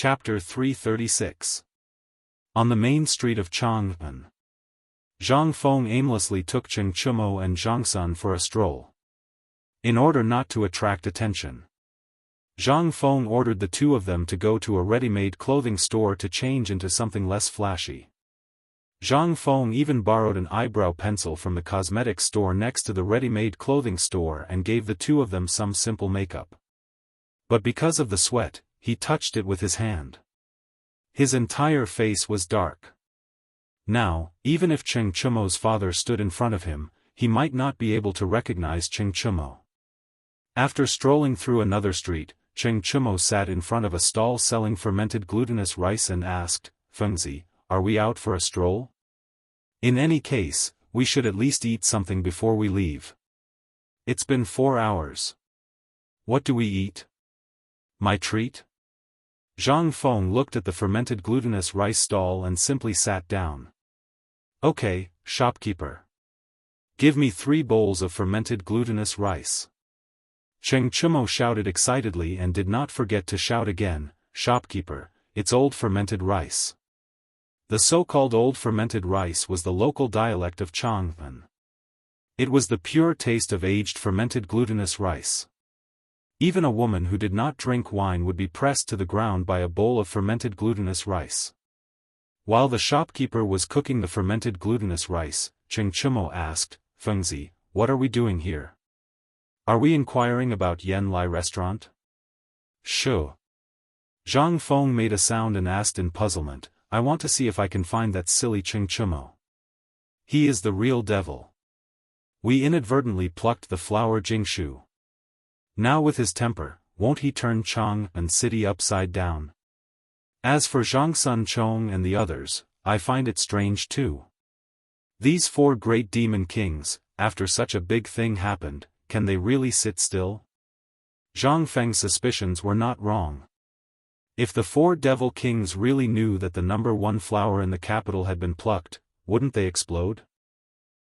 Chapter 336. On the main street of Chang'an, Zhang Feng aimlessly took Cheng Chumo and Zhang Sun for a stroll. In order not to attract attention, Zhang Feng ordered the two of them to go to a ready-made clothing store to change into something less flashy. Zhang Feng even borrowed an eyebrow pencil from the cosmetics store next to the ready-made clothing store and gave the two of them some simple makeup. But because of the sweat, he touched it with his hand. His entire face was dark. Now, even if Cheng Chumo's father stood in front of him, he might not be able to recognize Cheng Chumo. After strolling through another street, Cheng Chumo sat in front of a stall selling fermented glutinous rice and asked, "Fengzi, are we out for a stroll? In any case, we should at least eat something before we leave. It's been 4 hours. What do we eat? My treat?" Zhang Feng looked at the fermented glutinous rice stall and simply sat down. "Okay, shopkeeper. Give me 3 bowls of fermented glutinous rice." Cheng Chumo shouted excitedly and did not forget to shout again, "Shopkeeper, it's old fermented rice." The so-called old fermented rice was the local dialect of Chang'an. It was the pure taste of aged fermented glutinous rice. Even a woman who did not drink wine would be pressed to the ground by a bowl of fermented glutinous rice. While the shopkeeper was cooking the fermented glutinous rice, Cheng Chumo asked, "Fengzi, what are we doing here? Are we inquiring about Yan Lai restaurant?" "Sure." Zhang Feng made a sound and asked in puzzlement, "I want to see if I can find that silly Cheng Chumo. He is the real devil. We inadvertently plucked the flower Jingshu. Now with his temper, won't he turn Chang'an city upside down? As for Zhang Sun Chong and the others, I find it strange too. These 4 great demon kings, after such a big thing happened, can they really sit still?" Zhang Feng's suspicions were not wrong. If the 4 devil kings really knew that the number 1 flower in the capital had been plucked, wouldn't they explode?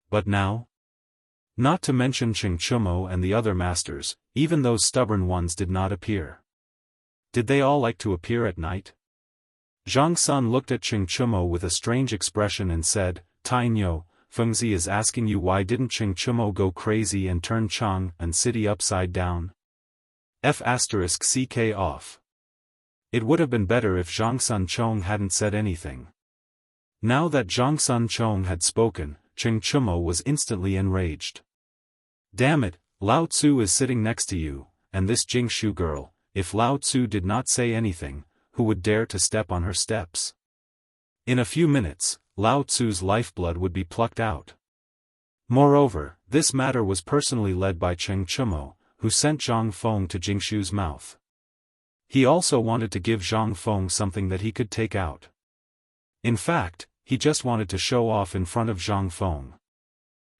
But now? Not to mention Cheng Chumo and the other masters, even those stubborn ones did not appear. Did they all like to appear at night? Zhang Sun looked at Cheng Chumo with a strange expression and said, "Tainyo, Fengzi is asking you why didn't Cheng Chumo go crazy and turn Chang'an city upside down? F***ck off. It would have been better if Zhang Sun Chong hadn't said anything." Now that Zhang Sun Chong had spoken, Cheng Chumo was instantly enraged. "Damn it, Lao Tzu is sitting next to you, and this Jingshu girl, if Lao Tzu did not say anything, who would dare to step on her steps?" In a few minutes, Lao Tzu's lifeblood would be plucked out. Moreover, this matter was personally led by Cheng Chumo, who sent Zhang Feng to Jingshu's mouth. He also wanted to give Zhang Feng something that he could take out. In fact, he just wanted to show off in front of Zhang Feng.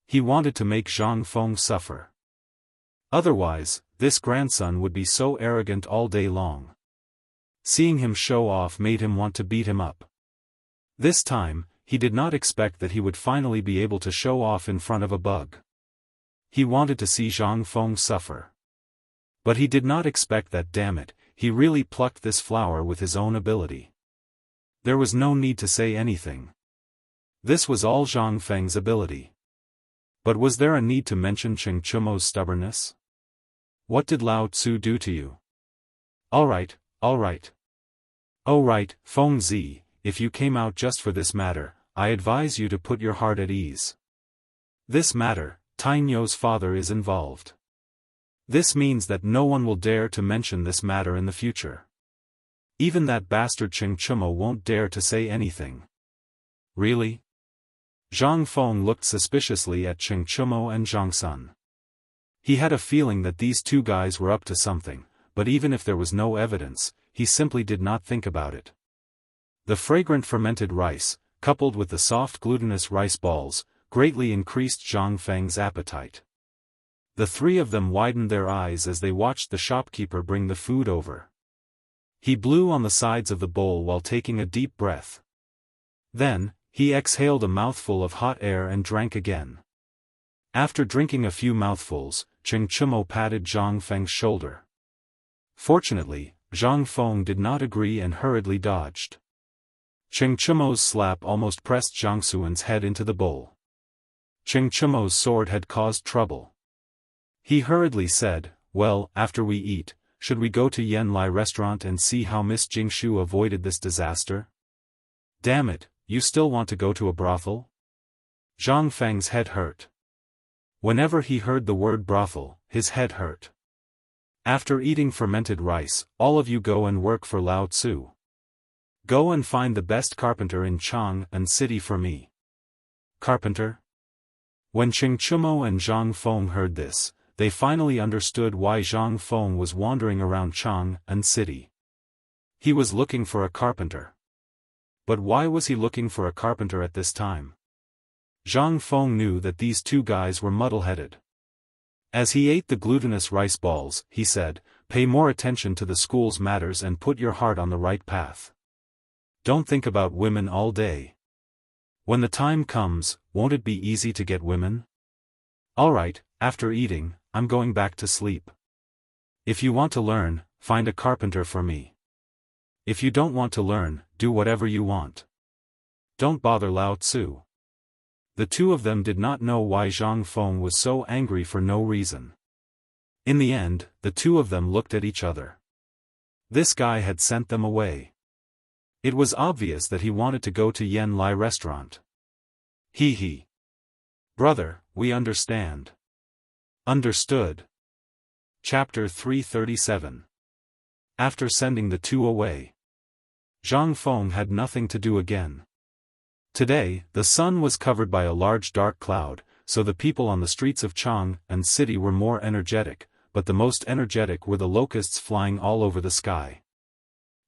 He wanted to make Zhang Feng suffer. Otherwise, this grandson would be so arrogant all day long. Seeing him show off made him want to beat him up. This time, he did not expect that he would finally be able to show off in front of a bug. He wanted to see Zhang Feng suffer. But he did not expect that, damn it, he really plucked this flower with his own ability. There was no need to say anything. This was all Zhang Feng's ability. But was there a need to mention Cheng Chumo's stubbornness? "What did Lao Tzu do to you?" Alright. "Oh right, Fengzi, if you came out just for this matter, I advise you to put your heart at ease. This matter, Tainyo's father is involved. This means that no one will dare to mention this matter in the future. Even that bastard Cheng Chumo won't dare to say anything." "Really?" Zhang Feng looked suspiciously at Cheng Chumo and Zhang Sun. He had a feeling that these 2 guys were up to something, but even if there was no evidence, he simply did not think about it. The fragrant fermented rice, coupled with the soft glutinous rice balls, greatly increased Zhang Feng's appetite. The 3 of them widened their eyes as they watched the shopkeeper bring the food over. He blew on the sides of the bowl while taking a deep breath. Then, he exhaled a mouthful of hot air and drank again. After drinking a few mouthfuls, Cheng Chumo patted Zhang Feng's shoulder. Fortunately, Zhang Feng did not agree and hurriedly dodged. Cheng Chumo's slap almost pressed Zhang Xuan's head into the bowl. Cheng Chumo's sword had caused trouble. He hurriedly said, "Well, after we eat, should we go to Yen Lai restaurant and see how Miss Jingshu avoided this disaster?" "Damn it, you still want to go to a brothel?" Zhang Feng's head hurt. Whenever he heard the word brothel, his head hurt. "After eating fermented rice, all of you go and work for Lao Tzu. Go and find the best carpenter in Chang'an City for me." Carpenter? When Cheng Chumo and Zhang Feng heard this, they finally understood why Zhang Feng was wandering around Chang'an City. He was looking for a carpenter. But why was he looking for a carpenter at this time? Zhang Feng knew that these two guys were muddle-headed. As he ate the glutinous rice balls, he said, "Pay more attention to the school's matters and put your heart on the right path. Don't think about women all day. When the time comes, won't it be easy to get women? Alright, after eating, I'm going back to sleep. If you want to learn, find a carpenter for me. If you don't want to learn, do whatever you want. Don't bother Lao Tzu." The two of them did not know why Zhang Feng was so angry for no reason. In the end, the two of them looked at each other. This guy had sent them away. It was obvious that he wanted to go to Yen Lai restaurant. He. "Brother, we understand." Understood. Chapter 337. After sending the two away, Zhang Feng had nothing to do again. Today, the sun was covered by a large dark cloud, so the people on the streets of Chang'an City were more energetic, but the most energetic were the locusts flying all over the sky.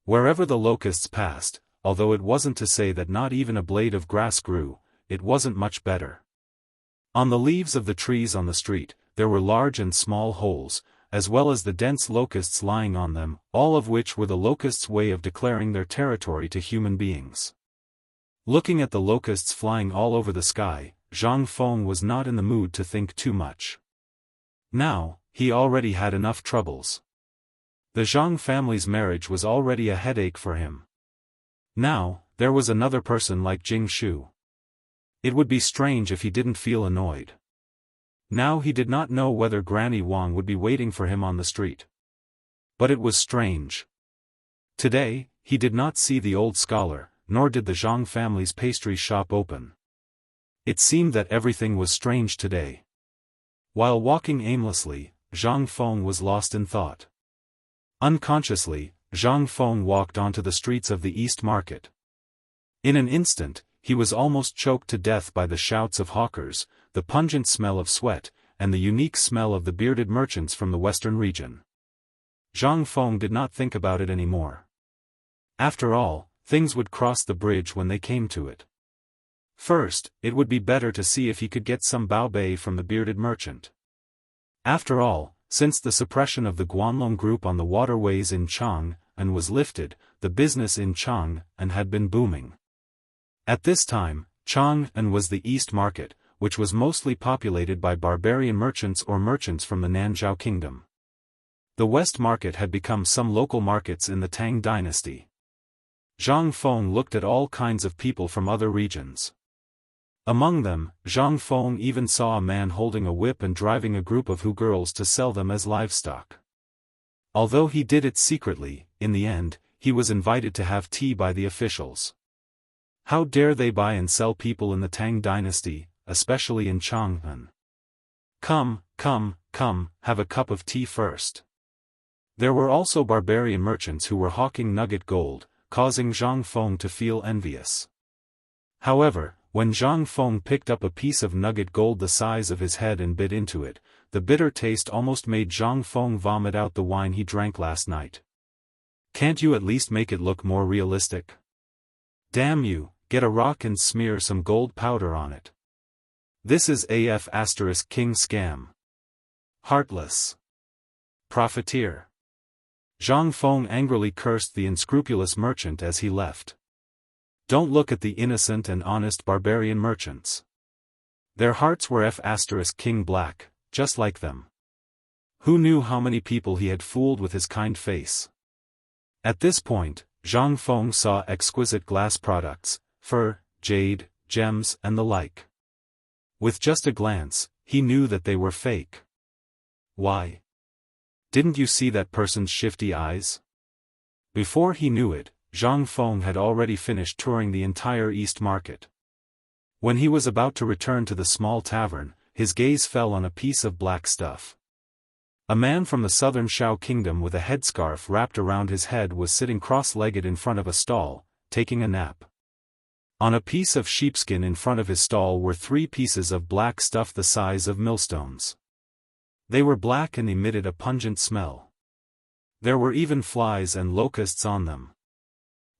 Wherever the locusts passed, although it wasn't to say that not even a blade of grass grew, it wasn't much better. On the leaves of the trees on the street, there were large and small holes, as well as the dense locusts lying on them, all of which were the locusts' way of declaring their territory to human beings. Looking at the locusts flying all over the sky, Zhang Feng was not in the mood to think too much. Now, he already had enough troubles. The Zhang family's marriage was already a headache for him. Now, there was another person like Jingshu. It would be strange if he didn't feel annoyed. Now he did not know whether Granny Wang would be waiting for him on the street. But it was strange. Today, he did not see the old scholar, nor did the Zhang family's pastry shop open. It seemed that everything was strange today. While walking aimlessly, Zhang Feng was lost in thought. Unconsciously, Zhang Feng walked onto the streets of the East Market. In an instant, he was almost choked to death by the shouts of hawkers, the pungent smell of sweat, and the unique smell of the bearded merchants from the western region. Zhang Feng did not think about it anymore. After all, things would cross the bridge when they came to it. First, it would be better to see if he could get some baobei from the bearded merchant. After all, since the suppression of the Guanlong group on the waterways in Chang'an was lifted, the business in Chang'an had been booming. At this time, Chang'an was the East Market, which was mostly populated by barbarian merchants or merchants from the Nanzhao Kingdom. The West Market had become some local markets in the Tang dynasty. Zhang Feng looked at all kinds of people from other regions. Among them, Zhang Feng even saw a man holding a whip and driving a group of Hu girls to sell them as livestock. Although he did it secretly, in the end, he was invited to have tea by the officials. How dare they buy and sell people in the Tang dynasty, especially in Chang'an? Come, have a cup of tea first. There were also barbarian merchants who were hawking nugget gold, causing Zhang Feng to feel envious. However, when Zhang Feng picked up a piece of nugget gold the size of his head and bit into it, the bitter taste almost made Zhang Feng vomit out the wine he drank last night. Can't you at least make it look more realistic? Damn you, get a rock and smear some gold powder on it. This is AF** King Scam. Heartless. Profiteer. Zhang Feng angrily cursed the unscrupulous merchant as he left. Don't look at the innocent and honest barbarian merchants. Their hearts were F** King Black, just like them. Who knew how many people he had fooled with his kind face? At this point, Zhang Feng saw exquisite glass products, fur, jade, gems and the like. With just a glance, he knew that they were fake. Why? Didn't you see that person's shifty eyes? Before he knew it, Zhang Feng had already finished touring the entire East Market. When he was about to return to the small tavern, his gaze fell on a piece of black stuff. A man from the southern Shao kingdom with a headscarf wrapped around his head was sitting cross-legged in front of a stall, taking a nap. On a piece of sheepskin in front of his stall were 3 pieces of black stuff the size of millstones. They were black and emitted a pungent smell. There were even flies and locusts on them.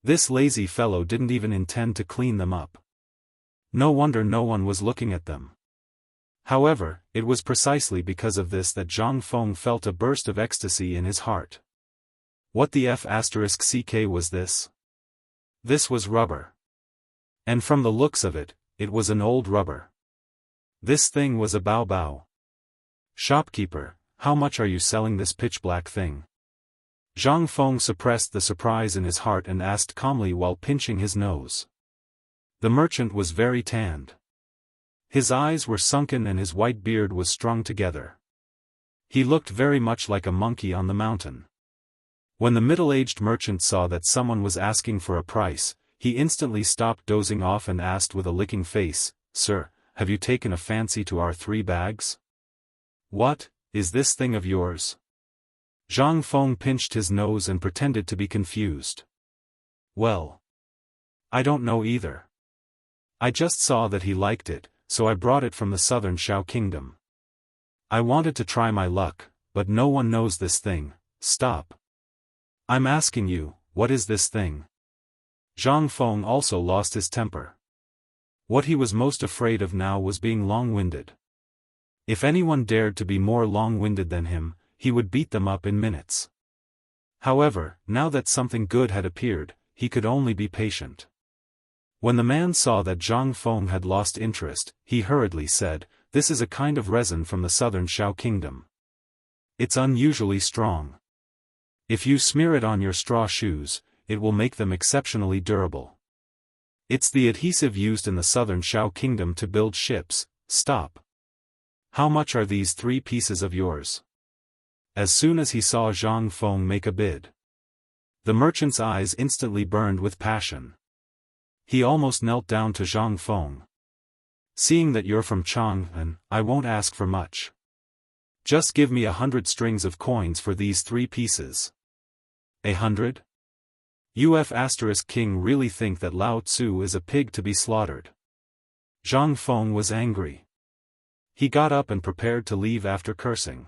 This lazy fellow didn't even intend to clean them up. No wonder no one was looking at them. However, it was precisely because of this that Zhang Feng felt a burst of ecstasy in his heart. What the F***ck was this? This was rubber. And from the looks of it, it was an old rubber. This thing was a bao. Shopkeeper, how much are you selling this pitch-black thing? Zhang Feng suppressed the surprise in his heart and asked calmly while pinching his nose. The merchant was very tanned. His eyes were sunken and his white beard was strung together. He looked very much like a monkey on the mountain. When the middle-aged merchant saw that someone was asking for a price, he instantly stopped dozing off and asked with a licking face, "Sir, have you taken a fancy to our 3 bags? What, is this thing of yours?" Zhang Feng pinched his nose and pretended to be confused. "Well, I don't know either. I just saw that he liked it, so I brought it from the southern Shao kingdom. I wanted to try my luck, but no one knows this thing." "Stop. I'm asking you, what is this thing?" Zhang Feng also lost his temper. What he was most afraid of now was being long-winded. If anyone dared to be more long-winded than him, he would beat them up in minutes. However, now that something good had appeared, he could only be patient. When the man saw that Zhang Feng had lost interest, he hurriedly said, "This is a kind of resin from the southern Shao kingdom. It's unusually strong. If you smear it on your straw shoes, it will make them exceptionally durable. It's the adhesive used in the southern Shao kingdom to build ships." "Stop. How much are these 3 pieces of yours?" As soon as he saw Zhang Feng make a bid, the merchant's eyes instantly burned with passion. He almost knelt down to Zhang Feng. "Seeing that you're from Chang'an, I won't ask for much. Just give me 100 strings of coins for these 3 pieces." 100? King really think that Lao Tzu is a pig to be slaughtered? Zhang Feng was angry. He got up and prepared to leave after cursing.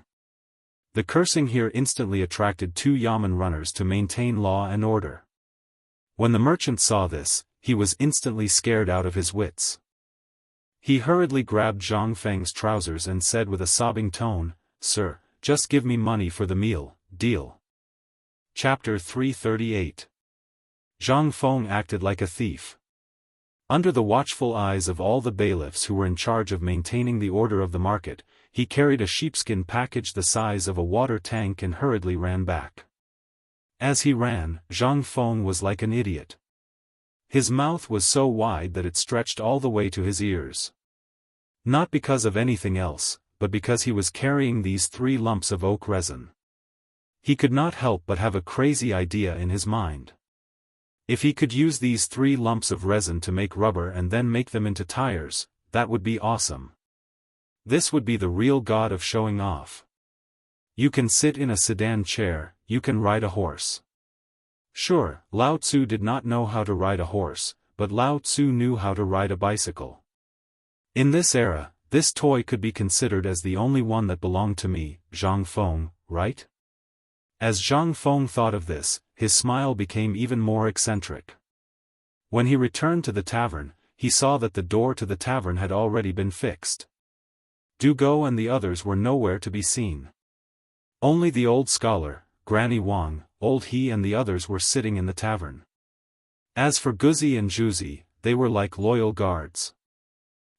The cursing here instantly attracted 2 yamen runners to maintain law and order. When the merchant saw this, he was instantly scared out of his wits. He hurriedly grabbed Zhang Feng's trousers and said with a sobbing tone, "Sir, just give me money for the meal, deal." Chapter 338. Zhang Feng acted like a thief. Under the watchful eyes of all the bailiffs who were in charge of maintaining the order of the market, he carried a sheepskin package the size of a water tank and hurriedly ran back. As he ran, Zhang Feng was like an idiot. His mouth was so wide that it stretched all the way to his ears. Not because of anything else, but because he was carrying these 3 lumps of oak resin. He could not help but have a crazy idea in his mind. If he could use these 3 lumps of resin to make rubber and then make them into tires, that would be awesome. This would be the real god of showing off. You can sit in a sedan chair, you can ride a horse. Sure, Lao Tzu did not know how to ride a horse, but Lao Tzu knew how to ride a bicycle. In this era, this toy could be considered as the only one that belonged to me, Zhang Feng, right? As Zhang Feng thought of this, his smile became even more eccentric. When he returned to the tavern, he saw that the door to the tavern had already been fixed. Dugo and the others were nowhere to be seen. Only the old scholar, Granny Wang, old He and the others were sitting in the tavern. As for Guzi and Zhuzi, they were like loyal guards.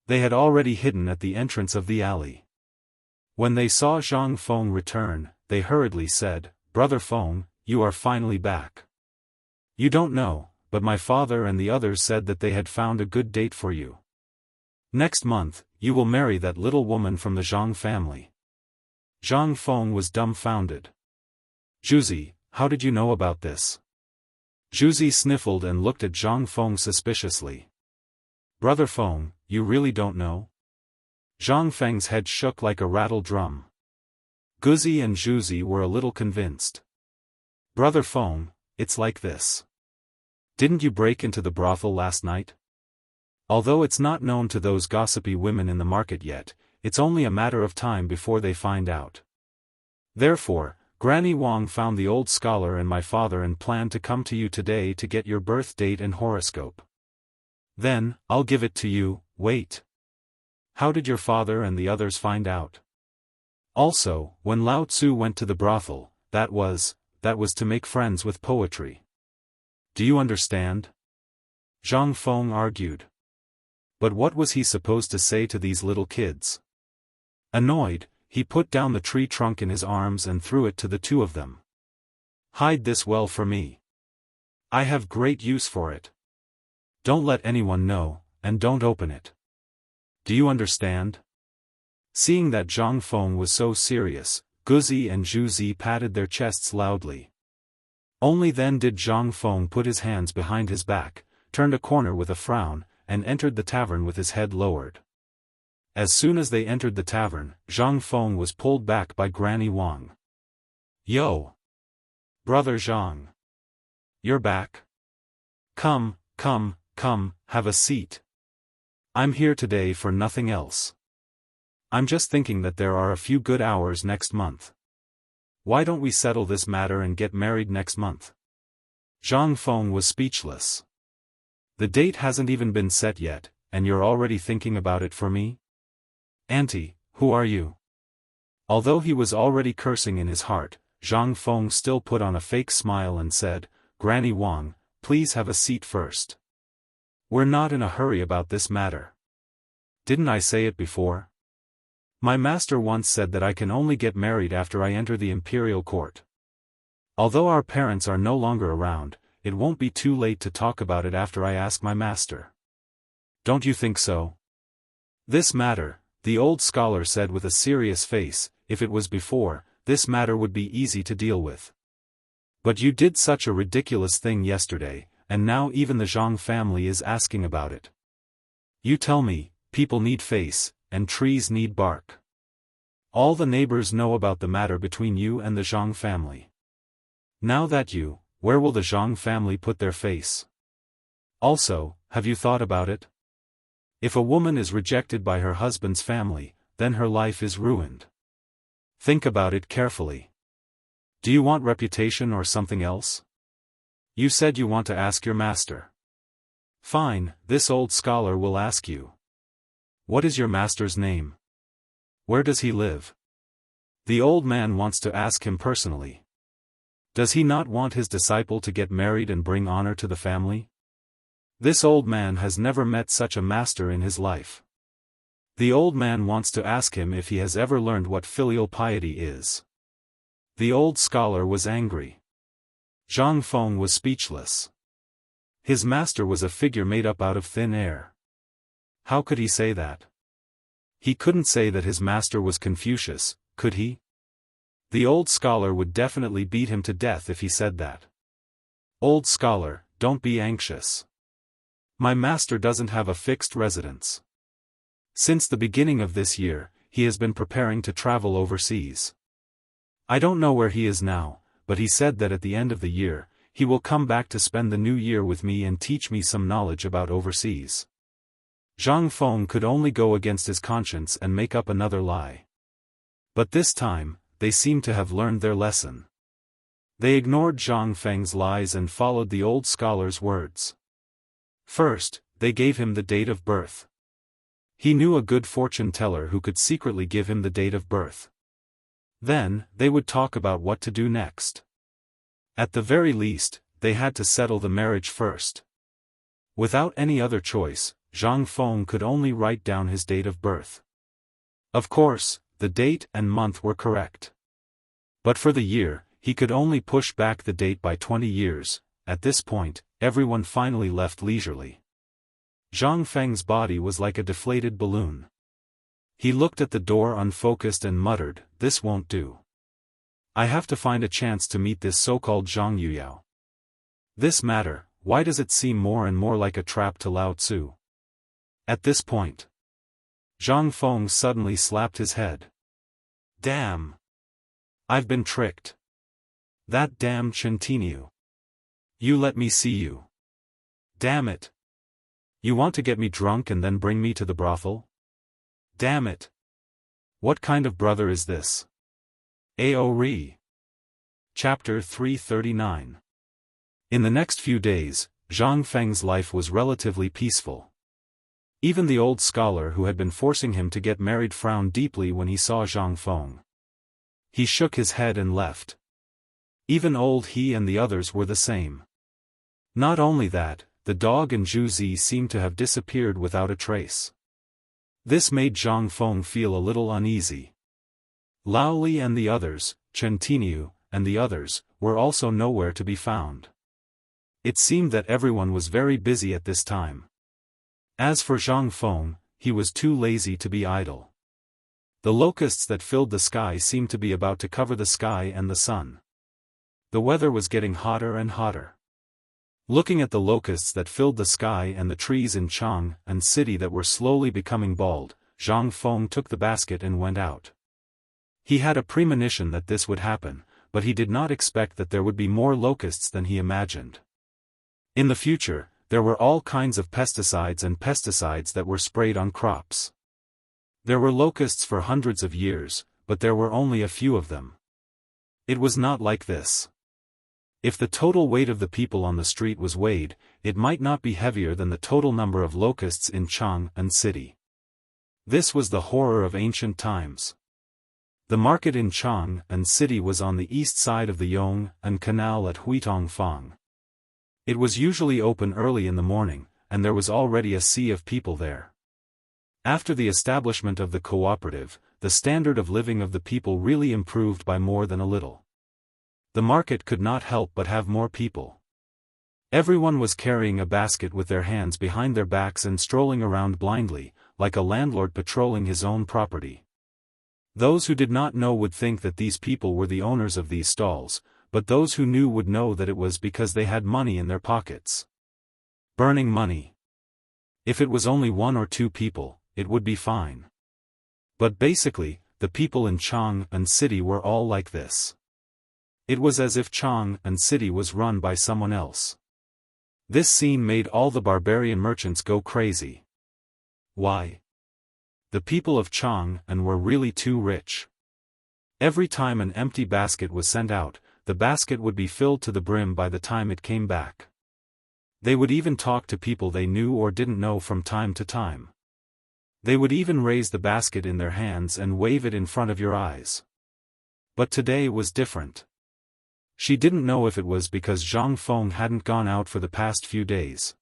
They had already hidden at the entrance of the alley. When they saw Zhang Feng return, they hurriedly said, "Brother Feng, you are finally back. You don't know, but my father and the others said that they had found a good date for you. Next month, you will marry that little woman from the Zhang family. Zhang Feng was dumbfounded. Zhuzi, how did you know about this? Zhuzi sniffled and looked at Zhang Feng suspiciously. Brother Feng, you really don't know? Zhang Feng's head shook like a rattle drum. Guzi and Zhuzi were a little convinced. Brother Feng, it's like this. Didn't you break into the brothel last night? Although it's not known to those gossipy women in the market yet, it's only a matter of time before they find out. Therefore, Granny Wang found the old scholar and my father and planned to come to you today to get your birth date and horoscope. Then, I'll give it to you. Wait. How did your father and the others find out? Also, when Lao Tzu went to the brothel, that was to make friends with poetry. Do you understand? Zhang Feng argued. But what was he supposed to say to these little kids? Annoyed, he put down the tree trunk in his arms and threw it to the two of them. Hide this well for me. I have great use for it. Don't let anyone know, and don't open it. Do you understand? Seeing that Zhang Feng was so serious, Guzi and Zhuzi patted their chests loudly. Only then did Zhang Feng put his hands behind his back, turned a corner with a frown, and entered the tavern with his head lowered. As soon as they entered the tavern, Zhang Feng was pulled back by Granny Wang. Yo! Brother Zhang! You're back? Come, have a seat. I'm here today for nothing else. I'm just thinking that there are a few good hours next month. Why don't we settle this matter and get married next month? Zhang Feng was speechless. The date hasn't even been set yet, and you're already thinking about it for me? Auntie, who are you? Although he was already cursing in his heart, Zhang Feng still put on a fake smile and said, Granny Wang, please have a seat first. We're not in a hurry about this matter. Didn't I say it before? My master once said that I can only get married after I enter the imperial court. Although our parents are no longer around, it won't be too late to talk about it after I ask my master. Don't you think so? This matter, the old scholar said with a serious face, if it was before, this matter would be easy to deal with. But you did such a ridiculous thing yesterday, and now even the Zhang family is asking about it. You tell me, people need face, and trees need bark. All the neighbors know about the matter between you and the Zhang family. Now that where will the Zhang family put their face? Also, have you thought about it? If a woman is rejected by her husband's family, then her life is ruined. Think about it carefully. Do you want reputation or something else? You said you want to ask your master. Fine, this old scholar will ask you. What is your master's name? Where does he live? The old man wants to ask him personally. Does he not want his disciple to get married and bring honor to the family? This old man has never met such a master in his life. The old man wants to ask him if he has ever learned what filial piety is. The old scholar was angry. Zhang Feng was speechless. His master was a figure made up out of thin air. How could he say that? He couldn't say that his master was Confucius, could he? The old scholar would definitely beat him to death if he said that. Old scholar, don't be anxious. My master doesn't have a fixed residence. Since the beginning of this year, he has been preparing to travel overseas. I don't know where he is now, but he said that at the end of the year, he will come back to spend the new year with me and teach me some knowledge about overseas. Zhang Feng could only go against his conscience and make up another lie. But this time, they seemed to have learned their lesson. They ignored Zhang Feng's lies and followed the old scholar's words. First, they gave him the date of birth. He knew a good fortune teller who could secretly give him the date of birth. Then, they would talk about what to do next. At the very least, they had to settle the marriage first. Without any other choice, Zhang Feng could only write down his date of birth. Of course, the date and month were correct. But for the year, he could only push back the date by 20 years, at this point, everyone finally left leisurely. Zhang Feng's body was like a deflated balloon. He looked at the door unfocused and muttered, "This won't do. I have to find a chance to meet this so-called Zhang Yuyao. This matter, why does it seem more and more like a trap to Lao Tzu?" At this point, Zhang Feng suddenly slapped his head. "Damn! I've been tricked. That damn Chentinu. You let me see you. Damn it. You want to get me drunk and then bring me to the brothel? Damn it. What kind of brother is this?" Aori. Chapter 339. In the next few days, Zhang Feng's life was relatively peaceful. Even the old scholar who had been forcing him to get married frowned deeply when he saw Zhang Feng. He shook his head and left. Even old he and the others were the same. Not only that, the dog and Zhu Zi seemed to have disappeared without a trace. This made Zhang Feng feel a little uneasy. Lao Li and the others, Chen Tiniu, and the others, were also nowhere to be found. It seemed that everyone was very busy at this time. As for Zhang Feng, he was too lazy to be idle. The locusts that filled the sky seemed to be about to cover the sky and the sun. The weather was getting hotter and hotter. Looking at the locusts that filled the sky and the trees in Chang and city that were slowly becoming bald, Zhang Feng took the basket and went out. He had a premonition that this would happen, but he did not expect that there would be more locusts than he imagined. In the future, there were all kinds of pesticides that were sprayed on crops. There were locusts for hundreds of years, but there were only a few of them. It was not like this. If the total weight of the people on the street was weighed, it might not be heavier than the total number of locusts in Chang and city. This was the horror of ancient times. The market in Chang and city was on the east side of the Yong and Canal at Huitongfang. It was usually open early in the morning, and there was already a sea of people there. After the establishment of the cooperative, the standard of living of the people really improved by more than a little. The market could not help but have more people. Everyone was carrying a basket with their hands behind their backs and strolling around blindly, like a landlord patrolling his own property. Those who did not know would think that these people were the owners of these stalls, but those who knew would know that it was because they had money in their pockets. Burning money. If it was only one or two people, it would be fine. But basically, the people in Chang and city were all like this. It was as if Chang and city was run by someone else. This scene made all the barbarian merchants go crazy. Why? The people of Chang and were really too rich. Every time an empty basket was sent out, the basket would be filled to the brim by the time it came back. They would even talk to people they knew or didn't know from time to time. They would even raise the basket in their hands and wave it in front of your eyes. But today was different. She didn't know if it was because Zhang Feng hadn't gone out for the past few days.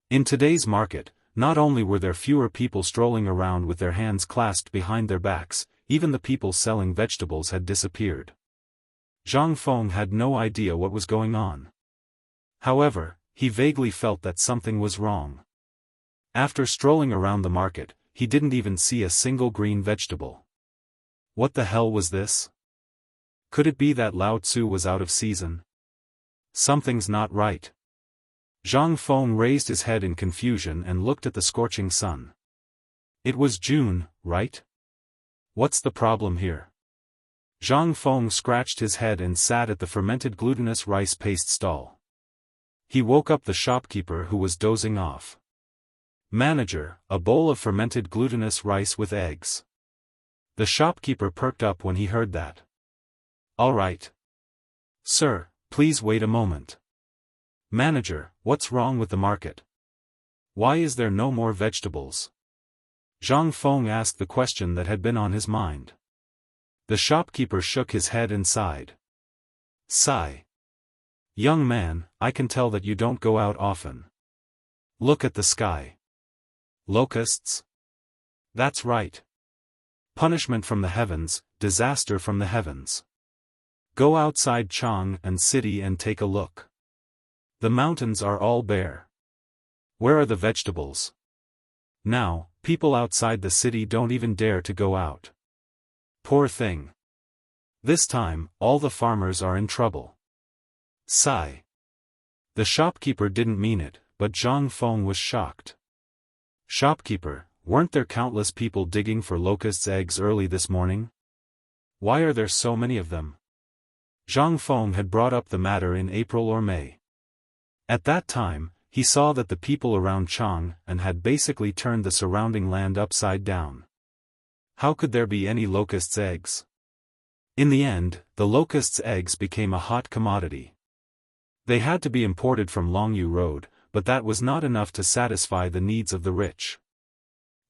In today's market, not only were there fewer people strolling around with their hands clasped behind their backs, even the people selling vegetables had disappeared. Zhang Feng had no idea what was going on. However, he vaguely felt that something was wrong. After strolling around the market, he didn't even see a single green vegetable. What the hell was this? Could it be that Lao Tzu was out of season? Something's not right. Zhang Feng raised his head in confusion and looked at the scorching sun. It was June, right? What's the problem here? Zhang Feng scratched his head and sat at the fermented glutinous rice paste stall. He woke up the shopkeeper who was dozing off. "Manager, a bowl of fermented glutinous rice with eggs." The shopkeeper perked up when he heard that. "All right. Sir, please wait a moment." "Manager, what's wrong with the market? Why is there no more vegetables?" Zhang Feng asked the question that had been on his mind. The shopkeeper shook his head and sighed. Sigh. "Young man, I can tell that you don't go out often. Look at the sky. Locusts? That's right. Punishment from the heavens, disaster from the heavens. Go outside Chang and city and take a look. The mountains are all bare. Where are the vegetables? Now, people outside the city don't even dare to go out. Poor thing. This time, all the farmers are in trouble. Sigh. The shopkeeper didn't mean it, but Zhang Feng was shocked. Shopkeeper, weren't there countless people digging for locusts' eggs early this morning? Why are there so many of them? Zhang Feng had brought up the matter in April or May. At that time, he saw that the people around Chang'an had basically turned the surrounding land upside down. How could there be any locusts' eggs? In the end, the locusts' eggs became a hot commodity. They had to be imported from Longyu Road, but that was not enough to satisfy the needs of the rich.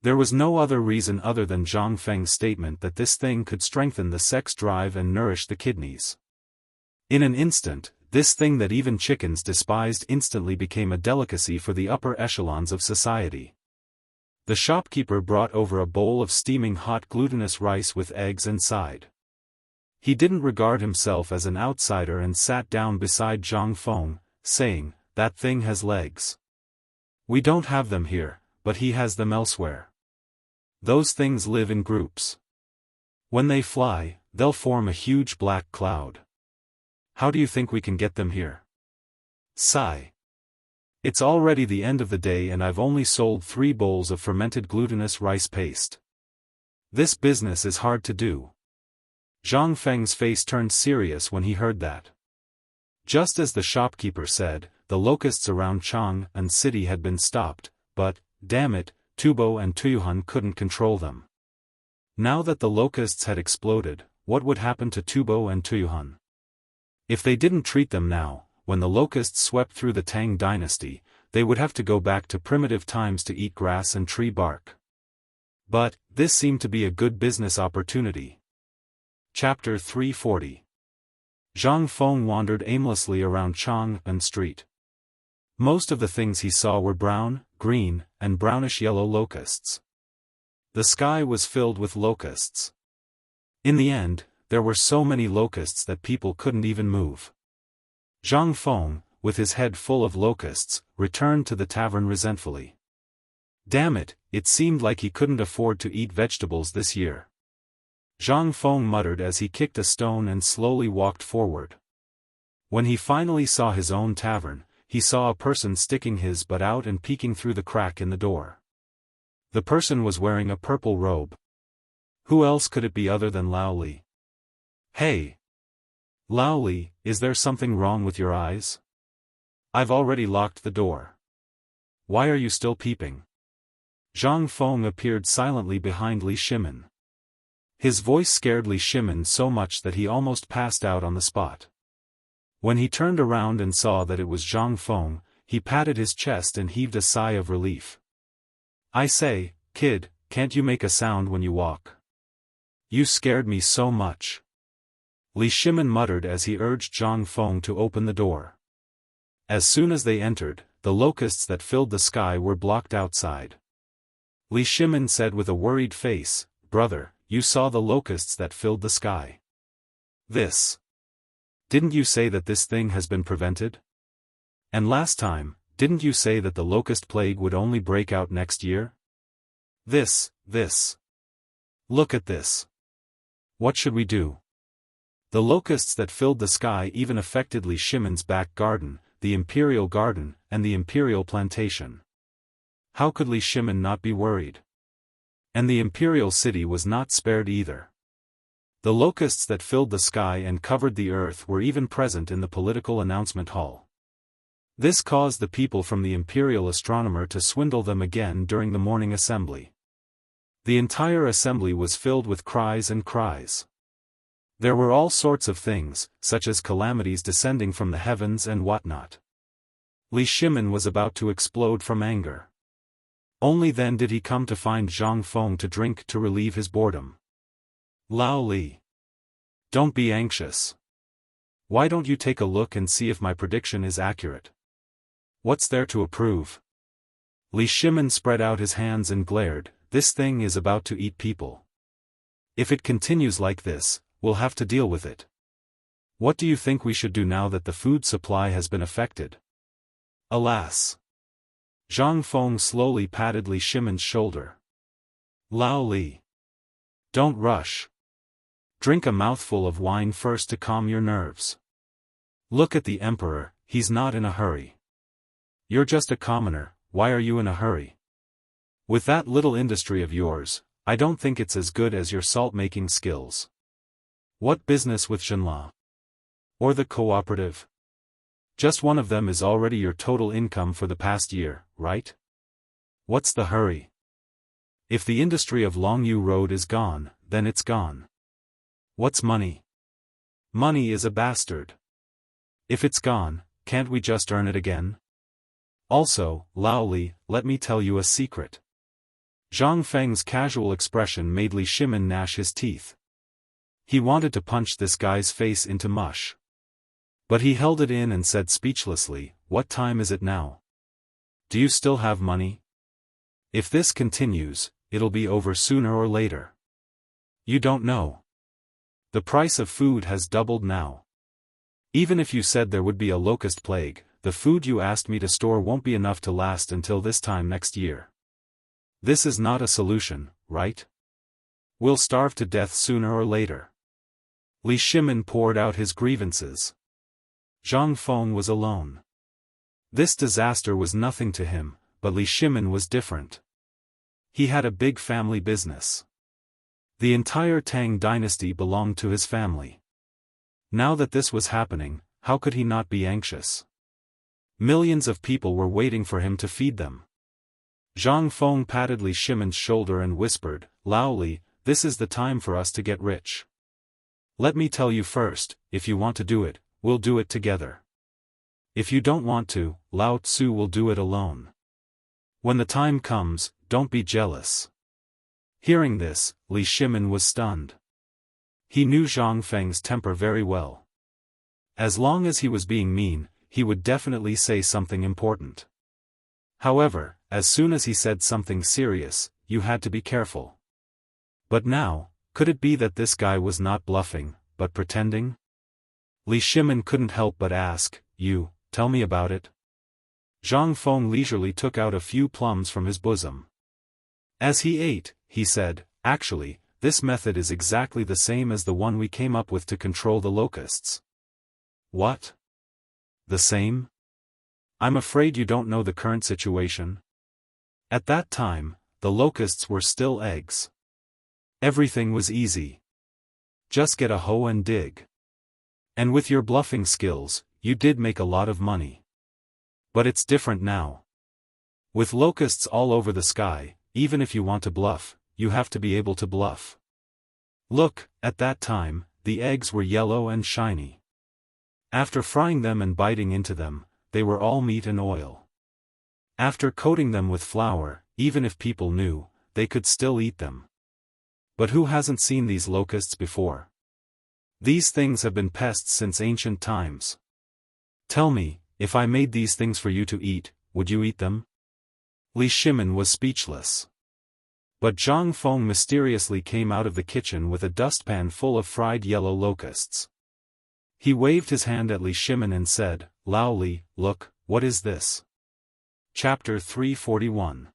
There was no other reason other than Zhang Feng's statement that this thing could strengthen the sex drive and nourish the kidneys. In an instant, this thing that even chickens despised instantly became a delicacy for the upper echelons of society. The shopkeeper brought over a bowl of steaming hot glutinous rice with eggs and sighed. He didn't regard himself as an outsider and sat down beside Zhang Feng, saying, "That thing has legs. We don't have them here, but he has them elsewhere. Those things live in groups. When they fly, they'll form a huge black cloud. How do you think we can get them here?" Sigh. It's already the end of the day and I've only sold 3 bowls of fermented glutinous rice paste. This business is hard to do. Zhang Feng's face turned serious when he heard that. Just as the shopkeeper said, the locusts around Chang'an city had been stopped, but, damn it, Tubo and Tuyuhan couldn't control them. Now that the locusts had exploded, what would happen to Tubo and Tuyuhan? If they didn't treat them now, when the locusts swept through the Tang dynasty, they would have to go back to primitive times to eat grass and tree bark. But, this seemed to be a good business opportunity. Chapter 340. Zhang Feng wandered aimlessly around Chang'an Street. Most of the things he saw were brown, green, and brownish-yellow locusts. The sky was filled with locusts. In the end, there were so many locusts that people couldn't even move. Zhang Feng, with his head full of locusts, returned to the tavern resentfully. Damn it, it seemed like he couldn't afford to eat vegetables this year. Zhang Feng muttered as he kicked a stone and slowly walked forward. When he finally saw his own tavern, he saw a person sticking his butt out and peeking through the crack in the door. The person was wearing a purple robe. Who else could it be other than Lao Li? "Hey! Lao Li, is there something wrong with your eyes? I've already locked the door. Why are you still peeping?" Zhang Feng appeared silently behind Li Shimin. His voice scared Li Shimin so much that he almost passed out on the spot. When he turned around and saw that it was Zhang Feng, he patted his chest and heaved a sigh of relief. "I say, kid, can't you make a sound when you walk? You scared me so much." Li Shimin muttered as he urged Zhang Feng to open the door. As soon as they entered, the locusts that filled the sky were blocked outside. Li Shimin said with a worried face, "Brother, you saw the locusts that filled the sky. Didn't you say that this thing has been prevented? And last time, didn't you say that the locust plague would only break out next year? Look at this. What should we do?" The locusts that filled the sky even affected Li Shimin's back garden, the Imperial Garden, and the Imperial Plantation. How could Li Shimin not be worried? And the Imperial City was not spared either. The locusts that filled the sky and covered the earth were even present in the political announcement hall. This caused the people from the Imperial Astronomer to swindle them again during the morning assembly. The entire assembly was filled with cries and cries. There were all sorts of things, such as calamities descending from the heavens and whatnot. Li Shimin was about to explode from anger. Only then did he come to find Zhang Feng to drink to relieve his boredom. "Lao Li. Don't be anxious. Why don't you take a look and see if my prediction is accurate? What's there to approve?" Li Shimin spread out his hands and glared, "This thing is about to eat people. If it continues like this, we'll have to deal with it. What do you think we should do now that the food supply has been affected?" Alas! Zhang Feng slowly patted Li Shimon's shoulder. Lao Li. Don't rush. Drink a mouthful of wine first to calm your nerves. Look at the emperor, he's not in a hurry. You're just a commoner, why are you in a hurry? With that little industry of yours, I don't think it's as good as your salt-making skills. What business with Shenla? Or the cooperative? Just one of them is already your total income for the past year, right? What's the hurry? If the industry of Longyu Road is gone, then it's gone. What's money? Money is a bastard. If it's gone, can't we just earn it again? Also, Lao Li, let me tell you a secret. Zhang Feng's casual expression made Li Shimon gnash his teeth. He wanted to punch this guy's face into mush. But he held it in and said speechlessly, what time is it now? Do you still have money? If this continues, it'll be over sooner or later. You don't know. The price of food has doubled now. Even if you said there would be a locust plague, the food you asked me to store won't be enough to last until this time next year. This is not a solution, right? We'll starve to death sooner or later. Li Shimon poured out his grievances. Zhang Feng was alone. This disaster was nothing to him, but Li Shimon was different. He had a big family business. The entire Tang dynasty belonged to his family. Now that this was happening, how could he not be anxious? Millions of people were waiting for him to feed them. Zhang Feng patted Li Shimon's shoulder and whispered, Lao Li, this is the time for us to get rich. Let me tell you first, if you want to do it, we'll do it together. If you don't want to, Lao Tzu will do it alone. When the time comes, don't be jealous. Hearing this, Li Shimon was stunned. He knew Zhang Feng's temper very well. As long as he was being mean, he would definitely say something important. However, as soon as he said something serious, you had to be careful. But now, could it be that this guy was not bluffing, but pretending? Li Shimon couldn't help but ask, tell me about it. Zhang Feng leisurely took out a few plums from his bosom. As he ate, he said, actually, this method is exactly the same as the one we came up with to control the locusts. What? The same? I'm afraid you don't know the current situation. At that time, the locusts were still eggs. Everything was easy. Just get a hoe and dig. And with your bluffing skills, you did make a lot of money. But it's different now. With locusts all over the sky, even if you want to bluff, you have to be able to bluff. Look, at that time, the eggs were yellow and shiny. After frying them and biting into them, they were all meat and oil. After coating them with flour, even if people knew, they could still eat them. But who hasn't seen these locusts before? These things have been pests since ancient times. Tell me, if I made these things for you to eat, would you eat them? Li Shimon was speechless. But Zhang Feng mysteriously came out of the kitchen with a dustpan full of fried yellow locusts. He waved his hand at Li Shimon and said, Lao Li, look, what is this? Chapter 341.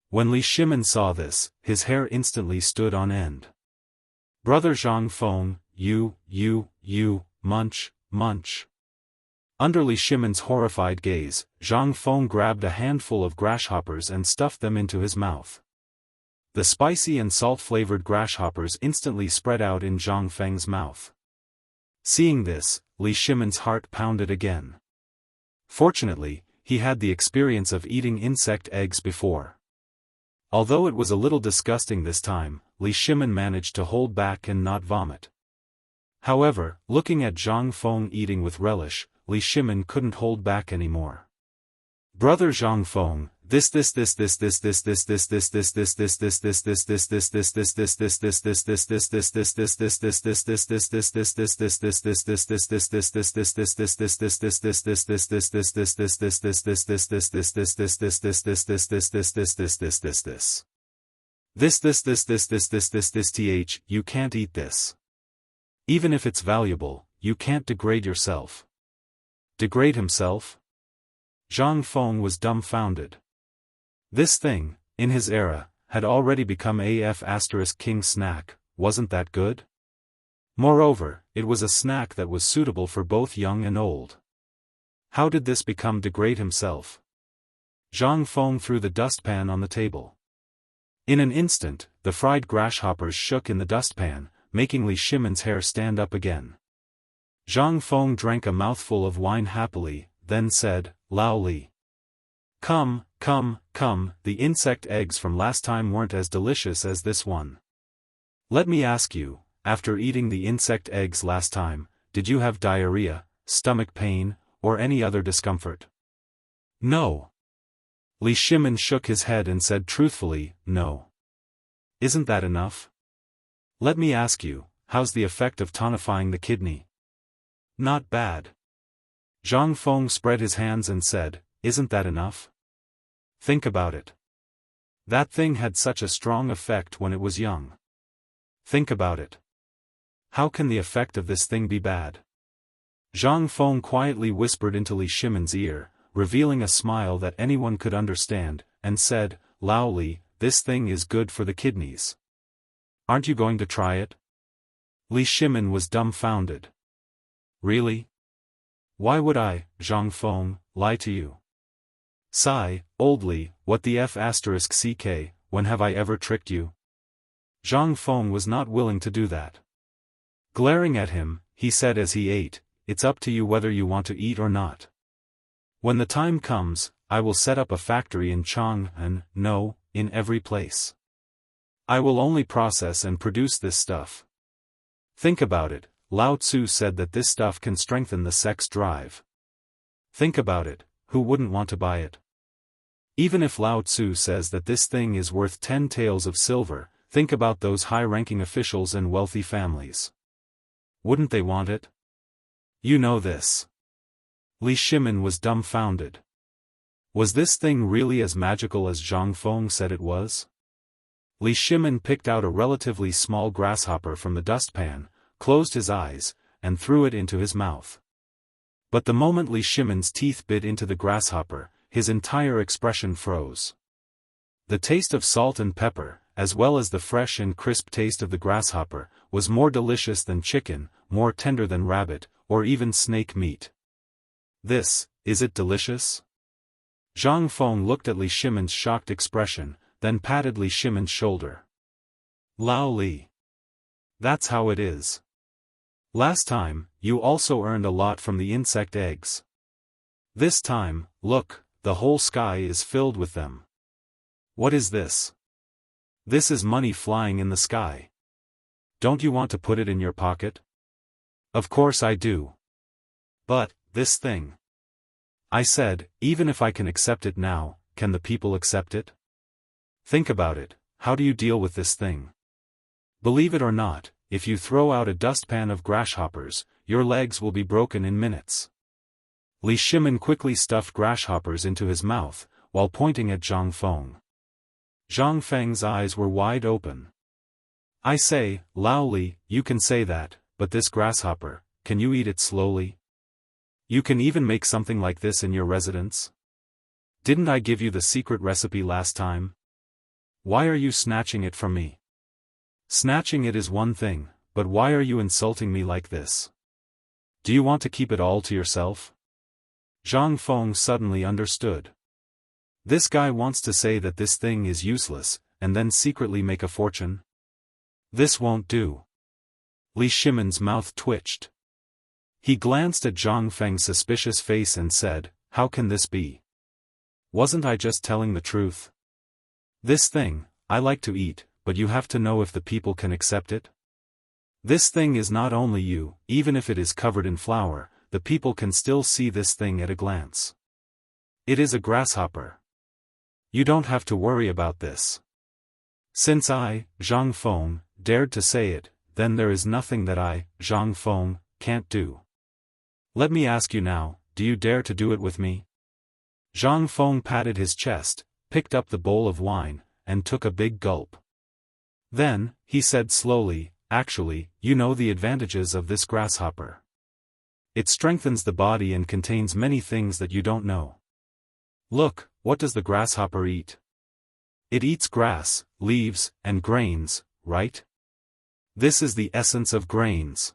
When Li Shimon saw this, his hair instantly stood on end. Brother Zhang Feng, munch, munch. Under Li Shimon's horrified gaze, Zhang Feng grabbed a handful of grasshoppers and stuffed them into his mouth. The spicy and salt-flavored grasshoppers instantly spread out in Zhang Feng's mouth. Seeing this, Li Shimon's heart pounded again. Fortunately, he had the experience of eating insect eggs before. Although it was a little disgusting this time, Li Shimon managed to hold back and not vomit. However, looking at Zhang Feng eating with relish, Li Shimon couldn't hold back anymore. Brother Zhang Feng, you can't eat this. Even if it's valuable, you can't degrade yourself. Degrade himself? Zhang Feng was dumbfounded. This thing, in his era, had already become a king snack, wasn't that good? Moreover, it was a snack that was suitable for both young and old. How did this become degrade himself? Zhang Feng threw the dustpan on the table. In an instant, the fried grasshoppers shook in the dustpan, making Li Shimon's hair stand up again. Zhang Feng drank a mouthful of wine happily, then said, "Lao Li. Come, the insect eggs from last time weren't as delicious as this one. Let me ask you, after eating the insect eggs last time, did you have diarrhea, stomach pain, or any other discomfort?" "No." Li Shimon shook his head and said truthfully, "No." "Isn't that enough? Let me ask you, how's the effect of tonifying the kidney?" "Not bad." Zhang Feng spread his hands and said, "Isn't that enough? Think about it. That thing had such a strong effect when it was young. Think about it. How can the effect of this thing be bad?" Zhang Feng quietly whispered into Li Shimon's ear, revealing a smile that anyone could understand, and said, "Lao Li, this thing is good for the kidneys. Aren't you going to try it?" Li Shimon was dumbfounded. "Really? Why would I, Zhang Feng, lie to you? Sigh, old Li, what the *ck, when have I ever tricked you?" Zhang Feng was not willing to do that. Glaring at him, he said as he ate, "It's up to you whether you want to eat or not. When the time comes, I will set up a factory in Chang'an, no, in every place. I will only process and produce this stuff. Think about it, Lao Tzu said that this stuff can strengthen the sex drive. Think about it, who wouldn't want to buy it? Even if Lao Tzu says that this thing is worth 10 taels of silver, think about those high-ranking officials and wealthy families. Wouldn't they want it? You know this." Li Shimon was dumbfounded. Was this thing really as magical as Zhang Feng said it was? Li Shimon picked out a relatively small grasshopper from the dustpan, closed his eyes, and threw it into his mouth. But the moment Li Shimon's teeth bit into the grasshopper, his entire expression froze. The taste of salt and pepper, as well as the fresh and crisp taste of the grasshopper, was more delicious than chicken, more tender than rabbit, or even snake meat. Is it delicious?" Zhang Feng looked at Li Shimon's shocked expression, then patted Li Shimon's shoulder. "Lao Li. That's how it is. Last time, you also earned a lot from the insect eggs. This time, look, the whole sky is filled with them. What is this? This is money flying in the sky. Don't you want to put it in your pocket?" "Of course I do. But, this thing. I said, even if I can accept it now, can the people accept it? Think about it, how do you deal with this thing? Believe it or not, if you throw out a dustpan of grasshoppers, your legs will be broken in minutes." Li Shimon quickly stuffed grasshoppers into his mouth, while pointing at Zhang Feng. Zhang Feng's eyes were wide open. "I say, Lao Li, you can say that, but this grasshopper, can you eat it slowly? You can even make something like this in your residence? Didn't I give you the secret recipe last time? Why are you snatching it from me? Snatching it is one thing, but why are you insulting me like this? Do you want to keep it all to yourself?" Zhang Feng suddenly understood. This guy wants to say that this thing is useless, and then secretly make a fortune? This won't do. Li Shimon's mouth twitched. He glanced at Zhang Feng's suspicious face and said, "How can this be? Wasn't I just telling the truth? This thing, I like to eat, but you have to know if the people can accept it. This thing is not only you, even if it is covered in flour, the people can still see this thing at a glance. It is a grasshopper. You don't have to worry about this. Since I, Zhang Feng, dared to say it, then there is nothing that I, Zhang Feng, can't do. Let me ask you now, do you dare to do it with me?" Zhang Feng patted his chest, picked up the bowl of wine, and took a big gulp. Then, he said slowly, "Actually, you know the advantages of this grasshopper. It strengthens the body and contains many things that you don't know. Look, what does the grasshopper eat? It eats grass, leaves, and grains, right? This is the essence of grains.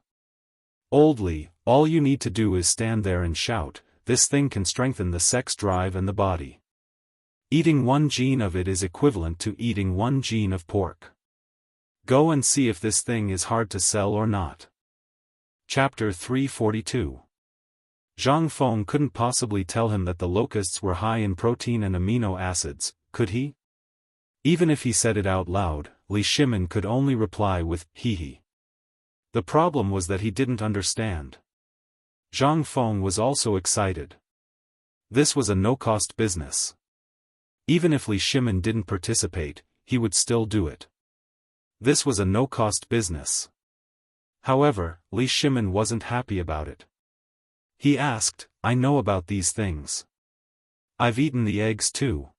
Old Li, all you need to do is stand there and shout, this thing can strengthen the sex drive and the body. Eating 1 gene of it is equivalent to eating 1 gene of pork. Go and see if this thing is hard to sell or not. Chapter 342. Zhang Feng couldn't possibly tell him that the locusts were high in protein and amino acids, could he? Even if he said it out loud, Li Shimin could only reply with, hee. The problem was that he didn't understand. Zhang Feng was also excited. This was a no-cost business. Even if Li Shimin didn't participate, he would still do it. This was a no-cost business. However, Li Shimin wasn't happy about it. He asked, I know about these things. I've eaten the eggs too.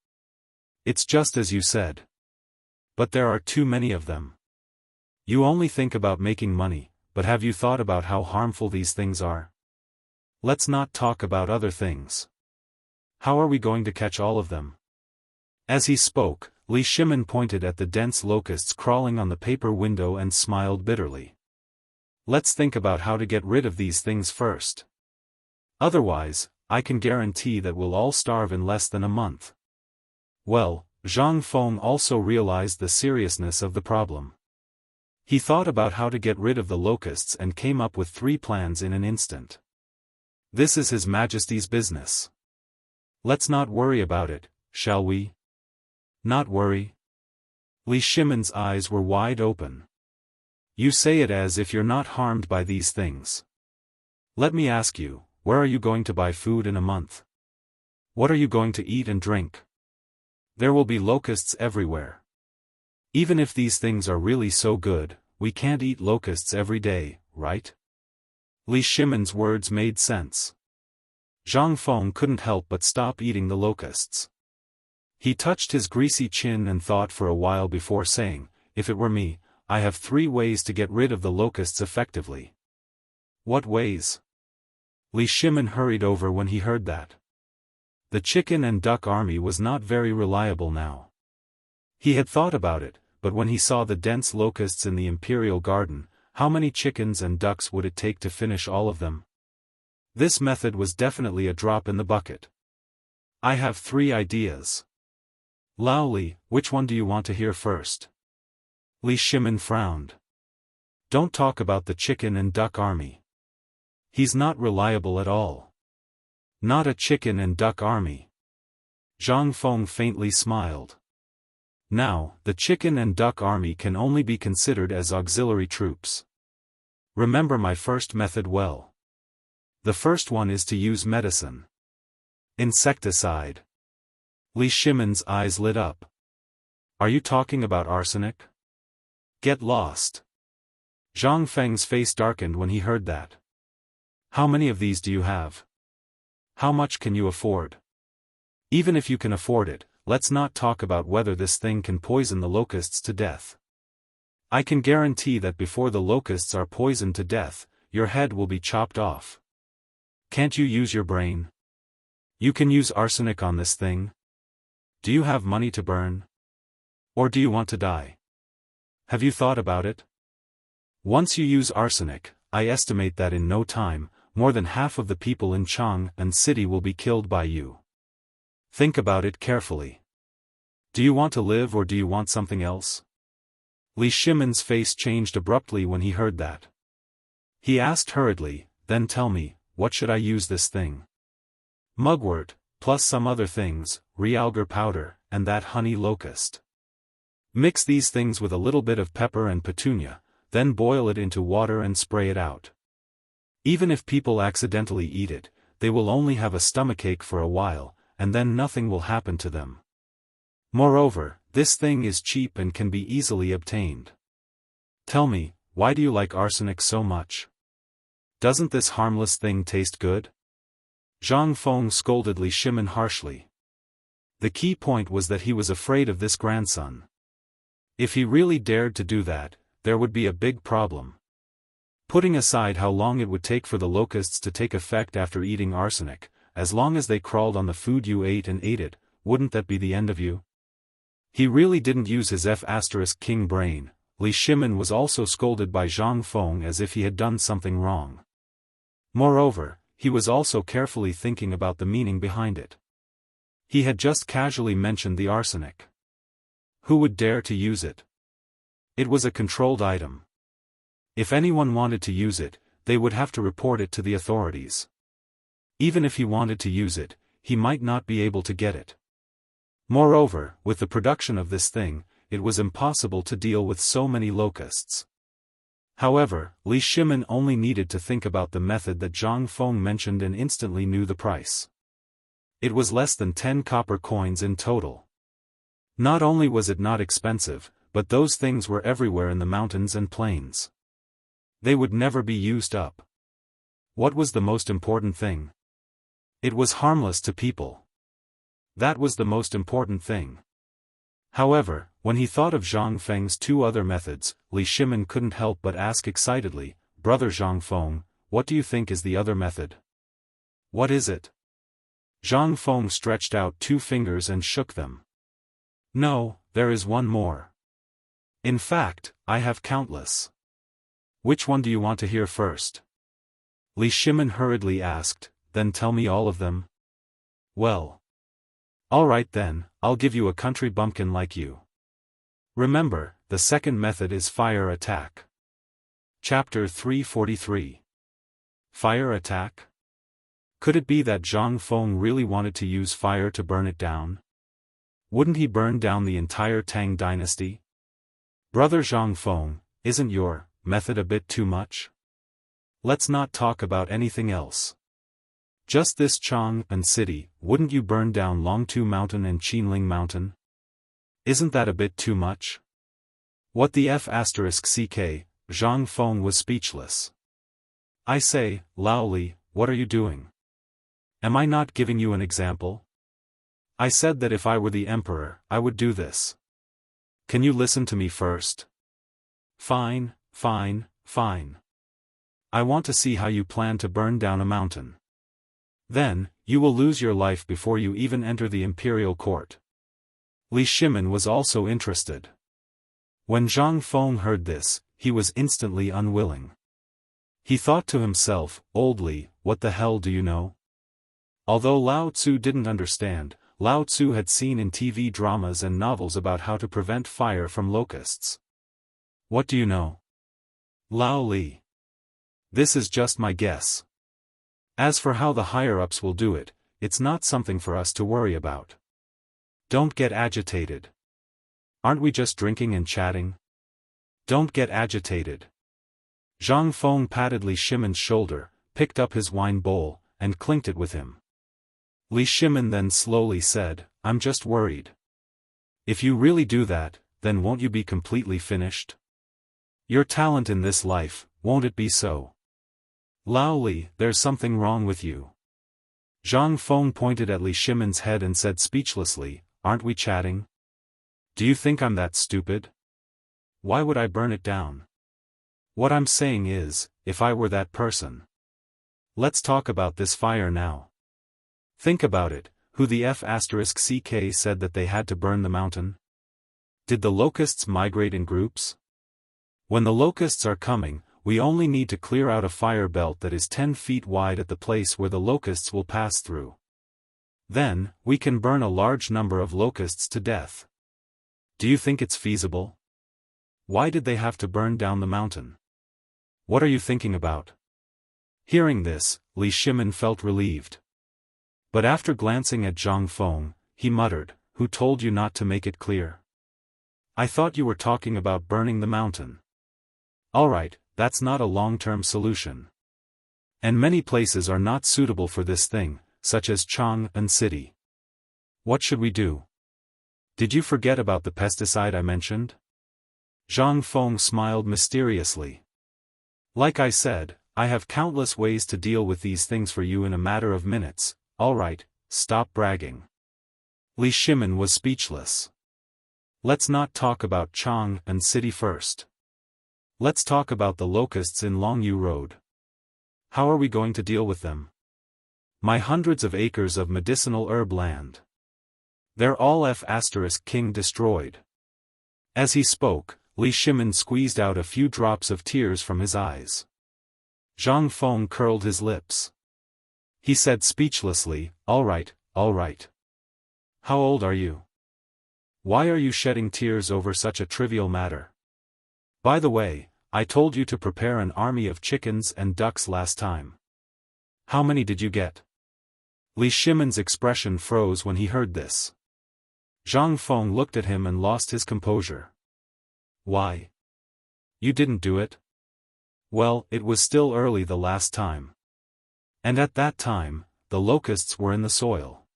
It's just as you said. But there are too many of them. You only think about making money, but have you thought about how harmful these things are? Let's not talk about other things. How are we going to catch all of them? As he spoke, Li Shimin pointed at the dense locusts crawling on the paper window and smiled bitterly. Let's think about how to get rid of these things first. Otherwise, I can guarantee that we'll all starve in less than a month. Well, Zhang Feng also realized the seriousness of the problem. He thought about how to get rid of the locusts and came up with 3 plans in an instant. This is His Majesty's business. Let's not worry about it, shall we? Not worry? Li Shimin's eyes were wide open. You say it as if you're not harmed by these things. Let me ask you, where are you going to buy food in a month? What are you going to eat and drink? There will be locusts everywhere. Even if these things are really so good, we can't eat locusts every day, right? Li Shimin's words made sense. Zhang Feng couldn't help but stop eating the locusts. He touched his greasy chin and thought for a while before saying, if it were me, I have 3 ways to get rid of the locusts effectively. What ways? Li Shimin hurried over when he heard that. The chicken and duck army was not very reliable now. He had thought about it, but when he saw the dense locusts in the imperial garden, how many chickens and ducks would it take to finish all of them? This method was definitely a drop in the bucket. I have 3 ideas. Lao Li, which one do you want to hear first? Li Shimin frowned. Don't talk about the chicken and duck army. He's not reliable at all. Not a chicken and duck army. Zhang Feng faintly smiled. Now, the chicken and duck army can only be considered as auxiliary troops. Remember my first method well. The first one is to use medicine. Insecticide. Li Shimin's eyes lit up. Are you talking about arsenic? Get lost. Zhang Feng's face darkened when he heard that. How many of these do you have? How much can you afford? Even if you can afford it, let's not talk about whether this thing can poison the locusts to death. I can guarantee that before the locusts are poisoned to death, your head will be chopped off. Can't you use your brain? You can use arsenic on this thing? Do you have money to burn? Or do you want to die? Have you thought about it? Once you use arsenic, I estimate that in no time, more than half of the people in Chang'an City will be killed by you. Think about it carefully. Do you want to live or do you want something else? Li Shimin's face changed abruptly when he heard that. He asked hurriedly, then tell me, what should I use this thing? Mugwort, plus some other things, realgar powder, and that honey locust. Mix these things with a little bit of pepper and petunia, then boil it into water and spray it out. Even if people accidentally eat it, they will only have a stomachache for a while, and then nothing will happen to them. Moreover, this thing is cheap and can be easily obtained. Tell me, why do you like arsenic so much? Doesn't this harmless thing taste good? Zhang Feng scolded Li Shimin harshly. The key point was that he was afraid of this grandson. If he really dared to do that, there would be a big problem. Putting aside how long it would take for the locusts to take effect after eating arsenic, as long as they crawled on the food you ate and ate it, wouldn't that be the end of you? He really didn't use his F*king brain. Li Shimin was also scolded by Zhang Feng as if he had done something wrong. Moreover, he was also carefully thinking about the meaning behind it. He had just casually mentioned the arsenic. Who would dare to use it? It was a controlled item. If anyone wanted to use it, they would have to report it to the authorities. Even if he wanted to use it, he might not be able to get it. Moreover, with the production of this thing, it was impossible to deal with so many locusts. However, Li Shimin only needed to think about the method that Zhang Feng mentioned and instantly knew the price. It was less than 10 copper coins in total. Not only was it not expensive, but those things were everywhere in the mountains and plains. They would never be used up. What was the most important thing? It was harmless to people. That was the most important thing. However, when he thought of Zhang Feng's two other methods, Li Shimin couldn't help but ask excitedly, "Brother Zhang Feng, what do you think is the other method?" "What is it?" Zhang Feng stretched out 2 fingers and shook them. "No, there is one more. In fact, I have countless." "Which one do you want to hear first?" Li Shimin hurriedly asked. "Then tell me all of them." "Well. Alright then, I'll give you a country bumpkin like you. Remember, the second method is fire attack." Chapter 343. Fire attack? Could it be that Zhang Feng really wanted to use fire to burn it down? Wouldn't he burn down the entire Tang dynasty? Brother Zhang Feng, isn't your method a bit too much? Let's not talk about anything else. Just this Chang'an city, wouldn't you burn down Longtu Mountain and Qinling Mountain? Isn't that a bit too much? What the F*ck? Zhang Feng was speechless. "I say, Lao Li, what are you doing? Am I not giving you an example? I said that if I were the emperor, I would do this. Can you listen to me first?" "Fine, fine, fine. I want to see how you plan to burn down a mountain. Then, you will lose your life before you even enter the imperial court." Li Shimin was also interested. When Zhang Feng heard this, he was instantly unwilling. He thought to himself, "Old Li, what the hell do you know?" Although Lao Tzu didn't understand, Lao Tzu had seen in TV dramas and novels about how to prevent fire from locusts. "What do you know?" "Lao Li. This is just my guess. As for how the higher-ups will do it, it's not something for us to worry about. Don't get agitated. Aren't we just drinking and chatting? Don't get agitated." Zhang Feng patted Li Shimin's shoulder, picked up his wine bowl, and clinked it with him. Li Shimin then slowly said, "I'm just worried. If you really do that, then won't you be completely finished? Your talent in this life, won't it be so? Lao Li, there's something wrong with you." Zhang Feng pointed at Li Shimin's head and said speechlessly, "Aren't we chatting? Do you think I'm that stupid? Why would I burn it down? What I'm saying is, if I were that person. Let's talk about this fire now. Think about it, who the F*ck said that they had to burn the mountain? Did the locusts migrate in groups? When the locusts are coming, we only need to clear out a fire belt that is 10 feet wide at the place where the locusts will pass through. Then, we can burn a large number of locusts to death. Do you think it's feasible? Why did they have to burn down the mountain? What are you thinking about?" Hearing this, Li Shimin felt relieved. But after glancing at Zhang Feng, he muttered, "Who told you not to make it clear? I thought you were talking about burning the mountain. Alright, that's not a long-term solution. And many places are not suitable for this thing, such as Chang'an city. What should we do? Did you forget about the pesticide I mentioned?" Zhang Feng smiled mysteriously. "Like I said, I have countless ways to deal with these things for you in a matter of minutes. Alright, stop bragging." Li Shimin was speechless. "Let's not talk about Chang'an city first. Let's talk about the locusts in Longyu Road. How are we going to deal with them?" My hundreds of acres of medicinal herb land. They're all King destroyed. As he spoke, Li Shimin squeezed out a few drops of tears from his eyes. Zhang Feng curled his lips. He said speechlessly, all right. How old are you? Why are you shedding tears over such a trivial matter? By the way, I told you to prepare an army of chickens and ducks last time. How many did you get? Li Shimin's expression froze when he heard this. Zhang Feng looked at him and lost his composure. Why? You didn't do it? Well, it was still early the last time. And at that time, the locusts were in the soil.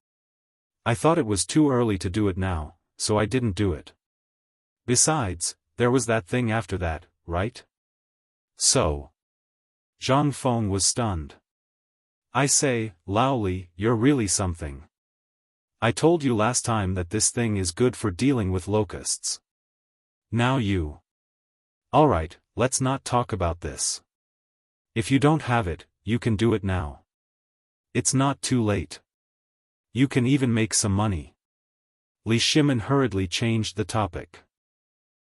I thought it was too early to do it now, so I didn't do it. Besides, there was that thing after that, right? So. Zhang Feng was stunned. I say, Lao Li, you're really something. I told you last time that this thing is good for dealing with locusts. Now you. Alright, let's not talk about this. If you don't have it, you can do it now. It's not too late. You can even make some money. Li Shimin hurriedly changed the topic.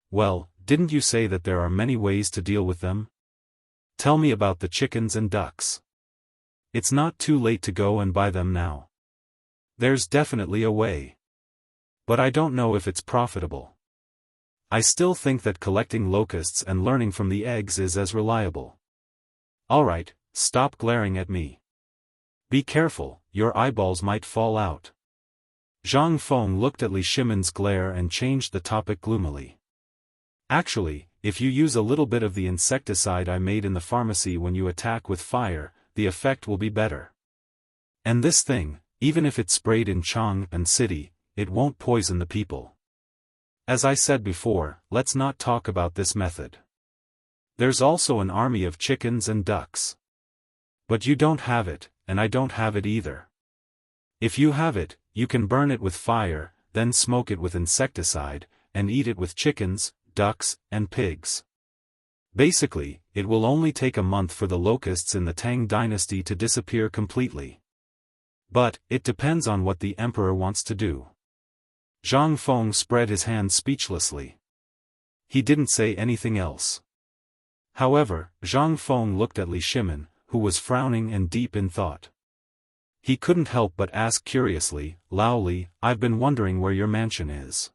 Well, didn't you say that there are many ways to deal with them? Tell me about the chickens and ducks. It's not too late to go and buy them now. There's definitely a way. But I don't know if it's profitable. I still think that collecting locusts and learning from the eggs is as reliable. Alright, stop glaring at me. Be careful, your eyeballs might fall out. Zhang Feng looked at Li Shimin's glare and changed the topic gloomily. Actually, if you use a little bit of the insecticide I made in the pharmacy when you attack with fire, the effect will be better. And this thing, even if it's sprayed in Chang'an City, it won't poison the people. As I said before, let's not talk about this method. There's also an army of chickens and ducks. But you don't have it, and I don't have it either. If you have it, you can burn it with fire, then smoke it with insecticide, and eat it with chickens, ducks, and pigs. Basically, it will only take a month for the locusts in the Tang dynasty to disappear completely. But, it depends on what the emperor wants to do. Zhang Feng spread his hands speechlessly. He didn't say anything else. However, Zhang Feng looked at Li Shimin, who was frowning and deep in thought. He couldn't help but ask curiously, Lao Li, I've been wondering where your mansion is.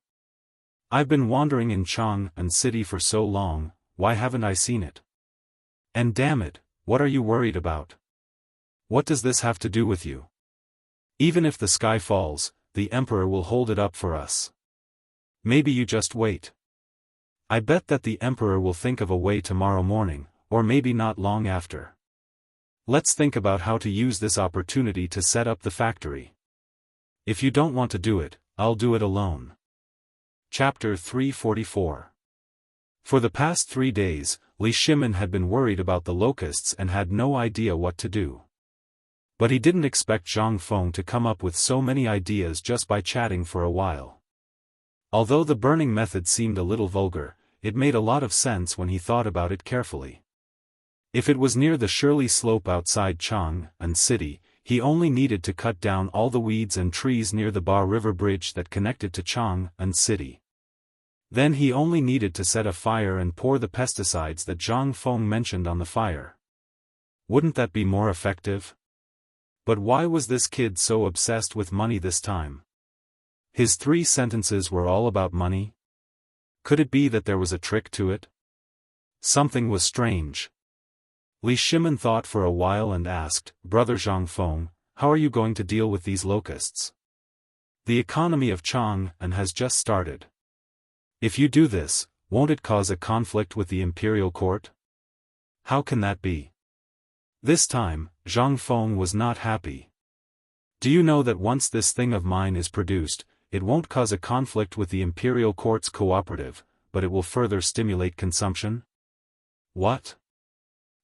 I've been wandering in Chang'an City for so long, why haven't I seen it? And damn it, what are you worried about? What does this have to do with you? Even if the sky falls, the emperor will hold it up for us. Maybe you just wait. I bet that the emperor will think of a way tomorrow morning, or maybe not long after. Let's think about how to use this opportunity to set up the factory. If you don't want to do it, I'll do it alone. Chapter 344. For the past 3 days, Li Shimin had been worried about the locusts and had no idea what to do. But he didn't expect Zhang Feng to come up with so many ideas just by chatting for a while. Although the burning method seemed a little vulgar, it made a lot of sense when he thought about it carefully. If it was near the Shirley slope outside Chang'an City, he only needed to cut down all the weeds and trees near the Ba River Bridge that connected to Chang'an City. Then he only needed to set a fire and pour the pesticides that Zhang Feng mentioned on the fire. Wouldn't that be more effective? But why was this kid so obsessed with money this time? His 3 sentences were all about money? Could it be that there was a trick to it? Something was strange. Li Shimin thought for a while and asked, Brother Zhang Feng, how are you going to deal with these locusts? The economy of Chang'an has just started. If you do this, won't it cause a conflict with the imperial court? How can that be? This time, Zhang Feng was not happy. Do you know that once this thing of mine is produced, it won't cause a conflict with the imperial court's cooperative, but it will further stimulate consumption? What?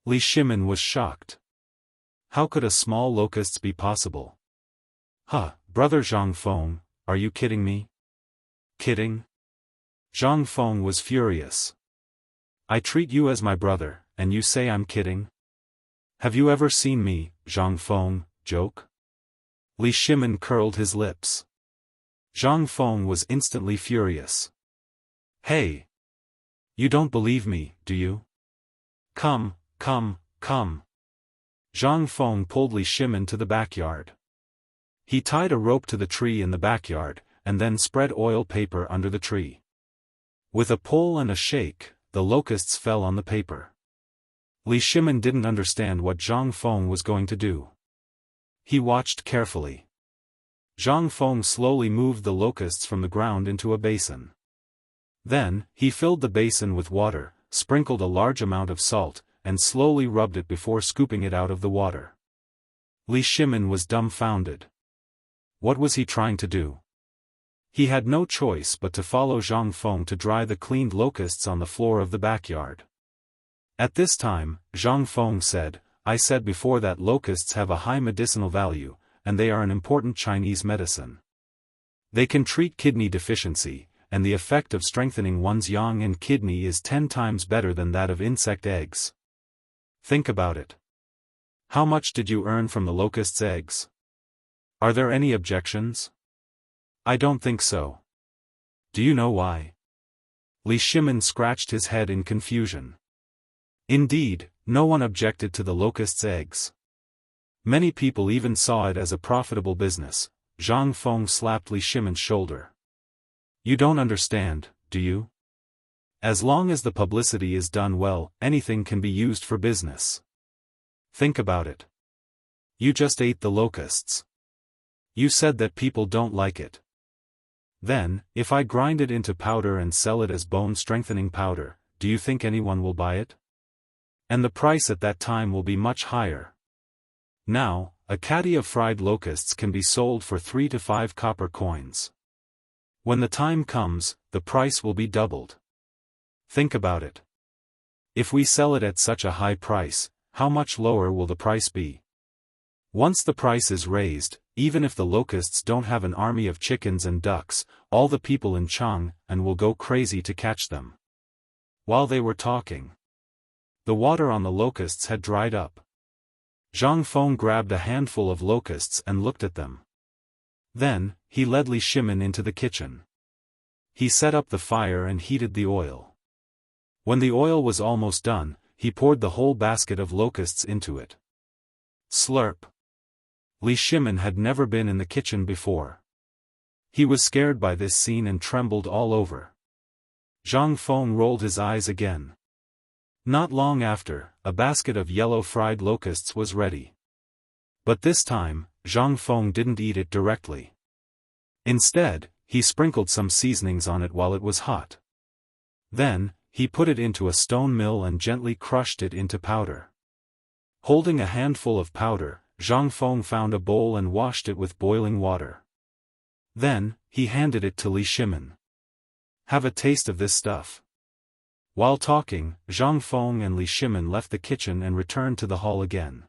Li Shimin was shocked. How could a small locust be possible? Brother Zhang Feng, are you kidding me? Kidding? Zhang Feng was furious. I treat you as my brother, and you say I'm kidding? Have you ever seen me, Zhang Feng, joke? Li Shimin curled his lips. Zhang Feng was instantly furious. Hey! You don't believe me, do you? Come, come, come. Zhang Feng pulled Li Shimin to the backyard. He tied a rope to the tree in the backyard, and then spread oil paper under the tree. With a pull and a shake, the locusts fell on the paper. Li Shimin didn't understand what Zhang Feng was going to do. He watched carefully. Zhang Feng slowly moved the locusts from the ground into a basin. Then, he filled the basin with water, sprinkled a large amount of salt, and slowly rubbed it before scooping it out of the water. Li Shimin was dumbfounded. What was he trying to do? He had no choice but to follow Zhang Feng to dry the cleaned locusts on the floor of the backyard. At this time, Zhang Feng said, I said before that locusts have a high medicinal value, and they are an important Chinese medicine. They can treat kidney deficiency, and the effect of strengthening one's yang and kidney is 10 times better than that of insect eggs. Think about it. How much did you earn from the locust's eggs? Are there any objections? I don't think so. Do you know why? Li Shimin scratched his head in confusion. Indeed, no one objected to the locust's eggs. Many people even saw it as a profitable business. Zhang Feng slapped Li Shimin's shoulder. You don't understand, do you? As long as the publicity is done well, anything can be used for business. Think about it. You just ate the locusts. You said that people don't like it. Then, if I grind it into powder and sell it as bone-strengthening powder, do you think anyone will buy it? And the price at that time will be much higher. Now, a caddy of fried locusts can be sold for 3 to 5 copper coins. When the time comes, the price will be doubled. Think about it. If we sell it at such a high price, how much lower will the price be? Once the price is raised, even if the locusts don't have an army of chickens and ducks, all the people in Jianghu will go crazy to catch them. While they were talking, the water on the locusts had dried up. Zhang Feng grabbed a handful of locusts and looked at them. Then, he led Li Shimin into the kitchen. He set up the fire and heated the oil. When the oil was almost done, he poured the whole basket of locusts into it. Slurp. Li Shimin had never been in the kitchen before. He was scared by this scene and trembled all over. Zhang Feng rolled his eyes again. Not long after, a basket of yellow fried locusts was ready. But this time, Zhang Feng didn't eat it directly. Instead, he sprinkled some seasonings on it while it was hot. Then, he put it into a stone mill and gently crushed it into powder. Holding a handful of powder, Zhang Feng found a bowl and washed it with boiling water. Then, he handed it to Li Shimin. Have a taste of this stuff. While talking, Zhang Feng and Li Shimin left the kitchen and returned to the hall again.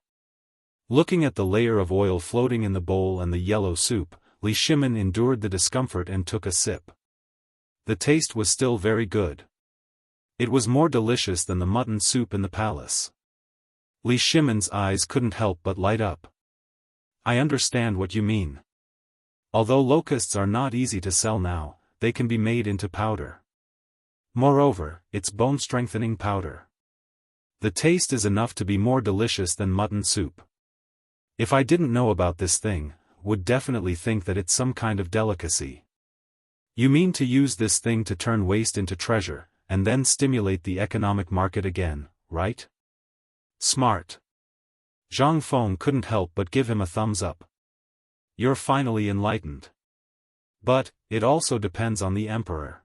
Looking at the layer of oil floating in the bowl and the yellow soup, Li Shimin endured the discomfort and took a sip. The taste was still very good. It was more delicious than the mutton soup in the palace. Li Shimin's eyes couldn't help but light up. I understand what you mean. Although locusts are not easy to sell now, they can be made into powder. Moreover, it's bone-strengthening powder. The taste is enough to be more delicious than mutton soup. If I didn't know about this thing, would definitely think that it's some kind of delicacy. You mean to use this thing to turn waste into treasure, and then stimulate the economic market again, right? Smart. Zhang Feng couldn't help but give him a thumbs up. You're finally enlightened. But, it also depends on the emperor.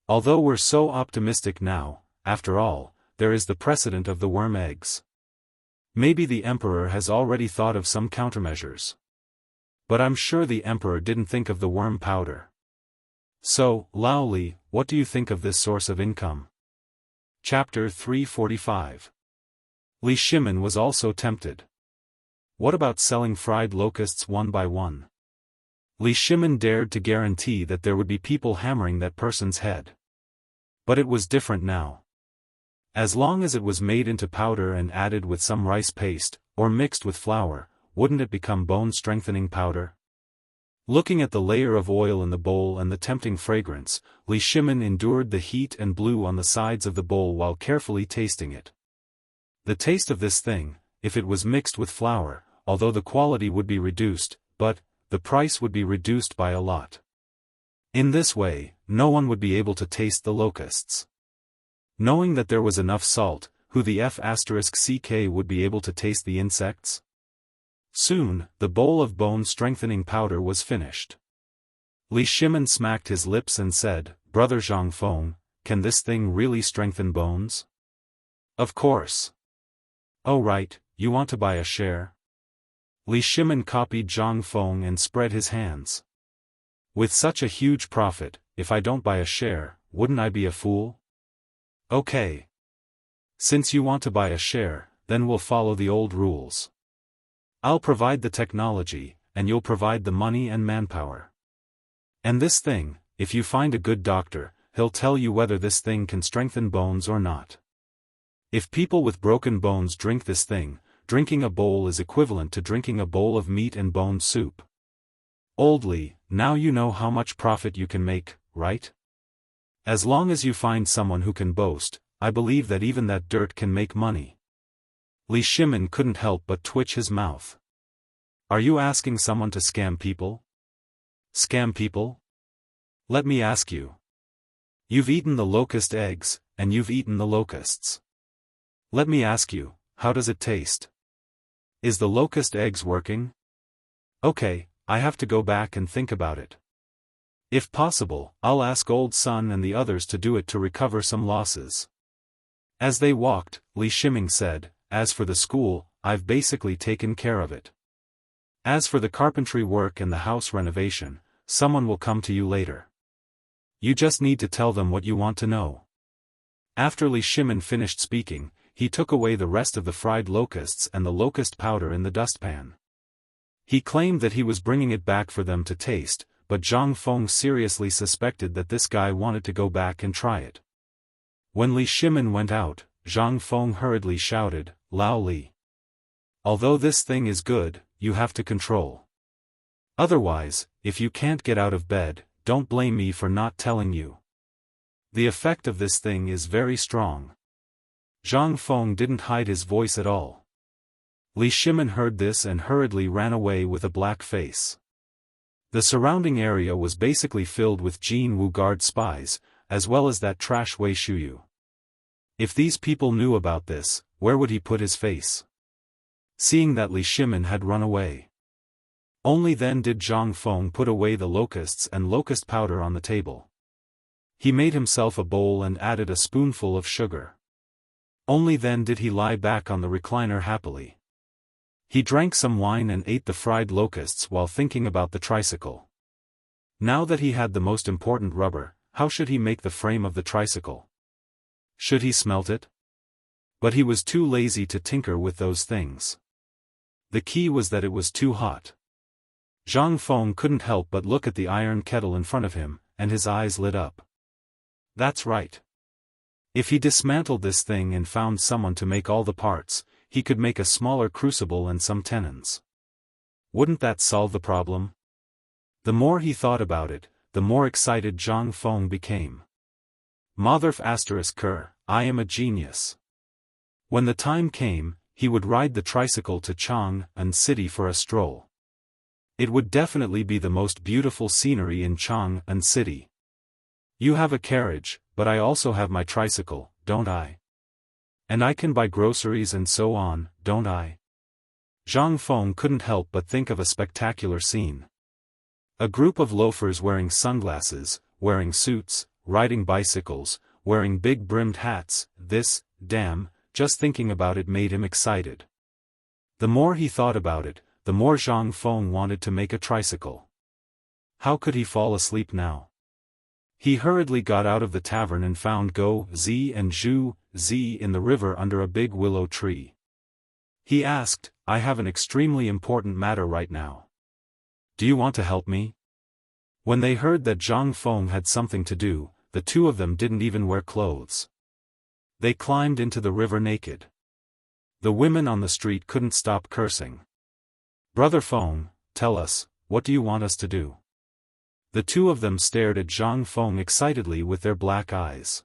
Although we're so optimistic now, after all, there is the precedent of the worm eggs. Maybe the emperor has already thought of some countermeasures. But I'm sure the emperor didn't think of the worm powder. So, Lao Li, what do you think of this source of income? Chapter 345. Li Shimin was also tempted. What about selling fried locusts one by one? Li Shimin dared to guarantee that there would be people hammering that person's head. But it was different now. As long as it was made into powder and added with some rice paste, or mixed with flour, wouldn't it become bone-strengthening powder? Looking at the layer of oil in the bowl and the tempting fragrance, Li Shimin endured the heat and blew on the sides of the bowl while carefully tasting it. The taste of this thing, if it was mixed with flour, although the quality would be reduced, but the price would be reduced by a lot. In this way, no one would be able to taste the locusts. Knowing that there was enough salt, who the F*ck would be able to taste the insects? Soon, the bowl of bone-strengthening powder was finished. Li Shimin smacked his lips and said, "Brother Zhang Feng, can this thing really strengthen bones?" "Of course." "Oh right, you want to buy a share?" Li Shimin copied Zhang Feng and spread his hands. "With such a huge profit, if I don't buy a share, wouldn't I be a fool?" "Okay. Since you want to buy a share, then we'll follow the old rules. I'll provide the technology, and you'll provide the money and manpower. And this thing, if you find a good doctor, he'll tell you whether this thing can strengthen bones or not. If people with broken bones drink this thing, drinking a bowl is equivalent to drinking a bowl of meat and bone soup. Old Li, now you know how much profit you can make, right? As long as you find someone who can boast, I believe that even that dirt can make money." Li Shimin couldn't help but twitch his mouth. "Are you asking someone to scam people?" "Scam people? Let me ask you. You've eaten the locust eggs, and you've eaten the locusts. Let me ask you, how does it taste? Is the locust eggs working? Okay, I have to go back and think about it. If possible, I'll ask Old Sun and the others to do it to recover some losses." As they walked, Li Shimin said, "As for the school, I've basically taken care of it. As for the carpentry work and the house renovation, someone will come to you later. You just need to tell them what you want to know." After Li Shimin finished speaking, he took away the rest of the fried locusts and the locust powder in the dustpan. He claimed that he was bringing it back for them to taste, but Zhang Feng seriously suspected that this guy wanted to go back and try it. When Li Shimin went out, Zhang Feng hurriedly shouted, "Lao Li. Although this thing is good, you have to control. Otherwise, if you can't get out of bed, don't blame me for not telling you. The effect of this thing is very strong." Zhang Feng didn't hide his voice at all. Li Shimin heard this and hurriedly ran away with a black face. The surrounding area was basically filled with Jianghu guard spies, as well as that trash Wei Shuyu. If these people knew about this, where would he put his face? Seeing that Li Shimin had run away. Only then did Zhang Feng put away the locusts and locust powder on the table. He made himself a bowl and added a spoonful of sugar. Only then did he lie back on the recliner happily. He drank some wine and ate the fried locusts while thinking about the tricycle. Now that he had the most important rubber, how should he make the frame of the tricycle? Should he smelt it? But he was too lazy to tinker with those things. The key was that it was too hot. Zhang Feng couldn't help but look at the iron kettle in front of him, and his eyes lit up. That's right. If he dismantled this thing and found someone to make all the parts, he could make a smaller crucible and some tenons. Wouldn't that solve the problem? The more he thought about it, the more excited Zhang Feng became. Motherf ***, I am a genius. When the time came, he would ride the tricycle to Chang'an City for a stroll. It would definitely be the most beautiful scenery in Chang'an City. You have a carriage, but I also have my tricycle, don't I? And I can buy groceries and so on, don't I? Zhang Feng couldn't help but think of a spectacular scene. A group of loafers wearing sunglasses, wearing suits, riding bicycles, wearing big brimmed hats, just thinking about it made him excited. The more he thought about it, the more Zhang Feng wanted to make a tricycle. How could he fall asleep now? He hurriedly got out of the tavern and found Go Zi and Zhu Zi in the river under a big willow tree. He asked, "I have an extremely important matter right now. Do you want to help me?" When they heard that Zhang Feng had something to do, the two of them didn't even wear clothes. They climbed into the river naked. The women on the street couldn't stop cursing. Brother Feng, tell us, what do you want us to do? The two of them stared at Zhang Feng excitedly with their black eyes.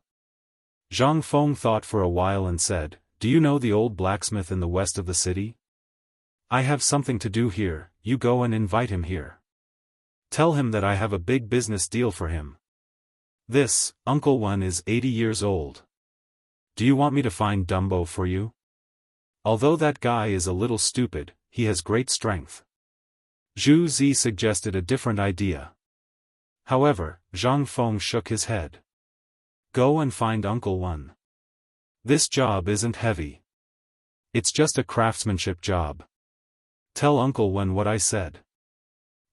Zhang Feng thought for a while and said, do you know the old blacksmith in the west of the city? I have something to do here, you go and invite him here. Tell him that I have a big business deal for him. This, Uncle Wen is 80 years old. Do you want me to find Dumbo for you? Although that guy is a little stupid, he has great strength. Zhu Zi suggested a different idea. However, Zhang Feng shook his head. Go and find Uncle Wen. This job isn't heavy. It's just a craftsmanship job. Tell Uncle Wen what I said.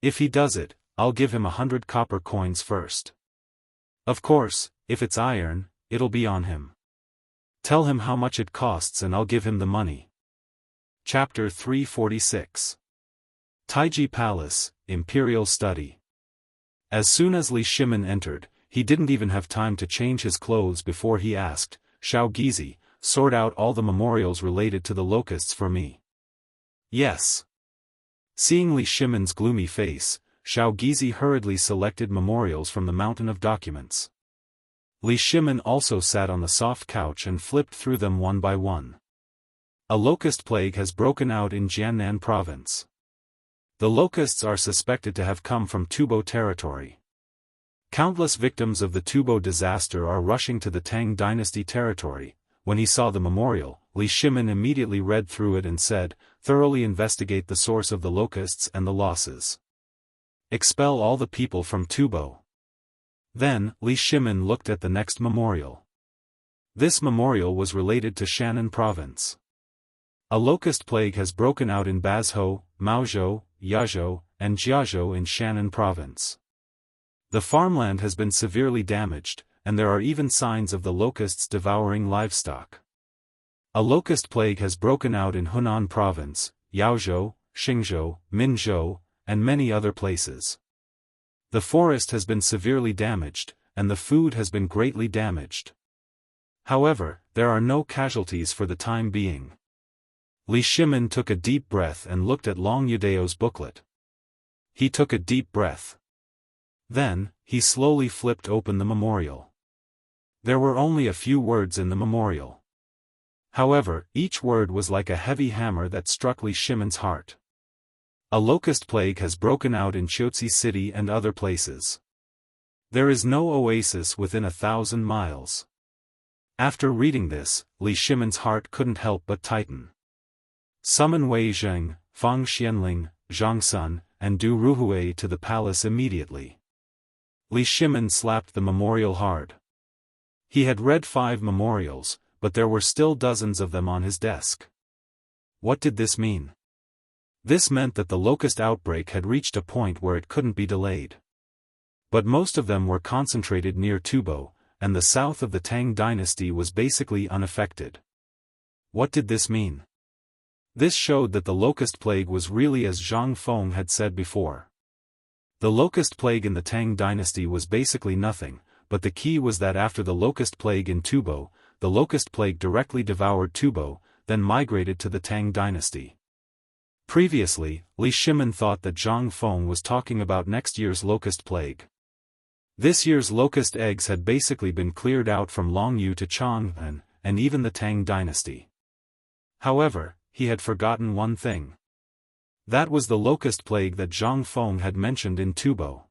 If he does it, I'll give him 100 copper coins first. Of course, if it's iron, it'll be on him. Tell him how much it costs and I'll give him the money. Chapter 346. Taiji Palace, Imperial Study. As soon as Li Shimin entered, he didn't even have time to change his clothes before he asked, Xiao Gizi, sort out all the memorials related to the locusts for me. Yes. Seeing Li Shimin's gloomy face, Xiao Gizi hurriedly selected memorials from the mountain of documents. Li Shimin also sat on the soft couch and flipped through them one by one. A locust plague has broken out in Jiangnan province. The locusts are suspected to have come from Tubo territory. Countless victims of the Tubo disaster are rushing to the Tang dynasty territory. When he saw the memorial, Li Shimin immediately read through it and said, thoroughly investigate the source of the locusts and the losses. Expel all the people from Tubo. Then, Li Shimin looked at the next memorial. This memorial was related to Shannan province. A locust plague has broken out in Bazhou, Maozhou, Yazhou, and Jiazhou in Shannan province. The farmland has been severely damaged, and there are even signs of the locusts devouring livestock. A locust plague has broken out in Hunan province, Yaozhou, Xingzhou, Minzhou, and many other places. The forest has been severely damaged, and the food has been greatly damaged. However, there are no casualties for the time being. Li Shimin took a deep breath and looked at Long Yudeo's booklet. He took a deep breath. Then, he slowly flipped open the memorial. There were only a few words in the memorial. However, each word was like a heavy hammer that struck Li Shimin's heart. A locust plague has broken out in Qiuzi city and other places. There is no oasis within 1,000 miles. After reading this, Li Shimin's heart couldn't help but tighten. Summon Wei Zheng, Fang Xianling, Zhang Sun, and Du Ruhui to the palace immediately. Li Shimin slapped the memorial hard. He had read 5 memorials, but there were still dozens of them on his desk. What did this mean? This meant that the locust outbreak had reached a point where it couldn't be delayed. But most of them were concentrated near Tubo, and the south of the Tang dynasty was basically unaffected. What did this mean? This showed that the locust plague was really as Zhang Feng had said before. The locust plague in the Tang dynasty was basically nothing, but the key was that after the locust plague in Tubo, the locust plague directly devoured Tubo, then migrated to the Tang dynasty. Previously, Li Shimin thought that Zhang Feng was talking about next year's locust plague. This year's locust eggs had basically been cleared out from Longyu to Chang'an, and even the Tang dynasty. However, he had forgotten one thing. That was the locust plague that Zhang Feng had mentioned in Tubo.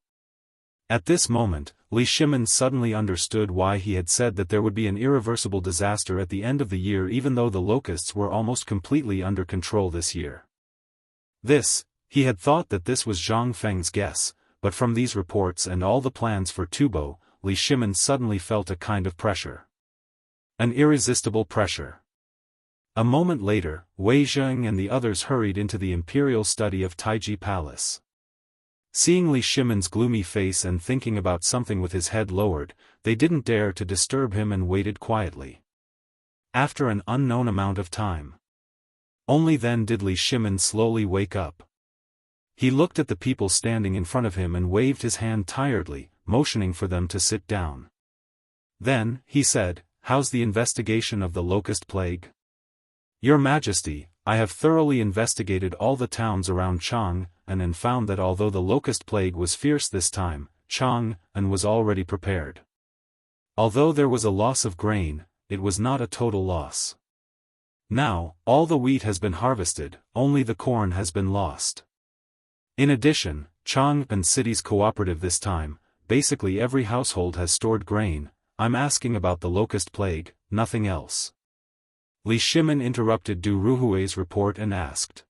At this moment, Li Shimin suddenly understood why he had said that there would be an irreversible disaster at the end of the year even though the locusts were almost completely under control this year. He had thought that this was Zhang Feng's guess, but from these reports and all the plans for Tubo, Li Shimin suddenly felt a kind of pressure. An irresistible pressure. A moment later, Wei Zheng and the others hurried into the imperial study of Taiji Palace. Seeing Li Shimin's gloomy face and thinking about something with his head lowered, they didn't dare to disturb him and waited quietly. After an unknown amount of time. Only then did Li Shimin slowly wake up. He looked at the people standing in front of him and waved his hand tiredly, motioning for them to sit down. Then, he said, "How's the investigation of the locust plague?" "Your Majesty, I have thoroughly investigated all the towns around Chang'an and found that although the locust plague was fierce this time, Chang'an was already prepared. Although there was a loss of grain, it was not a total loss. Now, all the wheat has been harvested, only the corn has been lost. In addition, Chang'an city's cooperative this time, basically every household has stored grain. I'm asking about the locust plague, nothing else. Li Shimin interrupted Du Ruhui's report and asked.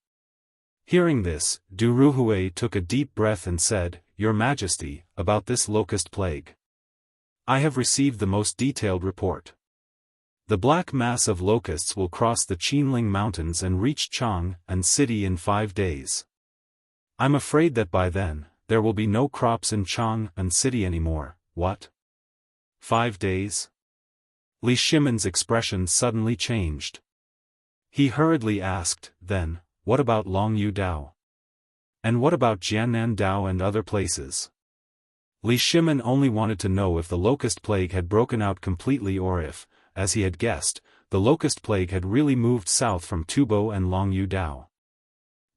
Hearing this, Du Ruhui took a deep breath and said, Your Majesty, about this locust plague. I have received the most detailed report. The black mass of locusts will cross the Qinling Mountains and reach Chang'an city in 5 days. I'm afraid that by then, there will be no crops in Chang'an city anymore. What? 5 days? Li Shimin's expression suddenly changed. He hurriedly asked, then, what about Longyu Dao? And what about Jiannan Dao and other places? Li Shimin only wanted to know if the locust plague had broken out completely or if, as he had guessed, the locust plague had really moved south from Tubo and Longyu Dao.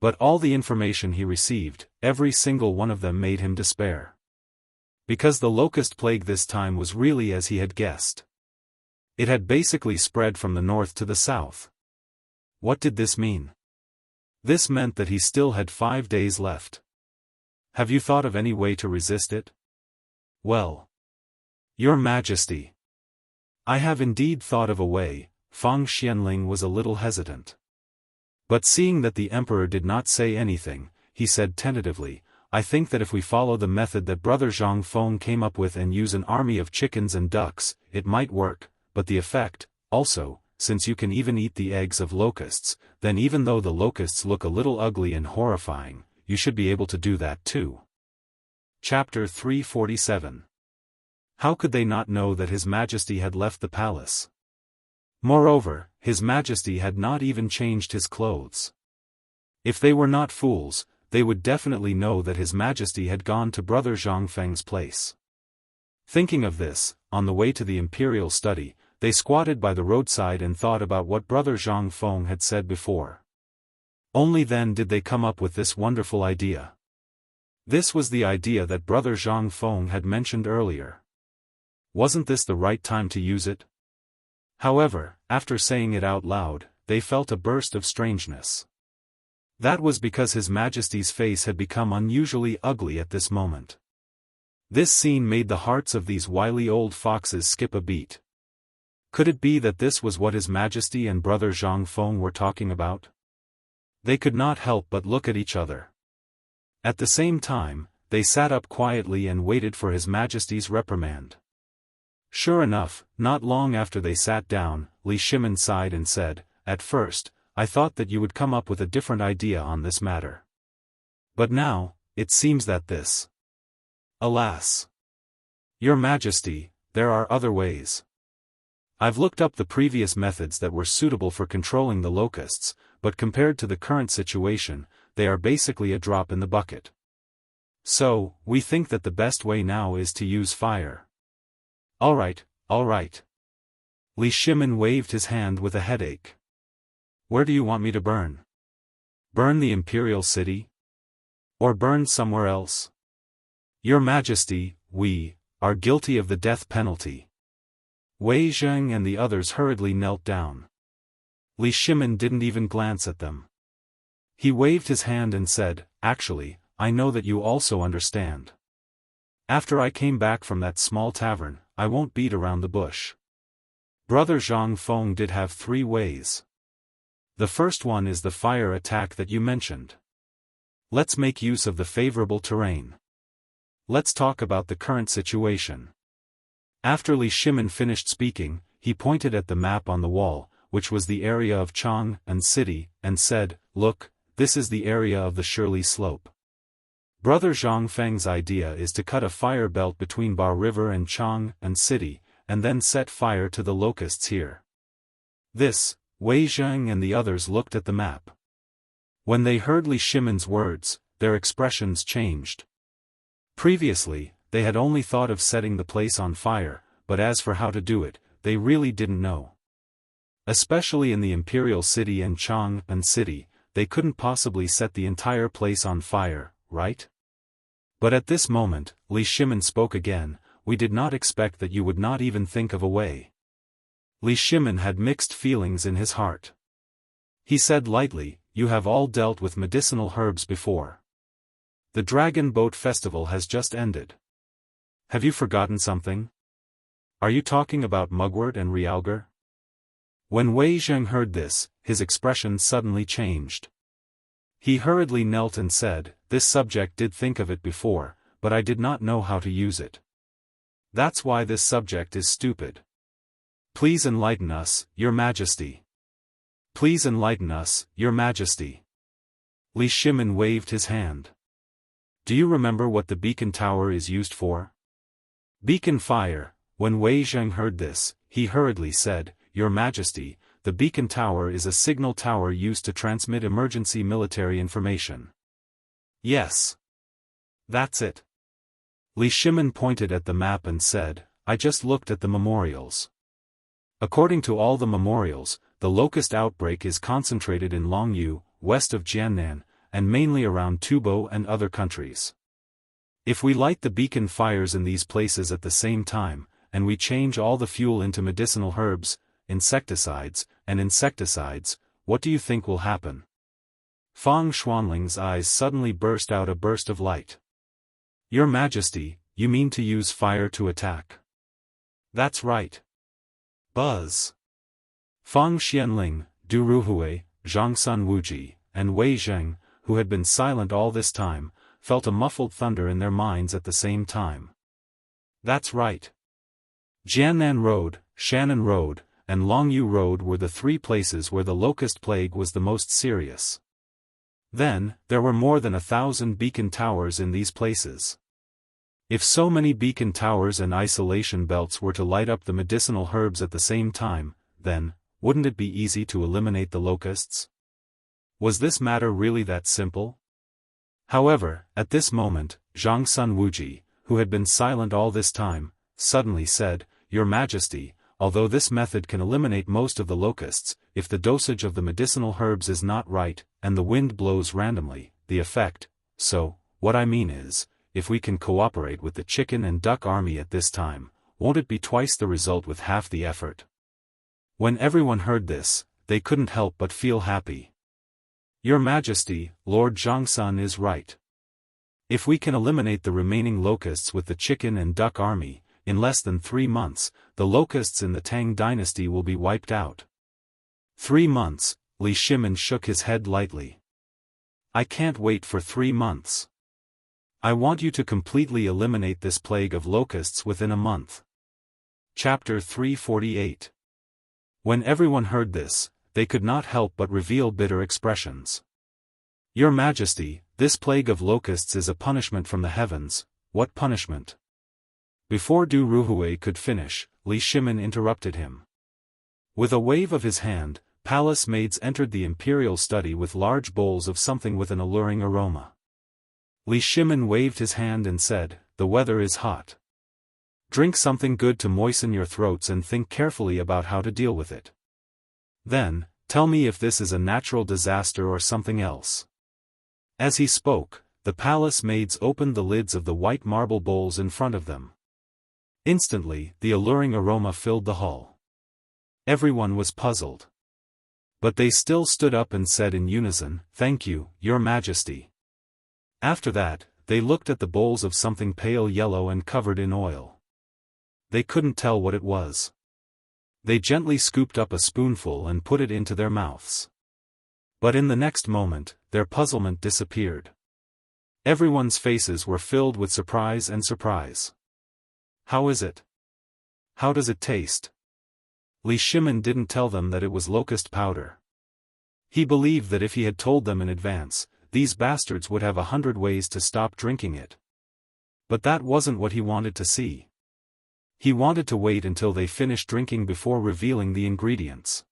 But all the information he received, every single one of them made him despair. Because the locust plague this time was really as he had guessed. It had basically spread from the north to the south. What did this mean? This meant that he still had 5 days left. Have you thought of any way to resist it? Well, Your Majesty, I have indeed thought of a way. Fang Xianling was a little hesitant. But seeing that the emperor did not say anything, he said tentatively, I think that if we follow the method that Brother Zhang Feng came up with and use an army of chickens and ducks, it might work. But the effect, also, since you can even eat the eggs of locusts, then even though the locusts look a little ugly and horrifying, you should be able to do that too. Chapter 347. How could they not know that His Majesty had left the palace? Moreover, His Majesty had not even changed his clothes. If they were not fools, they would definitely know that His Majesty had gone to Brother Zhang Feng's place. Thinking of this, on the way to the imperial study, they squatted by the roadside and thought about what Brother Zhang Feng had said before. Only then did they come up with this wonderful idea. This was the idea that Brother Zhang Feng had mentioned earlier. Wasn't this the right time to use it? However, after saying it out loud, they felt a burst of strangeness. That was because His Majesty's face had become unusually ugly at this moment. This scene made the hearts of these wily old foxes skip a beat. Could it be that this was what His Majesty and Brother Zhang Feng were talking about? They could not help but look at each other. At the same time, they sat up quietly and waited for His Majesty's reprimand. Sure enough, not long after they sat down, Li Shimin sighed and said, At first, I thought that you would come up with a different idea on this matter. But now, it seems that this. Alas! Your Majesty, there are other ways. I've looked up the previous methods that were suitable for controlling the locusts, but compared to the current situation, they are basically a drop in the bucket. So, we think that the best way now is to use fire. All right. Li Shimin waved his hand with a headache. Where do you want me to burn? Burn the imperial city? Or burn somewhere else? Your Majesty, we are guilty of the death penalty. Wei Zheng and the others hurriedly knelt down. Li Shimin didn't even glance at them. He waved his hand and said, Actually, I know that you also understand. After I came back from that small tavern, I won't beat around the bush. Brother Zhang Feng did have 3 ways. The first one is the fire attack that you mentioned. Let's make use of the favorable terrain. Let's talk about the current situation. After Li Shimin finished speaking, he pointed at the map on the wall, which was the area of Chang'an city, and said, Look, this is the area of the Shirley Slope. Brother Zhang Feng's idea is to cut a fire belt between Ba River and Chang'an city, and then set fire to the locusts here. This, Wei Zheng and the others looked at the map. When they heard Li Shimin's words, their expressions changed. Previously, they had only thought of setting the place on fire, but as for how to do it, they really didn't know. Especially in the imperial city and Chang'an city, they couldn't possibly set the entire place on fire, right? But at this moment, Li Shimin spoke again, we did not expect that you would not even think of a way. Li Shimin had mixed feelings in his heart. He said lightly, you have all dealt with medicinal herbs before. The Dragon Boat Festival has just ended. Have you forgotten something? Are you talking about mugwort and realgar? When Wei Zheng heard this, his expression suddenly changed. He hurriedly knelt and said, this subject did think of it before, but I did not know how to use it. That's why this subject is stupid. Please enlighten us, Your Majesty. Please enlighten us, Your Majesty. Li Shimin waved his hand. Do you remember what the beacon tower is used for? Beacon fire. When Wei Zheng heard this, he hurriedly said, Your Majesty, the beacon tower is a signal tower used to transmit emergency military information. Yes. That's it. Li Shimin pointed at the map and said, I just looked at the memorials. According to all the memorials, the locust outbreak is concentrated in Longyu, west of Jiannan, and mainly around Tubo and other countries. If we light the beacon fires in these places at the same time, and we change all the fuel into medicinal herbs, insecticides, and insecticides, what do you think will happen? Fang Xuanling's eyes suddenly burst out a burst of light. Your Majesty, you mean to use fire to attack? That's right. Buzz. Fang Xianling, Du Ruhui, Zhangsun Wuji, and Wei Zheng, who had been silent all this time, felt a muffled thunder in their minds at the same time. That's right. Jiannan Road, Shannon Road, and Longyu Road were the three places where the locust plague was the most serious. Then, there were more than 1,000 beacon towers in these places. If so many beacon towers and isolation belts were to light up the medicinal herbs at the same time, then, wouldn't it be easy to eliminate the locusts? Was this matter really that simple? However, at this moment, Zhangsun Wuji, who had been silent all this time, suddenly said, Your Majesty, although this method can eliminate most of the locusts, if the dosage of the medicinal herbs is not right, and the wind blows randomly, the effect, so, what I mean is, if we can cooperate with the chicken and duck army at this time, won't it be twice the result with half the effort? When everyone heard this, they couldn't help but feel happy. Your Majesty, Lord Zhangsun is right. If we can eliminate the remaining locusts with the chicken and duck army, in less than 3 months, the locusts in the Tang dynasty will be wiped out. 3 months, Li Shimin shook his head lightly. I can't wait for 3 months. I want you to completely eliminate this plague of locusts within a month. Chapter 348. When everyone heard this, they could not help but reveal bitter expressions. Your Majesty, this plague of locusts is a punishment from the heavens. What punishment? Before Du Ruhui could finish, Li Shimin interrupted him. With a wave of his hand, palace maids entered the imperial study with large bowls of something with an alluring aroma. Li Shimin waved his hand and said, The weather is hot. Drink something good to moisten your throats and think carefully about how to deal with it. Then, tell me if this is a natural disaster or something else. As he spoke, the palace maids opened the lids of the white marble bowls in front of them. Instantly, the alluring aroma filled the hall. Everyone was puzzled. But they still stood up and said in unison, Thank you, Your Majesty. After that, they looked at the bowls of something pale yellow and covered in oil. They couldn't tell what it was. They gently scooped up a spoonful and put it into their mouths. But in the next moment, their puzzlement disappeared. Everyone's faces were filled with surprise and surprise. How is it? How does it taste? Li Shimin didn't tell them that it was locust powder. He believed that if he had told them in advance, these bastards would have 100 ways to stop drinking it. But that wasn't what he wanted to see. He wanted to wait until they finished drinking before revealing the ingredients.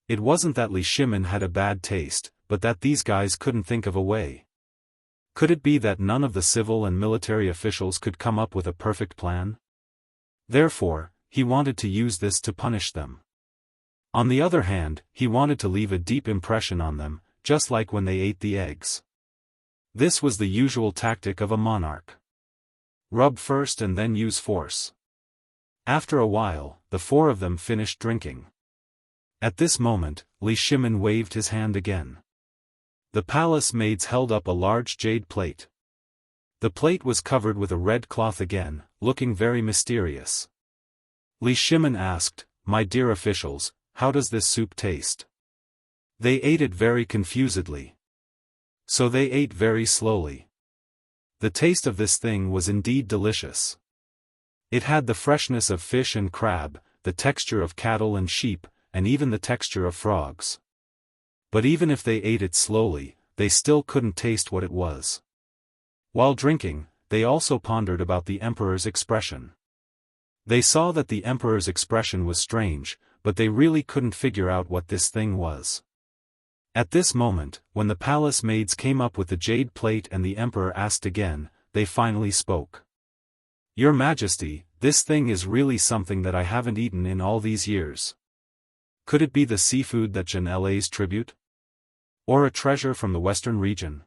It wasn't that Li Shimin had a bad taste, but that these guys couldn't think of a way. Could it be that none of the civil and military officials could come up with a perfect plan? Therefore, he wanted to use this to punish them. On the other hand, he wanted to leave a deep impression on them, just like when they ate the eggs. This was the usual tactic of a monarch. Rub first and then use force. After a while, the four of them finished drinking. At this moment, Li Shimin waved his hand again. The palace maids held up a large jade plate. The plate was covered with a red cloth again, looking very mysterious. Li Shimin asked, "My dear officials, how does this soup taste?" They ate it very confusedly. So they ate very slowly. The taste of this thing was indeed delicious. It had the freshness of fish and crab, the texture of cattle and sheep, and even the texture of frogs. But even if they ate it slowly, they still couldn't taste what it was. While drinking, they also pondered about the emperor's expression. They saw that the emperor's expression was strange, but they really couldn't figure out what this thing was. At this moment, when the palace maids came up with the jade plate and the emperor asked again, they finally spoke. "Your Majesty, this thing is really something that I haven't eaten in all these years. Could it be the seafood that Jianghu's tribute? Or a treasure from the western region?"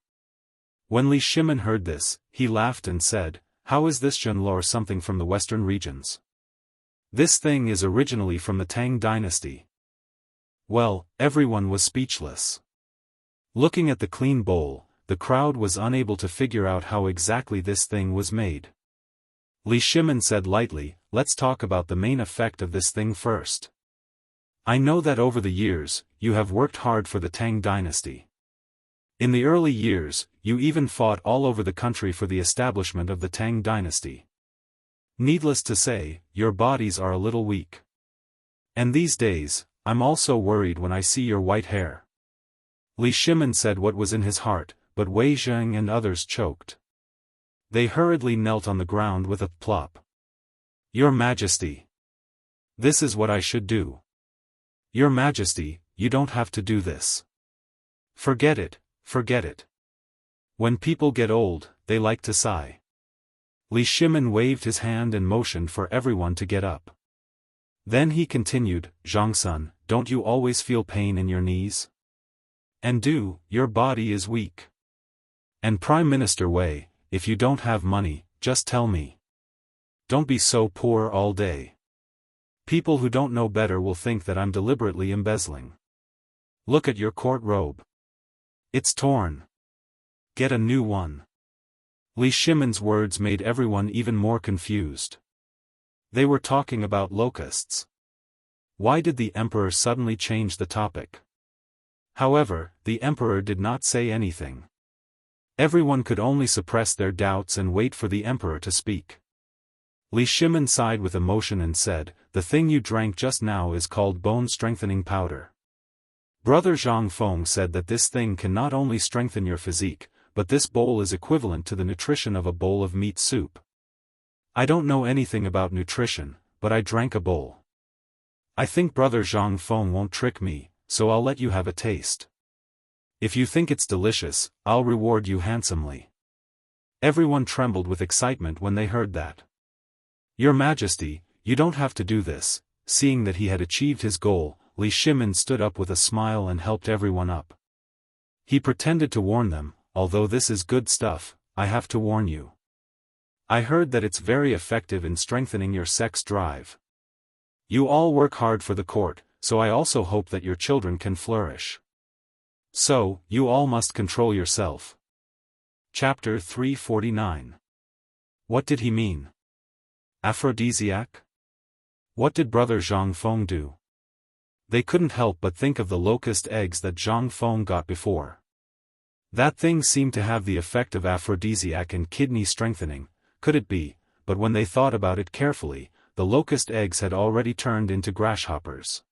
When Li Shimin heard this, he laughed and said, "How is this Jianghu something from the western regions? This thing is originally from the Tang dynasty." Well, everyone was speechless. Looking at the clean bowl, the crowd was unable to figure out how exactly this thing was made. Li Shimin said lightly, "Let's talk about the main effect of this thing first. I know that over the years, you have worked hard for the Tang dynasty. In the early years, you even fought all over the country for the establishment of the Tang dynasty. Needless to say, your bodies are a little weak. And these days, I'm also worried when I see your white hair." Li Shimin said what was in his heart, but Wei Zheng and others choked. They hurriedly knelt on the ground with a plop. "Your Majesty! This is what I should do. Your Majesty, you don't have to do this. Forget it, forget it. When people get old, they like to sigh." Li Shimin waved his hand and motioned for everyone to get up. Then he continued, "Zhangsun, don't you always feel pain in your knees? And your body is weak. And Prime Minister Wei, if you don't have money, just tell me. Don't be so poor all day. People who don't know better will think that I'm deliberately embezzling. Look at your court robe. It's torn. Get a new one." Li Shimin's words made everyone even more confused. They were talking about locusts. Why did the emperor suddenly change the topic? However, the emperor did not say anything. Everyone could only suppress their doubts and wait for the emperor to speak. Li Shimin sighed with emotion and said, "The thing you drank just now is called bone-strengthening powder. Brother Zhang Feng said that this thing can not only strengthen your physique, but this bowl is equivalent to the nutrition of a bowl of meat soup. I don't know anything about nutrition, but I drank a bowl. I think Brother Zhang Feng won't trick me, so I'll let you have a taste. If you think it's delicious, I'll reward you handsomely." Everyone trembled with excitement when they heard that. "Your Majesty, you don't have to do this." Seeing that he had achieved his goal, Li Shimin stood up with a smile and helped everyone up. He pretended to warn them, "Although this is good stuff, I have to warn you. I heard that it's very effective in strengthening your sex drive. You all work hard for the court, so I also hope that your children can flourish. So, you all must control yourself." Chapter 349. What did he mean? Aphrodisiac? What did Brother Zhang Feng do? They couldn't help but think of the locust eggs that Zhang Feng got before. That thing seemed to have the effect of aphrodisiac and kidney strengthening. Could it be? But when they thought about it carefully, the locust eggs had already turned into grasshoppers.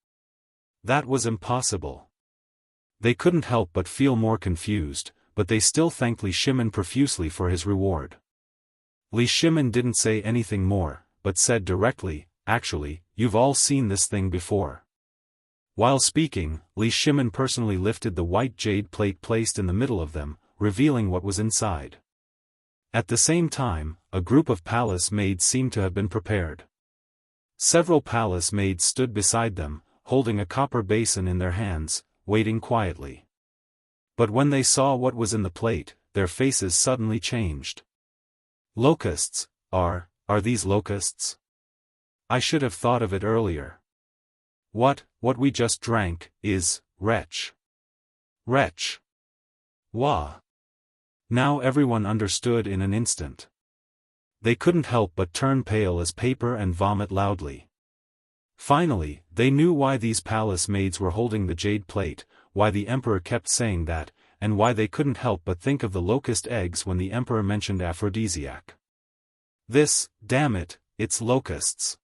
That was impossible. They couldn't help but feel more confused, but they still thanked Li Shimin profusely for his reward. Li Shimin didn't say anything more, but said directly, "Actually, you've all seen this thing before." While speaking, Li Shimin personally lifted the white jade plate placed in the middle of them, revealing what was inside. At the same time, a group of palace maids seemed to have been prepared. Several palace maids stood beside them, holding a copper basin in their hands, waiting quietly. But when they saw what was in the plate, their faces suddenly changed. Locusts, are these locusts? I should have thought of it earlier. What we just drank, is, wretch. Wretch. Wah. Now everyone understood in an instant. They couldn't help but turn pale as paper and vomit loudly. Finally, they knew why these palace maids were holding the jade plate, why the emperor kept saying that, and why they couldn't help but think of the locust eggs when the emperor mentioned aphrodisiac. This, damn it, it's locusts.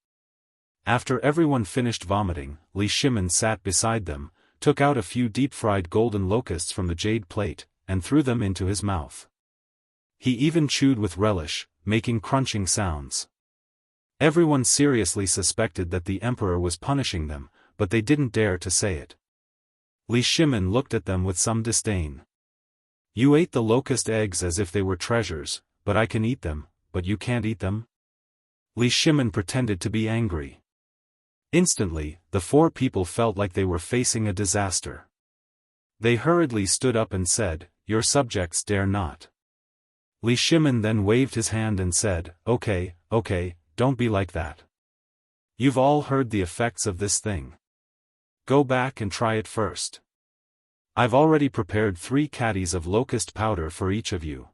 After everyone finished vomiting, Li Shimin sat beside them, took out a few deep-fried golden locusts from the jade plate, and threw them into his mouth. He even chewed with relish, making crunching sounds. Everyone seriously suspected that the emperor was punishing them, but they didn't dare to say it. Li Shimin looked at them with some disdain. You ate the locust eggs as if they were treasures, but I can eat them, but you can't eat them? Li Shimin pretended to be angry. Instantly, the four people felt like they were facing a disaster. They hurriedly stood up and said, "Your subjects dare not." Li Shimin then waved his hand and said, Okay, don't be like that. You've all heard the effects of this thing. Go back and try it first. I've already prepared 3 caddies of locust powder for each of you.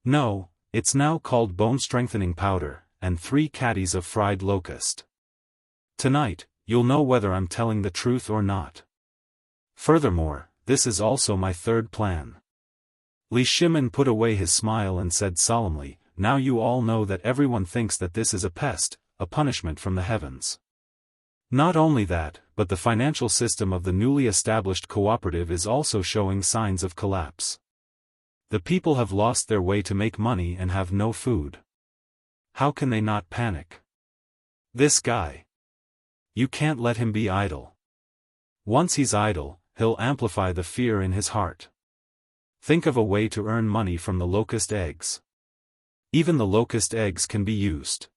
No, it's now called bone-strengthening powder, and 3 caddies of fried locust. Tonight, you'll know whether I'm telling the truth or not. Furthermore, this is also my 3rd plan. Li Shimin put away his smile and said solemnly, Now you all know that everyone thinks that this is a pest, a punishment from the heavens. Not only that, but the financial system of the newly established cooperative is also showing signs of collapse. The people have lost their way to make money and have no food. How can they not panic? This guy. You can't let him be idle. Once he's idle, he'll amplify the fear in his heart. Think of a way to earn money from the locust eggs. Even the locust eggs can be used.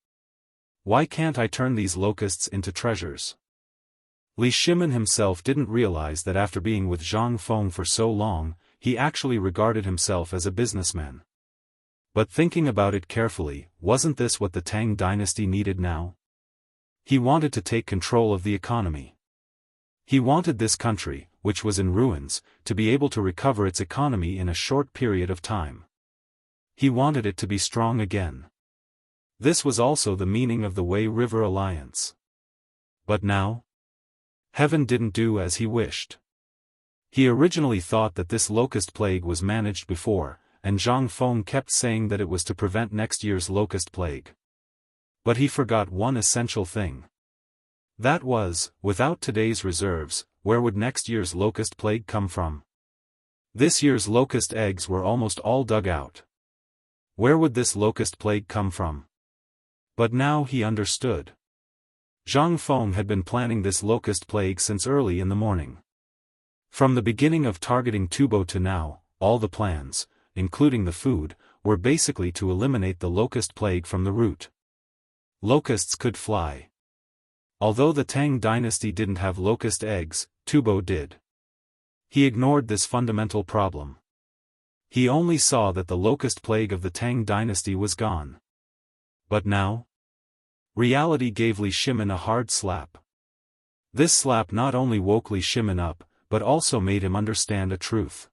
Why can't I turn these locusts into treasures? Li Shimin himself didn't realize that after being with Zhang Feng for so long, he actually regarded himself as a businessman. But thinking about it carefully, wasn't this what the Tang dynasty needed now? He wanted to take control of the economy. He wanted this country, which was in ruins, to be able to recover its economy in a short period of time. He wanted it to be strong again. This was also the meaning of the Wei River Alliance. But now? Heaven didn't do as he wished. He originally thought that this locust plague was managed before, and Zhang Feng kept saying that it was to prevent next year's locust plague. But he forgot one essential thing. That was, without today's reserves, where would next year's locust plague come from? This year's locust eggs were almost all dug out. Where would this locust plague come from? But now he understood. Zhang Feng had been planning this locust plague since early in the morning. From the beginning of targeting Tubo to now, all the plans, including the food, were basically to eliminate the locust plague from the root. Locusts could fly. Although the Tang dynasty didn't have locust eggs, Tubo did. He ignored this fundamental problem. He only saw that the locust plague of the Tang dynasty was gone. But now? Reality gave Li Shimin a hard slap. This slap not only woke Li Shimin up, but also made him understand a truth.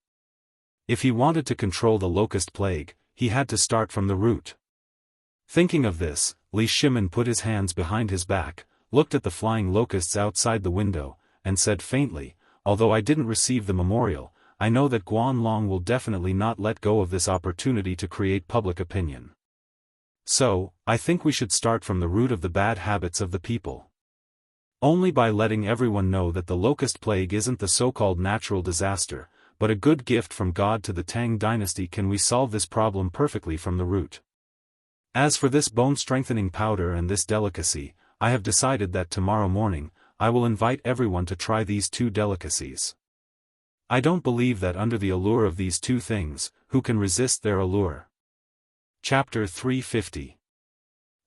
If he wanted to control the locust plague, he had to start from the root. Thinking of this, Li Shimin put his hands behind his back, looked at the flying locusts outside the window, and said faintly, Although I didn't receive the memorial, I know that Guanlong will definitely not let go of this opportunity to create public opinion. So, I think we should start from the root of the bad habits of the people. Only by letting everyone know that the locust plague isn't the so-called natural disaster, but a good gift from God to the Tang dynasty can we solve this problem perfectly from the root. As for this bone-strengthening powder and this delicacy, I have decided that tomorrow morning, I will invite everyone to try these 2 delicacies. I don't believe that under the allure of these 2 things, who can resist their allure? Chapter 350.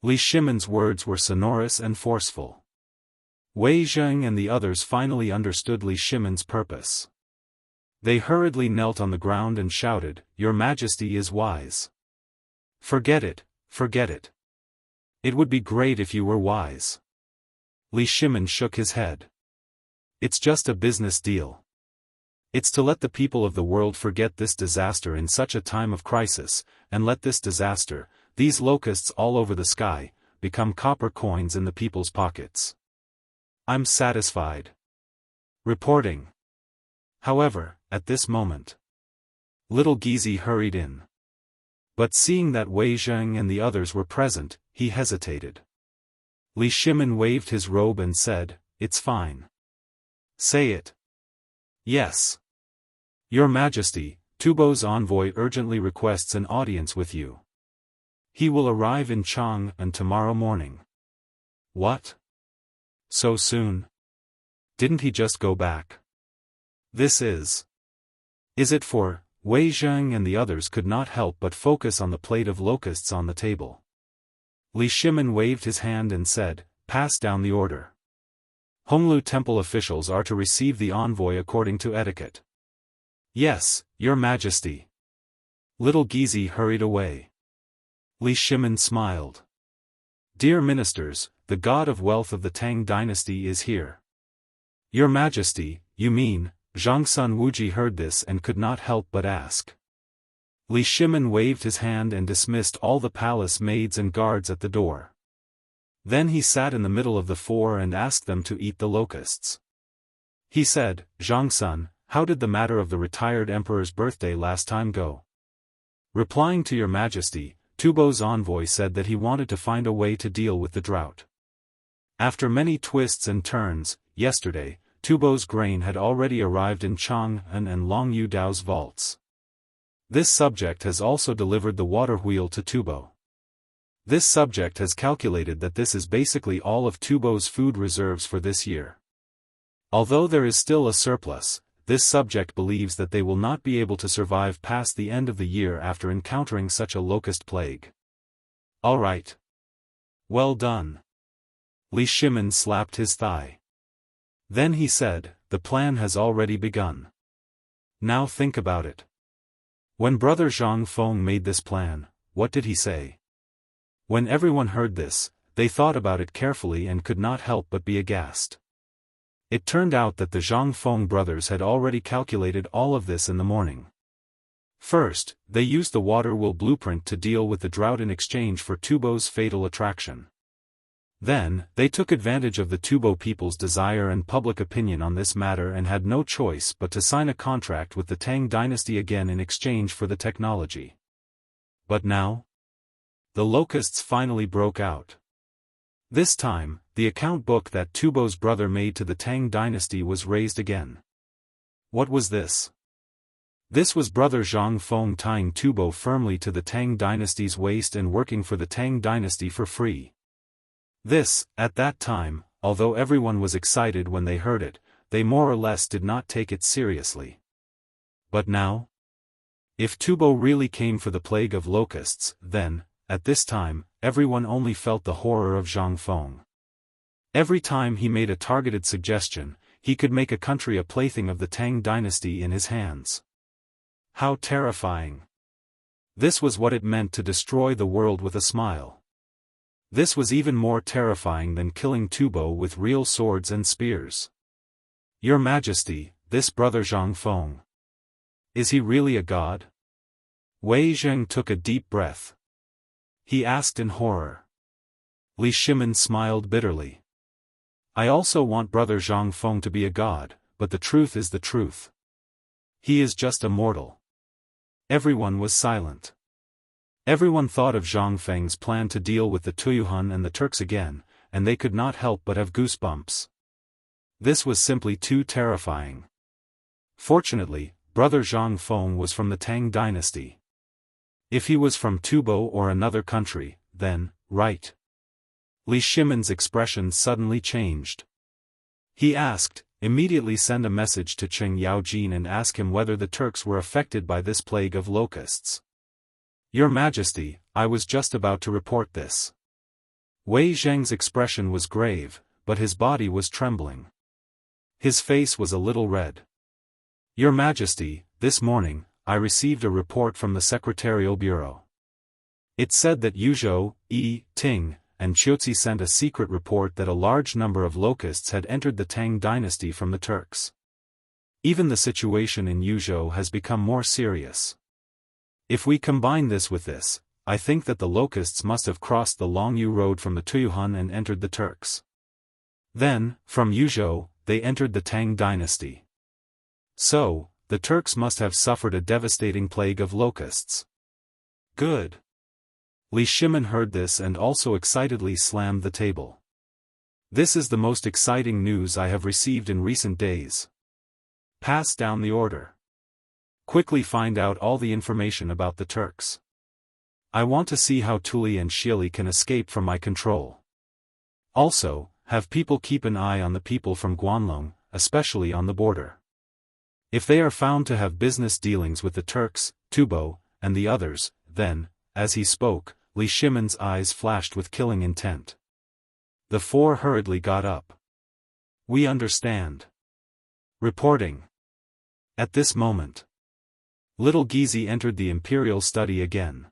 Li Shimin's words were sonorous and forceful. Wei Zheng and the others finally understood Li Shimon's purpose. They hurriedly knelt on the ground and shouted, "Your Majesty is wise. Forget it, forget it. It would be great if you were wise." Li Shimon shook his head. "It's just a business deal. It's to let the people of the world forget this disaster in such a time of crisis, and let this disaster, these locusts all over the sky, become copper coins in the people's pockets. I'm satisfied." Reporting. However, at this moment, little Gizi hurried in. But seeing that Wei Zheng and the others were present, he hesitated. Li Shimon waved his robe and said, "It's fine. Say it." "Yes. Your Majesty, Tubo's envoy urgently requests an audience with you. He will arrive in Chang'an tomorrow morning." "What? So soon? Didn't he just go back?" "This is it for..." Wei Zheng and the others could not help but focus on the plate of locusts on the table. Li Shimon waved his hand and said, "Pass down the order. Honglu temple officials are to receive the envoy according to etiquette." "Yes, Your Majesty." Little Gizi hurried away. Li Shimon smiled. "Dear ministers, the god of wealth of the Tang dynasty is here." "Your Majesty, you mean..." Zhangsun Wuji heard this and could not help but ask. Li Shimon waved his hand and dismissed all the palace maids and guards at the door. Then he sat in the middle of the four and asked them to eat the locusts. He said, "Zhangsun, how did the matter of the retired emperor's birthday last time go?" Replying to Your Majesty, Tubo's envoy said that he wanted to find a way to deal with the drought. After many twists and turns, yesterday, Tubo's grain had already arrived in Chang'an and Long Yu Dao's vaults. This subject has also delivered the water wheel to Tubo. This subject has calculated that this is basically all of Tubo's food reserves for this year. Although there is still a surplus, this subject believes that they will not be able to survive past the end of the year after encountering such a locust plague. "All right. Well done." Li Shimon slapped his thigh. Then he said, "The plan has already begun. Now think about it. When Brother Zhang Feng made this plan, what did he say?" When everyone heard this, they thought about it carefully and could not help but be aghast. It turned out that the Zhang Feng brothers had already calculated all of this in the morning. First, they used the water wheel blueprint to deal with the drought in exchange for Tubo's fatal attraction. Then, they took advantage of the Tubo people's desire and public opinion on this matter and had no choice but to sign a contract with the Tang dynasty again in exchange for the technology. But now? The locusts finally broke out. This time, the account book that Tubo's brother made to the Tang dynasty was raised again. What was this? This was Brother Zhang Feng tying Tubo firmly to the Tang dynasty's waist and working for the Tang dynasty for free. This, at that time, although everyone was excited when they heard it, they more or less did not take it seriously. But now? If Tubo really came for the plague of locusts, then, at this time, everyone only felt the horror of Zhang Feng. Every time he made a targeted suggestion, he could make a country a plaything of the Tang dynasty in his hands. How terrifying! This was what it meant to destroy the world with a smile. This was even more terrifying than killing Tubo with real swords and spears. "Your Majesty, this Brother Zhang Feng. Is he really a god?" Wei Zheng took a deep breath. He asked in horror. Li Shimon smiled bitterly. "I also want Brother Zhang Feng to be a god, but the truth is the truth. He is just a mortal." Everyone was silent. Everyone thought of Zhang Feng's plan to deal with the Tuyuhun and the Turks again, and they could not help but have goosebumps. This was simply too terrifying. Fortunately, Brother Zhang Feng was from the Tang dynasty. If he was from Tubo or another country, then, right. Li Shimon's expression suddenly changed. He asked, "Immediately send a message to Cheng Yaojin and ask him whether the Turks were affected by this plague of locusts." "Your Majesty, I was just about to report this." Wei Zheng's expression was grave, but his body was trembling. His face was a little red. "Your Majesty, this morning, I received a report from the Secretarial Bureau. It said that Yuzhou, Ting, and Qiuzi sent a secret report that a large number of locusts had entered the Tang dynasty from the Turks. Even the situation in Yuzhou has become more serious. If we combine this with this, I think that the locusts must have crossed the Longyu Road from the Tuyuhun and entered the Turks. Then, from Yuzhou, they entered the Tang dynasty. So, the Turks must have suffered a devastating plague of locusts." "Good." Li Shimin heard this and also excitedly slammed the table. "This is the most exciting news I have received in recent days. Pass down the order. Quickly find out all the information about the Turks. I want to see how Tuli and Shili can escape from my control. Also, have people keep an eye on the people from Guanlong, especially on the border. If they are found to have business dealings with the Turks, Tubo, and the others, then," as he spoke, Li Shimin's eyes flashed with killing intent. The four hurriedly got up. "We understand." Reporting. At this moment, Little Gizi entered the imperial study again.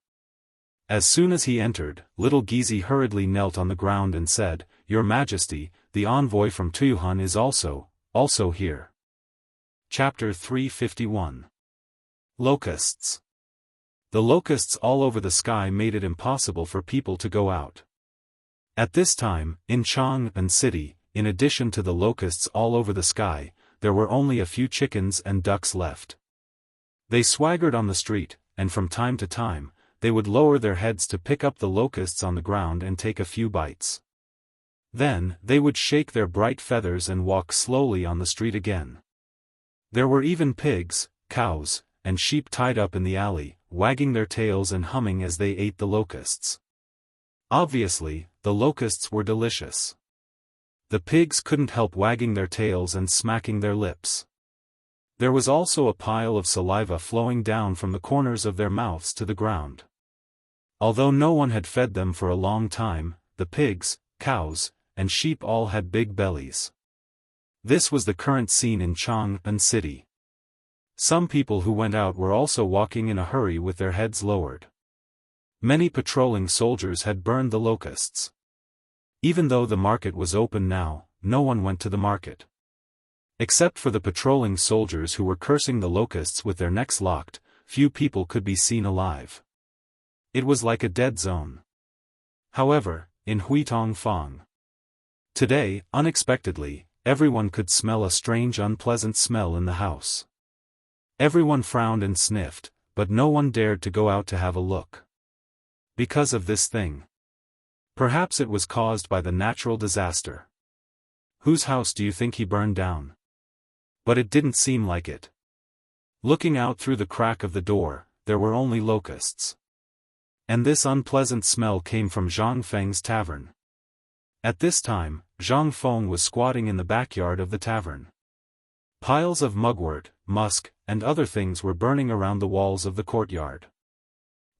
As soon as he entered, Little Gizi hurriedly knelt on the ground and said, "Your Majesty, the envoy from Tuyuhun is also here." Chapter 351. Locusts. The locusts all over the sky made it impossible for people to go out. At this time, in Chang'an City, in addition to the locusts all over the sky, there were only a few chickens and ducks left. They swaggered on the street, and from time to time, they would lower their heads to pick up the locusts on the ground and take a few bites. Then, they would shake their bright feathers and walk slowly on the street again. There were even pigs, cows, and sheep tied up in the alley, wagging their tails and humming as they ate the locusts. Obviously, the locusts were delicious. The pigs couldn't help wagging their tails and smacking their lips. There was also a pile of saliva flowing down from the corners of their mouths to the ground. Although no one had fed them for a long time, the pigs, cows, and sheep all had big bellies. This was the current scene in Chang'an City. Some people who went out were also walking in a hurry with their heads lowered. Many patrolling soldiers had burned the locusts. Even though the market was open now, no one went to the market. Except for the patrolling soldiers who were cursing the locusts with their necks locked, few people could be seen alive. It was like a dead zone. However, in Huitong Fong, today, unexpectedly, everyone could smell a strange unpleasant smell in the house. Everyone frowned and sniffed, but no one dared to go out to have a look. Because of this thing. Perhaps it was caused by the natural disaster. Whose house do you think he burned down? But it didn't seem like it. Looking out through the crack of the door, there were only locusts. And this unpleasant smell came from Zhang Feng's tavern. At this time, Zhang Feng was squatting in the backyard of the tavern. Piles of mugwort, musk, and other things were burning around the walls of the courtyard.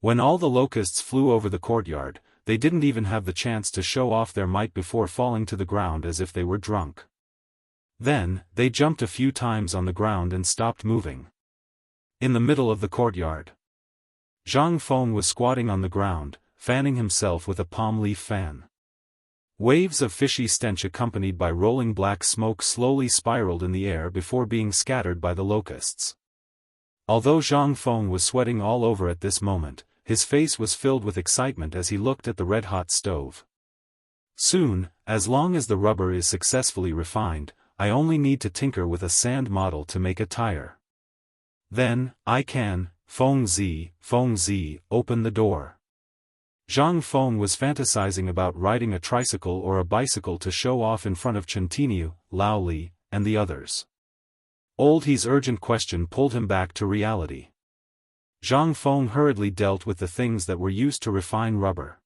When all the locusts flew over the courtyard, they didn't even have the chance to show off their might before falling to the ground as if they were drunk. Then, they jumped a few times on the ground and stopped moving. In the middle of the courtyard, Zhang Feng was squatting on the ground, fanning himself with a palm leaf fan. Waves of fishy stench accompanied by rolling black smoke slowly spiraled in the air before being scattered by the locusts. Although Zhang Feng was sweating all over at this moment, his face was filled with excitement as he looked at the red-hot stove. Soon, as long as the rubber is successfully refined, I only need to tinker with a sand model to make a tire. Then, I can, Feng Zi, open the door. Zhang Feng was fantasizing about riding a tricycle or a bicycle to show off in front of Chen Tinyu, Lao Li, and the others. Old He's urgent question pulled him back to reality. Zhang Feng hurriedly dealt with the things that were used to refine rubber.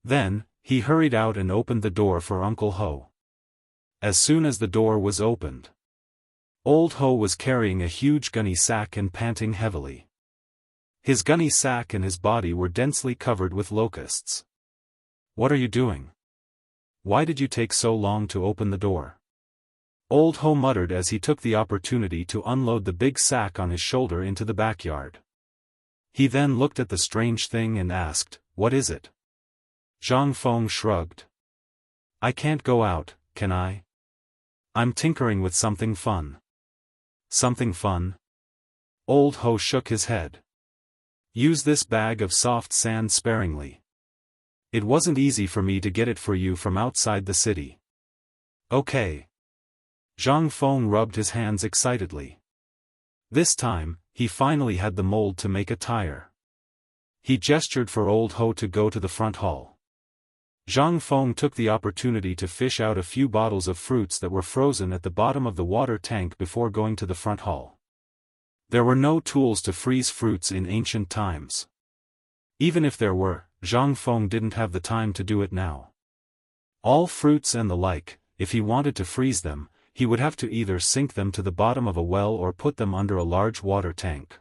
Then, he hurried out and opened the door for Uncle Ho. As soon as the door was opened, Old Ho was carrying a huge gunny sack and panting heavily. His gunny sack and his body were densely covered with locusts. "What are you doing?" why did you take so long to open the door? Old Ho muttered as he took the opportunity to unload the big sack on his shoulder into the backyard. He then looked at the strange thing and asked, "What is it?" Zhang Feng shrugged. "I can't go out, can I? I'm tinkering with something fun." "Something fun?" Old Ho shook his head. "Use this bag of soft sand sparingly. It wasn't easy for me to get it for you from outside the city." "Okay." Zhang Feng rubbed his hands excitedly. This time, he finally had the mold to make a tire. He gestured for Old Ho to go to the front hall. Zhang Feng took the opportunity to fish out a few bottles of fruits that were frozen at the bottom of the water tank before going to the front hall. There were no tools to freeze fruits in ancient times. Even if there were, Zhang Feng didn't have the time to do it now. All fruits and the like, if he wanted to freeze them, he would have to either sink them to the bottom of a well or put them under a large water tank.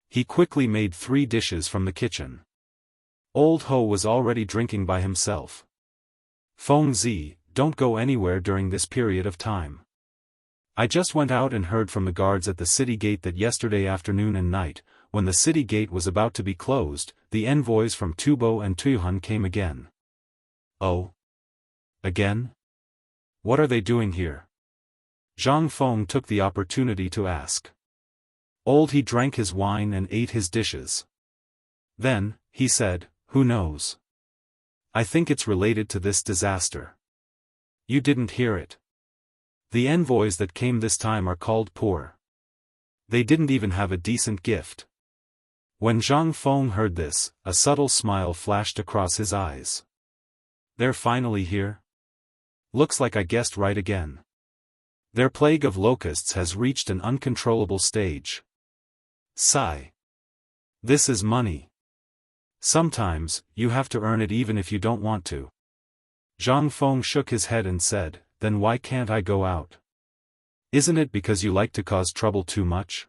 He quickly made 3 dishes from the kitchen. Old Ho was already drinking by himself. "Feng Zi, don't go anywhere during this period of time. I just went out and heard from the guards at the city gate that yesterday afternoon and night, when the city gate was about to be closed, the envoys from Tubo and Tuyuan came again." "Oh? Again? What are they doing here?" Zhang Feng took the opportunity to ask. Old He drank his wine and ate his dishes. Then, he said, "Who knows? I think it's related to this disaster." "You didn't hear it. The envoys that came this time are called poor. They didn't even have a decent gift." When Zhang Feng heard this, a subtle smile flashed across his eyes. "They're finally here? Looks like I guessed right again. Their plague of locusts has reached an uncontrollable stage. Sigh. This is money. Sometimes, you have to earn it even if you don't want to." Zhang Feng shook his head and said, "Then why can't I go out? Isn't it because you like to cause trouble too much?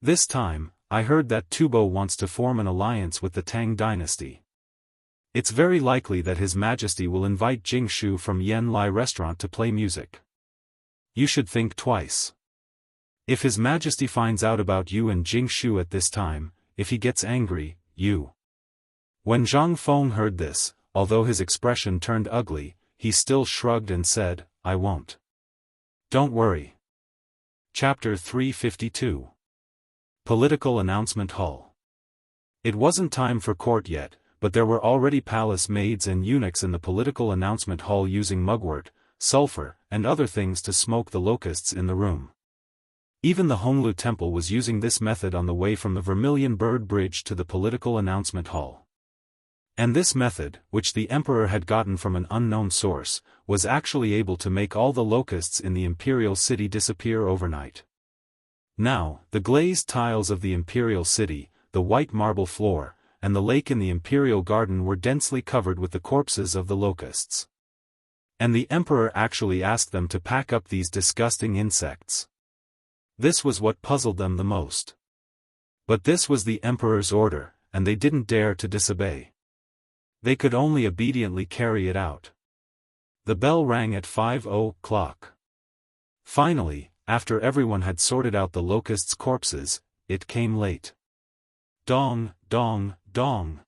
This time, I heard that Tubo wants to form an alliance with the Tang dynasty. It's very likely that His Majesty will invite Jingshu from Yen Lai restaurant to play music. You should think twice. If His Majesty finds out about you and Jingshu at this time, if he gets angry, you..." When Zhang Feng heard this, although his expression turned ugly, he still shrugged and said, "I won't. Don't worry." Chapter 352. Political Announcement Hall. It wasn't time for court yet, but there were already palace maids and eunuchs in the political announcement hall using mugwort, sulfur, and other things to smoke the locusts in the room. Even the Honglu Temple was using this method on the way from the Vermilion Bird Bridge to the political announcement hall. And this method, which the emperor had gotten from an unknown source, was actually able to make all the locusts in the imperial city disappear overnight. Now, the glazed tiles of the imperial city, the white marble floor, and the lake in the imperial garden were densely covered with the corpses of the locusts. And the emperor actually asked them to pack up these disgusting insects. This was what puzzled them the most. But this was the emperor's order, and they didn't dare to disobey. They could only obediently carry it out. The bell rang at 5:00. Finally, after everyone had sorted out the locusts' corpses, it came late. Dong, dong, dong.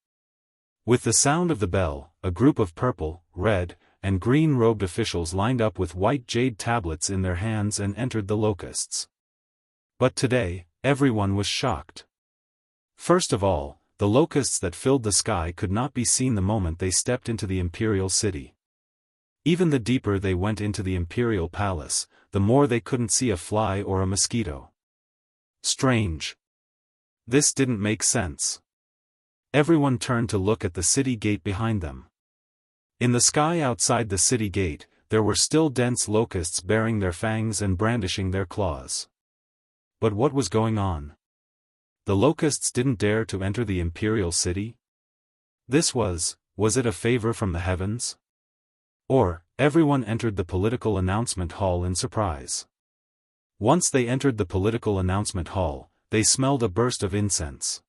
With the sound of the bell, a group of purple, red, and green-robed officials lined up with white jade tablets in their hands and entered the locusts. But today, everyone was shocked. First of all, the locusts that filled the sky could not be seen the moment they stepped into the imperial city. Even the deeper they went into the imperial palace, the more they couldn't see a fly or a mosquito. Strange. This didn't make sense. Everyone turned to look at the city gate behind them. In the sky outside the city gate, there were still dense locusts baring their fangs and brandishing their claws. But what was going on? The locusts didn't dare to enter the imperial city? Was it a favor from the heavens? Or, everyone entered the political announcement hall in surprise. Once they entered the political announcement hall, they smelled a burst of incense.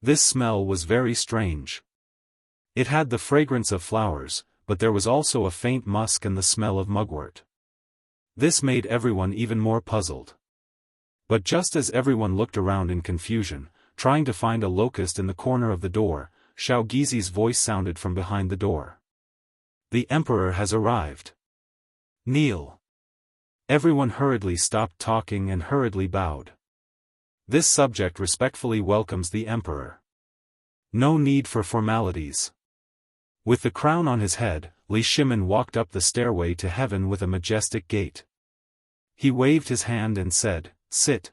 This smell was very strange. It had the fragrance of flowers, but there was also a faint musk and the smell of mugwort. This made everyone even more puzzled. But just as everyone looked around in confusion, trying to find a locust in the corner of the door, Xiao Gizi's voice sounded from behind the door. "The Emperor has arrived. Kneel." Everyone hurriedly stopped talking and hurriedly bowed. "This subject respectfully welcomes the Emperor. No need for formalities." With the crown on his head, Li Shimin walked up the stairway to heaven with a majestic gait. He waved his hand and said, "Sit."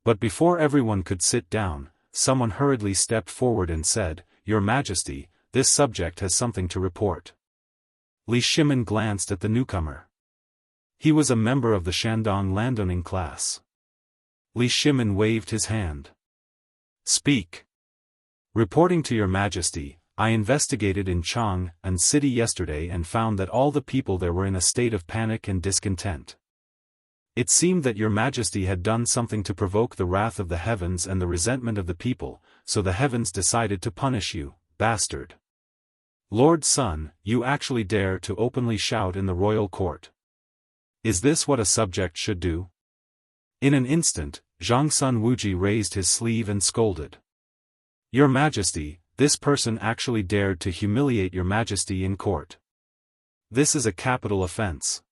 But before everyone could sit down, someone hurriedly stepped forward and said, "Your Majesty, this subject has something to report." Li Shimin glanced at the newcomer. He was a member of the Shandong landowning class. Li Shimin waved his hand. "Speak." "Reporting to your Majesty, I investigated in Chang'an City yesterday and found that all the people there were in a state of panic and discontent. It seemed that your Majesty had done something to provoke the wrath of the heavens and the resentment of the people, so the heavens decided to punish you, bastard. Lord Sun, you actually dare to openly shout in the royal court. Is this what a subject should do?" In an instant, Zhang Sun Wuji raised his sleeve and scolded. "Your Majesty, this person actually dared to humiliate your Majesty in court. This is a capital offense.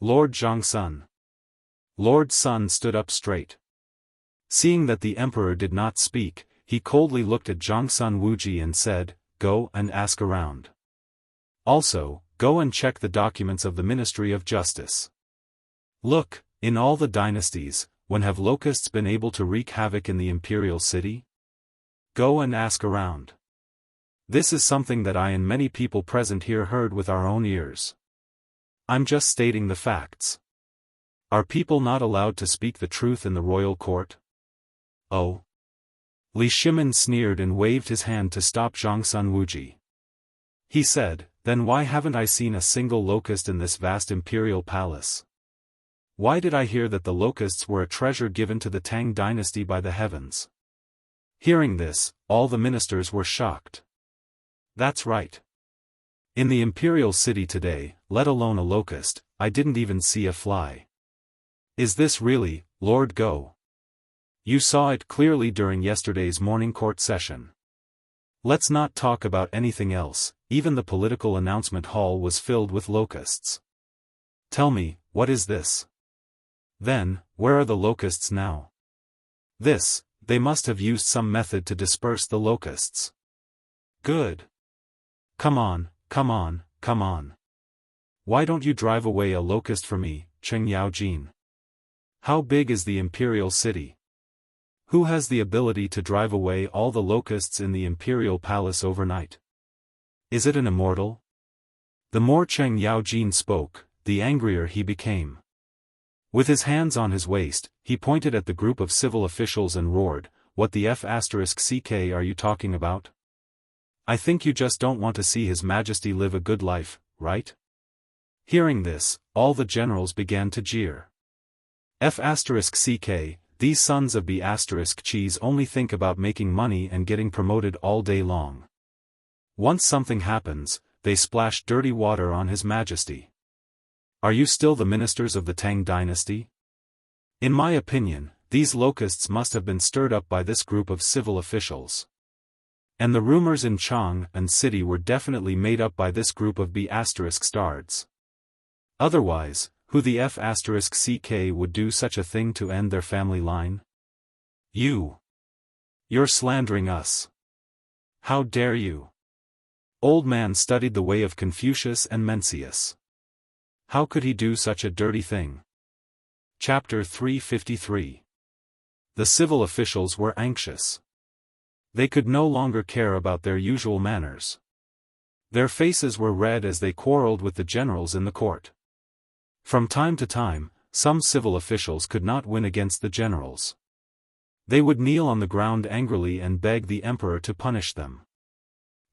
Lord Zhang Sun." Lord Sun stood up straight. Seeing that the Emperor did not speak, he coldly looked at Zhang Sun Wuji and said, "Go and ask around. Also, go and check the documents of the Ministry of Justice. Look, in all the dynasties, when have locusts been able to wreak havoc in the imperial city? Go and ask around. This is something that I and many people present here heard with our own ears. I'm just stating the facts. Are people not allowed to speak the truth in the royal court?" "Oh." Li Shimin sneered and waved his hand to stop Zhang Sun Wuji. He said, "Then why haven't I seen a single locust in this vast imperial palace? Why did I hear that the locusts were a treasure given to the Tang dynasty by the heavens?" Hearing this, all the ministers were shocked. "That's right. In the imperial city today, let alone a locust, I didn't even see a fly. Is this really, Lord Go? You saw it clearly during yesterday's morning court session. Let's not talk about anything else, even the political announcement hall was filled with locusts. Tell me, what is this? Then, where are the locusts now? They must have used some method to disperse the locusts. Good. Come on, come on, come on. Why don't you drive away a locust for me, Cheng Yaojin? How big is the imperial city? Who has the ability to drive away all the locusts in the imperial palace overnight? Is it an immortal?" The more Cheng Yaojin spoke, the angrier he became. With his hands on his waist, he pointed at the group of civil officials and roared, "What the F***ck are you talking about? I think you just don't want to see His Majesty live a good life, right?" Hearing this, all the generals began to jeer. F***ck, these sons of B***cheese only think about making money and getting promoted all day long. Once something happens, they splash dirty water on His Majesty. Are you still the ministers of the Tang dynasty? In my opinion, these locusts must have been stirred up by this group of civil officials. And the rumors in Chang'an City were definitely made up by this group of B***stards. Otherwise, who the F***ck would do such a thing to end their family line? You're slandering us. How dare you? Old man studied the way of Confucius and Mencius. How could he do such a dirty thing? Chapter 353. The civil officials were anxious. They could no longer care about their usual manners. Their faces were red as they quarreled with the generals in the court. From time to time, some civil officials could not win against the generals. They would kneel on the ground angrily and beg the emperor to punish them.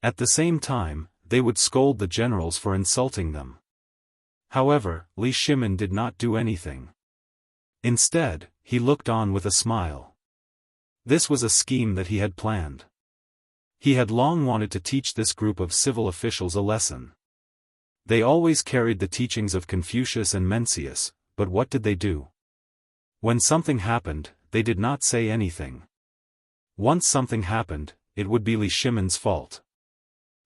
At the same time, they would scold the generals for insulting them. However, Li Shimin did not do anything. Instead, he looked on with a smile. This was a scheme that he had planned. He had long wanted to teach this group of civil officials a lesson. They always carried the teachings of Confucius and Mencius, but what did they do? When something happened, they did not say anything. Once something happened, it would be Li Shimon's fault.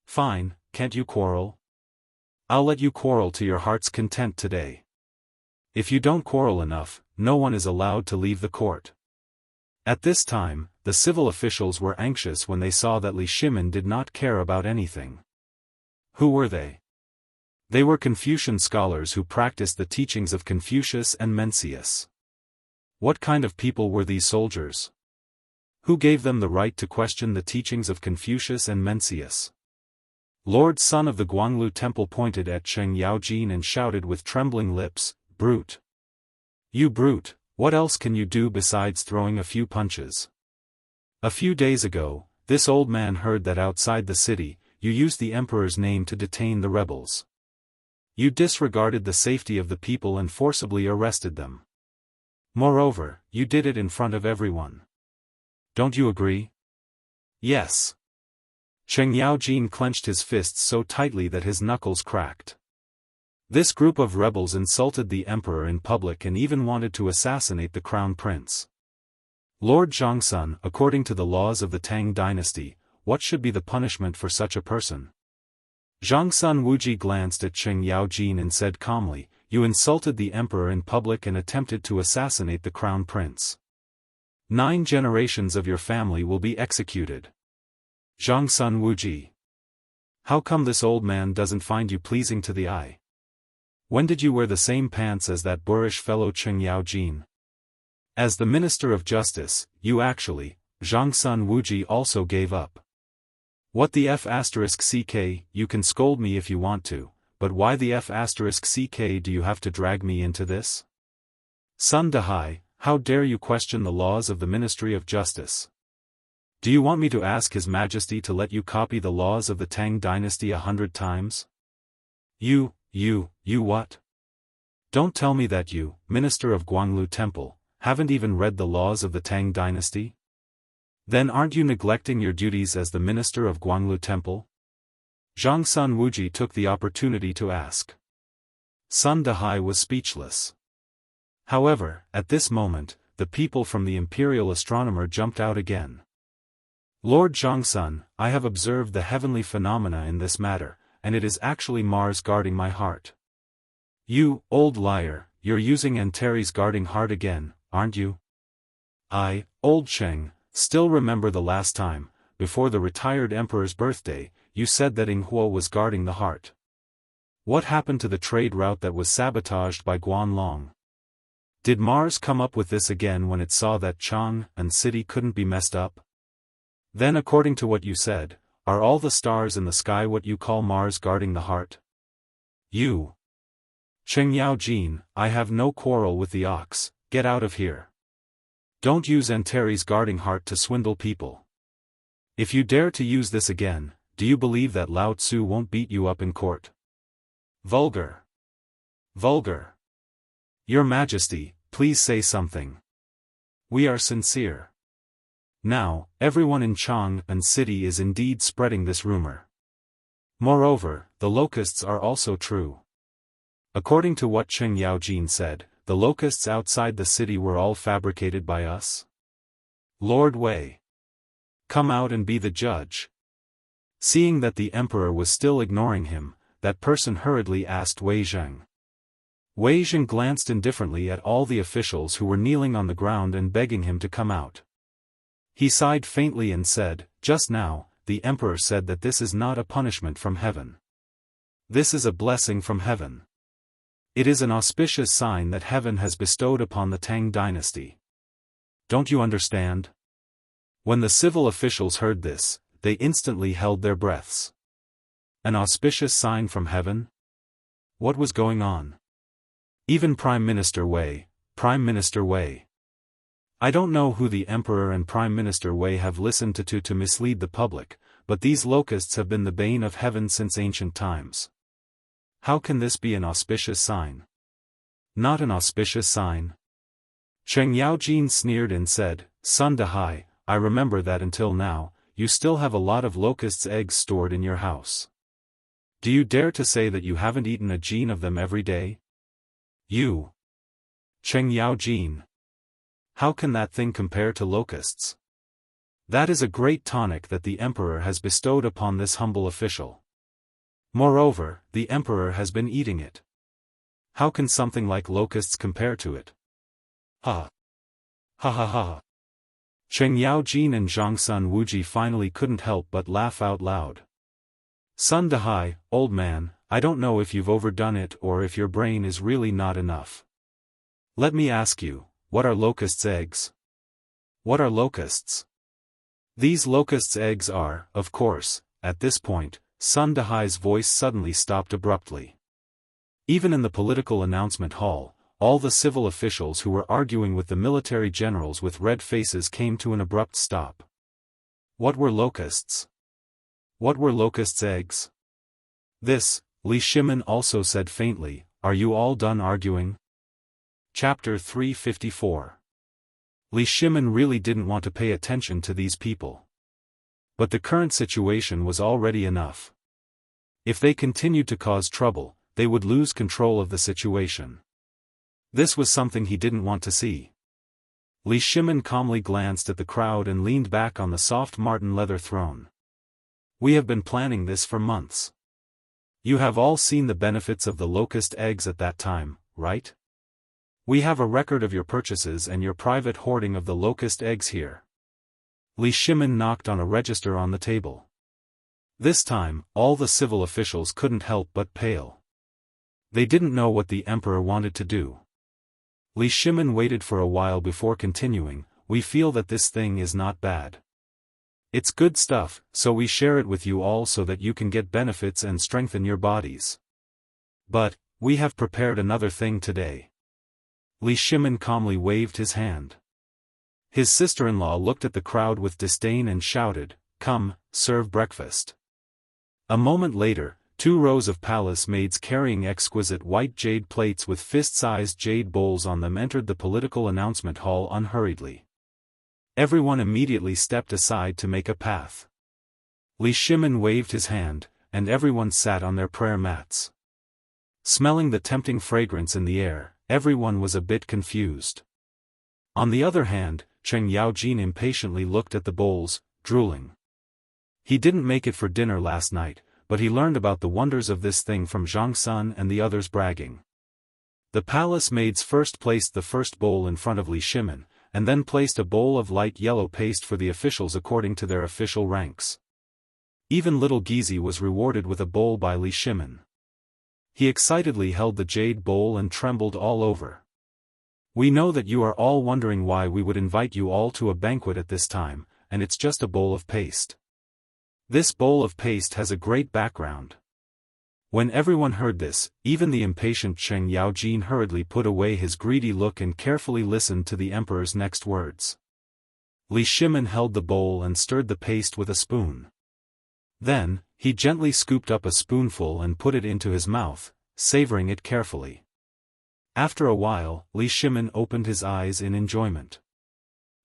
Fine, can't you quarrel? I'll let you quarrel to your heart's content today. If you don't quarrel enough, no one is allowed to leave the court. At this time, the civil officials were anxious when they saw that Li Shimon did not care about anything. Who were they? They were Confucian scholars who practiced the teachings of Confucius and Mencius. What kind of people were these soldiers? Who gave them the right to question the teachings of Confucius and Mencius? Lord Sun of the Guanglu Temple pointed at Cheng Yaojin and shouted with trembling lips, "Brute! You brute, what else can you do besides throwing a few punches? A few days ago, this old man heard that outside the city, you used the emperor's name to detain the rebels. You disregarded the safety of the people and forcibly arrested them. Moreover, you did it in front of everyone. Don't you agree?" "Yes." Cheng Yaojin clenched his fists so tightly that his knuckles cracked. This group of rebels insulted the emperor in public and even wanted to assassinate the crown prince. Lord Zhongsun, according to the laws of the Tang dynasty, what should be the punishment for such a person? Zhongsun Wuji glanced at Cheng Yaojin and said calmly, "You insulted the emperor in public and attempted to assassinate the crown prince. 9 generations of your family will be executed." Zhongsun Wuji. How come this old man doesn't find you pleasing to the eye? When did you wear the same pants as that boorish fellow Cheng Yaojin? As the Minister of Justice, you actually, Zhongsun Wuji also gave up. What the F***ck, you can scold me if you want to, but why the F***ck do you have to drag me into this? Sun Dahai, how dare you question the laws of the Ministry of Justice? Do you want me to ask His Majesty to let you copy the laws of the Tang dynasty 100 times? You what? Don't tell me that you, Minister of Guanglu Temple, haven't even read the laws of the Tang dynasty? Then aren't you neglecting your duties as the Minister of Guanglu Temple? Zhongsun Wuji took the opportunity to ask. Sun Dahai was speechless. However, at this moment, the people from the Imperial Astronomer jumped out again. "Lord Zhongsun, I have observed the heavenly phenomena in this matter, and it is actually Mars guarding my heart." "You, old liar, you're using Antares guarding heart again, aren't you?" "I, old Cheng, still remember the last time, before the retired emperor's birthday, you said that Inghuo was guarding the heart. What happened to the trade route that was sabotaged by Guanlong? Did Mars come up with this again when it saw that Chang'an city couldn't be messed up? Then according to what you said, are all the stars in the sky what you call Mars guarding the heart?" "You." "Cheng Yaojin, I have no quarrel with the ox, get out of here. Don't use Antares guarding heart to swindle people. If you dare to use this again, do you believe that Lao Tzu won't beat you up in court?" "Vulgar. Vulgar. Your Majesty, please say something. We are sincere." Now, everyone in Chang'an city is indeed spreading this rumor. Moreover, the locusts are also true. According to what Cheng Yaojin said, the locusts outside the city were all fabricated by us. Lord Wei, come out and be the judge. Seeing that the emperor was still ignoring him, that person hurriedly asked Wei Zheng. Wei Zheng glanced indifferently at all the officials who were kneeling on the ground and begging him to come out. He sighed faintly and said, "Just now, the emperor said that this is not a punishment from heaven. This is a blessing from heaven. It is an auspicious sign that heaven has bestowed upon the Tang dynasty. Don't you understand?" When the civil officials heard this, they instantly held their breaths. An auspicious sign from heaven? What was going on? Even Prime Minister Wei. I don't know who the Emperor and Prime Minister Wei have listened to mislead the public, but these locusts have been the bane of heaven since ancient times. How can this be an auspicious sign? Not an auspicious sign? Cheng Yaojin sneered and said, "Sun Dahai, I remember that until now, you still have a lot of locusts' eggs stored in your house. Do you dare to say that you haven't eaten a gene of them every day? You. Cheng Yao Jin. How can that thing compare to locusts? That is a great tonic that the emperor has bestowed upon this humble official. Moreover, the emperor has been eating it. How can something like locusts compare to it? Ha! Ha ha ha! Cheng Yao Jin and Zhang Sun Wuji finally couldn't help but laugh out loud. Sun Dahai, old man, I don't know if you've overdone it or if your brain is really not enough. Let me ask you, what are locusts' eggs? What are locusts? These locusts' eggs are, of course, at this point, Sun Dahai's voice suddenly stopped abruptly. Even in the political announcement hall, all the civil officials who were arguing with the military generals with red faces came to an abrupt stop. What were locusts? What were locusts' eggs? This, Li Shimin also said faintly, are you all done arguing? Chapter 354. Li Shimin really didn't want to pay attention to these people. But the current situation was already enough. If they continued to cause trouble, they would lose control of the situation. This was something he didn't want to see. Li Shimin calmly glanced at the crowd and leaned back on the soft marten leather throne. We have been planning this for months. You have all seen the benefits of the locust eggs at that time, right? We have a record of your purchases and your private hoarding of the locust eggs here. Li Shimin knocked on a register on the table. This time, all the civil officials couldn't help but pale. They didn't know what the emperor wanted to do. Li Shimin waited for a while before continuing, we feel that this thing is not bad. It's good stuff, so we share it with you all so that you can get benefits and strengthen your bodies. But, we have prepared another thing today. Li Shimin calmly waved his hand. His sister-in-law looked at the crowd with disdain and shouted, come, serve breakfast. A moment later, 2 rows of palace maids carrying exquisite white jade plates with fist-sized jade bowls on them entered the political announcement hall unhurriedly. Everyone immediately stepped aside to make a path. Li Shimin waved his hand, and everyone sat on their prayer mats. Smelling the tempting fragrance in the air, everyone was a bit confused. On the other hand, Cheng Yao Jin impatiently looked at the bowls, drooling. He didn't make it for dinner last night, but he learned about the wonders of this thing from Zhang Sun and the others bragging. The palace maids first placed the first bowl in front of Li Shimin, and then placed a bowl of light yellow paste for the officials according to their official ranks. Even little Gizi was rewarded with a bowl by Li Shimin. He excitedly held the jade bowl and trembled all over. We know that you are all wondering why we would invite you all to a banquet at this time, and it's just a bowl of paste. This bowl of paste has a great background. When everyone heard this, even the impatient Cheng Yao Jin hurriedly put away his greedy look and carefully listened to the emperor's next words. Li Shimin held the bowl and stirred the paste with a spoon. Then, he gently scooped up a spoonful and put it into his mouth, savoring it carefully. After a while, Li Shimin opened his eyes in enjoyment.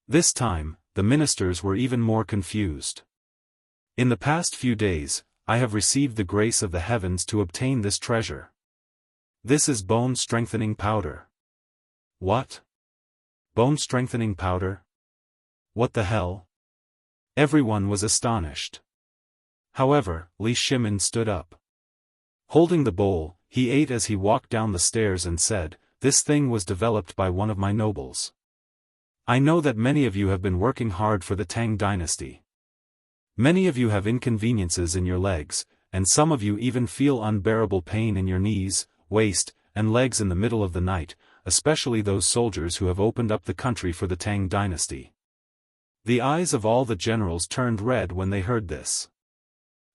This time, the ministers were even more confused. In the past few days, I have received the grace of the heavens to obtain this treasure. This is bone-strengthening powder. What? Bone-strengthening powder? What the hell? Everyone was astonished. However, Li Shimin stood up. Holding the bowl, he ate as he walked down the stairs and said, this thing was developed by one of my nobles. I know that many of you have been working hard for the Tang dynasty. Many of you have inconveniences in your legs, and some of you even feel unbearable pain in your knees, waist, and legs in the middle of the night, especially those soldiers who have opened up the country for the Tang dynasty. The eyes of all the generals turned red when they heard this.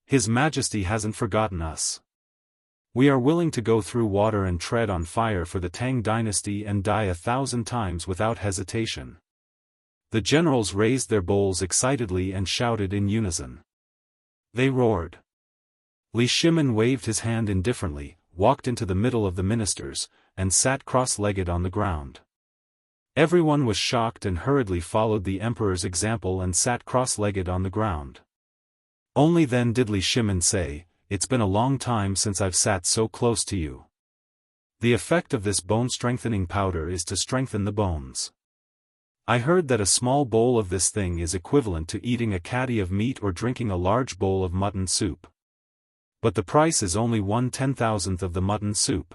His Majesty hasn't forgotten us. We are willing to go through water and tread on fire for the Tang dynasty and die 1,000 times without hesitation. The generals raised their bowls excitedly and shouted in unison. They roared. Li Shimin waved his hand indifferently, walked into the middle of the ministers, and sat cross-legged on the ground. Everyone was shocked and hurriedly followed the emperor's example and sat cross-legged on the ground. Only then did Li Shimin say, it's been a long time since I've sat so close to you. The effect of this bone-strengthening powder is to strengthen the bones. I heard that a small bowl of this thing is equivalent to eating a caddy of meat or drinking a large bowl of mutton soup. But the price is only 1/10,000th of the mutton soup.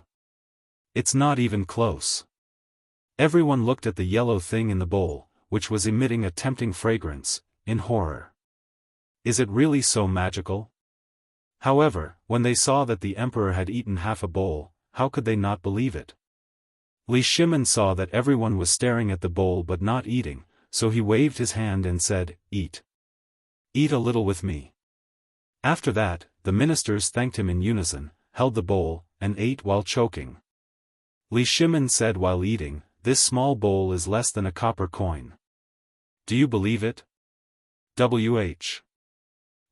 It's not even close. Everyone looked at the yellow thing in the bowl, which was emitting a tempting fragrance, in horror. Is it really so magical? However, when they saw that the emperor had eaten half a bowl, how could they not believe it? Li Shimin saw that everyone was staring at the bowl but not eating, so he waved his hand and said, "Eat. Eat a little with me." After that, the ministers thanked him in unison, held the bowl, and ate while choking. Li Shimin said while eating, "This small bowl is less than a copper coin. Do you believe it? WH.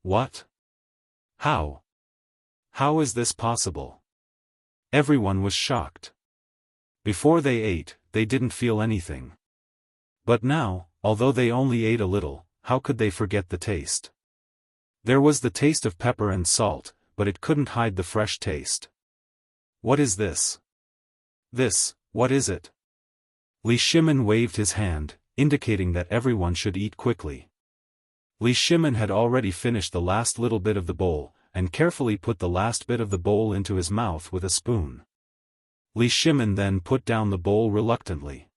What? How? How is this possible?" Everyone was shocked. Before they ate, they didn't feel anything. But now, although they only ate a little, how could they forget the taste? There was the taste of pepper and salt, but it couldn't hide the fresh taste. What is this? What is it? Li Shimin waved his hand, indicating that everyone should eat quickly. Li Shimin had already finished the last little bit of the bowl, and carefully put the last bit of the bowl into his mouth with a spoon. Li Shimin then put down the bowl reluctantly.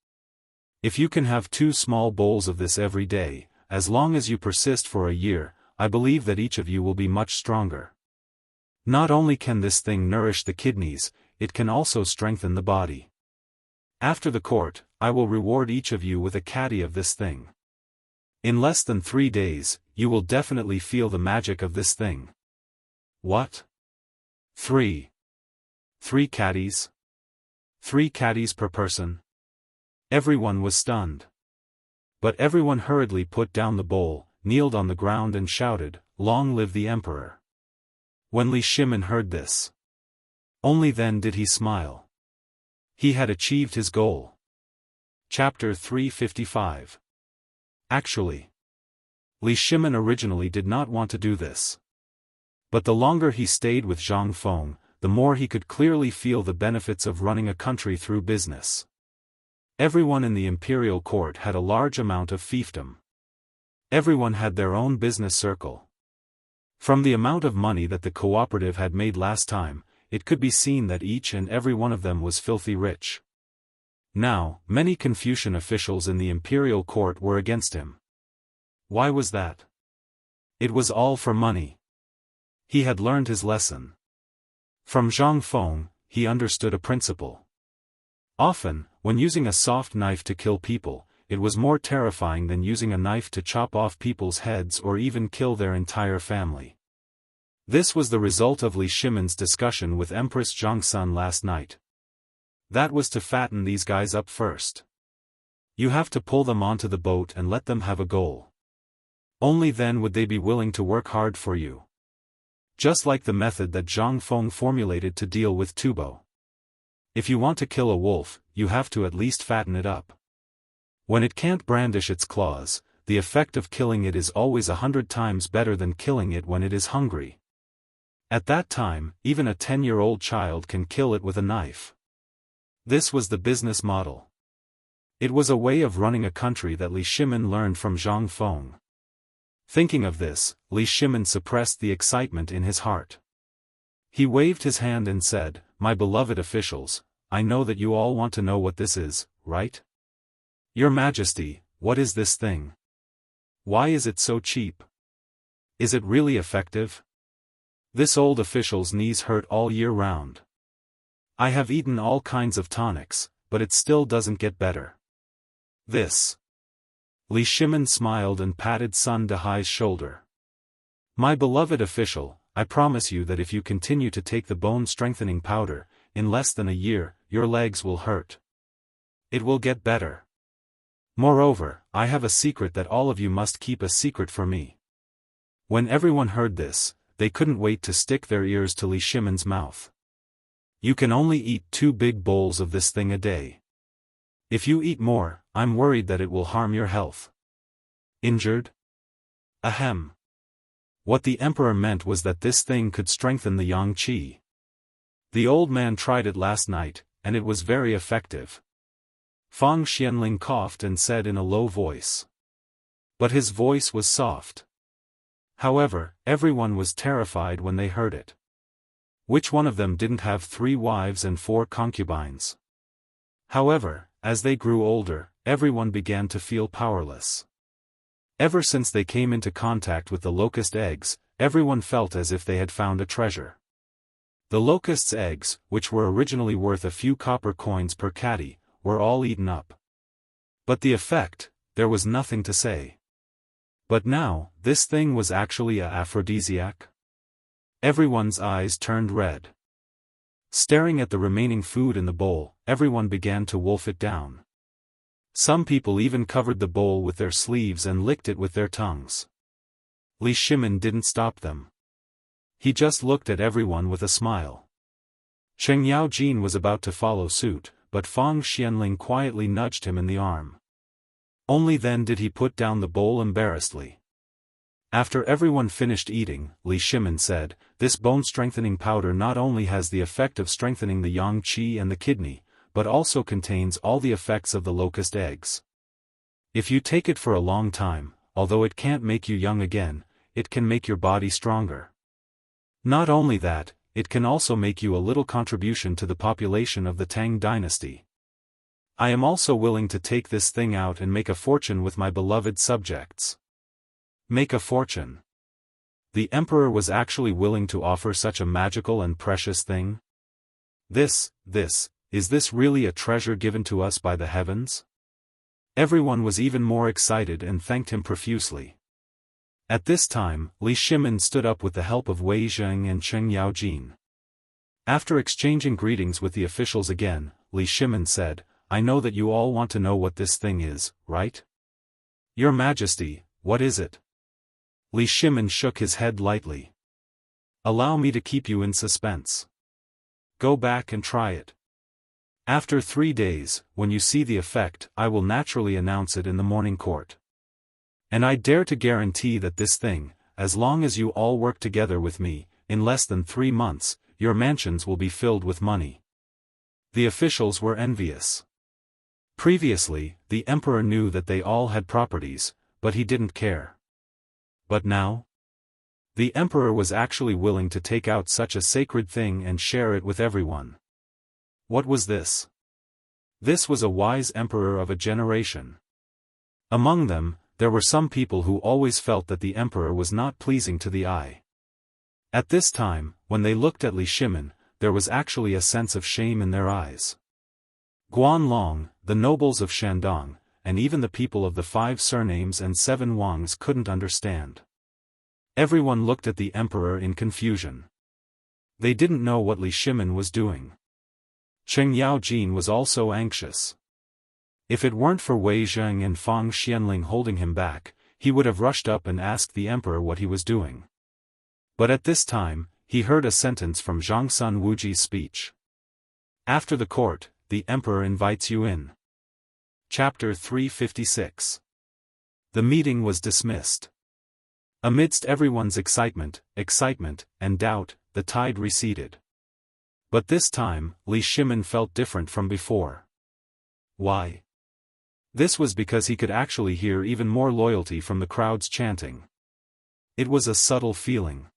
If you can have 2 small bowls of this every day, as long as you persist for a year, I believe that each of you will be much stronger. Not only can this thing nourish the kidneys, it can also strengthen the body. After the court, I will reward each of you with a caddy of this thing. In less than 3 days, you will definitely feel the magic of this thing. What? 3 caddies? 3 caddies per person? Everyone was stunned. But everyone hurriedly put down the bowl, kneeled on the ground and shouted, "Long live the emperor!" When Li Shimin heard this, only then did he smile. He had achieved his goal. Chapter 355. Actually, Li Shimin originally did not want to do this. But the longer he stayed with Zhang Feng, the more he could clearly feel the benefits of running a country through business. Everyone in the imperial court had a large amount of fiefdom. Everyone had their own business circle. From the amount of money that the cooperative had made last time, it could be seen that each and every one of them was filthy rich. Now, many Confucian officials in the imperial court were against him. Why was that? It was all for money. He had learned his lesson. From Zhang Feng, he understood a principle. Often, when using a soft knife to kill people, it was more terrifying than using a knife to chop off people's heads or even kill their entire family. This was the result of Li Shimin's discussion with Empress Zhangsun last night. That was to fatten these guys up first. You have to pull them onto the boat and let them have a goal. Only then would they be willing to work hard for you. Just like the method that Zhang Feng formulated to deal with Tubo. If you want to kill a wolf, you have to at least fatten it up. When it can't brandish its claws, the effect of killing it is always 100 times better than killing it when it is hungry. At that time, even a 10-year-old child can kill it with a knife. This was the business model. It was a way of running a country that Li Shimin learned from Zhang Feng. Thinking of this, Li Shimin suppressed the excitement in his heart. He waved his hand and said, "My beloved officials, I know that you all want to know what this is, right? Your Majesty, what is this thing? Why is it so cheap? Is it really effective? This old official's knees hurt all year round. I have eaten all kinds of tonics, but it still doesn't get better. This." Li Shimin smiled and patted Sun Dehai's shoulder. "My beloved official, I promise you that if you continue to take the bone-strengthening powder, in less than a year, your legs will hurt. It will get better. Moreover, I have a secret that all of you must keep a secret for me." When everyone heard this, they couldn't wait to stick their ears to Li Shimin's mouth. "You can only eat 2 big bowls of this thing a day. If you eat more, I'm worried that it will harm your health." "Injured? Ahem. What the emperor meant was that this thing could strengthen the yang qi. The old man tried it last night, and it was very effective. Fang Xianling coughed and said in a low voice. But his voice was soft. However, everyone was terrified when they heard it. Which one of them didn't have 3 wives and 4 concubines? However, as they grew older, everyone began to feel powerless. Ever since they came into contact with the locust eggs, everyone felt as if they had found a treasure. The locust's eggs, which were originally worth a few copper coins per catty, were all eaten up. But the effect, there was nothing to say. But now, this thing was actually an aphrodisiac? Everyone's eyes turned red. Staring at the remaining food in the bowl, everyone began to wolf it down. Some people even covered the bowl with their sleeves and licked it with their tongues. Li Shimin didn't stop them. He just looked at everyone with a smile. Cheng Yaojin was about to follow suit, but Fang Xianling quietly nudged him in the arm. Only then did he put down the bowl embarrassedly. After everyone finished eating, Li Shimin said, "This bone-strengthening powder not only has the effect of strengthening the yang qi and the kidney, but also contains all the effects of the locust eggs. If you take it for a long time, although it can't make you young again, it can make your body stronger. Not only that, it can also make you a little contribution to the population of the Tang dynasty. I am also willing to take this thing out and make a fortune with my beloved subjects." Make a fortune. The emperor was actually willing to offer such a magical and precious thing? Is this really a treasure given to us by the heavens? Everyone was even more excited and thanked him profusely. At this time, Li Shimin stood up with the help of Wei Zheng and Cheng Yaojin. After exchanging greetings with the officials again, Li Shimin said, "I know that you all want to know what this thing is, right? Your Majesty, what is it?" Li Shimin shook his head lightly. "Allow me to keep you in suspense. Go back and try it. After 3 days, when you see the effect, I will naturally announce it in the morning court. And I dare to guarantee that this thing, as long as you all work together with me, in less than 3 months, your mansions will be filled with money." The officials were envious. Previously, the emperor knew that they all had properties, but he didn't care. But now? The emperor was actually willing to take out such a sacred thing and share it with everyone. What was this? This was a wise emperor of a generation. Among them, there were some people who always felt that the emperor was not pleasing to the eye. At this time, when they looked at Li Shimin, there was actually a sense of shame in their eyes. Guanlong, the nobles of Shandong, and even the people of the 5 surnames and 7 Wangs couldn't understand. Everyone looked at the emperor in confusion. They didn't know what Li Shimin was doing. Cheng Yaojin was also anxious. If it weren't for Wei Zheng and Fang Xianling holding him back, he would have rushed up and asked the emperor what he was doing. But at this time, he heard a sentence from Zhang Sun Wuji's speech. After the court, the emperor invites you in. Chapter 356. The meeting was dismissed. Amidst everyone's excitement, and doubt, the tide receded. But this time, Li Shimin felt different from before. Why? This was because he could actually hear even more loyalty from the crowds chanting. It was a subtle feeling.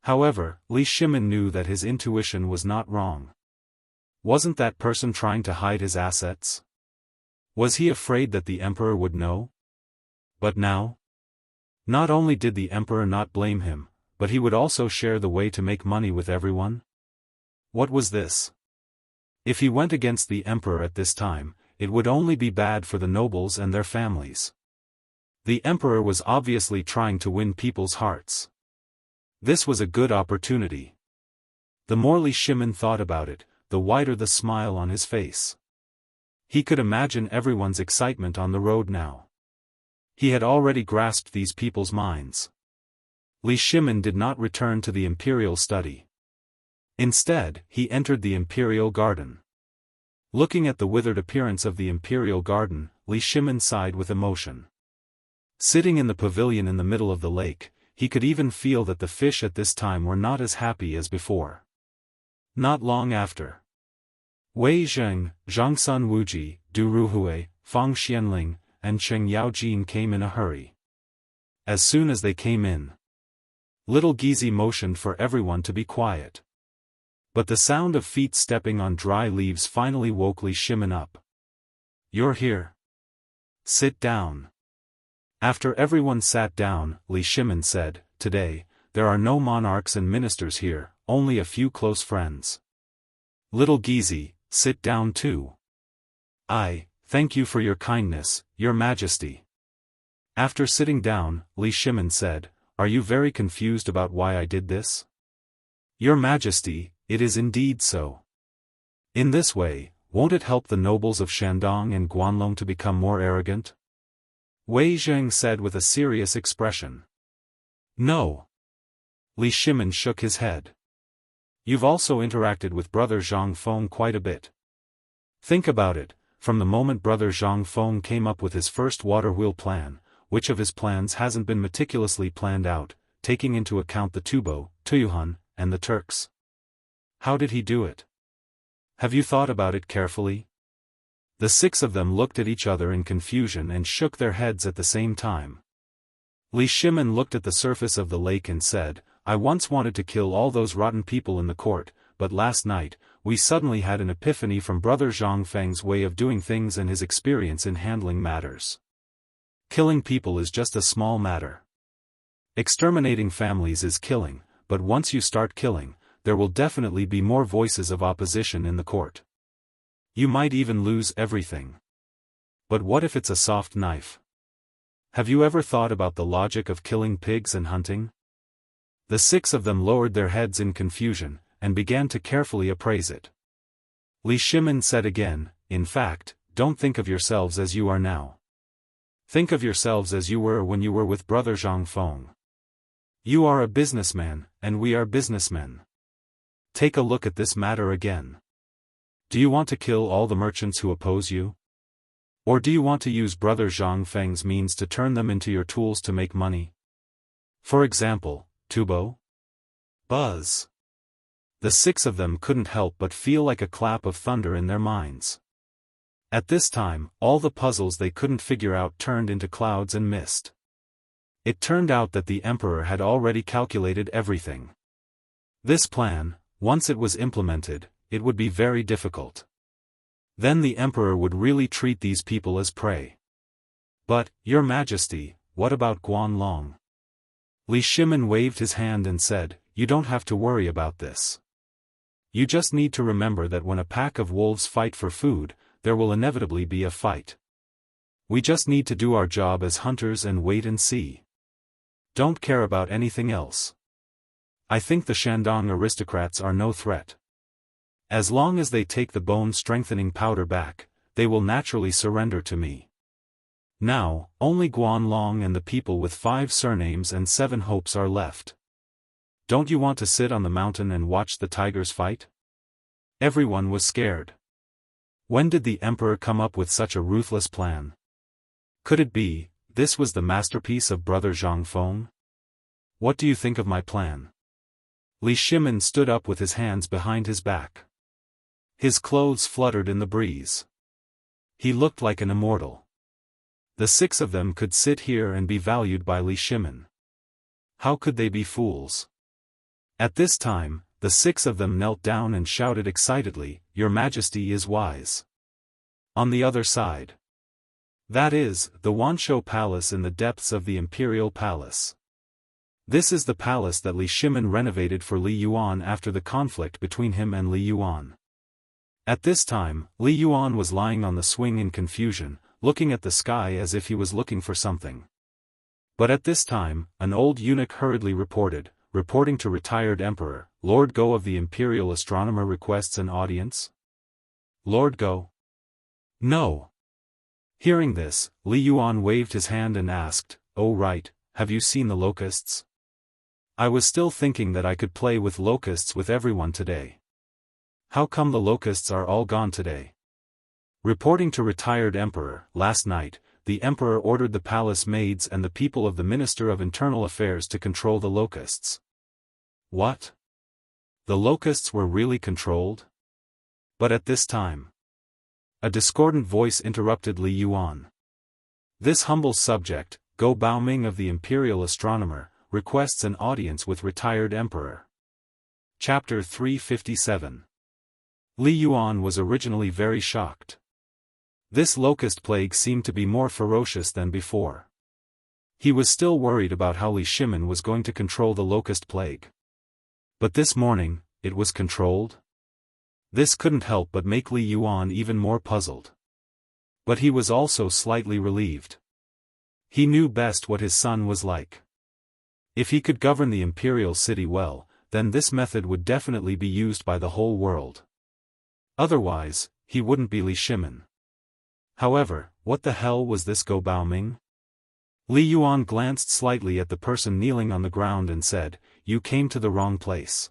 However, Li Shimin knew that his intuition was not wrong. Wasn't that person trying to hide his assets? Was he afraid that the emperor would know? But now? Not only did the emperor not blame him, but he would also share the way to make money with everyone? What was this? If he went against the emperor at this time, it would only be bad for the nobles and their families. The emperor was obviously trying to win people's hearts. This was a good opportunity. The more Li Shimin thought about it, the wider the smile on his face. He could imagine everyone's excitement on the road now. He had already grasped these people's minds. Li Shimin did not return to the imperial study. Instead, he entered the imperial garden. Looking at the withered appearance of the imperial garden, Li Shimin sighed with emotion. Sitting in the pavilion in the middle of the lake, he could even feel that the fish at this time were not as happy as before. Not long after, Wei Zheng, Zhangsun Wuji, Du Ruhui, Fang Xianling, and Cheng Yaojin came in a hurry. As soon as they came in, little Gizi motioned for everyone to be quiet. But the sound of feet stepping on dry leaves finally woke Li Shimin up. "You're here. Sit down." After everyone sat down, Li Shimin said, "Today, there are no monarchs and ministers here, only a few close friends. Little Gizi, sit down too." "I thank you for your kindness, Your Majesty." After sitting down, Li Shimin said, "Are you very confused about why I did this?" "Your Majesty, it is indeed so. In this way, won't it help the nobles of Shandong and Guanlong to become more arrogant?" Wei Zheng said with a serious expression. "No." Li Shimin shook his head. "You've also interacted with Brother Zhang Feng quite a bit. Think about it, from the moment Brother Zhang Feng came up with his first water wheel plan, which of his plans hasn't been meticulously planned out, taking into account the Tubo, Tuyuhun, and the Turks? How did he do it? Have you thought about it carefully?" The six of them looked at each other in confusion and shook their heads at the same time. Li Shimin looked at the surface of the lake and said, "I once wanted to kill all those rotten people in the court, but last night, we suddenly had an epiphany from Brother Zhang Feng's way of doing things and his experience in handling matters. Killing people is just a small matter. Exterminating families is killing, but once you start killing, there will definitely be more voices of opposition in the court. You might even lose everything. But what if it's a soft knife? Have you ever thought about the logic of killing pigs and hunting?" The six of them lowered their heads in confusion, and began to carefully appraise it. Li Shimin said again, "In fact, don't think of yourselves as you are now. Think of yourselves as you were when you were with Brother Zhang Feng. You are a businessman, and we are businessmen. Take a look at this matter again. Do you want to kill all the merchants who oppose you? Or do you want to use Brother Zhang Feng's means to turn them into your tools to make money? For example, Tubo? Buzz." The six of them couldn't help but feel like a clap of thunder in their minds. At this time, all the puzzles they couldn't figure out turned into clouds and mist. It turned out that the Emperor had already calculated everything. This plan, once it was implemented, it would be very difficult. Then the Emperor would really treat these people as prey. "But, Your Majesty, what about Guanlong?" Li Shimin waved his hand and said, "You don't have to worry about this. You just need to remember that when a pack of wolves fight for food, there will inevitably be a fight. We just need to do our job as hunters and wait and see. Don't care about anything else. I think the Shandong aristocrats are no threat. As long as they take the bone-strengthening powder back, they will naturally surrender to me. Now, only Guanlong and the people with 5 surnames and 7 hopes are left. Don't you want to sit on the mountain and watch the tigers fight?" Everyone was scared. When did the Emperor come up with such a ruthless plan? Could it be, this was the masterpiece of Brother Zhang Feng? "What do you think of my plan?" Li Shimin stood up with his hands behind his back. His clothes fluttered in the breeze. He looked like an immortal. The 6 of them could sit here and be valued by Li Shimin. How could they be fools? At this time, the 6 of them knelt down and shouted excitedly, "Your Majesty is wise." On the other side. That is, the Wanshou Palace in the depths of the Imperial Palace. This is the palace that Li Shimin renovated for Li Yuan after the conflict between him and Li Yuan. At this time, Li Yuan was lying on the swing in confusion, looking at the sky as if he was looking for something. But at this time, an old eunuch hurriedly reporting to retired Emperor, "Lord Go of the Imperial Astronomer requests an audience." "Lord Go?" "No." Hearing this, Li Yuan waved his hand and asked, "Oh right, have you seen the locusts? I was still thinking that I could play with locusts with everyone today. How come the locusts are all gone today?" Reporting to retired Emperor, "Last night, the emperor ordered the palace maids and the people of the Minister of Internal Affairs to control the locusts. What? The locusts were really controlled? But at this time, a discordant voice interrupted Li Yuan. This humble subject, Go Baoming of the Imperial Astronomer, requests an audience with retired emperor. Chapter 357. Li Yuan was originally very shocked. This locust plague seemed to be more ferocious than before. He was still worried about how Li Shimin was going to control the locust plague. But this morning, it was controlled? This couldn't help but make Li Yuan even more puzzled. But he was also slightly relieved. He knew best what his son was like. If he could govern the imperial city well, then this method would definitely be used by the whole world. Otherwise, he wouldn't be Li Shimin. However, what the hell was this Go Baoming? Li Yuan glanced slightly at the person kneeling on the ground and said, "You came to the wrong place.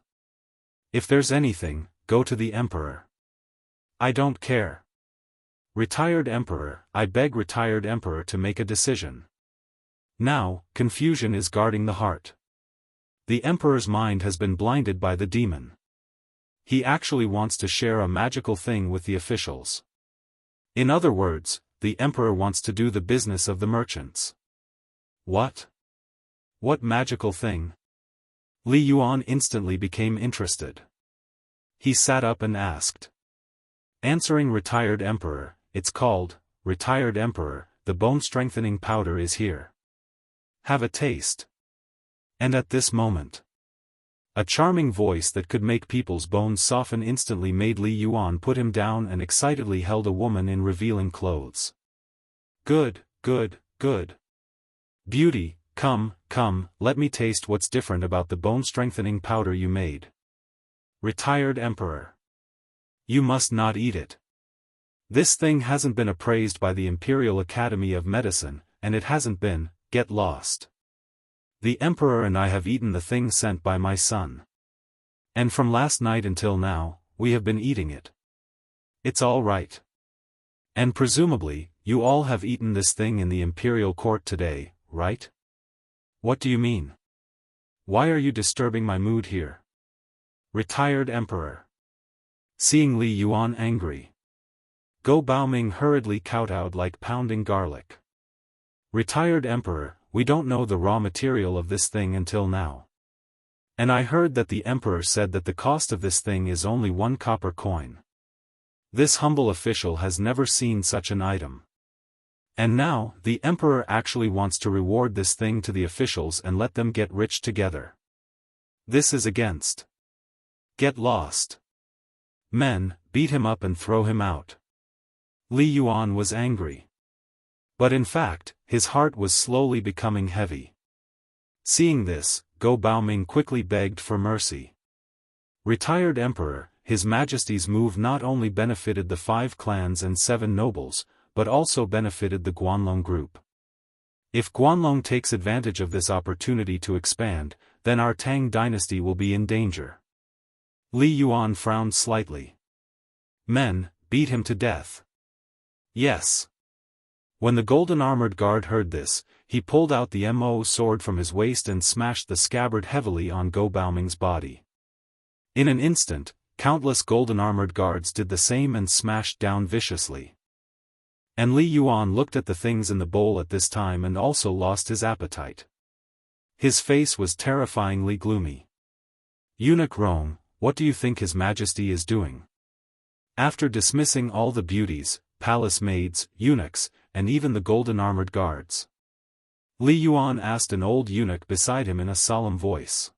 If there's anything, go to the emperor." "I don't care. Retired emperor, I beg retired emperor to make a decision." Now, confusion is guarding the heart. The emperor's mind has been blinded by the demon. He actually wants to share a magical thing with the officials. In other words, the emperor wants to do the business of the merchants. What? What magical thing? Li Yuan instantly became interested. He sat up and asked. Answering retired emperor, "It's called, retired emperor, the bone-strengthening powder is here. Have a taste." And at this moment, a charming voice that could make people's bones soften instantly made Li Yuan put him down and excitedly held a woman in revealing clothes. "Good, good, good. Beauty, come, come, let me taste what's different about the bone-strengthening powder you made. Retired emperor. You must not eat it. This thing hasn't been appraised by the Imperial Academy of Medicine, and it hasn't been, get lost. The emperor and I have eaten the thing sent by my son. And from last night until now, we have been eating it. It's all right. And presumably, you all have eaten this thing in the imperial court today, right? What do you mean? Why are you disturbing my mood here? Retired emperor." Seeing Li Yuan angry, Go Baoming hurriedly kowtowed like pounding garlic. "Retired emperor, we don't know the raw material of this thing until now. And I heard that the emperor said that the cost of this thing is only 1 copper coin. This humble official has never seen such an item. And now, the emperor actually wants to reward this thing to the officials and let them get rich together. This is against. Get lost. Men, beat him up and throw him out." Li Yuan was angry. But in fact, his heart was slowly becoming heavy. Seeing this, Go Baoming quickly begged for mercy. "Retired emperor, His Majesty's move not only benefited the 5 clans and 7 nobles, but also benefited the Guanlong group. If Guanlong takes advantage of this opportunity to expand, then our Tang dynasty will be in danger." Li Yuan frowned slightly. "Men, beat him to death." "Yes." When the golden-armored guard heard this, he pulled out the Mo sword from his waist and smashed the scabbard heavily on Go Baoming's body. In an instant, countless golden-armored guards did the same and smashed down viciously. And Li Yuan looked at the things in the bowl at this time and also lost his appetite. His face was terrifyingly gloomy. "Eunuch Rong, what do you think His Majesty is doing?" After dismissing all the beauties, palace maids, eunuchs, and even the golden-armored guards, Li Yuan asked an old eunuch beside him in a solemn voice.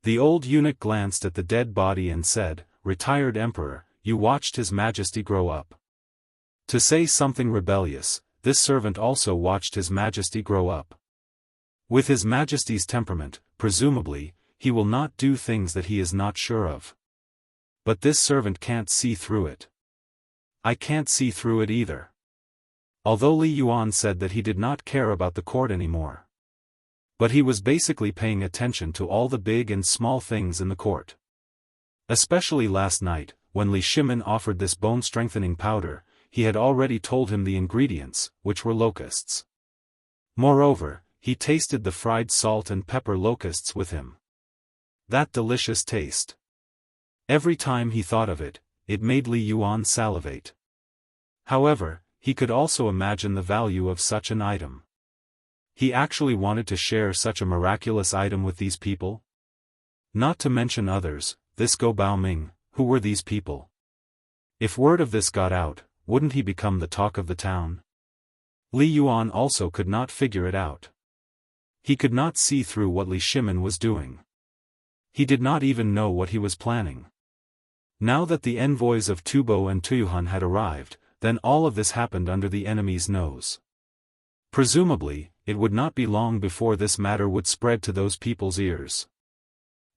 The old eunuch glanced at the dead body and said, "Retired emperor, you watched His Majesty grow up." To say something rebellious, this servant also watched His Majesty grow up. With His Majesty's temperament, presumably, he will not do things that he is not sure of. But this servant can't see through it. I can't see through it either. Although Li Yuan said that he did not care about the court anymore. But he was basically paying attention to all the big and small things in the court. Especially last night, when Li Shimin offered this bone-strengthening powder, he had already told him the ingredients, which were locusts. Moreover, he tasted the fried salt and pepper locusts with him. That delicious taste! Every time he thought of it, it made Li Yuan salivate. However, he could also imagine the value of such an item. He actually wanted to share such a miraculous item with these people? Not to mention others, this Go Baoming, who were these people? If word of this got out, wouldn't he become the talk of the town? Li Yuan also could not figure it out. He could not see through what Li Shimin was doing. He did not even know what he was planning. Now that the envoys of Tubo and Tuyuhan had arrived, then all of this happened under the enemy's nose. Presumably, it would not be long before this matter would spread to those people's ears.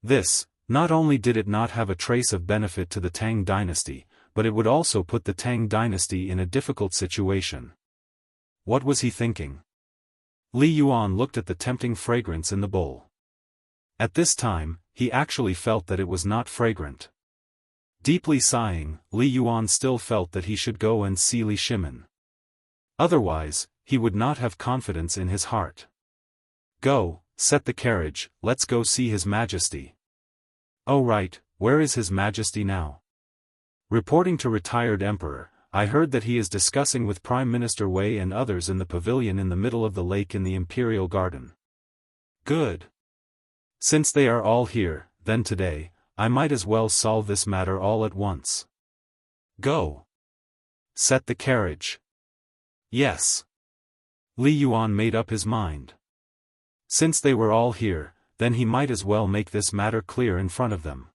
This, not only did it not have a trace of benefit to the Tang dynasty, but it would also put the Tang dynasty in a difficult situation. What was he thinking? Li Yuan looked at the tempting fragrance in the bowl. At this time, he actually felt that it was not fragrant. Deeply sighing, Li Yuan still felt that he should go and see Li Shimin. Otherwise, he would not have confidence in his heart. Go, set the carriage, let's go see His Majesty. Oh right, where is His Majesty now? Reporting to retired Emperor, I heard that he is discussing with Prime Minister Wei and others in the pavilion in the middle of the lake in the Imperial Garden. Good. Since they are all here, then today, I might as well solve this matter all at once. Go. Set the carriage. Yes. Li Yuan made up his mind. Since they were all here, then he might as well make this matter clear in front of them.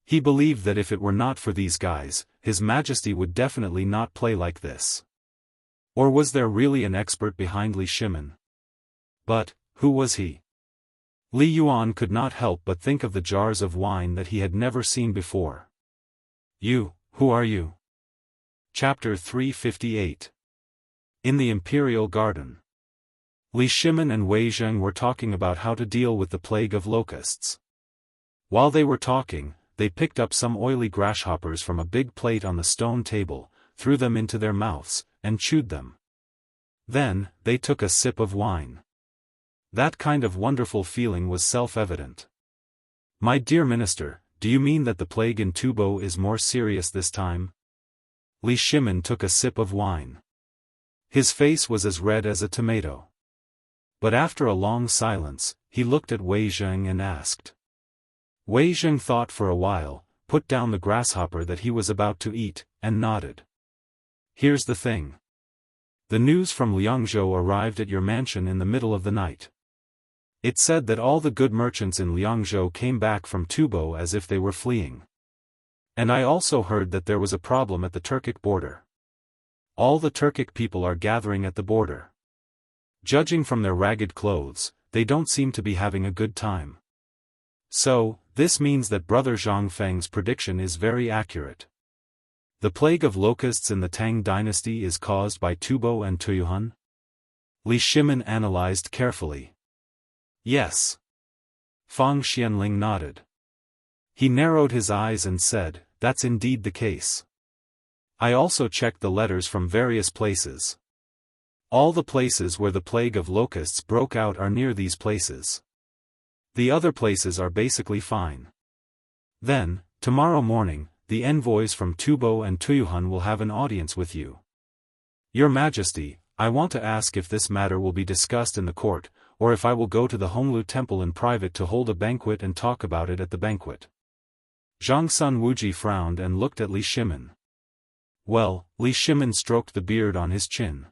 He believed that if it were not for these guys, His Majesty would definitely not play like this. Or was there really an expert behind Li Shimin? But, who was he? Li Yuan could not help but think of the jars of wine that he had never seen before. You, who are you? Chapter 358. In the Imperial Garden. Li Shimin and Wei Zheng were talking about how to deal with the plague of locusts. While they were talking, they picked up some oily grasshoppers from a big plate on the stone table, threw them into their mouths, and chewed them. Then, they took a sip of wine. That kind of wonderful feeling was self-evident. My dear minister, do you mean that the plague in Tubo is more serious this time? Li Shimin took a sip of wine. His face was as red as a tomato. But after a long silence, he looked at Wei Zheng and asked. Wei Zheng thought for a while, put down the grasshopper that he was about to eat, and nodded. Here's the thing. The news from Liangzhou arrived at your mansion in the middle of the night. It said that all the good merchants in Liangzhou came back from Tubo as if they were fleeing. And I also heard that there was a problem at the Turkic border. All the Turkic people are gathering at the border. Judging from their ragged clothes, they don't seem to be having a good time. So, this means that Brother Zhang Feng's prediction is very accurate. The plague of locusts in the Tang dynasty is caused by Tubo and Tuyuhan? Li Shimin analyzed carefully. Yes. Fang Xianling nodded. He narrowed his eyes and said, that's indeed the case. I also checked the letters from various places. All the places where the plague of locusts broke out are near these places. The other places are basically fine. Then, tomorrow morning, the envoys from Tubo and Tuyuhan will have an audience with you. Your Majesty, I want to ask if this matter will be discussed in the court, or if I will go to the Honglu Temple in private to hold a banquet and talk about it at the banquet. Zhang Sun Wuji frowned and looked at Li Shimin. Well, Li Shimin stroked the beard on his chin.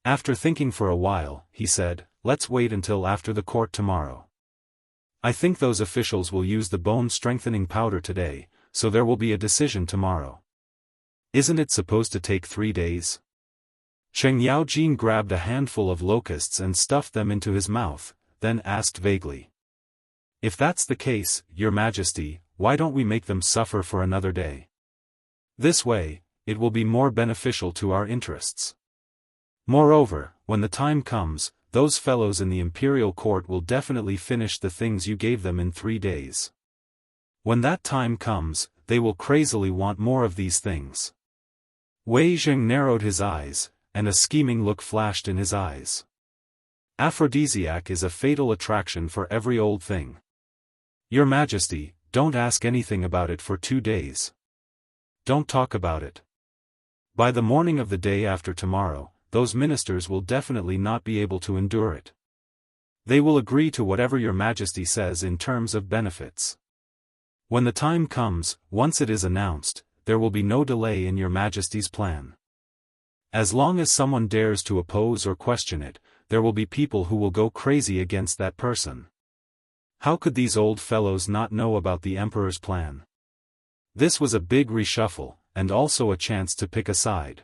After thinking for a while, he said, let's wait until after the court tomorrow. I think those officials will use the bone-strengthening powder today, so there will be a decision tomorrow. Isn't it supposed to take 3 days? Cheng Yaojin grabbed a handful of locusts and stuffed them into his mouth, then asked vaguely. If that's the case, Your Majesty, why don't we make them suffer for another day? This way, it will be more beneficial to our interests. Moreover, when the time comes, those fellows in the imperial court will definitely finish the things you gave them in 3 days. When that time comes, they will crazily want more of these things. Wei Zheng narrowed his eyes, and a scheming look flashed in his eyes. Aphrodisiac is a fatal attraction for every old thing. Your Majesty, don't ask anything about it for 2 days. Don't talk about it. By the morning of the day after tomorrow, those ministers will definitely not be able to endure it. They will agree to whatever your Majesty says in terms of benefits. When the time comes, once it is announced, there will be no delay in your Majesty's plan. As long as someone dares to oppose or question it, there will be people who will go crazy against that person. How could these old fellows not know about the Emperor's plan? This was a big reshuffle, and also a chance to pick a side.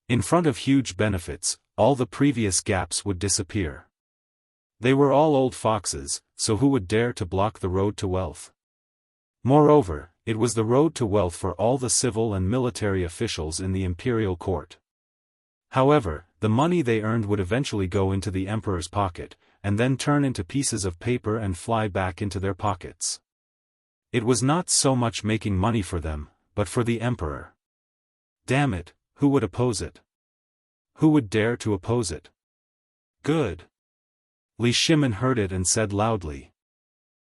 In front of huge benefits, all the previous gaps would disappear. They were all old foxes, so who would dare to block the road to wealth? Moreover, it was the road to wealth for all the civil and military officials in the imperial court. However, the money they earned would eventually go into the emperor's pocket, and then turn into pieces of paper and fly back into their pockets. It was not so much making money for them, but for the emperor. Damn it, who would oppose it? Who would dare to oppose it? Good. Li Shimin heard it and said loudly.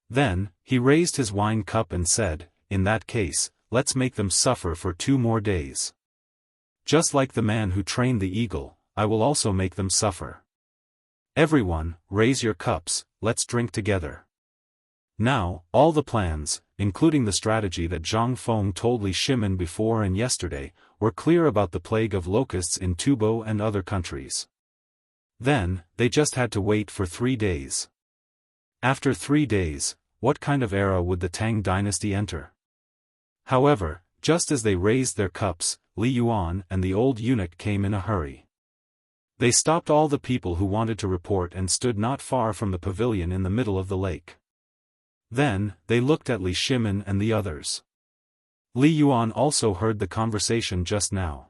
Then, he raised his wine cup and said, in that case, let's make them suffer for 2 more days. Just like the man who trained the eagle, I will also make them suffer. Everyone, raise your cups, let's drink together. Now, all the plans, including the strategy that Zhang Feng told Li Shimin before and yesterday, were clear about the plague of locusts in Tubo and other countries. Then, they just had to wait for 3 days. After 3 days, what kind of era would the Tang dynasty enter? However, just as they raised their cups, Li Yuan and the old eunuch came in a hurry. They stopped all the people who wanted to report and stood not far from the pavilion in the middle of the lake. Then, they looked at Li Shimin and the others. Li Yuan also heard the conversation just now.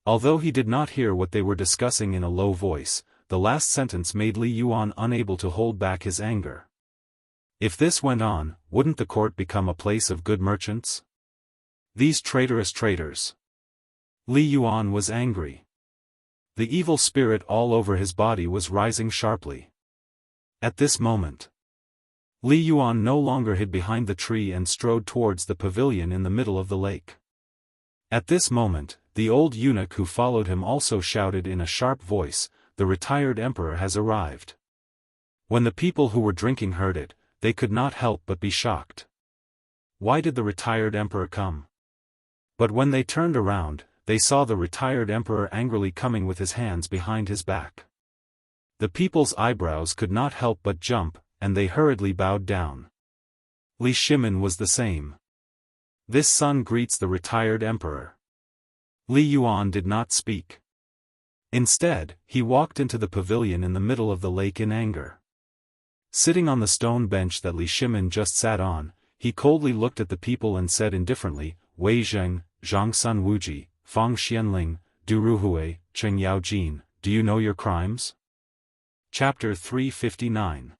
Although he did not hear what they were discussing in a low voice, the last sentence made Li Yuan unable to hold back his anger. If this went on, wouldn't the court become a place of good merchants? These traitorous traitors. Li Yuan was angry. The evil spirit all over his body was rising sharply. At this moment, Li Yuan no longer hid behind the tree and strode towards the pavilion in the middle of the lake. At this moment, the old eunuch who followed him also shouted in a sharp voice, "The retired emperor has arrived." When the people who were drinking heard it, they could not help but be shocked. Why did the retired emperor come? But when they turned around, they saw the retired emperor angrily coming with his hands behind his back. The people's eyebrows could not help but jump, and they hurriedly bowed down. Li Shimin was the same. This son greets the retired emperor. Li Yuan did not speak. Instead, he walked into the pavilion in the middle of the lake in anger. Sitting on the stone bench that Li Shimin just sat on, he coldly looked at the people and said indifferently, "Wei Zheng, Zhangsun Wuji, Fang Xianling, Du Ruhui, Cheng Yaojin, do you know your crimes?" Chapter 359.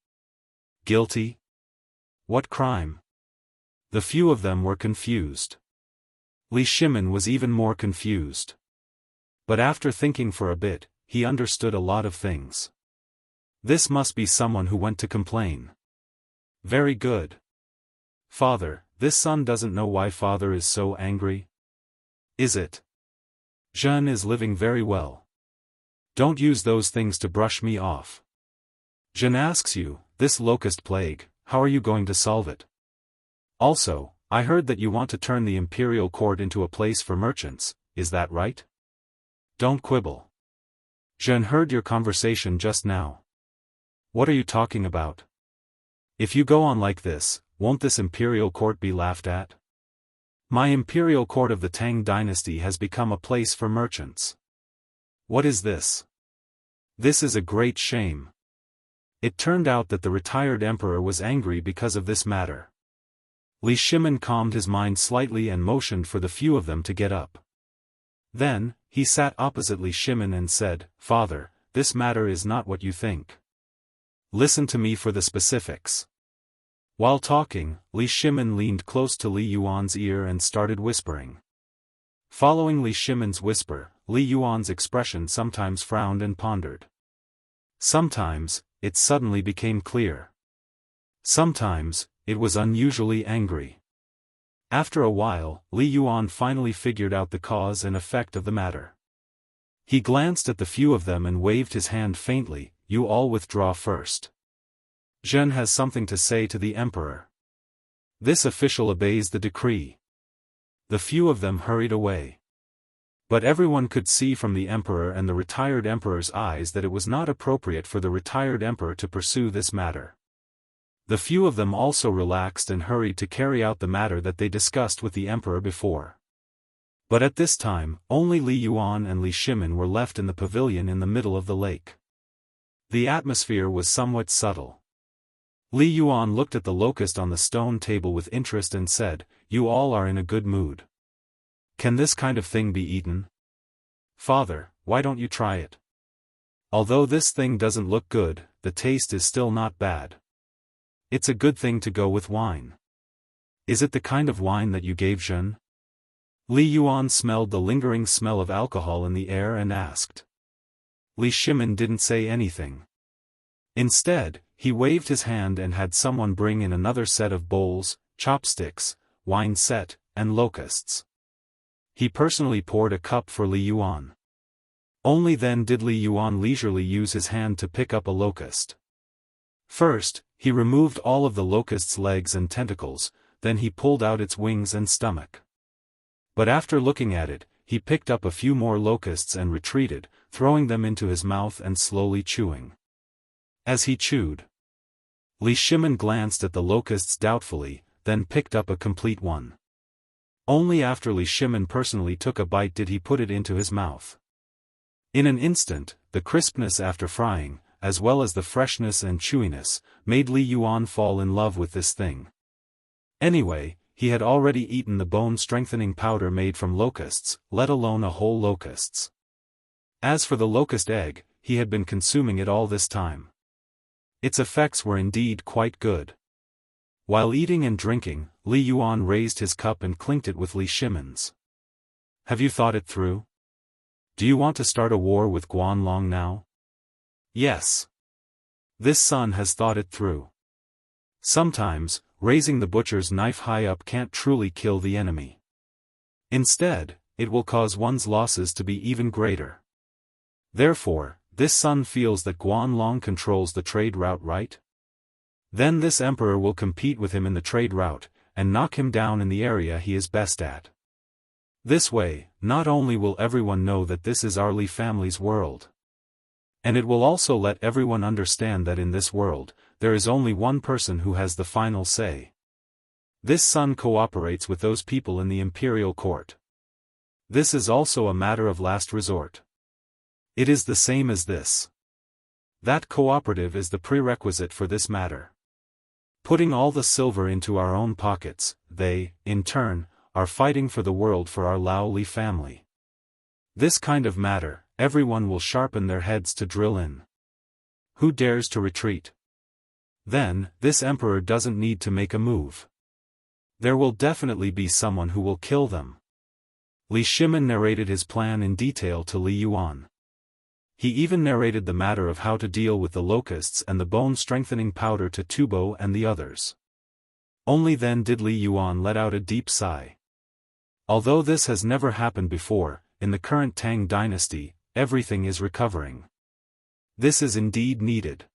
Guilty? What crime? The few of them were confused. Li Shimin was even more confused. But after thinking for a bit, he understood a lot of things. This must be someone who went to complain. Very good. Father, this son doesn't know why father is so angry? Is it? Zhen is living very well. Don't use those things to brush me off. Zhen asks you, this locust plague, how are you going to solve it? Also, I heard that you want to turn the imperial court into a place for merchants, is that right? Don't quibble. Zhen heard your conversation just now. What are you talking about? If you go on like this, won't this imperial court be laughed at? My imperial court of the Tang dynasty has become a place for merchants. What is this? This is a great shame. It turned out that the retired emperor was angry because of this matter. Li Shimin calmed his mind slightly and motioned for the few of them to get up. Then, he sat opposite Li Shimin and said, "Father, this matter is not what you think. Listen to me for the specifics." While talking, Li Shimin leaned close to Li Yuan's ear and started whispering. Following Li Shimon's whisper, Li Yuan's expression sometimes frowned and pondered. Sometimes, it suddenly became clear. Sometimes, it was unusually angry. After a while, Li Yuan finally figured out the cause and effect of the matter. He glanced at the few of them and waved his hand faintly. You all withdraw first. Zhen has something to say to the emperor. This official obeys the decree. The few of them hurried away. But everyone could see from the emperor and the retired emperor's eyes that it was not appropriate for the retired emperor to pursue this matter. The few of them also relaxed and hurried to carry out the matter that they discussed with the emperor before. But at this time, only Li Yuan and Li Shimon were left in the pavilion in the middle of the lake. The atmosphere was somewhat subtle. Li Yuan looked at the locust on the stone table with interest and said, "You all are in a good mood. Can this kind of thing be eaten? Father, why don't you try it? Although this thing doesn't look good, the taste is still not bad. It's a good thing to go with wine. Is it the kind of wine that you gave Zhen?" Li Yuan smelled the lingering smell of alcohol in the air and asked. Li Shimon didn't say anything. Instead, he waved his hand and had someone bring in another set of bowls, chopsticks, wine set, and locusts. He personally poured a cup for Li Yuan. Only then did Li Yuan leisurely use his hand to pick up a locust. First, he removed all of the locust's legs and tentacles, then he pulled out its wings and stomach. But after looking at it, he picked up a few more locusts and retreated, throwing them into his mouth and slowly chewing. As he chewed, Li Shimon glanced at the locusts doubtfully, then picked up a complete one. Only after Li Shimon personally took a bite did he put it into his mouth. In an instant, the crispness after frying, as well as the freshness and chewiness, made Li Yuan fall in love with this thing. Anyway, he had already eaten the bone-strengthening powder made from locusts, let alone a whole locusts. As for the locust egg, he had been consuming it all this time. Its effects were indeed quite good. While eating and drinking, Li Yuan raised his cup and clinked it with Li Shimon's. "Have you thought it through? Do you want to start a war with Guanlong now?" "Yes. This son has thought it through. Sometimes, raising the butcher's knife high up can't truly kill the enemy. Instead, it will cause one's losses to be even greater. Therefore, this son feels that Guanlong controls the trade route, right? Then this emperor will compete with him in the trade route, and knock him down in the area he is best at. This way, not only will everyone know that this is our Li family's world, and it will also let everyone understand that in this world, there is only one person who has the final say. This son cooperates with those people in the imperial court. This is also a matter of last resort. It is the same as this. That cooperative is the prerequisite for this matter. Putting all the silver into our own pockets, they, in turn, are fighting for the world for our Lao Li family. This kind of matter, everyone will sharpen their heads to drill in. Who dares to retreat? Then, this emperor doesn't need to make a move. There will definitely be someone who will kill them. Li Shimon narrated his plan in detail to Li Yuan. He even narrated the matter of how to deal with the locusts and the bone-strengthening powder to Tubo and the others. Only then did Li Yuan let out a deep sigh. Although this has never happened before, in the current Tang dynasty, everything is recovering. This is indeed needed.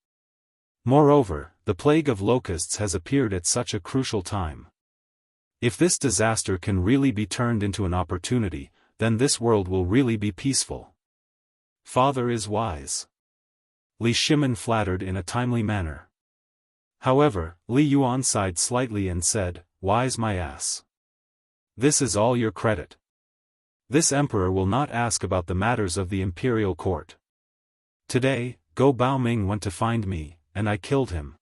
Moreover, the plague of locusts has appeared at such a crucial time. If this disaster can really be turned into an opportunity, then this world will really be peaceful. Father is wise. Li Shimon flattered in a timely manner. However, Li Yuan sighed slightly and said, "Wise my ass. This is all your credit. This emperor will not ask about the matters of the imperial court. Today, Go Baoming went to find me, and I killed him.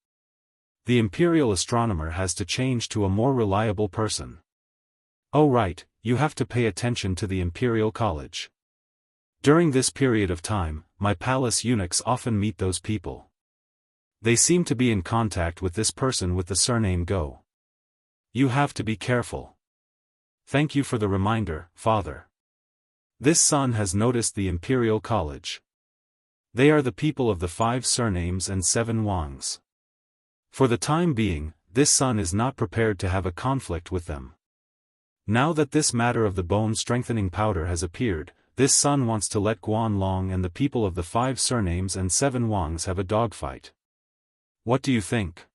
The imperial astronomer has to change to a more reliable person. Oh right, you have to pay attention to the imperial college. During this period of time, my palace eunuchs often meet those people. They seem to be in contact with this person with the surname Go. You have to be careful. Thank you for the reminder, Father." This son has noticed the Imperial College. They are the people of the 5 surnames and 7 Wangs. For the time being, this son is not prepared to have a conflict with them. Now that this matter of the bone-strengthening powder has appeared, this son wants to let Guan Long and the people of the 5 surnames and 7 Wangs have a dogfight. What do you think?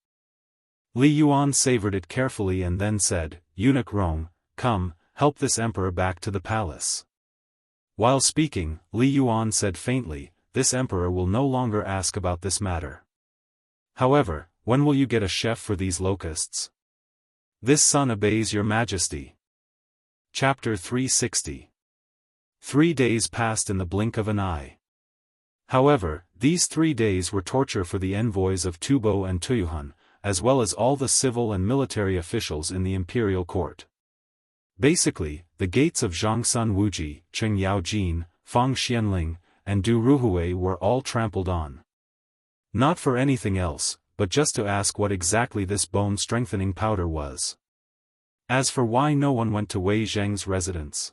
Li Yuan savored it carefully and then said, Eunuch Rong, come, help this emperor back to the palace. While speaking, Li Yuan said faintly, this emperor will no longer ask about this matter. However, when will you get a chef for these locusts? This son obeys your majesty. Chapter 360. 3 days passed in the blink of an eye. However, these 3 days were torture for the envoys of Tubo and Tuyuhun, as well as all the civil and military officials in the imperial court. Basically, the gates of Zhongsun Wuji, Cheng Yaojin, Fang Xianling, and Du Ruhui were all trampled on. Not for anything else, but just to ask what exactly this bone-strengthening powder was. As for why no one went to Wei Zheng's residence.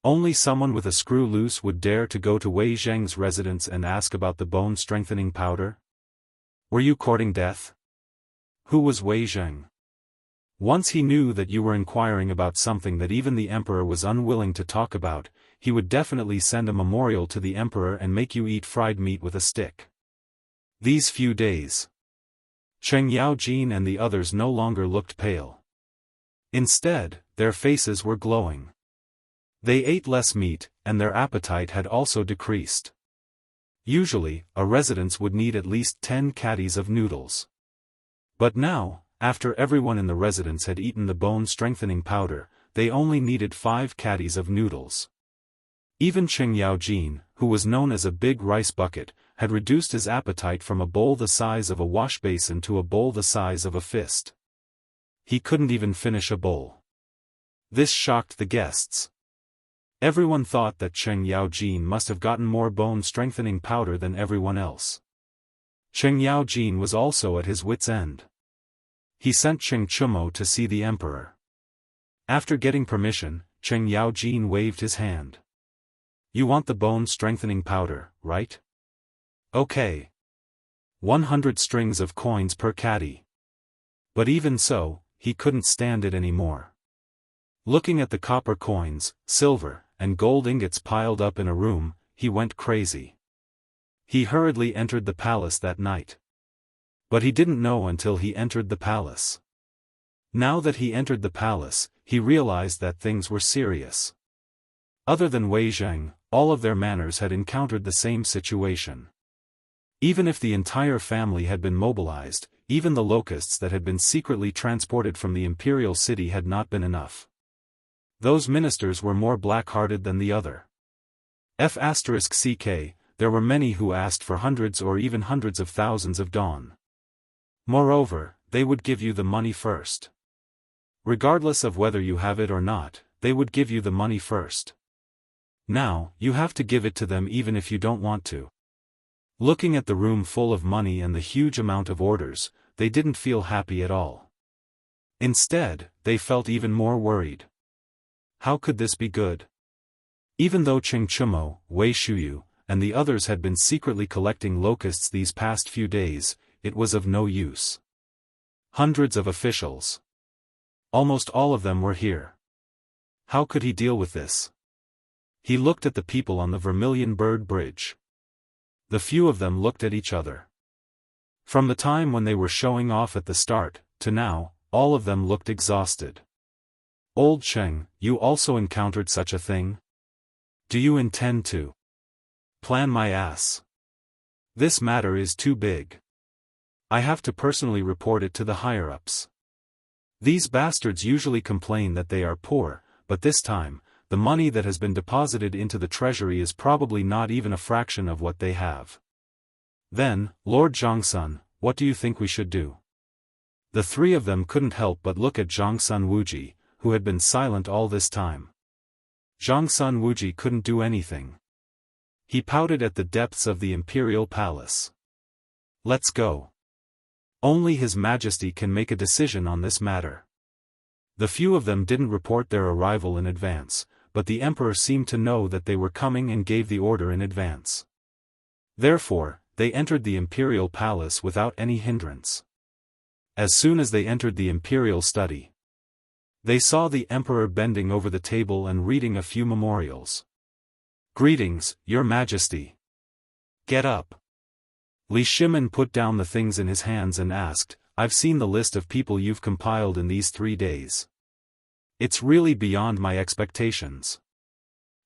Only someone with a screw loose would dare to go to Wei Zheng's residence and ask about the bone-strengthening powder? Were you courting death? Who was Wei Zheng? Once he knew that you were inquiring about something that even the emperor was unwilling to talk about, he would definitely send a memorial to the emperor and make you eat fried meat with a stick. These few days. Cheng Yaojin and the others no longer looked pale. Instead, their faces were glowing. They ate less meat, and their appetite had also decreased. Usually, a residence would need at least 10 caddies of noodles. But now, after everyone in the residence had eaten the bone-strengthening powder, they only needed 5 caddies of noodles. Even Cheng Yaojin, who was known as a big rice bucket, had reduced his appetite from a bowl the size of a wash basin to a bowl the size of a fist. He couldn't even finish a bowl. This shocked the guests. Everyone thought that Cheng Yaojin must have gotten more bone-strengthening powder than everyone else. Cheng Yaojin was also at his wits' end. He sent Cheng Chumo to see the emperor. After getting permission, Cheng Yaojin waved his hand. You want the bone-strengthening powder, right? Okay. 100 strings of coins per caddy. But even so, he couldn't stand it anymore. Looking at the copper coins, silver, and gold ingots piled up in a room, he went crazy. He hurriedly entered the palace that night. But he didn't know until he entered the palace. Now that he entered the palace, he realized that things were serious. Other than Wei Zheng, all of their manors had encountered the same situation. Even if the entire family had been mobilized, even the locusts that had been secretly transported from the imperial city had not been enough. Those ministers were more black-hearted than the other. *CK, there were many who asked for hundreds or even hundreds of thousands of dawn. Moreover, they would give you the money first. Regardless of whether you have it or not, they would give you the money first. Now, you have to give it to them even if you don't want to. Looking at the room full of money and the huge amount of orders, they didn't feel happy at all. Instead, they felt even more worried. How could this be good? Even though Cheng Chumo, Wei Shuyu, and the others had been secretly collecting locusts these past few days, it was of no use. Hundreds of officials. Almost all of them were here. How could he deal with this? He looked at the people on the Vermilion Bird Bridge. The few of them looked at each other. From the time when they were showing off at the start, to now, all of them looked exhausted. Old Cheng, you also encountered such a thing? Do you intend to plan my ass? This matter is too big. I have to personally report it to the higher-ups. These bastards usually complain that they are poor, but this time, the money that has been deposited into the treasury is probably not even a fraction of what they have. Then, Lord Zhongsun, what do you think we should do? The 3 of them couldn't help but look at Zhongsun Wuji, who had been silent all this time. Zhongsun Wuji couldn't do anything. He pouted at the depths of the imperial palace. Let's go. Only His Majesty can make a decision on this matter. The few of them didn't report their arrival in advance, but the emperor seemed to know that they were coming and gave the order in advance. Therefore, they entered the imperial palace without any hindrance. As soon as they entered the imperial study, they saw the emperor bending over the table and reading a few memorials. "Greetings, your majesty. Get up." Li Shimin put down the things in his hands and asked, "I've seen the list of people you've compiled in these 3 days. It's really beyond my expectations.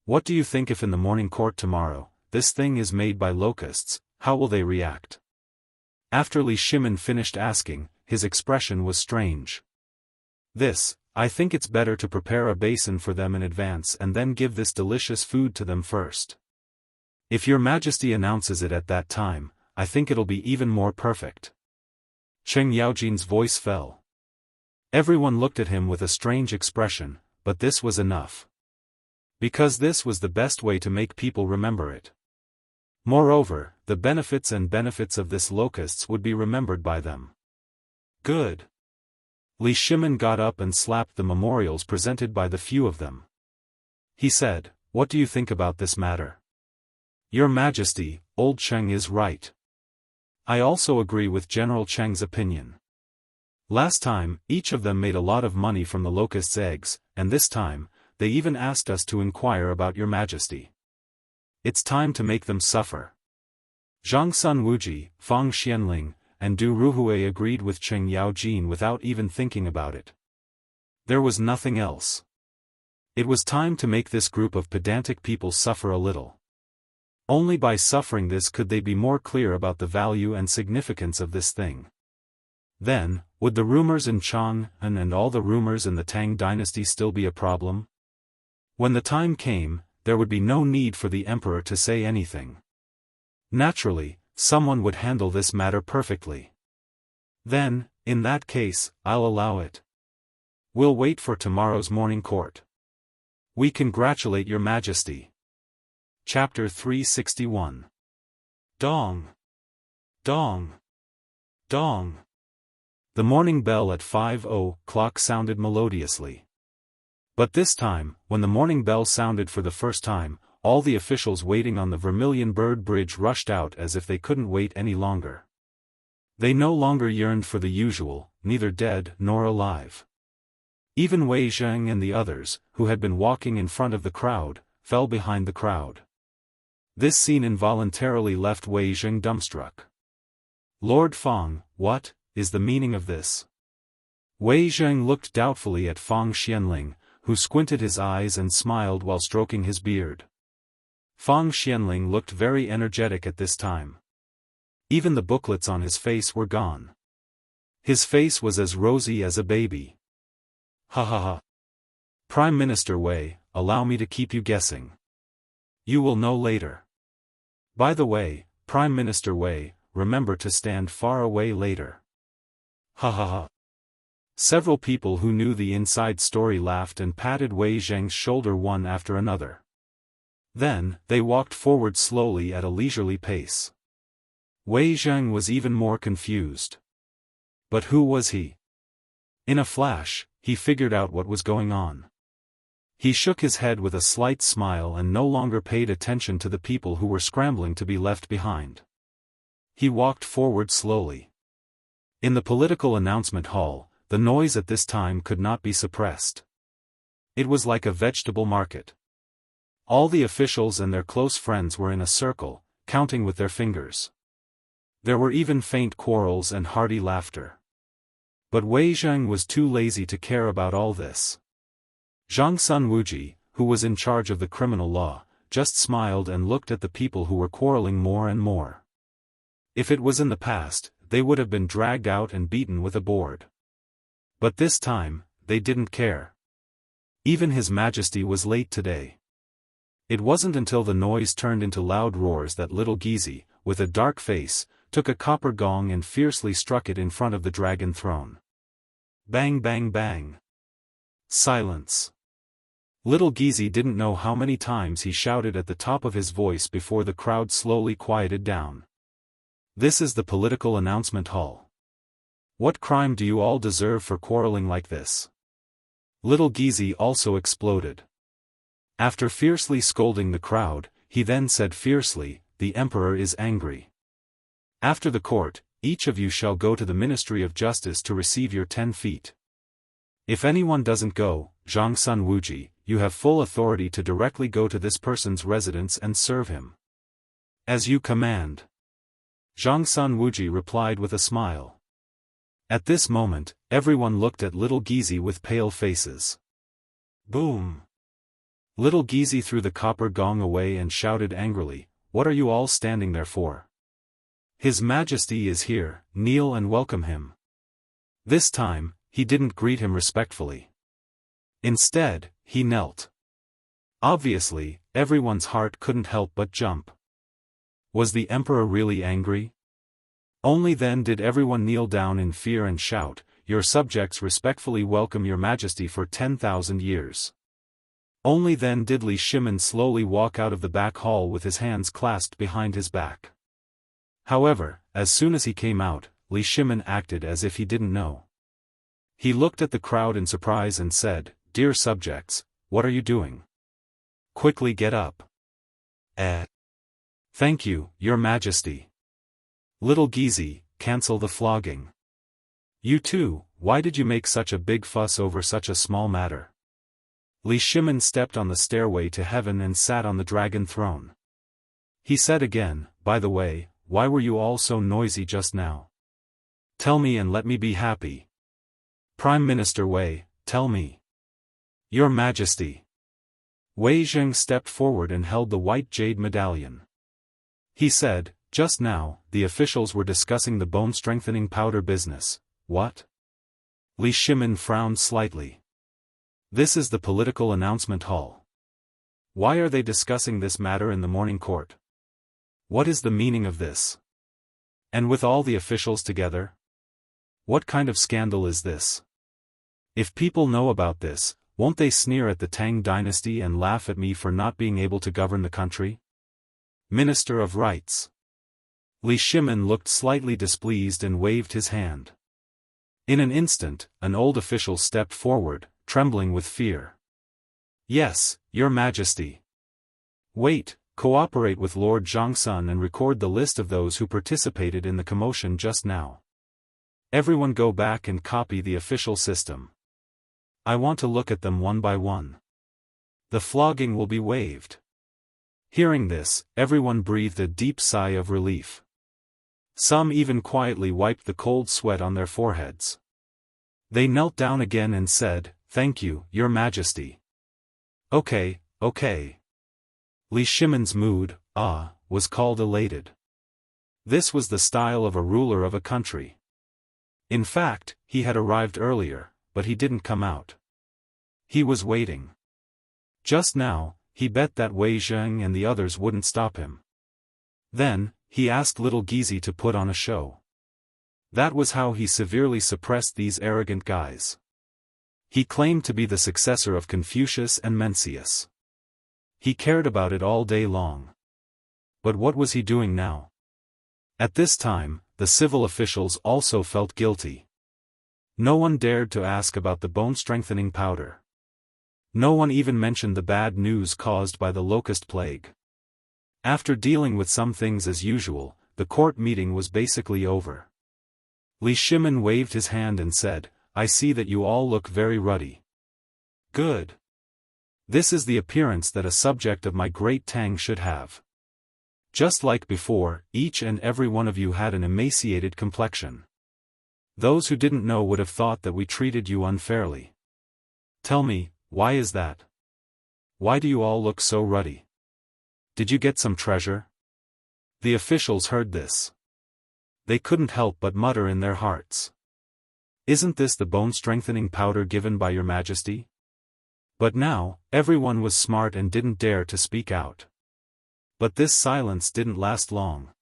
What do you think if in the morning court tomorrow, this thing is made by locusts, how will they react?" After Li Shimin finished asking, his expression was strange. I think it's better to prepare a basin for them in advance and then give this delicious food to them first. If your majesty announces it at that time, I think it'll be even more perfect." Cheng Yaojin's voice fell. Everyone looked at him with a strange expression, but this was enough. Because this was the best way to make people remember it. Moreover, the benefits of this locusts would be remembered by them. Good. Li Shimin got up and slapped the memorials presented by the few of them. He said, "What do you think about this matter?" "Your Majesty, old Cheng is right. I also agree with General Cheng's opinion. Last time, each of them made a lot of money from the locust's eggs, and this time, they even asked us to inquire about your Majesty. It's time to make them suffer." Zhang Sun Wuji, Fang Xianling, and Du Ruhui agreed with Cheng Yaojin without even thinking about it. There was nothing else. It was time to make this group of pedantic people suffer a little. Only by suffering this could they be more clear about the value and significance of this thing. Then, would the rumors in Chang'an and all the rumors in the Tang dynasty still be a problem? When the time came, there would be no need for the emperor to say anything. Naturally, someone would handle this matter perfectly. Then, in that case, I'll allow it. We'll wait for tomorrow's morning court. We congratulate your majesty. Chapter 361. Dong. Dong. Dong. The morning bell at 5:00 sounded melodiously. But this time, when the morning bell sounded for the first time, all the officials waiting on the Vermilion Bird Bridge rushed out as if they couldn't wait any longer. They no longer yearned for the usual, neither dead nor alive. Even Wei Zheng and the others, who had been walking in front of the crowd, fell behind the crowd. This scene involuntarily left Wei Zheng dumbstruck. "Lord Fang, what is the meaning of this?" Wei Zheng looked doubtfully at Fang Xianling, who squinted his eyes and smiled while stroking his beard. Fang Xianling looked very energetic at this time. Even the booklets on his face were gone. His face was as rosy as a baby. "Ha ha ha. Prime Minister Wei, allow me to keep you guessing. You will know later. By the way, Prime Minister Wei, remember to stand far away later." Ha ha ha. Several people who knew the inside story laughed and patted Wei Zheng's shoulder one after another. Then, they walked forward slowly at a leisurely pace. Wei Zheng was even more confused. But who was he? In a flash, he figured out what was going on. He shook his head with a slight smile and no longer paid attention to the people who were scrambling to be left behind. He walked forward slowly. In the political announcement hall, the noise at this time could not be suppressed. It was like a vegetable market. All the officials and their close friends were in a circle, counting with their fingers. There were even faint quarrels and hearty laughter. But Wei Zheng was too lazy to care about all this. Zhang Sun Wuji, who was in charge of the criminal law, just smiled and looked at the people who were quarreling more and more. If it was in the past, they would have been dragged out and beaten with a board. But this time, they didn't care. Even His Majesty was late today. It wasn't until the noise turned into loud roars that little Gizi, with a dark face, took a copper gong and fiercely struck it in front of the dragon throne. Bang bang bang. Silence. Little Gizi didn't know how many times he shouted at the top of his voice before the crowd slowly quieted down. This is the political announcement hall. What crime do you all deserve for quarreling like this? Little Gizi also exploded. After fiercely scolding the crowd, he then said fiercely, "The emperor is angry. After the court, each of you shall go to the Ministry of Justice to receive your 10 feet. If anyone doesn't go, Zhangsun Wuji, you have full authority to directly go to this person's residence and serve him." "As you command." Zhangsun Wuji replied with a smile. At this moment, everyone looked at little Gizi with pale faces. Boom! Little Gizi threw the copper gong away and shouted angrily, "What are you all standing there for? His Majesty is here, kneel and welcome him." This time, he didn't greet him respectfully. Instead, he knelt. Obviously, everyone's heart couldn't help but jump. Was the emperor really angry? Only then did everyone kneel down in fear and shout, "Your subjects respectfully welcome your Majesty for 10,000 years. Only then did Li Shimin slowly walk out of the back hall with his hands clasped behind his back. However, as soon as he came out, Li Shimin acted as if he didn't know. He looked at the crowd in surprise and said, "Dear subjects, what are you doing? Quickly get up." "Thank you, Your Majesty." "Little Gizi, cancel the flogging." "You too, why did you make such a big fuss over such a small matter?" Li Shimin stepped on the stairway to heaven and sat on the dragon throne. He said again, "By the way, why were you all so noisy just now? Tell me and let me be happy. Prime Minister Wei, tell me." "Your Majesty." Wei Zheng stepped forward and held the white jade medallion. He said, "Just now, the officials were discussing the bone-strengthening powder business." "What?" Li Shimin frowned slightly. "This is the political announcement hall. Why are they discussing this matter in the morning court? What is the meaning of this? And with all the officials together? What kind of scandal is this? If people know about this, won't they sneer at the Tang dynasty and laugh at me for not being able to govern the country? Minister of Rights." Li Shimin looked slightly displeased and waved his hand. In an instant, an old official stepped forward, trembling with fear. "Yes, Your Majesty." "Wait, cooperate with Lord Zhangsun and record the list of those who participated in the commotion just now. Everyone go back and copy the official system. I want to look at them one by one. The flogging will be waived." Hearing this, everyone breathed a deep sigh of relief. Some even quietly wiped the cold sweat on their foreheads. They knelt down again and said, "Thank you, Your Majesty." Okay. Li Shimin's mood, was called elated. This was the style of a ruler of a country. In fact, he had arrived earlier, but he didn't come out. He was waiting. Just now, he bet that Wei Zheng and the others wouldn't stop him. Then, he asked little Gizi to put on a show. That was how he severely suppressed these arrogant guys. He claimed to be the successor of Confucius and Mencius. He cared about it all day long. But what was he doing now? At this time, the civil officials also felt guilty. No one dared to ask about the bone-strengthening powder. No one even mentioned the bad news caused by the locust plague. After dealing with some things as usual, the court meeting was basically over. Li Shimin waved his hand and said, "I see that you all look very ruddy. Good. This is the appearance that a subject of my great Tang should have. Just like before, each and every one of you had an emaciated complexion. Those who didn't know would have thought that we treated you unfairly. Tell me, why is that? Why do you all look so ruddy? Did you get some treasure?" The officials heard this. They couldn't help but mutter in their hearts. "Isn't this the bone-strengthening powder given by Your Majesty?" But now, everyone was smart and didn't dare to speak out. But this silence didn't last long.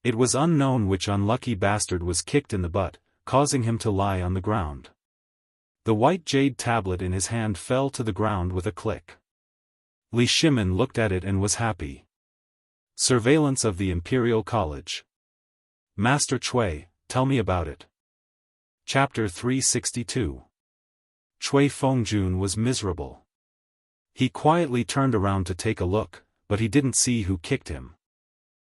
It was unknown which unlucky bastard was kicked in the butt, causing him to lie on the ground. The white jade tablet in his hand fell to the ground with a click. Li Shimin looked at it and was happy. Surveillance of the Imperial College. Master Cui, tell me about it. Chapter 362. Cui Fengjun was miserable. He quietly turned around to take a look, but he didn't see who kicked him.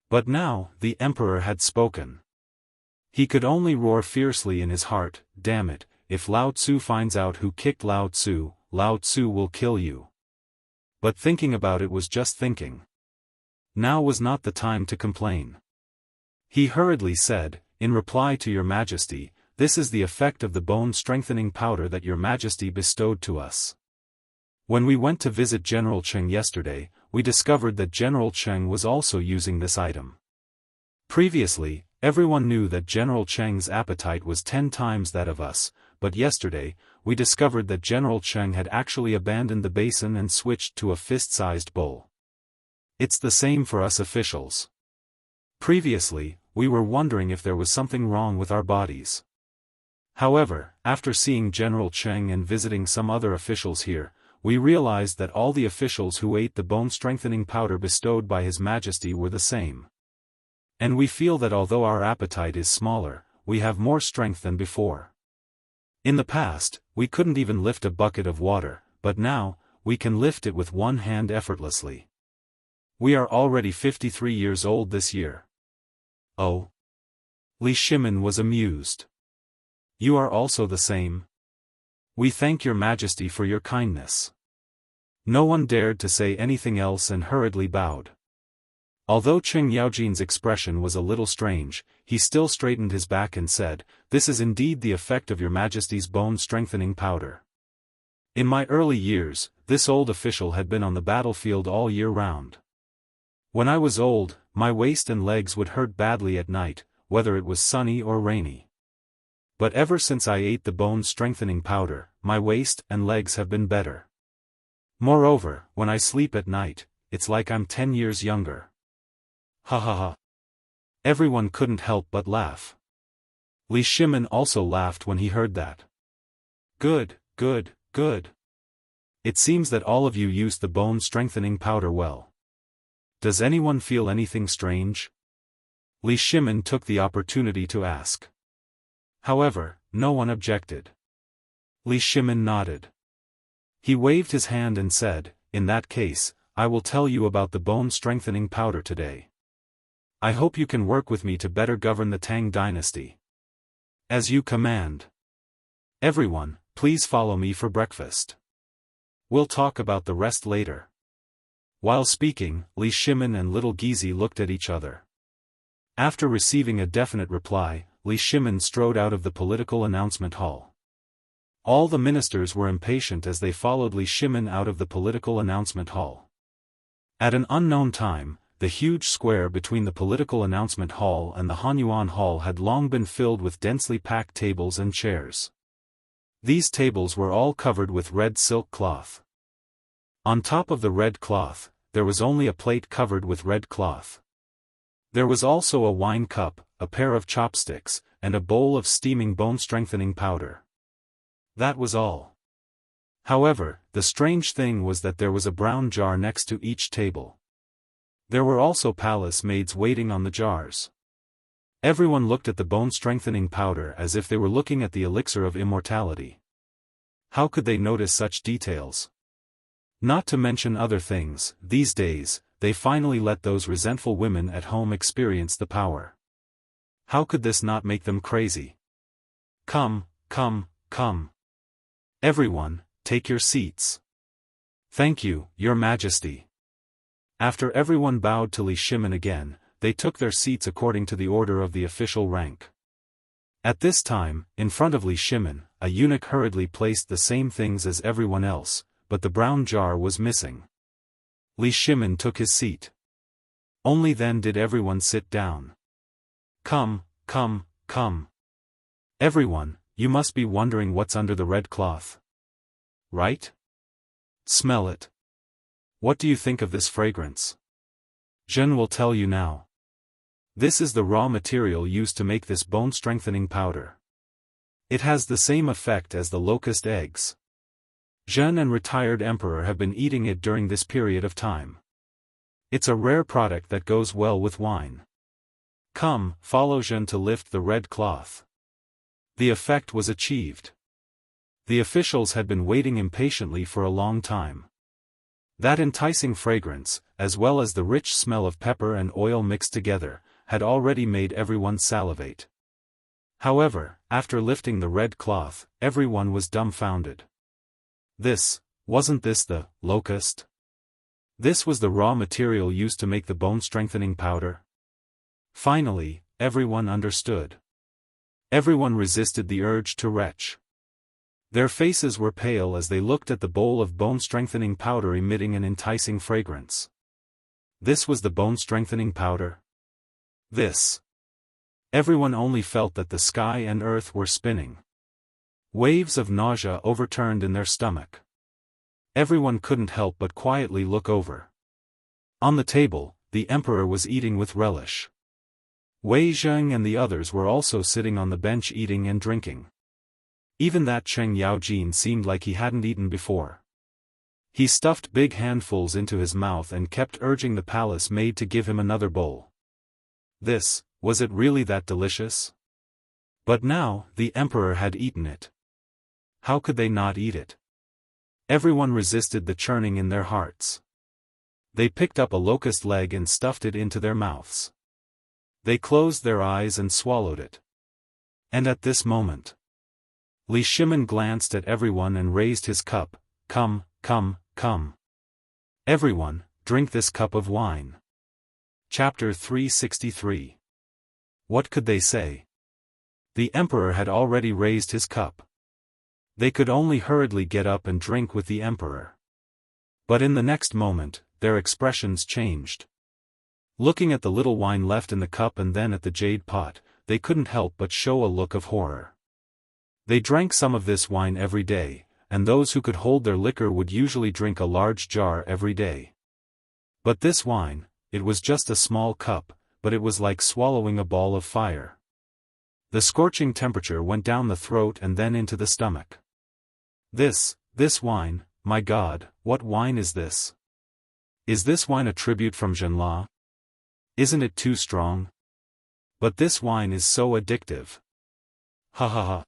But now, the emperor had spoken. He could only roar fiercely in his heart, "Damn it, if Lao Tzu finds out who kicked Lao Tzu will kill you." But thinking about it was just thinking. Now was not the time to complain. He hurriedly said, "In reply to your majesty, this is the effect of the bone-strengthening powder that your majesty bestowed to us. When we went to visit General Cheng yesterday, we discovered that General Cheng was also using this item. Previously, everyone knew that General Cheng's appetite was 10 times that of us, but yesterday, we discovered that General Cheng had actually abandoned the basin and switched to a fist-sized bowl. It's the same for us officials. Previously, we were wondering if there was something wrong with our bodies. However, after seeing General Cheng and visiting some other officials here, we realized that all the officials who ate the bone-strengthening powder bestowed by His Majesty were the same. And we feel that although our appetite is smaller, we have more strength than before. In the past, we couldn't even lift a bucket of water, but now, we can lift it with one hand effortlessly. We are already 53 years old this year." "Oh?" Li Shimin was amused. "You are also the same? We thank your majesty for your kindness." No one dared to say anything else and hurriedly bowed. Although Qing Yaojin's expression was a little strange, he still straightened his back and said, "This is indeed the effect of your majesty's bone-strengthening powder. In my early years, this old official had been on the battlefield all year round. When I was old, my waist and legs would hurt badly at night, whether it was sunny or rainy. But ever since I ate the bone-strengthening powder, my waist and legs have been better. Moreover, when I sleep at night, it's like I'm 10 years younger." Ha ha ha. Everyone couldn't help but laugh. Li Shimin also laughed when he heard that. Good, good, good. It seems that all of you used the bone-strengthening powder well. Does anyone feel anything strange? Li Shimin took the opportunity to ask. However, no one objected. Li Shimin nodded. He waved his hand and said, "In that case, I will tell you about the bone-strengthening powder today. I hope you can work with me to better govern the Tang dynasty. As you command. Everyone, please follow me for breakfast. We'll talk about the rest later." While speaking, Li Shimin and Little Gizi looked at each other. After receiving a definite reply, Li Shimin strode out of the political announcement hall. All the ministers were impatient as they followed Li Shimin out of the political announcement hall. At an unknown time, the huge square between the political announcement hall and the Hanyuan hall had long been filled with densely packed tables and chairs. These tables were all covered with red silk cloth. On top of the red cloth, there was only a plate covered with red cloth. There was also a wine cup, a pair of chopsticks, and a bowl of steaming bone-strengthening powder. That was all. However, the strange thing was that there was a brown jar next to each table. There were also palace maids waiting on the jars. Everyone looked at the bone-strengthening powder as if they were looking at the elixir of immortality. How could they notice such details? Not to mention other things, these days, they finally let those resentful women at home experience the power. How could this not make them crazy? Come, come, come. Everyone, take your seats. Thank you, Your Majesty. After everyone bowed to Li Shimin again, they took their seats according to the order of the official rank. At this time, in front of Li Shimin, a eunuch hurriedly placed the same things as everyone else, but the brown jar was missing. Li Shimin took his seat. Only then did everyone sit down. Come, come, come. Everyone, you must be wondering what's under the red cloth. Right? Smell it. What do you think of this fragrance? Zhen will tell you now. This is the raw material used to make this bone-strengthening powder. It has the same effect as the locust eggs. Zhen and retired emperor have been eating it during this period of time. It's a rare product that goes well with wine. Come, follow Zhen to lift the red cloth. The effect was achieved. The officials had been waiting impatiently for a long time. That enticing fragrance, as well as the rich smell of pepper and oil mixed together, had already made everyone salivate. However, after lifting the red cloth, everyone was dumbfounded. Wasn't this the locust? This was the raw material used to make the bone-strengthening powder? Finally, everyone understood. Everyone resisted the urge to retch. Their faces were pale as they looked at the bowl of bone-strengthening powder emitting an enticing fragrance. This was the bone-strengthening powder? Everyone only felt that the sky and earth were spinning. Waves of nausea overturned in their stomach. Everyone couldn't help but quietly look over. On the table, the emperor was eating with relish. Wei Zheng and the others were also sitting on the bench eating and drinking. Even that Cheng Yaojin seemed like he hadn't eaten before. He stuffed big handfuls into his mouth and kept urging the palace maid to give him another bowl. Was it really that delicious? But now, the emperor had eaten it. How could they not eat it? Everyone resisted the churning in their hearts. They picked up a locust leg and stuffed it into their mouths. They closed their eyes and swallowed it. And at this moment, Li Shimin glanced at everyone and raised his cup. Come, come, come. Everyone, drink this cup of wine. Chapter 363. What could they say? The emperor had already raised his cup. They could only hurriedly get up and drink with the emperor. But in the next moment, their expressions changed. Looking at the little wine left in the cup and then at the jade pot, they couldn't help but show a look of horror. They drank some of this wine every day, and those who could hold their liquor would usually drink a large jar every day. But this wine, it was just a small cup, but it was like swallowing a ball of fire. The scorching temperature went down the throat and then into the stomach. This wine, my God, what wine is this? Is this wine a tribute from Zhenla? Isn't it too strong? But this wine is so addictive. Ha ha ha.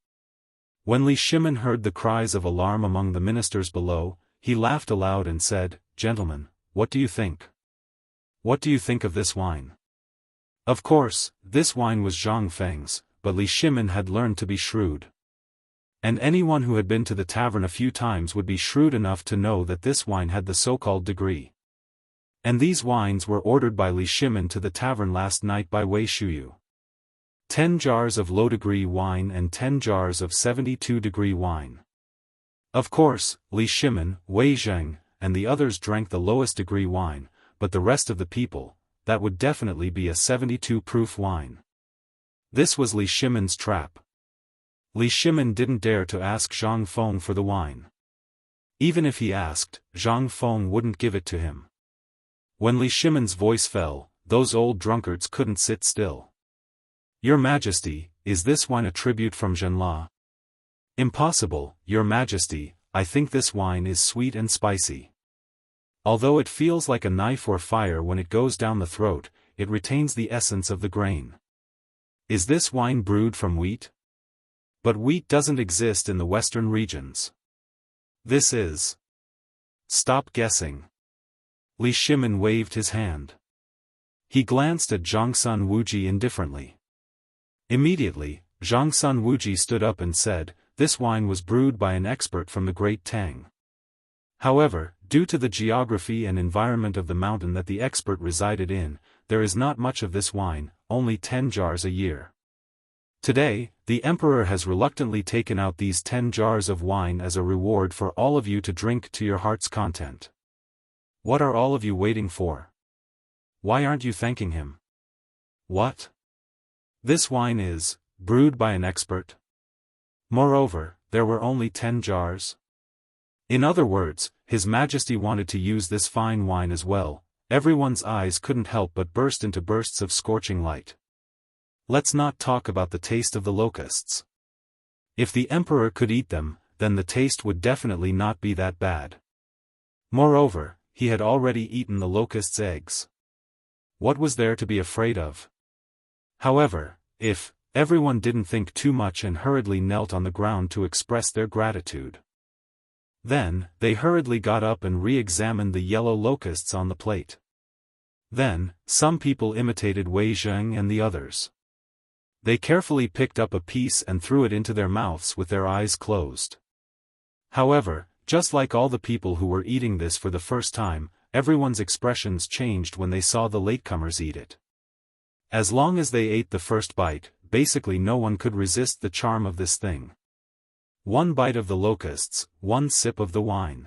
When Li Shimin heard the cries of alarm among the ministers below, he laughed aloud and said, "Gentlemen, what do you think? What do you think of this wine?" Of course, this wine was Zhang Feng's, but Li Shimin had learned to be shrewd. And anyone who had been to the tavern a few times would be shrewd enough to know that this wine had the so-called degree. And these wines were ordered by Li Shimin to the tavern last night by Wei Shuyu. 10 jars of low-degree wine and 10 jars of 72-degree wine. Of course, Li Shimin, Wei Zheng, and the others drank the lowest degree wine, but the rest of the people, that would definitely be a 72-proof wine. This was Li Shimin's trap. Li Shimin didn't dare to ask Zhang Feng for the wine. Even if he asked, Zhang Feng wouldn't give it to him. When Li Shimin's voice fell, those old drunkards couldn't sit still. "Your Majesty, is this wine a tribute from Zhenla?" "Impossible, Your Majesty, I think this wine is sweet and spicy. Although it feels like a knife or fire when it goes down the throat, it retains the essence of the grain." "Is this wine brewed from wheat?" "But wheat doesn't exist in the western regions." "This is..." "Stop guessing." Li Shimin waved his hand. He glanced at Zhangsun Wuji indifferently. Immediately, Zhangsun Wuji stood up and said, "This wine was brewed by an expert from the Great Tang. However, due to the geography and environment of the mountain that the expert resided in, there is not much of this wine, only 10 jars a year. Today, the emperor has reluctantly taken out these 10 jars of wine as a reward for all of you to drink to your heart's content. What are all of you waiting for? Why aren't you thanking him?" "What? This wine is brewed by an expert? Moreover, there were only 10 jars? In other words, His Majesty wanted to use this fine wine as well." Everyone's eyes couldn't help but burst into bursts of scorching light. Let's not talk about the taste of the locusts. If the emperor could eat them, then the taste would definitely not be that bad. Moreover, he had already eaten the locust's eggs. What was there to be afraid of? However, if everyone didn't think too much and hurriedly knelt on the ground to express their gratitude. Then, they hurriedly got up and re-examined the yellow locusts on the plate. Then, some people imitated Wei Zheng and the others. They carefully picked up a piece and threw it into their mouths with their eyes closed. However, just like all the people who were eating this for the first time, everyone's expressions changed when they saw the latecomers eat it. As long as they ate the first bite, basically no one could resist the charm of this thing. One bite of the locusts, one sip of the wine.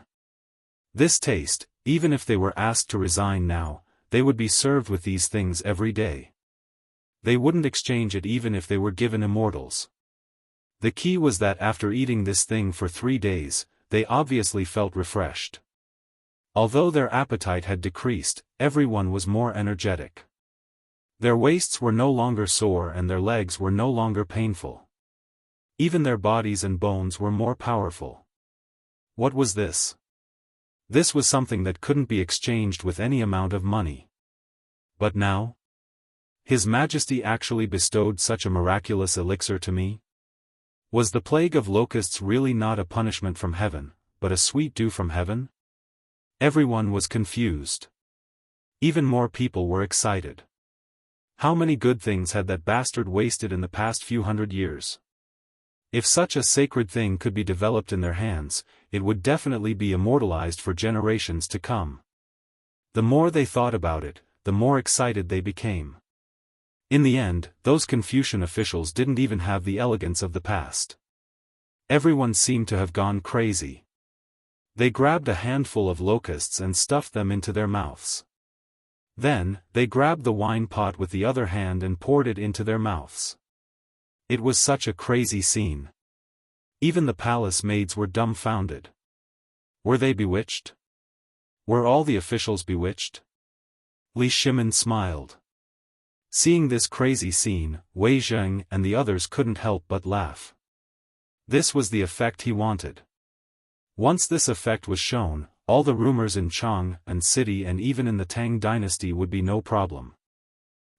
This taste, even if they were asked to resign now, they would be served with these things every day. They wouldn't exchange it even if they were given immortals. The key was that after eating this thing for 3 days, they obviously felt refreshed. Although their appetite had decreased, everyone was more energetic. Their waists were no longer sore and their legs were no longer painful. Even their bodies and bones were more powerful. What was this? This was something that couldn't be exchanged with any amount of money. But now? His Majesty actually bestowed such a miraculous elixir to me? Was the plague of locusts really not a punishment from heaven, but a sweet dew from heaven? Everyone was confused. Even more people were excited. How many good things had that bastard wasted in the past few hundred years? If such a sacred thing could be developed in their hands, it would definitely be immortalized for generations to come. The more they thought about it, the more excited they became. In the end, those Confucian officials didn't even have the elegance of the past. Everyone seemed to have gone crazy. They grabbed a handful of locusts and stuffed them into their mouths. Then, they grabbed the wine pot with the other hand and poured it into their mouths. It was such a crazy scene. Even the palace maids were dumbfounded. Were they bewitched? Were all the officials bewitched? Li Shimin smiled. Seeing this crazy scene, Wei Zheng and the others couldn't help but laugh. This was the effect he wanted. Once this effect was shown, all the rumors in Chang and city and even in the Tang dynasty would be no problem.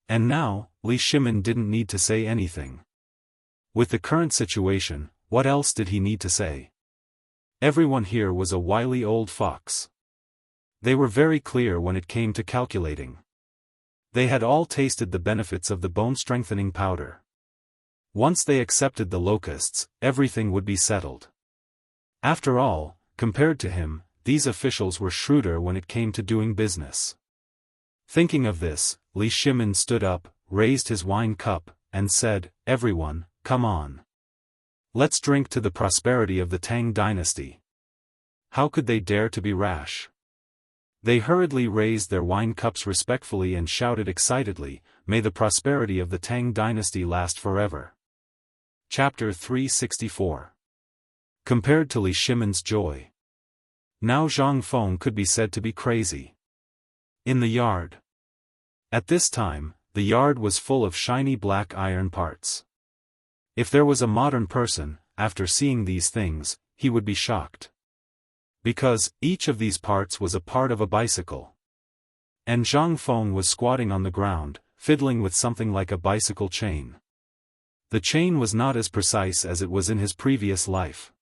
And now, Li Shimin didn't need to say anything. With the current situation, what else did he need to say? Everyone here was a wily old fox. They were very clear when it came to calculating. They had all tasted the benefits of the bone-strengthening powder. Once they accepted the locusts, everything would be settled. After all, compared to him, these officials were shrewder when it came to doing business. Thinking of this, Li Shimin stood up, raised his wine cup, and said, "Everyone, come on. Let's drink to the prosperity of the Tang dynasty." How could they dare to be rash? They hurriedly raised their wine cups respectfully and shouted excitedly, "May the prosperity of the Tang dynasty last forever." Chapter 364. Compared to Li Shimin's joy. Now Zhang Feng could be said to be crazy. In the yard. At this time, the yard was full of shiny black iron parts. If there was a modern person, after seeing these things, he would be shocked. Because, each of these parts was a part of a bicycle. And Zhang Feng was squatting on the ground, fiddling with something like a bicycle chain. The chain was not as precise as it was in his previous life.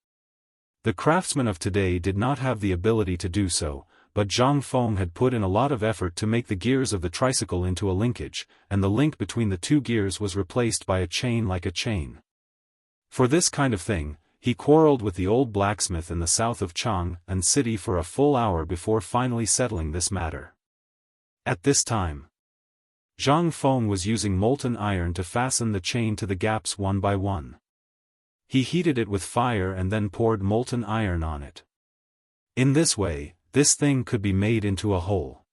The craftsmen of today did not have the ability to do so, but Zhang Feng had put in a lot of effort to make the gears of the tricycle into a linkage, and the link between the two gears was replaced by a chain like a chain. For this kind of thing, he quarreled with the old blacksmith in the south of Chang and city for a full hour before finally settling this matter. At this time, Zhang Feng was using molten iron to fasten the chain to the gaps one by one. He heated it with fire and then poured molten iron on it. In this way, this thing could be made into a hole.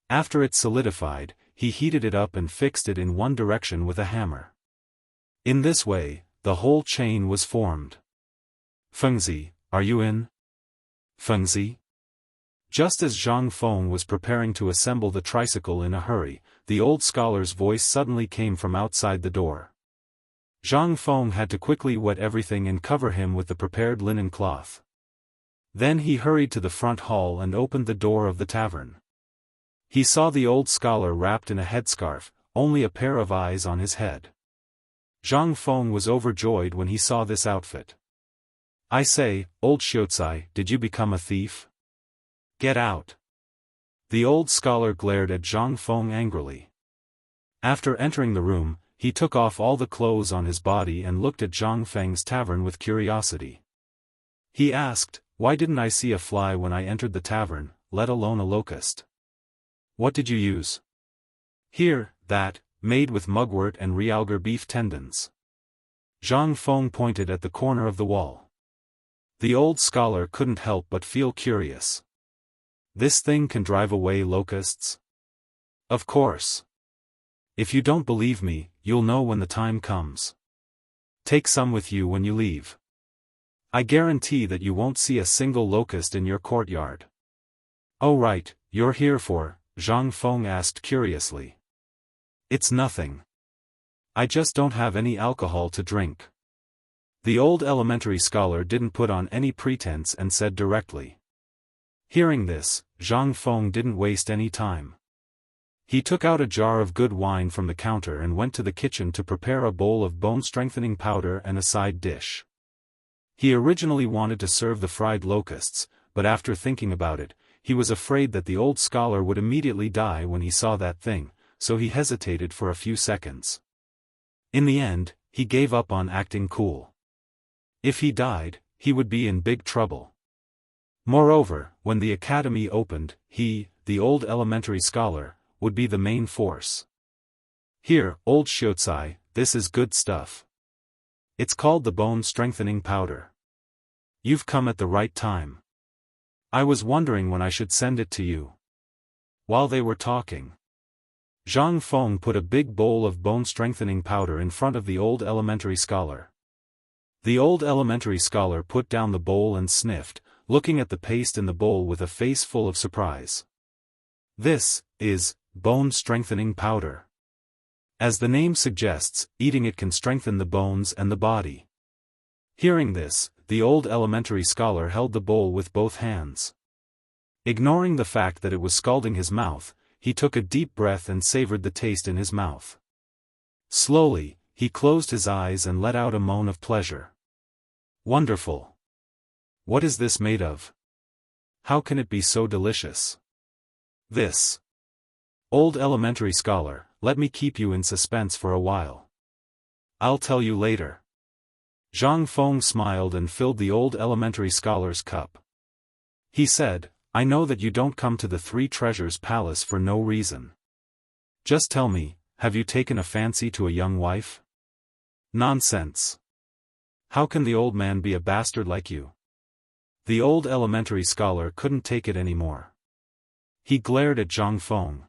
After it solidified, he heated it up and fixed it in one direction with a hammer. In this way, the whole chain was formed. "Fengzi, are you in?" "Fengzi?" Just as Zhang Feng was preparing to assemble the tricycle in a hurry, the old scholar's voice suddenly came from outside the door. Zhang Feng had to quickly wet everything and cover him with the prepared linen cloth. Then he hurried to the front hall and opened the door of the tavern. He saw the old scholar wrapped in a headscarf, only a pair of eyes on his head. Zhang Feng was overjoyed when he saw this outfit. I say, old Xiaotsai, did you become a thief? Get out. The old scholar glared at Zhang Feng angrily. After entering the room, he took off all the clothes on his body and looked at Zhang Feng's tavern with curiosity. He asked, why didn't I see a fly when I entered the tavern, let alone a locust? What did you use? Here, that, made with mugwort and realgar beef tendons. Zhang Feng pointed at the corner of the wall. The old scholar couldn't help but feel curious. This thing can drive away locusts? Of course. If you don't believe me, you'll know when the time comes. Take some with you when you leave. I guarantee that you won't see a single locust in your courtyard. Oh right, you're here for, Zhang Feng asked curiously. It's nothing. I just don't have any alcohol to drink. The old elementary scholar didn't put on any pretense and said directly. Hearing this, Zhang Feng didn't waste any time. He took out a jar of good wine from the counter and went to the kitchen to prepare a bowl of bone-strengthening powder and a side dish. He originally wanted to serve the fried locusts, but after thinking about it, he was afraid that the old scholar would immediately die when he saw that thing, so he hesitated for a few seconds. In the end, he gave up on acting cool. If he died, he would be in big trouble. Moreover, when the academy opened, he, the old elementary scholar, would be the main force. Here, old Xiaotsai, this is good stuff. It's called the bone-strengthening powder. You've come at the right time. I was wondering when I should send it to you. While they were talking, Zhang Feng put a big bowl of bone-strengthening powder in front of the old elementary scholar. The old elementary scholar put down the bowl and sniffed, looking at the paste in the bowl with a face full of surprise. This is bone-strengthening powder. As the name suggests, eating it can strengthen the bones and the body. Hearing this, the old elementary scholar held the bowl with both hands. Ignoring the fact that it was scalding his mouth, he took a deep breath and savored the taste in his mouth. Slowly, he closed his eyes and let out a moan of pleasure. Wonderful! What is this made of? How can it be so delicious? This. Old elementary scholar, let me keep you in suspense for a while. I'll tell you later. Zhang Feng smiled and filled the old elementary scholar's cup. He said, I know that you don't come to the Three Treasures Palace for no reason. Just tell me, have you taken a fancy to a young wife? Nonsense. How can the old man be a bastard like you? The old elementary scholar couldn't take it anymore. He glared at Zhang Feng.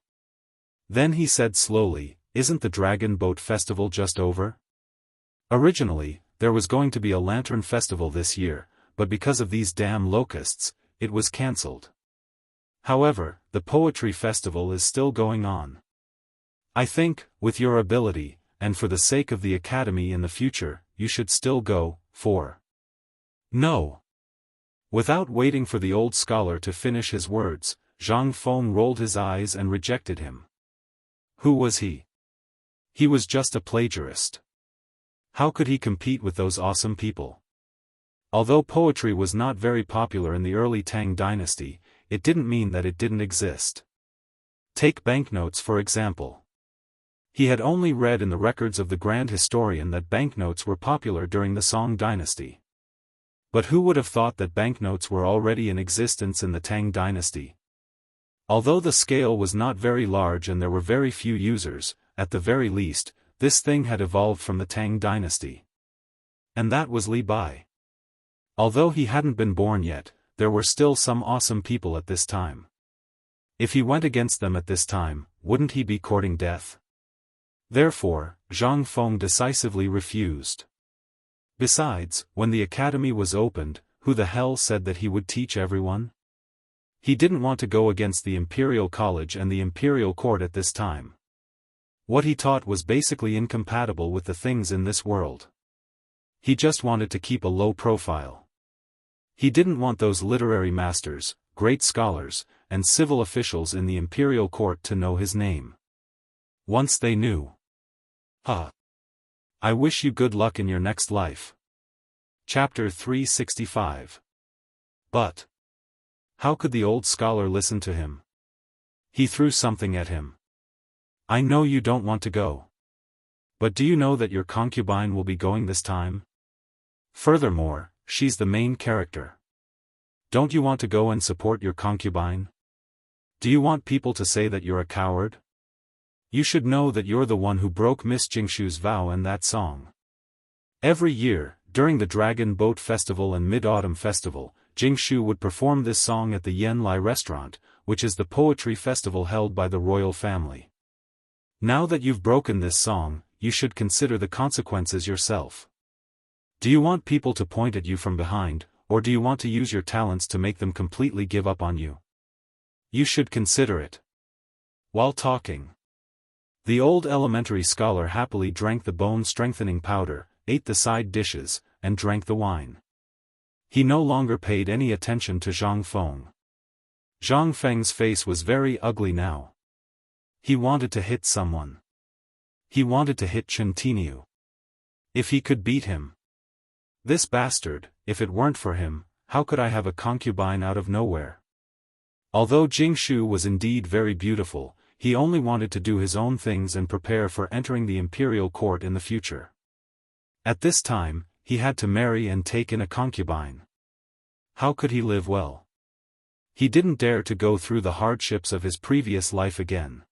Then he said slowly, isn't the Dragon Boat Festival just over? Originally, there was going to be a lantern festival this year, but because of these damn locusts, it was cancelled. However, the poetry festival is still going on. I think, with your ability, and for the sake of the academy in the future, you should still go, for. No. Without waiting for the old scholar to finish his words, Zhang Feng rolled his eyes and rejected him. Who was he? He was just a plagiarist. How could he compete with those awesome people? Although poetry was not very popular in the early Tang dynasty, it didn't mean that it didn't exist. Take banknotes for example. He had only read in the records of the grand historian that banknotes were popular during the Song dynasty. But who would have thought that banknotes were already in existence in the Tang dynasty? Although the scale was not very large and there were very few users, at the very least, this thing had evolved from the Tang dynasty. And that was Li Bai. Although he hadn't been born yet, there were still some awesome people at this time. If he went against them at this time, wouldn't he be courting death? Therefore, Zhang Feng decisively refused. Besides, when the academy was opened, who the hell said that he would teach everyone? He didn't want to go against the Imperial College and the Imperial Court at this time. What he taught was basically incompatible with the things in this world. He just wanted to keep a low profile. He didn't want those literary masters, great scholars, and civil officials in the Imperial Court to know his name. Once they knew. I wish you good luck in your next life. Chapter 365. But how could the old scholar listen to him? He threw something at him. I know you don't want to go. But do you know that your concubine will be going this time? Furthermore, she's the main character. Don't you want to go and support your concubine? Do you want people to say that you're a coward? You should know that you're the one who broke Miss Jingshu's vow in that song. Every year, during the Dragon Boat Festival and Mid-Autumn Festival, Jingshu would perform this song at the Yanlai restaurant, which is the poetry festival held by the royal family. Now that you've broken this song, you should consider the consequences yourself. Do you want people to point at you from behind, or do you want to use your talents to make them completely give up on you? You should consider it. While talking, the old elementary scholar happily drank the bone-strengthening powder, ate the side dishes, and drank the wine. He no longer paid any attention to Zhang Feng. Zhang Feng's face was very ugly now. He wanted to hit someone. He wanted to hit Chen Tiniu. If he could beat him. This bastard, if it weren't for him, how could I have a concubine out of nowhere? Although Jingshu was indeed very beautiful, he only wanted to do his own things and prepare for entering the imperial court in the future. At this time, he had to marry and take in a concubine. How could he live well? He didn't dare to go through the hardships of his previous life again.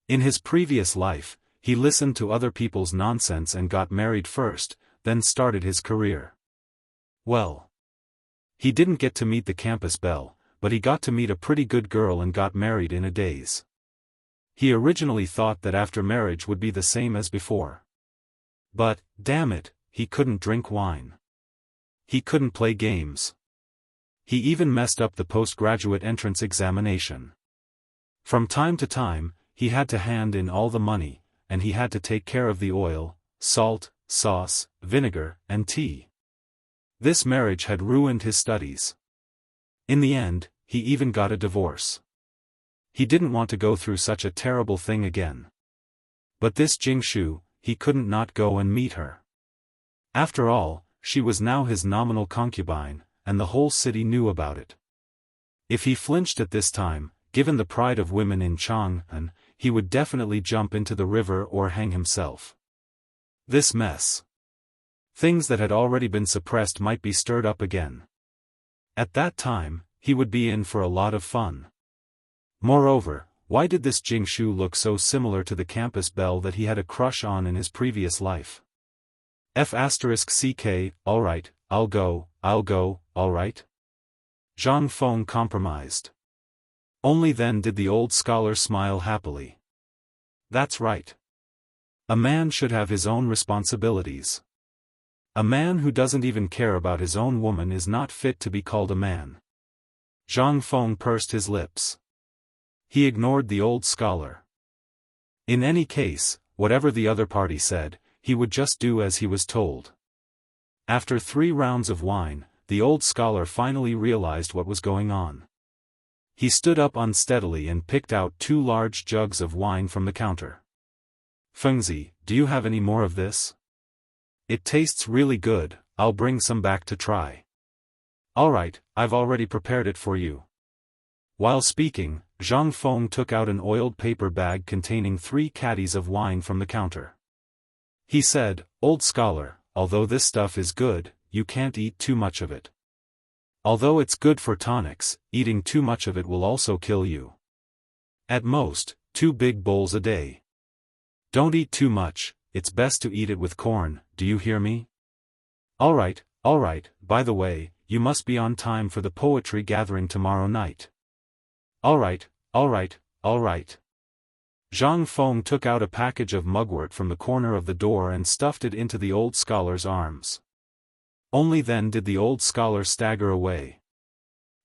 In his previous life, he listened to other people's nonsense and got married first, then started his career. Well, he didn't get to meet the campus belle, but he got to meet a pretty good girl and got married in a daze. He originally thought that after marriage would be the same as before. But, damn it, he couldn't drink wine. He couldn't play games. He even messed up the postgraduate entrance examination. From time to time, he had to hand in all the money, and he had to take care of the oil, salt, sauce, vinegar, and tea. This marriage had ruined his studies. In the end, he even got a divorce. He didn't want to go through such a terrible thing again. But this Jingshu, he couldn't not go and meet her. After all, she was now his nominal concubine, and the whole city knew about it. If he flinched at this time, given the pride of women in Chang'an, he would definitely jump into the river or hang himself. This mess. Things that had already been suppressed might be stirred up again. At that time, he would be in for a lot of fun. Moreover, why did this Jingshu look so similar to the campus belle that he had a crush on in his previous life? F***ck, alright, I'll go, alright? Zhang Feng compromised. Only then did the old scholar smile happily. That's right. A man should have his own responsibilities. A man who doesn't even care about his own woman is not fit to be called a man. Zhang Feng pursed his lips. He ignored the old scholar. In any case, whatever the other party said, he would just do as he was told. After 3 rounds of wine, the old scholar finally realized what was going on. He stood up unsteadily and picked out 2 large jugs of wine from the counter. Fengzi, do you have any more of this? It tastes really good, I'll bring some back to try. Alright, I've already prepared it for you. While speaking, Zhang Feng took out an oiled paper bag containing 3 caddies of wine from the counter. He said, Old scholar, although this stuff is good, you can't eat too much of it. Although it's good for tonics, eating too much of it will also kill you. At most, 2 big bowls a day. Don't eat too much, it's best to eat it with corn, do you hear me? Alright, by the way, you must be on time for the poetry gathering tomorrow night. Alright. Zhang Feng took out a package of mugwort from the corner of the door and stuffed it into the old scholar's arms. Only then did the old scholar stagger away.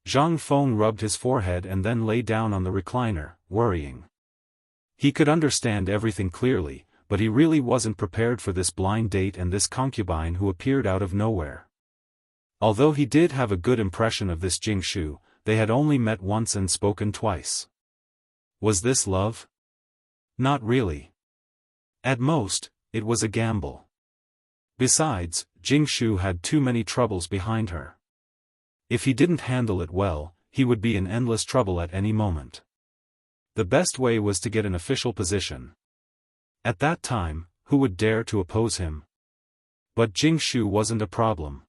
Zhang Feng rubbed his forehead and then lay down on the recliner, worrying. He could understand everything clearly, but he really wasn't prepared for this blind date and this concubine who appeared out of nowhere. Although he did have a good impression of this Jingshu, they had only met once and spoken twice. Was this love? Not really. At most, it was a gamble. Besides, Jingshu had too many troubles behind her. If he didn't handle it well, he would be in endless trouble at any moment. The best way was to get an official position. At that time, who would dare to oppose him? But Jingshu wasn't a problem.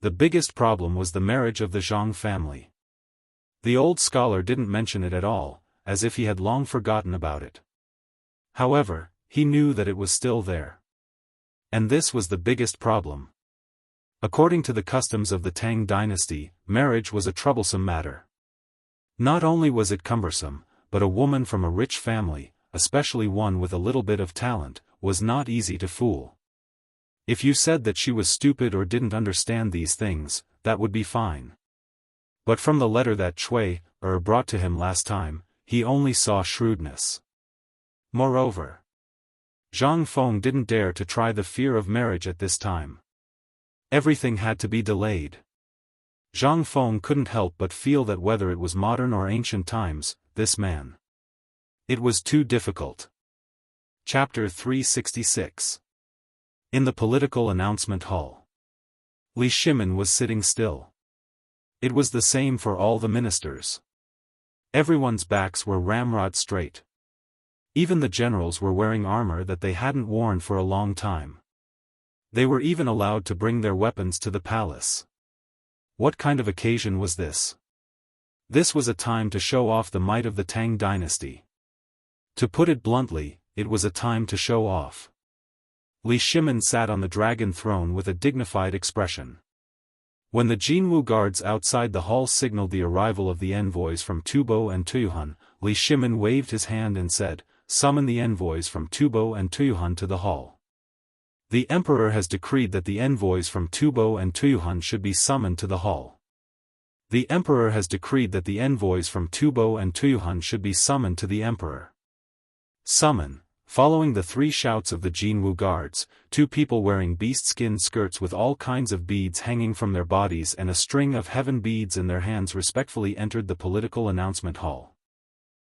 The biggest problem was the marriage of the Zhang family. The old scholar didn't mention it at all, as if he had long forgotten about it. However, he knew that it was still there. And this was the biggest problem. According to the customs of the Tang dynasty, marriage was a troublesome matter. Not only was it cumbersome, but a woman from a rich family, especially one with a little bit of talent, was not easy to fool. If you said that she was stupid or didn't understand these things, that would be fine. But from the letter that Cui brought to him last time, he only saw shrewdness. Moreover, Zhang Feng didn't dare to try the fear of marriage at this time. Everything had to be delayed. Zhang Feng couldn't help but feel that whether it was modern or ancient times, this man. It was too difficult. Chapter 366. In the political announcement hall. Li Shimin was sitting still. It was the same for all the ministers. Everyone's backs were ramrod straight. Even the generals were wearing armor that they hadn't worn for a long time. They were even allowed to bring their weapons to the palace. What kind of occasion was this? This was a time to show off the might of the Tang dynasty. To put it bluntly, it was a time to show off. Li Shimin sat on the dragon throne with a dignified expression. When the Jianghu guards outside the hall signaled the arrival of the envoys from Tubo and Tuyuhan, Li Shimin waved his hand and said, "Summon the envoys from Tubo and Tuyuhan to the hall. The emperor has decreed that the envoys from Tubo and Tuyuhan should be summoned to the hall. The emperor has decreed that the envoys from Tubo and Tuyuhan should be summoned to the emperor." Summon. Following the three shouts of the Jianghu guards, two people wearing beast-skin skirts with all kinds of beads hanging from their bodies and a string of heaven beads in their hands respectfully entered the political announcement hall.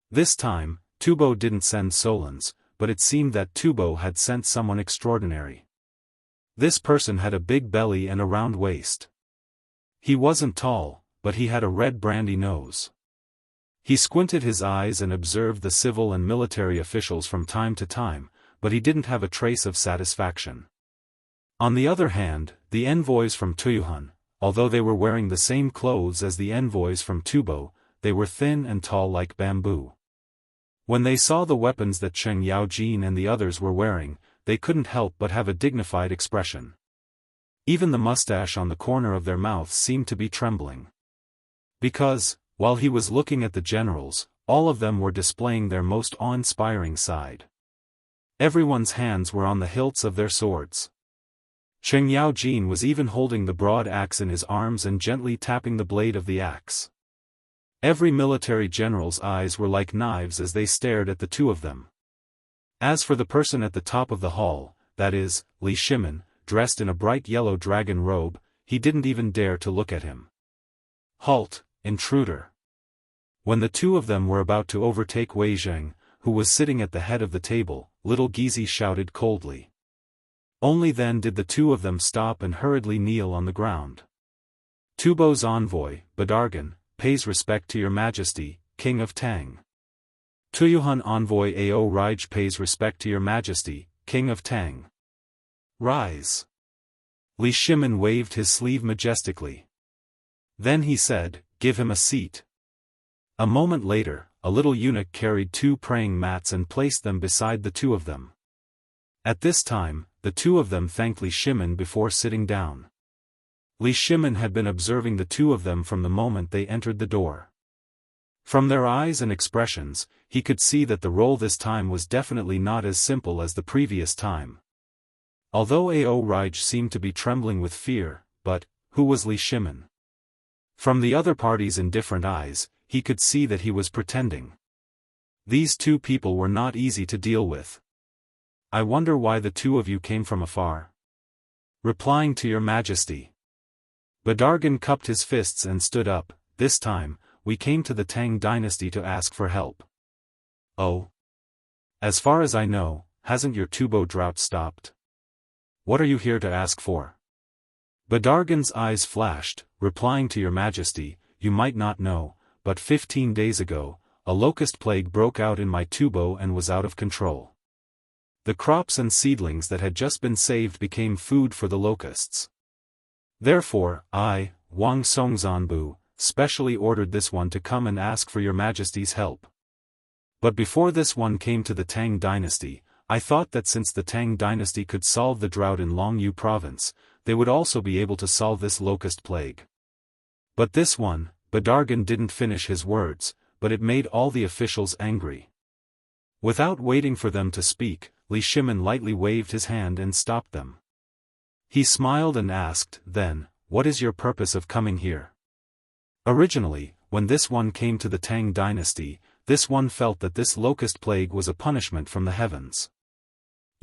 This time, Tubo didn't send Solons, but it seemed that Tubo had sent someone extraordinary. This person had a big belly and a round waist. He wasn't tall, but he had a red brandy nose. He squinted his eyes and observed the civil and military officials from time to time, but he didn't have a trace of satisfaction. On the other hand, the envoys from Tuyuhan, although they were wearing the same clothes as the envoys from Tubo, they were thin and tall like bamboo. When they saw the weapons that Cheng Yaojin and the others were wearing, they couldn't help but have a dignified expression. Even the mustache on the corner of their mouths seemed to be trembling. Because, while he was looking at the generals, all of them were displaying their most awe-inspiring side. Everyone's hands were on the hilts of their swords. Cheng Yaojin was even holding the broad axe in his arms and gently tapping the blade of the axe. Every military general's eyes were like knives as they stared at the two of them. As for the person at the top of the hall, that is, Li Shimin, dressed in a bright yellow dragon robe, he didn't even dare to look at him. "Halt, intruder!" When the two of them were about to overtake Wei Zheng, who was sitting at the head of the table, little Gizi shouted coldly. Only then did the two of them stop and hurriedly kneel on the ground. "Tubo's envoy, Badargan, pays respect to your majesty, King of Tang." "Tuyuhan envoy Ao Rij pays respect to your majesty, King of Tang." "Rise." Li Shimin waved his sleeve majestically. Then he said, "Give him a seat." A moment later, a little eunuch carried two praying mats and placed them beside the two of them. At this time, the two of them thanked Li Shimin before sitting down. Li Shimin had been observing the two of them from the moment they entered the door. From their eyes and expressions, he could see that the role this time was definitely not as simple as the previous time. Although Ao Rij seemed to be trembling with fear, but, who was Li Shimin? From the other party's indifferent eyes, he could see that he was pretending. These two people were not easy to deal with. "I wonder why the two of you came from afar." "Replying to your majesty." Badargan cupped his fists and stood up. "This time, we came to the Tang dynasty to ask for help." "Oh? As far as I know, hasn't your Tubo drought stopped?" What are you here to ask for? Badargan's eyes flashed, replying to your majesty, you might not know, but 15 days ago, a locust plague broke out in my tubo and was out of control. The crops and seedlings that had just been saved became food for the locusts. Therefore, I, Wang Songzanbu, specially ordered this one to come and ask for your majesty's help. But before this one came to the Tang dynasty, I thought that since the Tang dynasty could solve the drought in Longyu province, they would also be able to solve this locust plague. But this one, Badargan didn't finish his words, but it made all the officials angry. Without waiting for them to speak, Li Shimin lightly waved his hand and stopped them. He smiled and asked, then, what is your purpose of coming here? Originally, when this one came to the Tang dynasty, this one felt that this locust plague was a punishment from the heavens.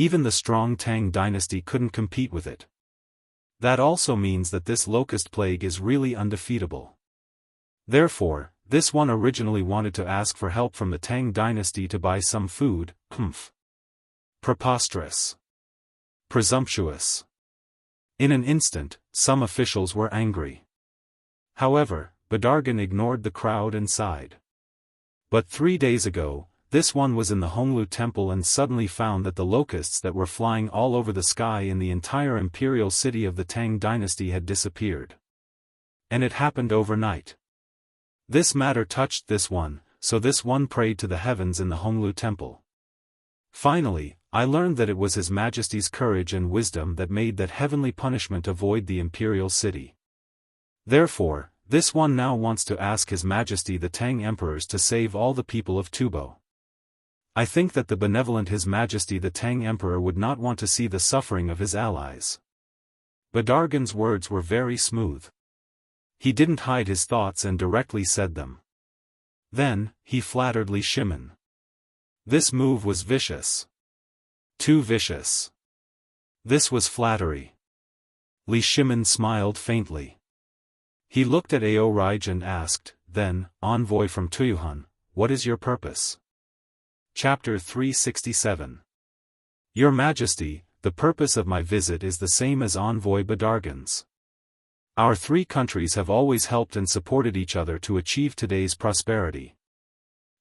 Even the strong Tang dynasty couldn't compete with it. That also means that this locust plague is really undefeatable. Therefore, this one originally wanted to ask for help from the Tang dynasty to buy some food. Preposterous. Presumptuous. In an instant, some officials were angry. However, Badargan ignored the crowd and sighed. But 3 days ago, this one was in the Honglu temple and suddenly found that the locusts that were flying all over the sky in the entire imperial city of the Tang dynasty had disappeared. And it happened overnight. This matter touched this one, so this one prayed to the heavens in the Honglu temple. Finally, I learned that it was His Majesty's courage and wisdom that made that heavenly punishment avoid the imperial city. Therefore, this one now wants to ask His Majesty the Tang emperors to save all the people of Tubo. I think that the benevolent His Majesty the Tang emperor would not want to see the suffering of his allies. Badargan's words were very smooth. He didn't hide his thoughts and directly said them. Then, he flattered Li Shimin. This move was vicious. Too vicious. This was flattery. Li Shimin smiled faintly. He looked at Ao Rij and asked, then, envoy from Tuyuhan, what is your purpose? Chapter 367. Your Majesty, the purpose of my visit is the same as envoy Badargan's. Our 3 countries have always helped and supported each other to achieve today's prosperity.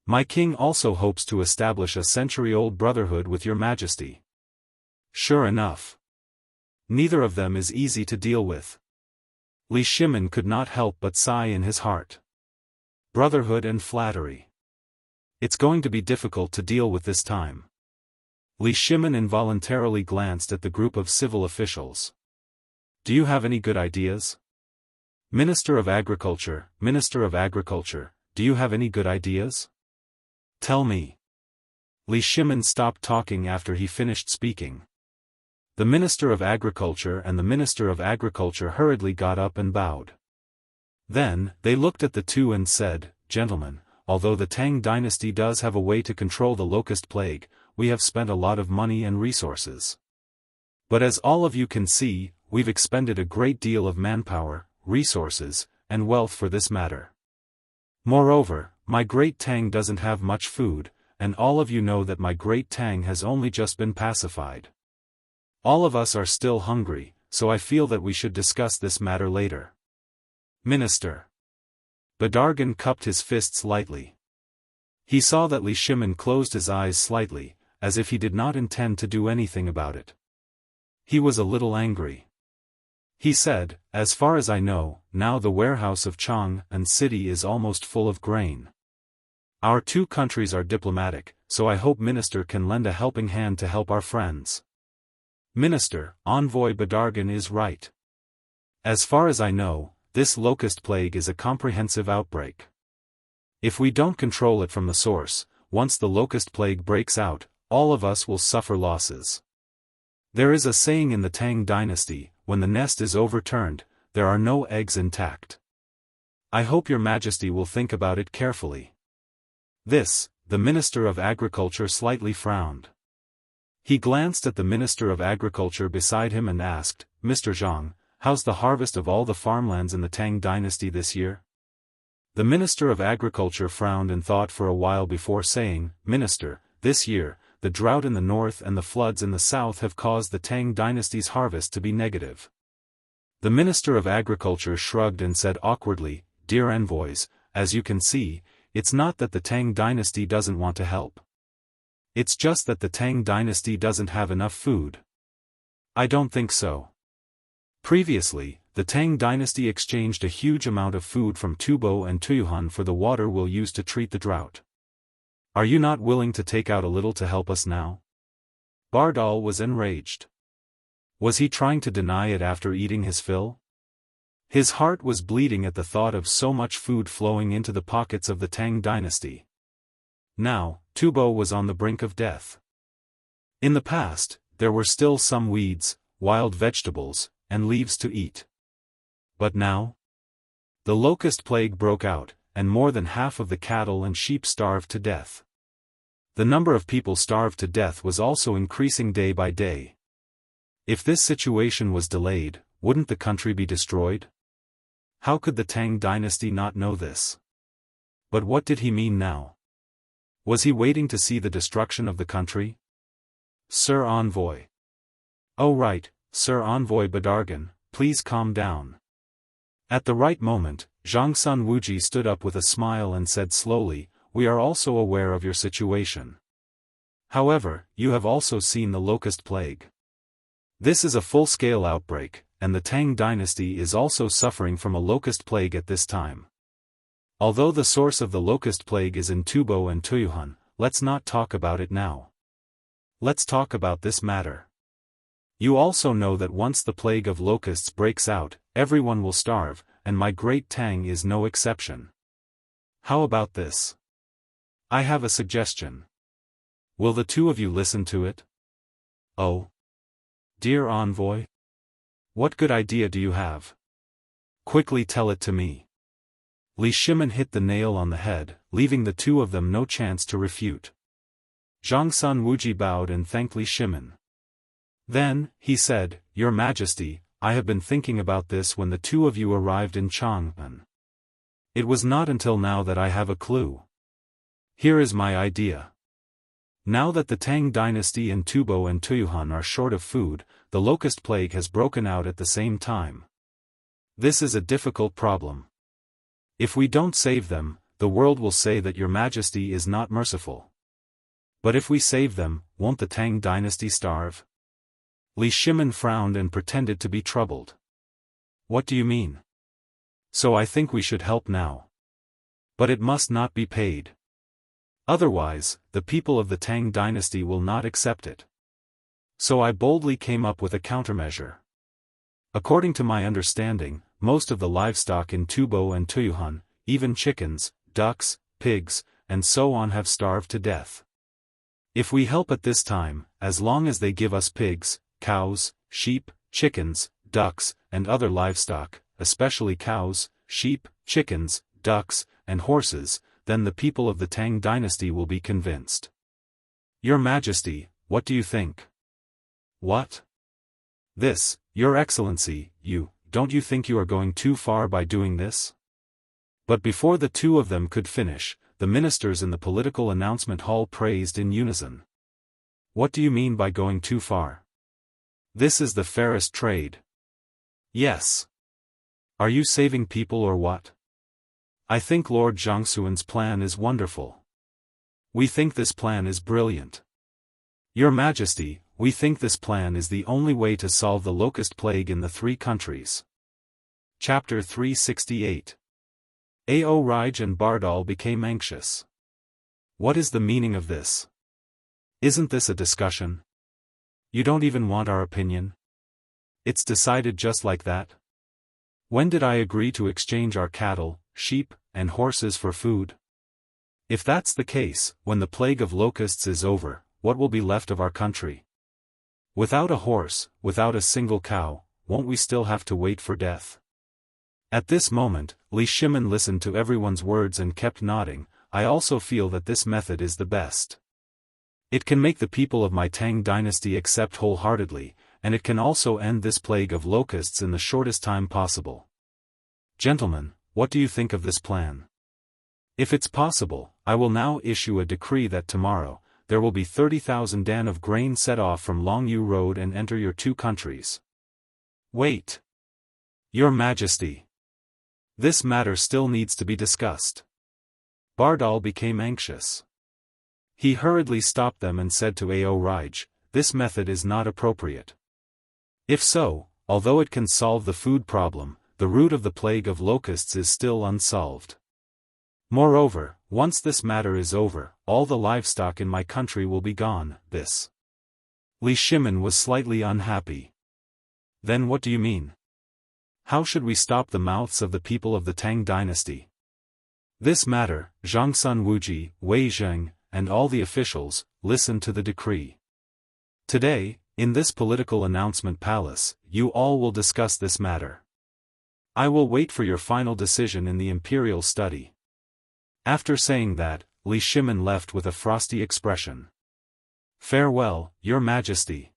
My king also hopes to establish a century-old brotherhood with your Majesty. Sure enough. Neither of them is easy to deal with. Li Shimin could not help but sigh in his heart. Brotherhood and flattery. It's going to be difficult to deal with this time. Li Shimin involuntarily glanced at the group of civil officials. Do you have any good ideas? Minister of Agriculture, do you have any good ideas? Tell me. Li Shimin stopped talking after he finished speaking. The Minister of Agriculture and the Minister of Agriculture hurriedly got up and bowed. Then, they looked at the two and said, Gentlemen, although the Tang dynasty does have a way to control the locust plague, we have spent a lot of money and resources. But as all of you can see, we've expended a great deal of manpower, resources, and wealth for this matter. Moreover, my great Tang doesn't have much food, and all of you know that my great Tang has only just been pacified. All of us are still hungry, so I feel that we should discuss this matter later. Minister. Badargan cupped his fists lightly. He saw that Li Shimin closed his eyes slightly, as if he did not intend to do anything about it. He was a little angry. He said, as far as I know, now the warehouse of Chang'an city is almost full of grain. Our 2 countries are diplomatic, so I hope Minister can lend a helping hand to help our friends. Minister, Envoy Badargan is right. As far as I know, this locust plague is a comprehensive outbreak. If we don't control it from the source, once the locust plague breaks out, all of us will suffer losses. There is a saying in the Tang dynasty, when the nest is overturned, there are no eggs intact. I hope your Majesty will think about it carefully. This, the Minister of Agriculture slightly frowned. He glanced at the Minister of Agriculture beside him and asked, Mr. Zhang, how's the harvest of all the farmlands in the Tang dynasty this year? The Minister of Agriculture frowned and thought for a while before saying, Minister, this year, the drought in the north and the floods in the south have caused the Tang dynasty's harvest to be negative. The Minister of Agriculture shrugged and said awkwardly, "Dear envoys, as you can see, it's not that the Tang dynasty doesn't want to help. It's just that the Tang dynasty doesn't have enough food." "I don't think so." Previously, the Tang dynasty exchanged a huge amount of food from Tubo and Tuyuhan for the water we'll use to treat the drought. Are you not willing to take out a little to help us now? Bardal was enraged. Was he trying to deny it after eating his fill? His heart was bleeding at the thought of so much food flowing into the pockets of the Tang dynasty. Now, Tubo was on the brink of death. In the past, there were still some weeds, wild vegetables, and leaves to eat. But now? The locust plague broke out, and more than half of the cattle and sheep starved to death. The number of people starved to death was also increasing day by day. If this situation was delayed, wouldn't the country be destroyed? How could the Tang dynasty not know this? But what did he mean now? Was he waiting to see the destruction of the country? Sir Envoy. Oh right, Sir Envoy Badargan, please calm down. At the right moment, Zhangsun Wuji stood up with a smile and said slowly, "We are also aware of your situation. However, you have also seen the locust plague. This is a full-scale outbreak, and the Tang dynasty is also suffering from a locust plague at this time. Although the source of the locust plague is in Tubo and Tuyuhan, let's not talk about it now. Let's talk about this matter. You also know that once the plague of locusts breaks out, everyone will starve, and my great Tang is no exception. How about this? I have a suggestion. Will the two of you listen to it?" "Oh? Dear envoy? What good idea do you have? Quickly tell it to me." Li Shimin hit the nail on the head, leaving the two of them no chance to refute. Zhangsun Wuji bowed and thanked Li Shimin. Then, he said, "Your Majesty, I have been thinking about this when the two of you arrived in Chang'an. It was not until now that I have a clue. Here is my idea. Now that the Tang dynasty in Tubo and Tuyuhan are short of food, the locust plague has broken out at the same time. This is a difficult problem. If we don't save them, the world will say that your Majesty is not merciful. But if we save them, won't the Tang dynasty starve?" Li Shimin frowned and pretended to be troubled. "What do you mean?" "So I think we should help now. But it must not be paid. Otherwise, the people of the Tang dynasty will not accept it. So I boldly came up with a countermeasure. According to my understanding, most of the livestock in Tubo and Tuyuhan, even chickens, ducks, pigs, and so on have starved to death. If we help at this time, as long as they give us pigs, cows, sheep, chickens, ducks, and other livestock, especially cows, sheep, chickens, ducks, and horses, then the people of the Tang dynasty will be convinced. Your Majesty, what do you think?" "What? This, Your Excellency, don't you think you are going too far by doing this?" But before the two of them could finish, the ministers in the political announcement hall praised in unison. "What do you mean by going too far? This is the fairest trade." "Yes. Are you saving people or what? I think Lord Jiangsuan's plan is wonderful. We think this plan is brilliant. Your Majesty, we think this plan is the only way to solve the locust plague in the three countries." Chapter 368. Ao Raj and Bardal became anxious. What is the meaning of this? Isn't this a discussion? You don't even want our opinion? It's decided just like that? When did I agree to exchange our cattle, sheep, and horses for food? If that's the case, when the plague of locusts is over, what will be left of our country? Without a horse, without a single cow, won't we still have to wait for death? At this moment, Li Shimin listened to everyone's words and kept nodding. "I also feel that this method is the best. It can make the people of my Tang dynasty accept wholeheartedly, and it can also end this plague of locusts in the shortest time possible. Gentlemen, what do you think of this plan? If it's possible, I will now issue a decree that tomorrow, there will be 30,000 dan of grain set off from Longyu Road and enter your two countries. Wait. Your Majesty. This matter still needs to be discussed. Bardal became anxious. He hurriedly stopped them and said to Ao Raj, this method is not appropriate. If so, although it can solve the food problem, the root of the plague of locusts is still unsolved. Moreover, once this matter is over, all the livestock in my country will be gone. This. Li Shimin was slightly unhappy. Then what do you mean? How should we stop the mouths of the people of the Tang dynasty? This matter, Zhangsun Wuji, Wei Zheng, and all the officials, listen to the decree. Today, in this political announcement palace, you all will discuss this matter. I will wait for your final decision in the imperial study. After saying that, Li Shimin left with a frosty expression. Farewell, Your Majesty.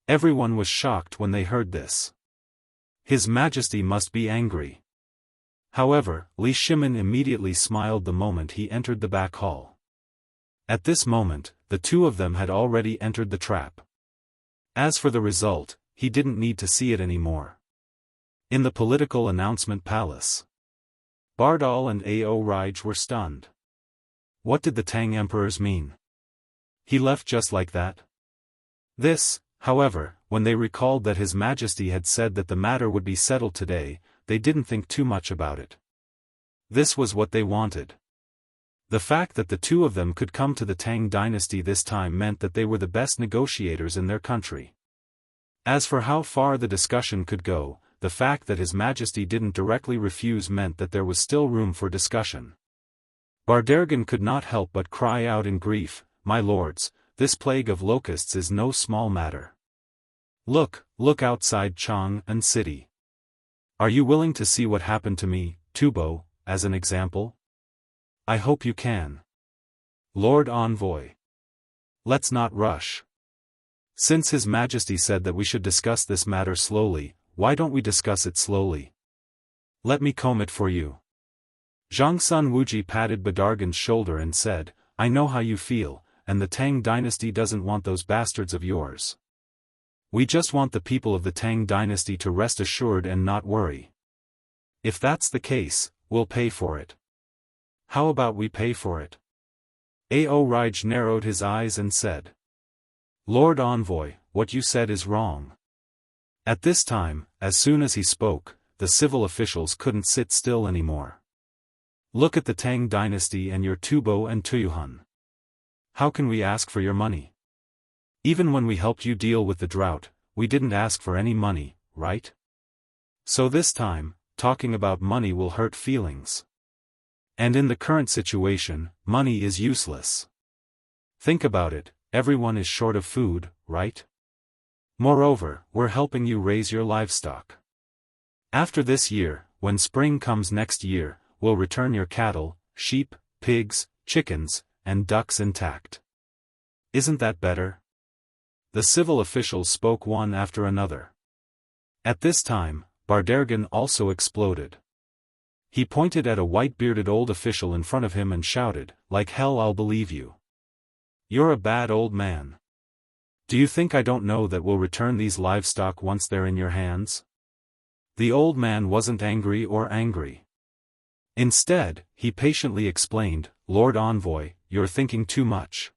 Everyone was shocked when they heard this. His Majesty must be angry. However, Li Shimin immediately smiled the moment he entered the back hall. At this moment, the two of them had already entered the trap. As for the result, he didn't need to see it anymore. In the political announcement palace, Bardal and Ao Raj were stunned. What did the Tang emperors mean? He left just like that? This, however, when they recalled that His Majesty had said that the matter would be settled today, they didn't think too much about it. This was what they wanted. The fact that the two of them could come to the Tang dynasty this time meant that they were the best negotiators in their country. As for how far the discussion could go, the fact that His Majesty didn't directly refuse meant that there was still room for discussion. Bardergan could not help but cry out in grief, "My lords, this plague of locusts is no small matter. Look outside Chang'an city. Are you willing to see what happened to me, Tubo, as an example? I hope you can. Lord Envoy. Let's not rush. Since His Majesty said that we should discuss this matter slowly, why don't we discuss it slowly? Let me comb it for you." Zhangsun Wuji patted Badargan's shoulder and said, "I know how you feel, and the Tang dynasty doesn't want those bastards of yours. We just want the people of the Tang dynasty to rest assured and not worry. If that's the case, we'll pay for it. How about we pay for it?" Ao Raj narrowed his eyes and said, "Lord Envoy, what you said is wrong." At this time, as soon as he spoke, the civil officials couldn't sit still anymore. Look at the Tang dynasty and your Tubo and Tuyuhun. How can we ask for your money? Even when we helped you deal with the drought, we didn't ask for any money, right? So this time, talking about money will hurt feelings. And in the current situation, money is useless. Think about it, everyone is short of food, right? Moreover, we're helping you raise your livestock. After this year, when spring comes next year, we'll return your cattle, sheep, pigs, chickens, and ducks intact. Isn't that better? The civil officials spoke one after another. At this time, Bardergan also exploded. He pointed at a white-bearded old official in front of him and shouted, "Like hell I'll believe you. You're a bad old man. Do you think I don't know that we'll return these livestock once they're in your hands?" The old man wasn't angry or angry. Instead, he patiently explained, "Lord Envoy, you're thinking too much.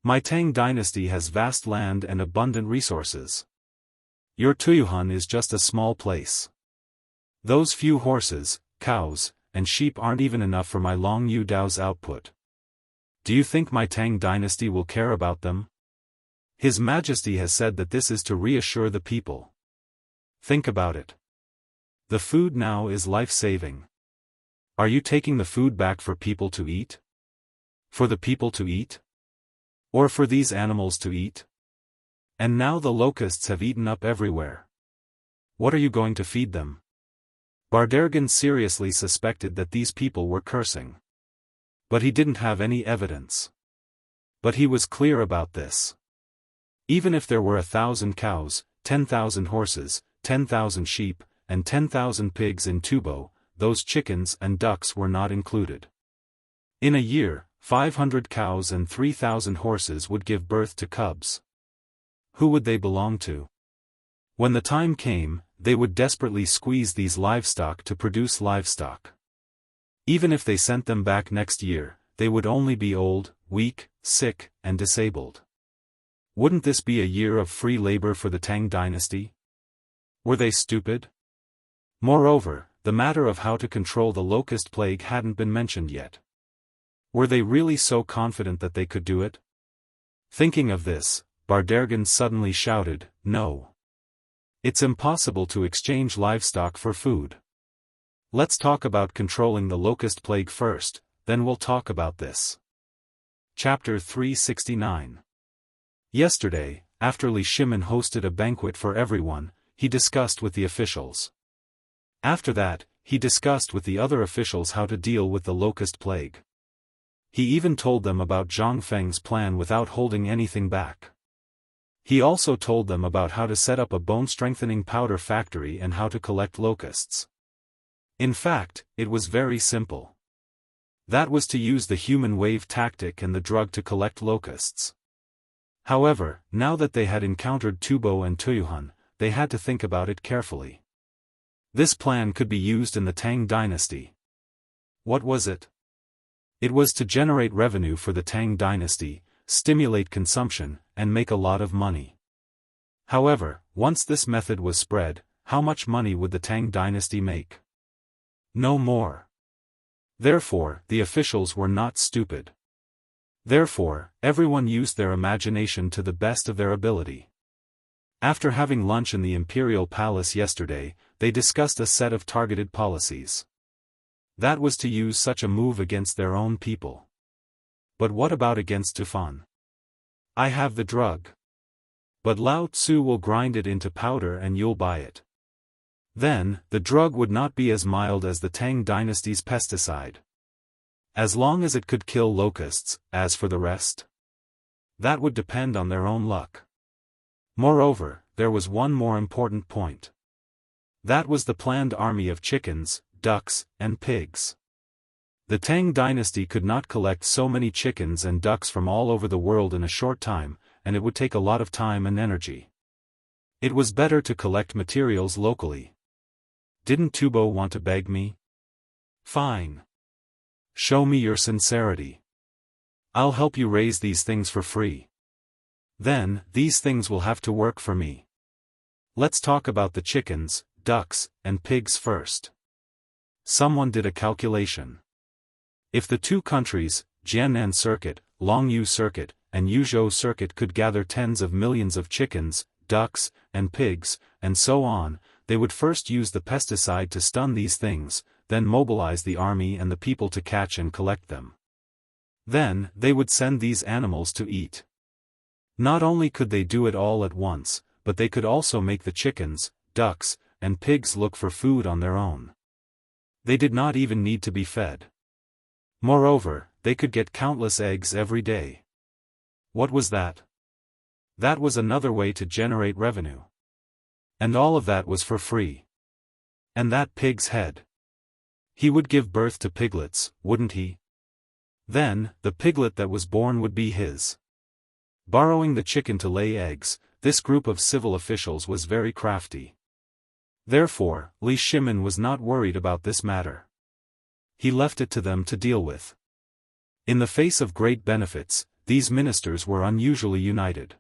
My Tang dynasty has vast land and abundant resources. Your Tuyuhun is just a small place. Those few horses, cows, and sheep aren't even enough for my Longyu Dao's output. Do you think my Tang dynasty will care about them? His Majesty has said that this is to reassure the people. Think about it. The food now is life-saving. Are you taking the food back for people to eat? For the people to eat? Or for these animals to eat? And now the locusts have eaten up everywhere. What are you going to feed them?" Bardergan seriously suspected that these people were cursing. But he didn't have any evidence. But he was clear about this. Even if there were 1,000 cows, 10,000 horses, 10,000 sheep, and 10,000 pigs in Tubo, those chickens and ducks were not included. In a year, 500 cows and 3,000 horses would give birth to cubs. Who would they belong to? When the time came, they would desperately squeeze these livestock to produce livestock. Even if they sent them back next year, they would only be old, weak, sick, and disabled. Wouldn't this be a year of free labor for the Tang dynasty? Were they stupid? Moreover, the matter of how to control the locust plague hadn't been mentioned yet. Were they really so confident that they could do it? Thinking of this, Bardergan suddenly shouted, "No! It's impossible to exchange livestock for food. Let's talk about controlling the locust plague first, then we'll talk about this." Chapter 369. Yesterday, after Li Shimin hosted a banquet for everyone, he discussed with the officials. After that, he discussed with the other officials how to deal with the locust plague. He even told them about Zhang Feng's plan without holding anything back. He also told them about how to set up a bone-strengthening powder factory and how to collect locusts. In fact, it was very simple. That was to use the human wave tactic and the drug to collect locusts. However, now that they had encountered Tubo and Tuyuhun, they had to think about it carefully. This plan could be used in the Tang dynasty. What was it? It was to generate revenue for the Tang dynasty, stimulate consumption, and make a lot of money. However, once this method was spread, how much money would the Tang dynasty make? No more. Therefore, the officials were not stupid. Therefore, everyone used their imagination to the best of their ability. After having lunch in the imperial palace yesterday, they discussed a set of targeted policies. That was to use such a move against their own people. But what about against Tufan? I have the drug. But Lao Tzu will grind it into powder and you'll buy it. Then, the drug would not be as mild as the Tang dynasty's pesticide. As long as it could kill locusts, as for the rest, that would depend on their own luck. Moreover, there was one more important point. That was the planned army of chickens, ducks, and pigs. The Tang dynasty could not collect so many chickens and ducks from all over the world in a short time, and it would take a lot of time and energy. It was better to collect materials locally. Didn't Tubo want to beg me? Fine. Show me your sincerity. I'll help you raise these things for free. Then, these things will have to work for me. Let's talk about the chickens, ducks, and pigs first. Someone did a calculation. If the two countries, Jiannan Circuit, Longyu Circuit, and Yuzhou Circuit could gather tens of millions of chickens, ducks, and pigs, and so on, they would first use the pesticide to stun these things, then mobilize the army and the people to catch and collect them. Then, they would send these animals to eat. Not only could they do it all at once, but they could also make the chickens, ducks, and pigs look for food on their own. They did not even need to be fed. Moreover, they could get countless eggs every day. What was that? That was another way to generate revenue. And all of that was for free. And that pig's head. He would give birth to piglets, wouldn't he? Then, the piglet that was born would be his. Borrowing the chicken to lay eggs, this group of civil officials was very crafty. Therefore, Li Shimin was not worried about this matter. He left it to them to deal with. In the face of great benefits, these ministers were unusually united.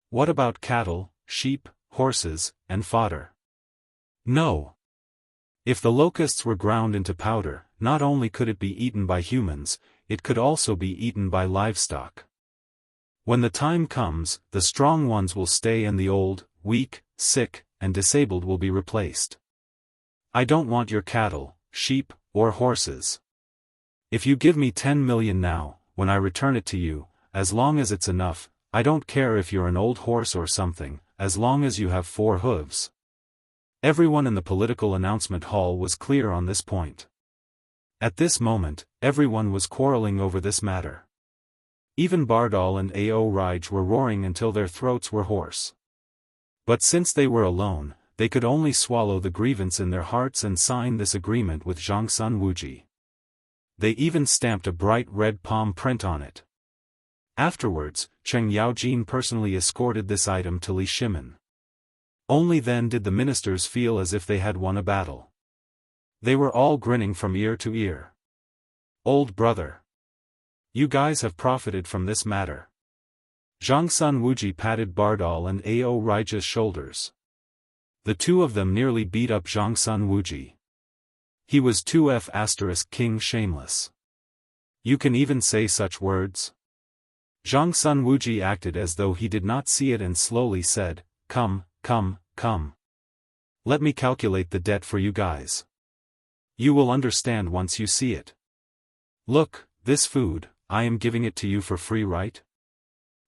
What about cattle, sheep, horses, and fodder? No. If the locusts were ground into powder, not only could it be eaten by humans, it could also be eaten by livestock. When the time comes, the strong ones will stay and the old, weak, sick, and disabled will be replaced. I don't want your cattle, sheep, or horses. If you give me 10 million now, when I return it to you, as long as it's enough, I don't care if you're an old horse or something, as long as you have 4 hooves. Everyone in the political announcement hall was clear on this point. At this moment, everyone was quarreling over this matter. Even Bardal and Ao Raj were roaring until their throats were hoarse. But since they were alone, they could only swallow the grievance in their hearts and sign this agreement with Zhangsun Wuji. They even stamped a bright red palm print on it. Afterwards, Cheng Yaojin personally escorted this item to Li Shimin. Only then did the ministers feel as if they had won a battle. They were all grinning from ear to ear. "Old brother. You guys have profited from this matter." Zhangsun Wuji patted Bardal and Ao Raija's shoulders. The two of them nearly beat up Zhangsun Wuji. He was 2F** King shameless. "You can even say such words?" Zhangsun Wuji acted as though he did not see it and slowly said, Come. Let me calculate the debt for you guys. You will understand once you see it. Look, this food, I am giving it to you for free, right?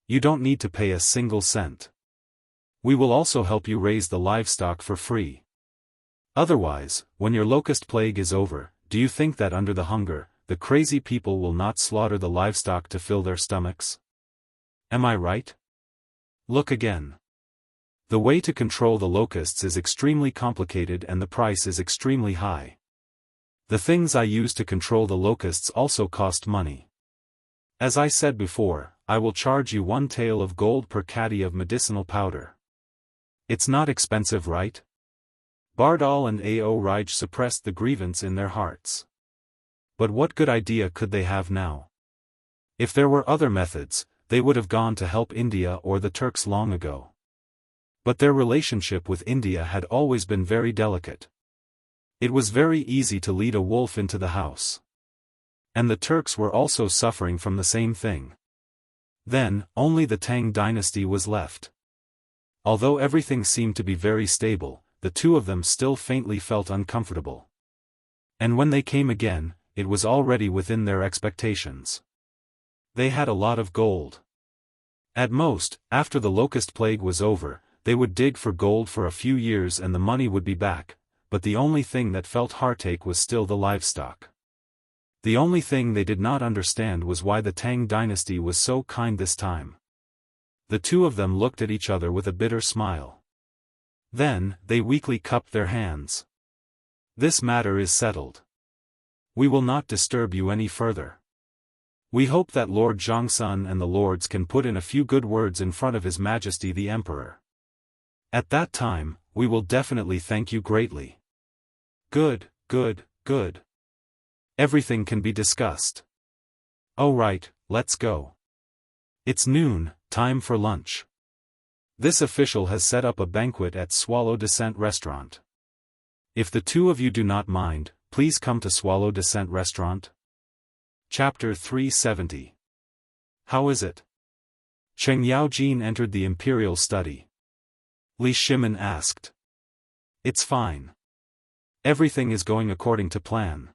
You don't need to pay a single cent. We will also help you raise the livestock for free. Otherwise, when your locust plague is over, do you think that under the hunger, the crazy people will not slaughter the livestock to fill their stomachs? Am I right? Look again. The way to control the locusts is extremely complicated and the price is extremely high. The things I use to control the locusts also cost money. As I said before, I will charge you 1 tael of gold per caddy of medicinal powder. It's not expensive, right? Bardal and Ao Raj suppressed the grievance in their hearts. But what good idea could they have now? If there were other methods, they would have gone to help India or the Turks long ago. But their relationship with India had always been very delicate. It was very easy to lead a wolf into the house. And the Turks were also suffering from the same thing. Then, only the Tang dynasty was left. Although everything seemed to be very stable, the two of them still faintly felt uncomfortable. And when they came again, it was already within their expectations. They had a lot of gold. At most, after the locust plague was over, they would dig for gold for a few years and the money would be back, but the only thing that felt heartache was still the livestock. The only thing they did not understand was why the Tang dynasty was so kind this time. The two of them looked at each other with a bitter smile. Then, they weakly cupped their hands. This matter is settled. We will not disturb you any further. We hope that Lord Zhangsun and the lords can put in a few good words in front of His Majesty the Emperor. At that time, we will definitely thank you greatly. Good. Everything can be discussed. Oh right, let's go. It's noon, time for lunch. This official has set up a banquet at Swallow Descent Restaurant. If the two of you do not mind, please come to Swallow Descent Restaurant. Chapter 370. How is it? Cheng Yaojin entered the imperial study. Li Shimin asked. It's fine. Everything is going according to plan.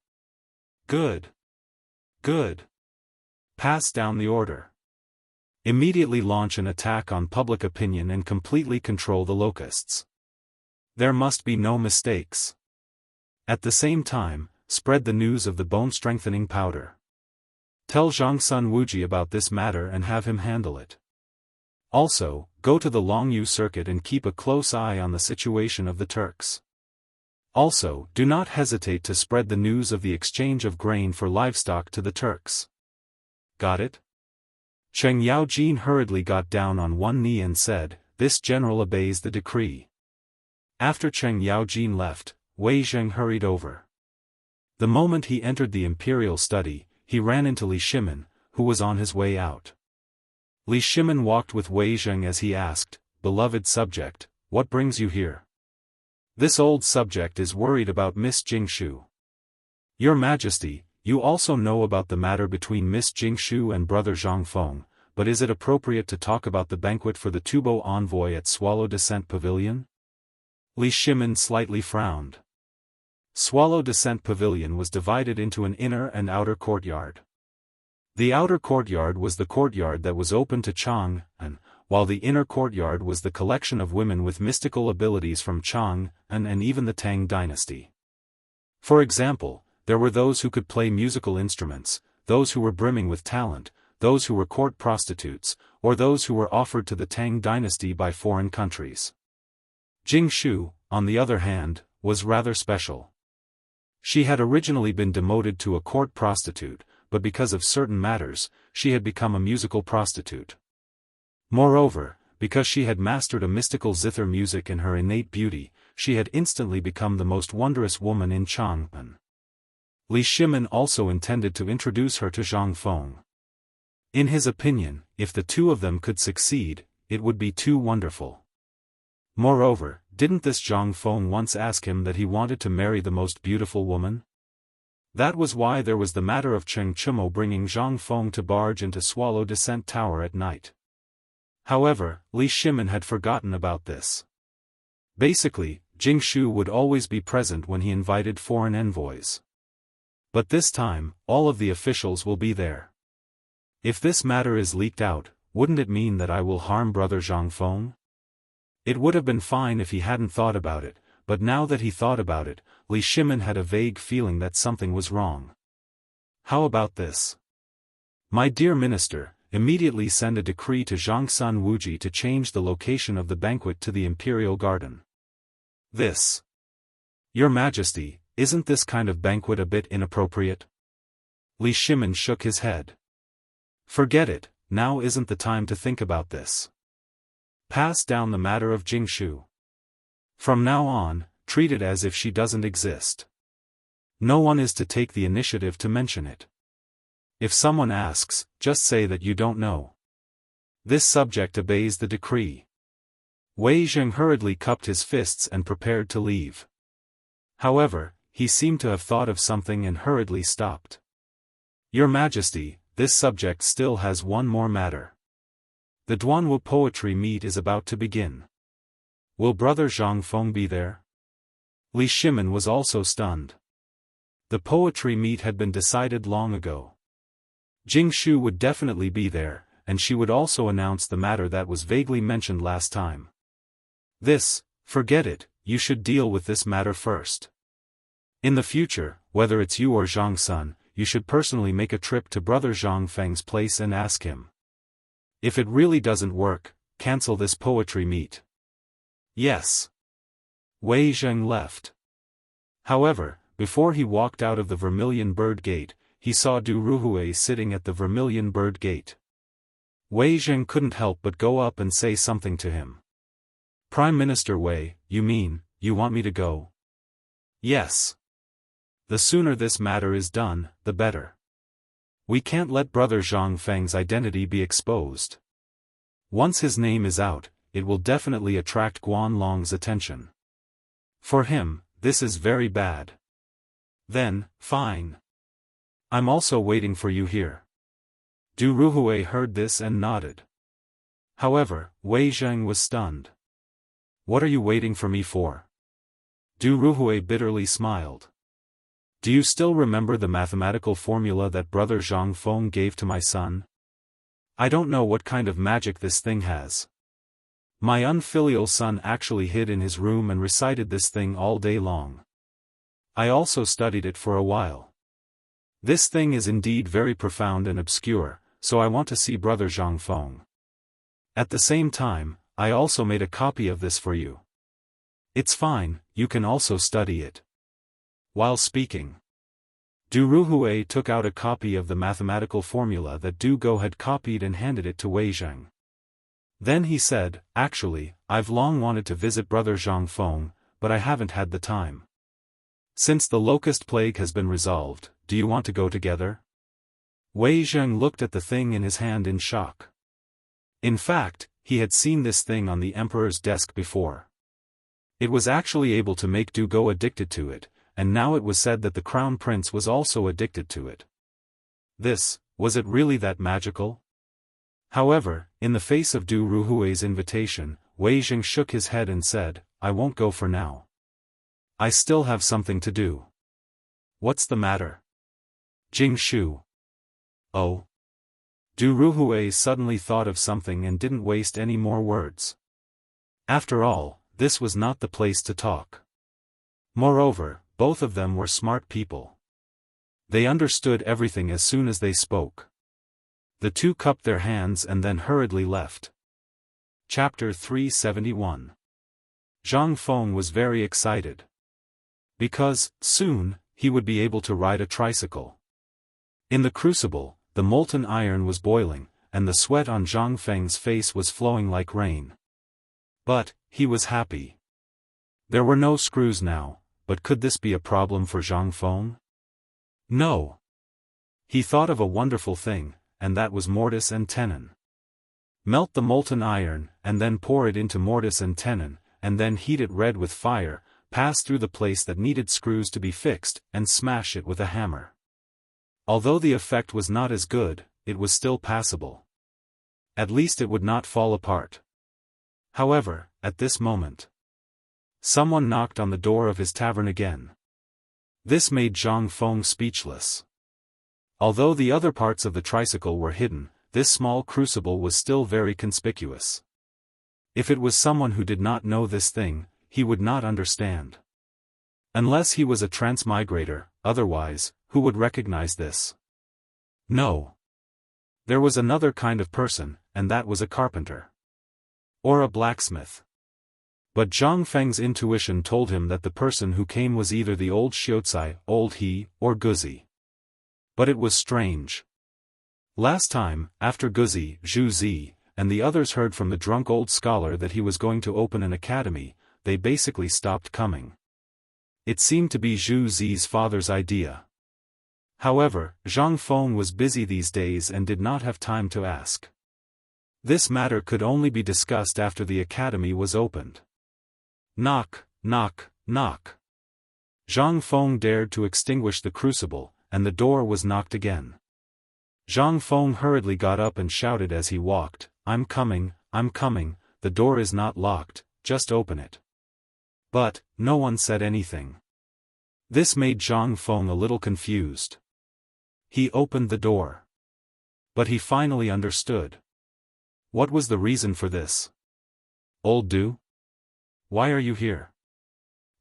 Good. Pass down the order. Immediately launch an attack on public opinion and completely control the locusts. There must be no mistakes. At the same time, spread the news of the bone-strengthening powder. Tell Zhangsun Wuji about this matter and have him handle it. Also, go to the Longyu circuit and keep a close eye on the situation of the Turks. Also, do not hesitate to spread the news of the exchange of grain for livestock to the Turks. Got it? Cheng Yaojin hurriedly got down on one knee and said, This general obeys the decree. After Cheng Yaojin left, Wei Zheng hurried over. The moment he entered the imperial study, he ran into Li Shimin, who was on his way out. Li Shimin walked with Wei Zheng as he asked, Beloved subject, what brings you here? This old subject is worried about Miss Jingshu. Your Majesty, you also know about the matter between Miss Jingshu and Brother Zhang Feng, but is it appropriate to talk about the banquet for the Tubo envoy at Swallow Descent Pavilion? Li Shimin slightly frowned. Swallow Descent Pavilion was divided into an inner and outer courtyard. The outer courtyard was the courtyard that was open to Chang, while the inner courtyard was the collection of women with mystical abilities from Chang, and even the Tang dynasty. For example, there were those who could play musical instruments, those who were brimming with talent, those who were court prostitutes, or those who were offered to the Tang dynasty by foreign countries. Jingshu, on the other hand, was rather special. She had originally been demoted to a court prostitute, but because of certain matters, she had become a musical prostitute. Moreover, because she had mastered a mystical zither music in her innate beauty, she had instantly become the most wondrous woman in Chang'an. Li Shimin also intended to introduce her to Zhang Feng. In his opinion, if the two of them could succeed, it would be too wonderful. Moreover, didn't this Zhang Feng once ask him that he wanted to marry the most beautiful woman? That was why there was the matter of Cheng Chumo bringing Zhang Feng to barge into Swallow Descent Tower at night. However, Li Shimin had forgotten about this. Basically, Jing Shu would always be present when he invited foreign envoys. But this time, all of the officials will be there. If this matter is leaked out, wouldn't it mean that I will harm brother Zhang Feng? It would have been fine if he hadn't thought about it, but now that he thought about it, Li Shimin had a vague feeling that something was wrong. How about this? My dear minister, immediately send a decree to Zhangsan Wuji to change the location of the banquet to the Imperial Garden. This. Your Majesty, isn't this kind of banquet a bit inappropriate? Li Shimin shook his head. Forget it, now isn't the time to think about this. Pass down the matter of Jing Shu. From now on, treat it as if she doesn't exist. No one is to take the initiative to mention it. If someone asks, just say that you don't know. This subject obeys the decree. Wei Zheng hurriedly cupped his fists and prepared to leave. However, he seemed to have thought of something and hurriedly stopped. Your Majesty, this subject still has one more matter. The Duanwu poetry meet is about to begin. Will brother Zhang Feng be there? Li Shimin was also stunned. The poetry meet had been decided long ago. Jing Shu would definitely be there, and she would also announce the matter that was vaguely mentioned last time. Forget it, you should deal with this matter first. In the future, whether it's you or Zhang Sun, you should personally make a trip to brother Zhang Feng's place and ask him. If it really doesn't work, cancel this poetry meet. Yes. Wei Zheng left. However, before he walked out of the Vermilion Bird Gate, he saw Du Ruhui sitting at the Vermilion Bird Gate. Wei Zheng couldn't help but go up and say something to him. Prime Minister Wei, you mean, you want me to go? Yes. The sooner this matter is done, the better. We can't let brother Zhang Feng's identity be exposed. Once his name is out, it will definitely attract Guan Long's attention. For him, this is very bad. Then, fine. I'm also waiting for you here. Du Ruhui heard this and nodded. However, Wei Zheng was stunned. What are you waiting for me for? Du Ruhui bitterly smiled. Do you still remember the mathematical formula that brother Zhang Feng gave to my son? I don't know what kind of magic this thing has. My unfilial son actually hid in his room and recited this thing all day long. I also studied it for a while. This thing is indeed very profound and obscure, so I want to see brother Zhang Feng. At the same time, I also made a copy of this for you. It's fine, you can also study it. While speaking, Du Ruhui took out a copy of the mathematical formula that Du Go had copied and handed it to Wei Zheng. Then he said, actually, I've long wanted to visit brother Zhang Feng, but I haven't had the time. Since the locust plague has been resolved, do you want to go together? Wei Zheng looked at the thing in his hand in shock. In fact, he had seen this thing on the emperor's desk before. It was actually able to make Du Go addicted to it, and now it was said that the crown prince was also addicted to it. Was it really that magical? However, in the face of Du Ruhui's invitation, Wei Zheng shook his head and said, I won't go for now. I still have something to do. What's the matter? Jing Shu. Oh. Du Ruhui suddenly thought of something and didn't waste any more words. After all, this was not the place to talk. Moreover, both of them were smart people. They understood everything as soon as they spoke. The two cupped their hands and then hurriedly left. Chapter 371. Zhang Feng was very excited. Because, soon, he would be able to ride a tricycle. In the crucible, the molten iron was boiling, and the sweat on Zhang Feng's face was flowing like rain. But, he was happy. There were no screws now, but could this be a problem for Zhang Feng? No. He thought of a wonderful thing, and that was mortise and tenon. Melt the molten iron, and then pour it into mortise and tenon, and then heat it red with fire, pass through the place that needed screws to be fixed, and smash it with a hammer. Although the effect was not as good, it was still passable. At least it would not fall apart. However, at this moment, someone knocked on the door of his tavern again. This made Zhang Feng speechless. Although the other parts of the tricycle were hidden, this small crucible was still very conspicuous. If it was someone who did not know this thing, he would not understand. Unless he was a transmigrator, otherwise, who would recognize this? No. There was another kind of person, and that was a carpenter. Or a blacksmith. But Zhang Feng's intuition told him that the person who came was either the old Xiaocai, old He, or Guzi. But it was strange. Last time, after Guzi, Zhu Zi, and the others heard from the drunk old scholar that he was going to open an academy, they basically stopped coming. It seemed to be Zhu Zi's father's idea. However, Zhang Feng was busy these days and did not have time to ask. This matter could only be discussed after the academy was opened. Knock, knock, knock. Zhang Feng dared to extinguish the crucible, and the door was knocked again. Zhang Feng hurriedly got up and shouted as he walked, I'm coming, the door is not locked, just open it. But, no one said anything. This made Zhang Feng a little confused. He opened the door. But he finally understood. What was the reason for this? Old Du? Why are you here?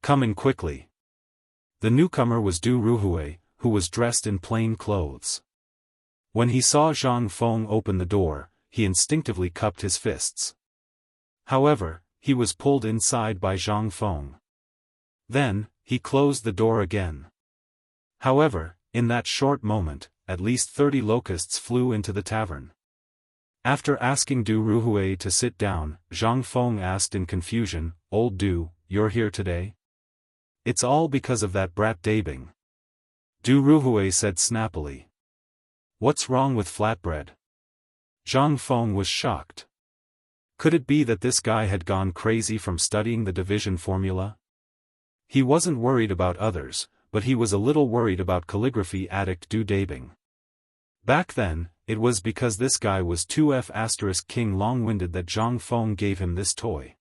Come in quickly. The newcomer was Du Ruhui, who was dressed in plain clothes. When he saw Zhang Feng open the door, he instinctively cupped his fists. However, he was pulled inside by Zhang Feng. Then, he closed the door again. However, in that short moment, at least 30 locusts flew into the tavern. After asking Du Ruhui to sit down, Zhang Feng asked in confusion, Old Du, you're here today? It's all because of that brat Dabing. Du Ruhui said snappily. What's wrong with flatbread? Zhang Feng was shocked. Could it be that this guy had gone crazy from studying the division formula? He wasn't worried about others, but he was a little worried about calligraphy addict Du Dabing. Back then, it was because this guy was 2F** king long-winded that Zhang Feng gave him this toy.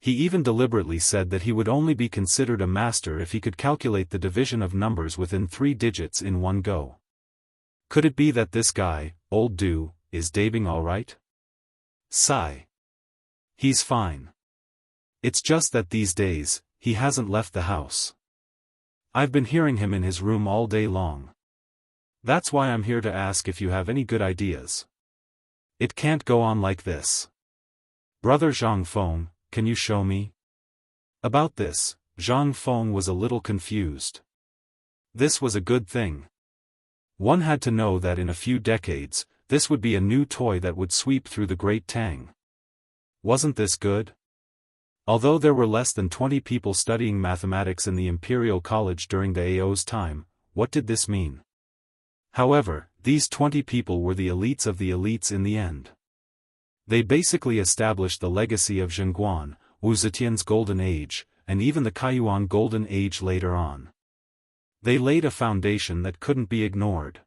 He even deliberately said that he would only be considered a master if he could calculate the division of numbers within 3 digits in one go. Could it be that this guy, Old Du, is Dabing alright? Sigh. He's fine. It's just that these days, he hasn't left the house. I've been hearing him in his room all day long. That's why I'm here to ask if you have any good ideas. It can't go on like this. Brother Zhang Feng, can you show me? About this, Zhang Feng was a little confused. This was a good thing. One had to know that in a few decades, this would be a new toy that would sweep through the Great Tang. Wasn't this good? Although there were less than 20 people studying mathematics in the Imperial College during the AO's time, what did this mean? However, these 20 people were the elites of the elites in the end. They basically established the legacy of Zhengguan, Wu Zetian's Golden Age, and even the Kaiyuan Golden Age later on. They laid a foundation that couldn't be ignored.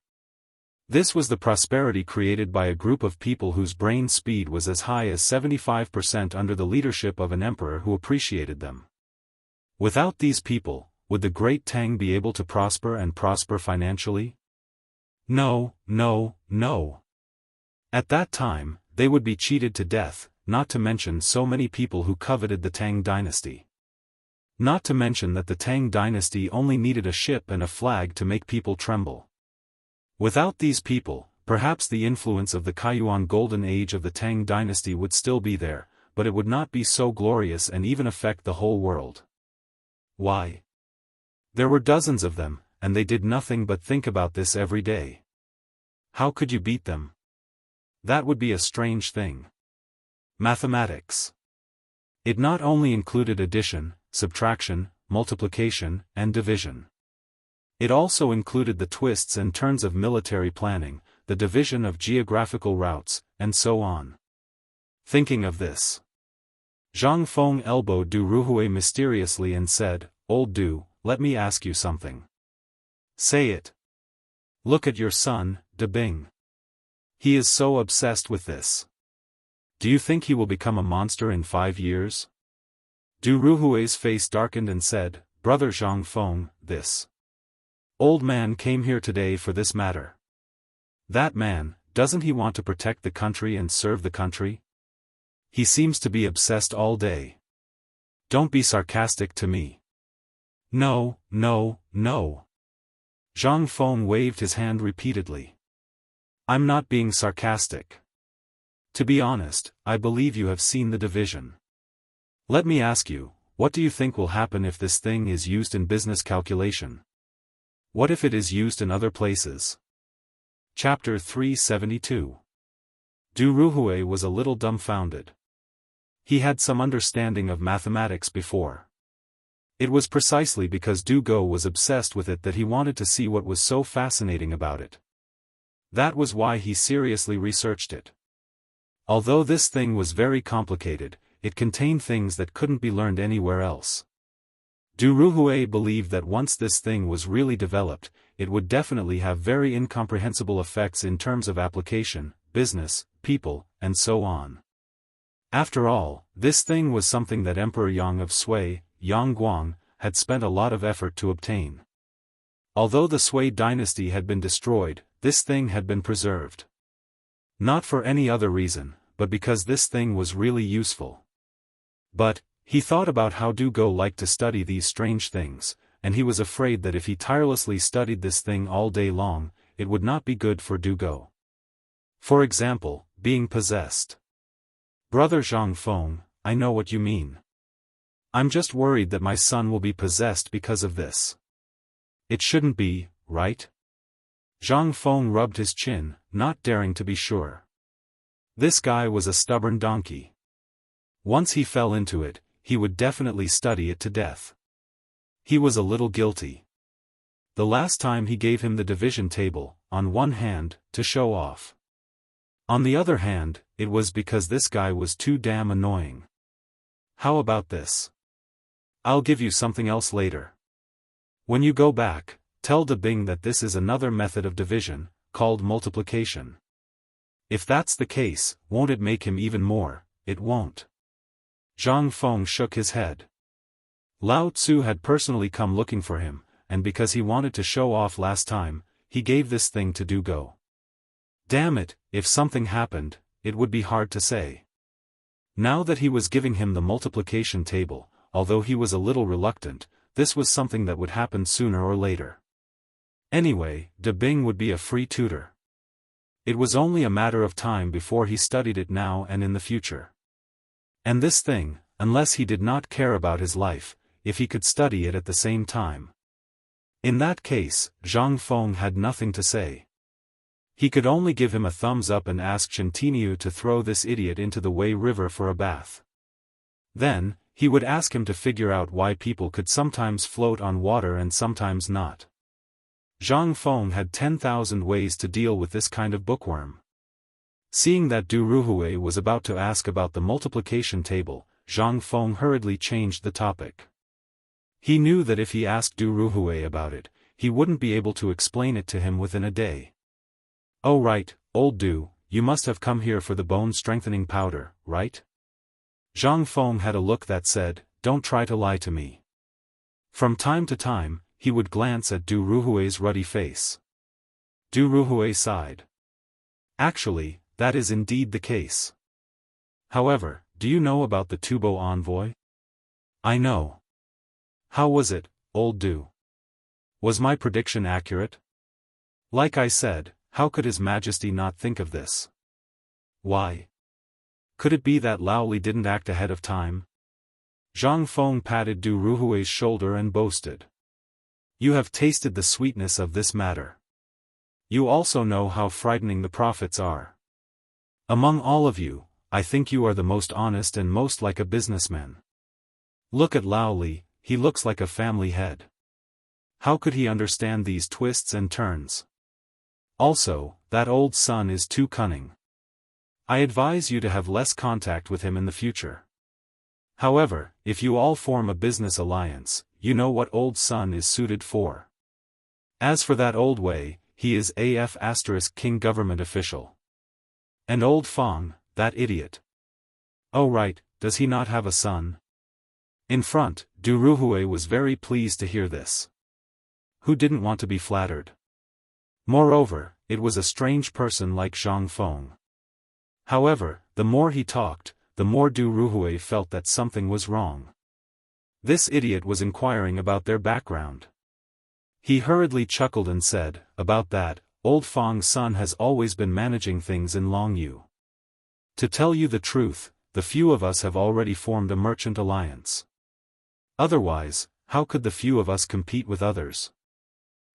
This was the prosperity created by a group of people whose brain speed was as high as 75% under the leadership of an emperor who appreciated them. Without these people, would the Great Tang be able to prosper and prosper financially? No, no, no. At that time, they would be cheated to death, not to mention so many people who coveted the Tang dynasty. Not to mention that the Tang dynasty only needed a ship and a flag to make people tremble. Without these people, perhaps the influence of the Kaiyuan Golden Age of the Tang dynasty would still be there, but it would not be so glorious and even affect the whole world. Why? There were dozens of them, and they did nothing but think about this every day. How could you beat them? That would be a strange thing. Mathematics. It not only included addition, subtraction, multiplication, and division. It also included the twists and turns of military planning, the division of geographical routes, and so on. Thinking of this, Zhang Feng elbowed Du Ruhui mysteriously and said, "Old Du, let me ask you something." "Say it." "Look at your son, De Bing. He is so obsessed with this. Do you think he will become a monster in 5 years?" Du Ruhui's face darkened and said, "Brother Zhang Feng, this old man came here today for this matter. That man, doesn't he want to protect the country and serve the country? He seems to be obsessed all day. Don't be sarcastic to me." "No, no, no." Zhang Feng waved his hand repeatedly. "I'm not being sarcastic. To be honest, I believe you have seen the division. Let me ask you, what do you think will happen if this thing is used in business calculation? What if it is used in other places?" Chapter 372. Du Ruhui was a little dumbfounded. He had some understanding of mathematics before. It was precisely because Du Go was obsessed with it that he wanted to see what was so fascinating about it. That was why he seriously researched it. Although this thing was very complicated, it contained things that couldn't be learned anywhere else. Du Ruhui believed that once this thing was really developed, it would definitely have very incomprehensible effects in terms of application, business, people, and so on. After all, this thing was something that Emperor Yang of Sui, Yang Guang, had spent a lot of effort to obtain. Although the Sui dynasty had been destroyed, this thing had been preserved. Not for any other reason, but because this thing was really useful. But, he thought about how Du Go liked to study these strange things, and he was afraid that if he tirelessly studied this thing all day long, it would not be good for Du Go. For example, being possessed. "Brother Zhang Feng, I know what you mean. I'm just worried that my son will be possessed because of this. It shouldn't be, right?" Zhang Feng rubbed his chin, not daring to be sure. This guy was a stubborn donkey. Once he fell into it, he would definitely study it to death. He was a little guilty. The last time he gave him the division table, on one hand, to show off. On the other hand, it was because this guy was too damn annoying. "How about this? I'll give you something else later. When you go back, tell De Bing that this is another method of division, called multiplication. If that's the case, won't it make him even more?" "It won't." Zhang Feng shook his head. Lao Tzu had personally come looking for him, and because he wanted to show off last time, he gave this thing to Du Go. Damn it, if something happened, it would be hard to say. Now that he was giving him the multiplication table, although he was a little reluctant, this was something that would happen sooner or later. Anyway, De Bing would be a free tutor. It was only a matter of time before he studied it now and in the future. And this thing, unless he did not care about his life, if he could study it at the same time. In that case, Zhang Feng had nothing to say. He could only give him a thumbs up and ask Chen Tinyu to throw this idiot into the Wei River for a bath. Then, he would ask him to figure out why people could sometimes float on water and sometimes not. Zhang Feng had 10,000 ways to deal with this kind of bookworm. Seeing that Du Ruhui was about to ask about the multiplication table, Zhang Feng hurriedly changed the topic. He knew that if he asked Du Ruhui about it, he wouldn't be able to explain it to him within a day. "Oh right, old Du, you must have come here for the bone-strengthening powder, right?" Zhang Feng had a look that said, "Don't try to lie to me." From time to time, he would glance at Du Ruhui's ruddy face. Du Ruhui sighed. "Actually, that is indeed the case. However, do you know about the Tubo envoy?" "I know." "How was it, old Du? Was my prediction accurate? Like I said, how could His Majesty not think of this? Why? Could it be that Lao Li didn't act ahead of time?" Zhang Feng patted Du Ruhui's shoulder and boasted. You have tasted the sweetness of this matter. You also know how frightening the profits are. Among all of you, I think you are the most honest and most like a businessman. Look at Lao Li, he looks like a family head. How could he understand these twists and turns? Also, that old son is too cunning. I advise you to have less contact with him in the future. However, if you all form a business alliance, you know what old son is suited for. As for that old Wei, he is AF** king government official. And old Fong, that idiot. Oh right, does he not have a son? In front, Du Ruhui was very pleased to hear this. Who didn't want to be flattered? Moreover, it was a strange person like Zhang Feng. However, the more he talked, the more Du Ruhui felt that something was wrong. This idiot was inquiring about their background. He hurriedly chuckled and said, about that, old Feng's son has always been managing things in Longyu. To tell you the truth, the few of us have already formed a merchant alliance. Otherwise, how could the few of us compete with others?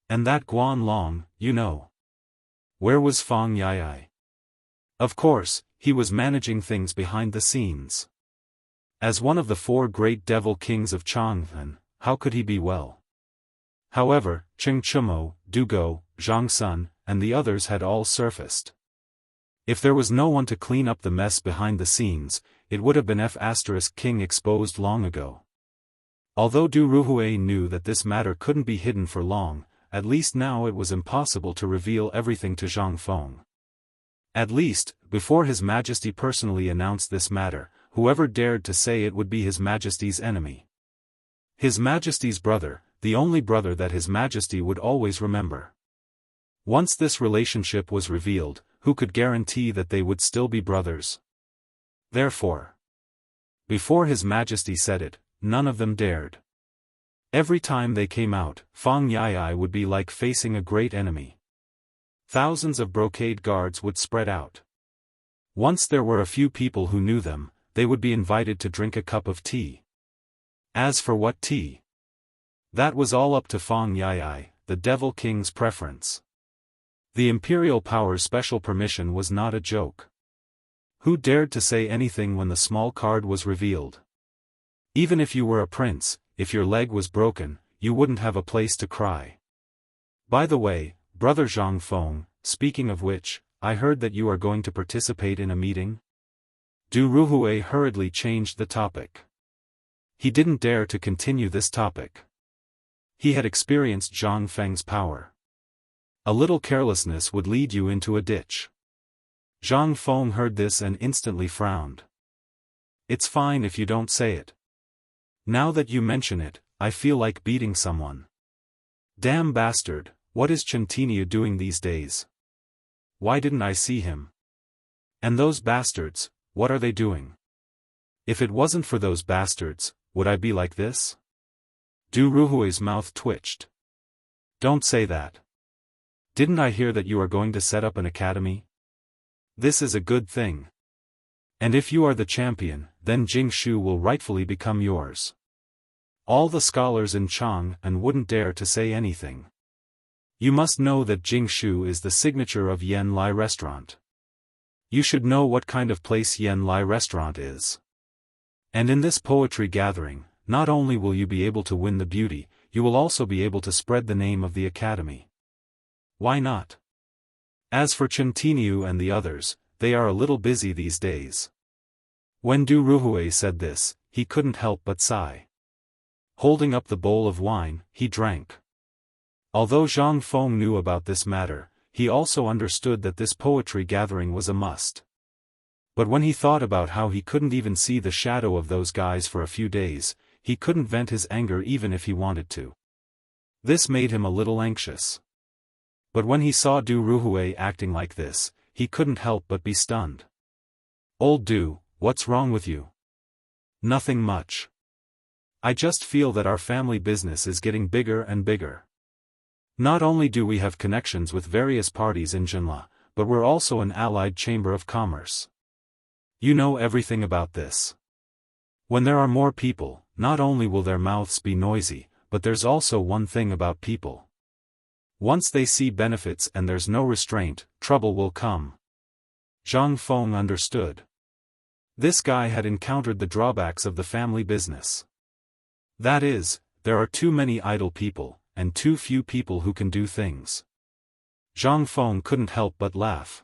And that Guan Long, you know. Where was Feng Yai? Of course, he was managing things behind the scenes. As one of the 4 great devil kings of Chang'an, how could he be well? However, Cheng Chumo, Du Go, Zhang Sun, and the others had all surfaced. If there was no one to clean up the mess behind the scenes, it would have been King exposed long ago. Although Du Ruhui knew that this matter couldn't be hidden for long, at least now it was impossible to reveal everything to Zhang Feng. At least, before His Majesty personally announced this matter, whoever dared to say it would be His Majesty's enemy. His Majesty's brother, the only brother that His Majesty would always remember. Once this relationship was revealed, who could guarantee that they would still be brothers? Therefore, before His Majesty said it, none of them dared. Every time they came out, Feng Yai would be like facing a great enemy. Thousands of brocade guards would spread out. Once there were a few people who knew them, they would be invited to drink a cup of tea. As for what tea? That was all up to Feng Yai, the Devil King's preference. The Imperial Power's special permission was not a joke. Who dared to say anything when the small card was revealed? Even if you were a prince, if your leg was broken, you wouldn't have a place to cry. By the way, Brother Zhang Feng, speaking of which, I heard that you are going to participate in a meeting? Du Ruhui hurriedly changed the topic. He didn't dare to continue this topic. He had experienced Zhang Feng's power. A little carelessness would lead you into a ditch. Zhang Feng heard this and instantly frowned. It's fine if you don't say it. Now that you mention it, I feel like beating someone. Damn bastard, what is Chentinia doing these days? Why didn't I see him? And those bastards, what are they doing? If it wasn't for those bastards, would I be like this? Du Ruhui's mouth twitched. Don't say that. Didn't I hear that you are going to set up an academy? This is a good thing. And if you are the champion, then Jingshu will rightfully become yours. All the scholars in Chang'an wouldn't dare to say anything. You must know that Jingshu is the signature of Yen Lai Restaurant. You should know what kind of place Yen Lai Restaurant is. And in this poetry gathering, not only will you be able to win the beauty, you will also be able to spread the name of the academy. Why not? As for Chentiniu and the others, they are a little busy these days. When Du Ruhui said this, he couldn't help but sigh. Holding up the bowl of wine, he drank. Although Zhang Feng knew about this matter, he also understood that this poetry gathering was a must. But when he thought about how he couldn't even see the shadow of those guys for a few days, he couldn't vent his anger even if he wanted to. This made him a little anxious. But when he saw Du Ruhui acting like this, he couldn't help but be stunned. Old Du, what's wrong with you? Nothing much. I just feel that our family business is getting bigger and bigger. Not only do we have connections with various parties in Jinla, but we're also an allied chamber of commerce. You know everything about this. When there are more people, not only will their mouths be noisy, but there's also one thing about people. Once they see benefits and there's no restraint, trouble will come. Zhang Feng understood. This guy had encountered the drawbacks of the family business. That is, there are too many idle people, and too few people who can do things. Zhang Feng couldn't help but laugh.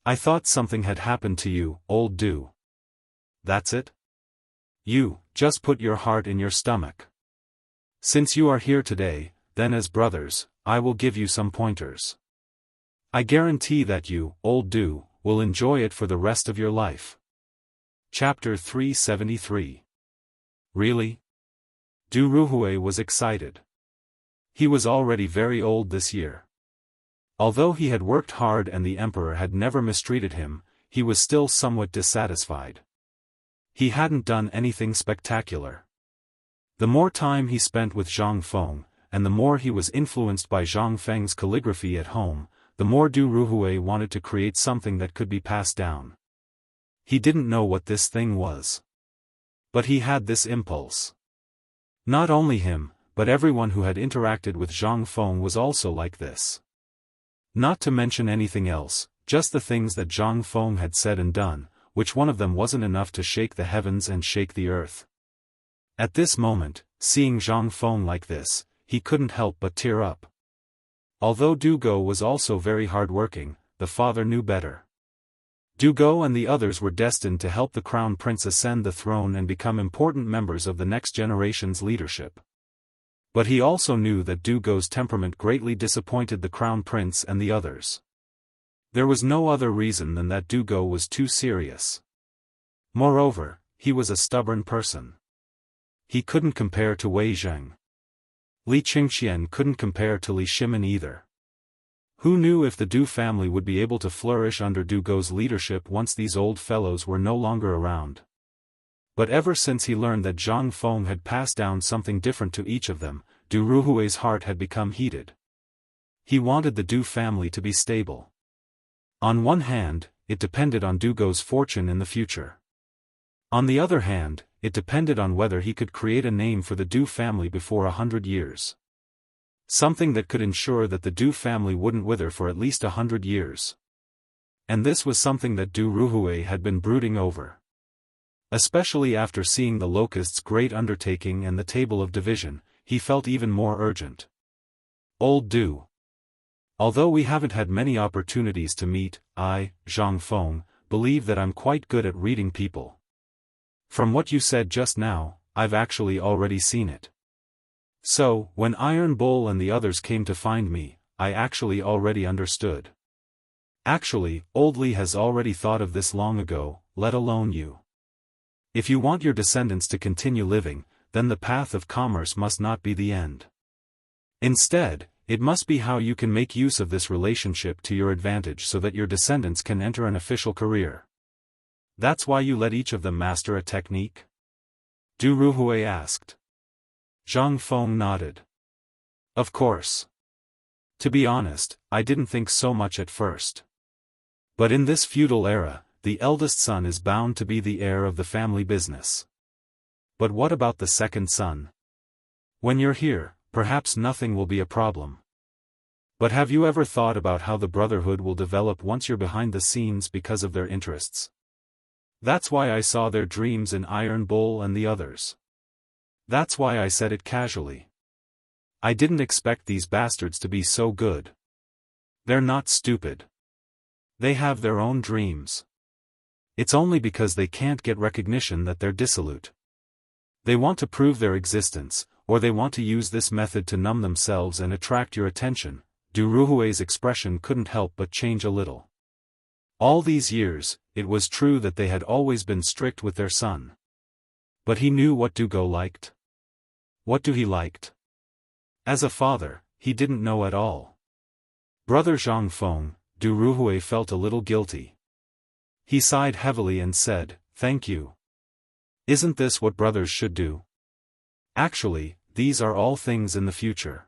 I thought something had happened to you, old Du. That's it? You, just put your heart in your stomach. Since you are here today, then as brothers, I will give you some pointers. I guarantee that you, old Du, will enjoy it for the rest of your life. Chapter 373. Really? Du Ruhui was excited. He was already very old this year. Although he had worked hard and the emperor had never mistreated him, he was still somewhat dissatisfied. He hadn't done anything spectacular. The more time he spent with Zhang Feng, and the more he was influenced by Zhang Feng's calligraphy at home, the more Du Ruhui wanted to create something that could be passed down. He didn't know what this thing was. But he had this impulse. Not only him, but everyone who had interacted with Zhang Feng was also like this. Not to mention anything else, just the things that Zhang Feng had said and done, which one of them wasn't enough to shake the heavens and shake the earth. At this moment, seeing Zhang Feng like this, he couldn't help but tear up. Although Du Go was also very hard-working, the father knew better. Du Go and the others were destined to help the crown prince ascend the throne and become important members of the next generation's leadership. But he also knew that Du Go's temperament greatly disappointed the crown prince and the others. There was no other reason than that Du Go was too serious. Moreover, he was a stubborn person. He couldn't compare to Wei Zheng. Li Qingxian couldn't compare to Li Shimin either. Who knew if the Du family would be able to flourish under Du Go's leadership once these old fellows were no longer around? But ever since he learned that Zhang Feng had passed down something different to each of them, Du Ruhui's heart had become heated. He wanted the Du family to be stable. On one hand, it depended on Du Go's fortune in the future. On the other hand, it depended on whether he could create a name for the Du family before 100 years. Something that could ensure that the Du family wouldn't wither for at least 100 years. And this was something that Du Ruhui had been brooding over. Especially after seeing the Locust's great undertaking and the Table of Division, he felt even more urgent. Old Du. Although we haven't had many opportunities to meet, I, Zhang Feng, believe that I'm quite good at reading people. From what you said just now, I've actually already seen it. So, when Iron Bull and the others came to find me, I actually already understood. Actually, Old Li has already thought of this long ago, let alone you. If you want your descendants to continue living, then the path of commerce must not be the end. Instead, it must be how you can make use of this relationship to your advantage so that your descendants can enter an official career. That's why you let each of them master a technique? Du Ruhui asked. Zhang Feng nodded. Of course. To be honest, I didn't think so much at first. But in this feudal era, the eldest son is bound to be the heir of the family business. But what about the second son? When you're here, perhaps nothing will be a problem. But have you ever thought about how the brotherhood will develop once you're behind the scenes because of their interests? That's why I saw their dreams in Iron Bull and the others. That's why I said it casually. I didn't expect these bastards to be so good. They're not stupid. They have their own dreams. It's only because they can't get recognition that they're dissolute. They want to prove their existence, or they want to use this method to numb themselves and attract your attention. Du Ruhui's expression couldn't help but change a little. All these years, it was true that they had always been strict with their son. But he knew what Du Go liked. What Du he liked? As a father, he didn't know at all. Brother Zhang Feng, Du Ruhui felt a little guilty. He sighed heavily and said, "Thank you. Isn't this what brothers should do? Actually, these are all things in the future.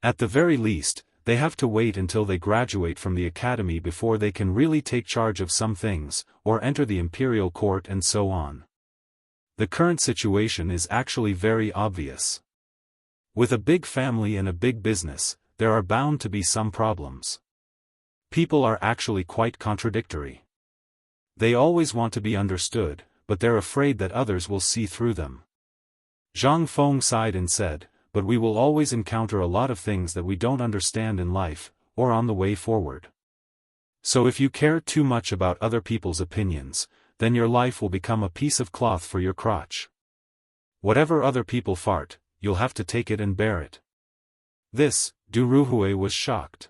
At the very least, they have to wait until they graduate from the academy before they can really take charge of some things, or enter the imperial court and so on. The current situation is actually very obvious. With a big family and a big business, there are bound to be some problems. People are actually quite contradictory. They always want to be understood, but they're afraid that others will see through them. Zhang Feng sighed and said, but we will always encounter a lot of things that we don't understand in life, or on the way forward. So if you care too much about other people's opinions, then your life will become a piece of cloth for your crotch. Whatever other people fart, you'll have to take it and bear it. This, Du Ruhui was shocked.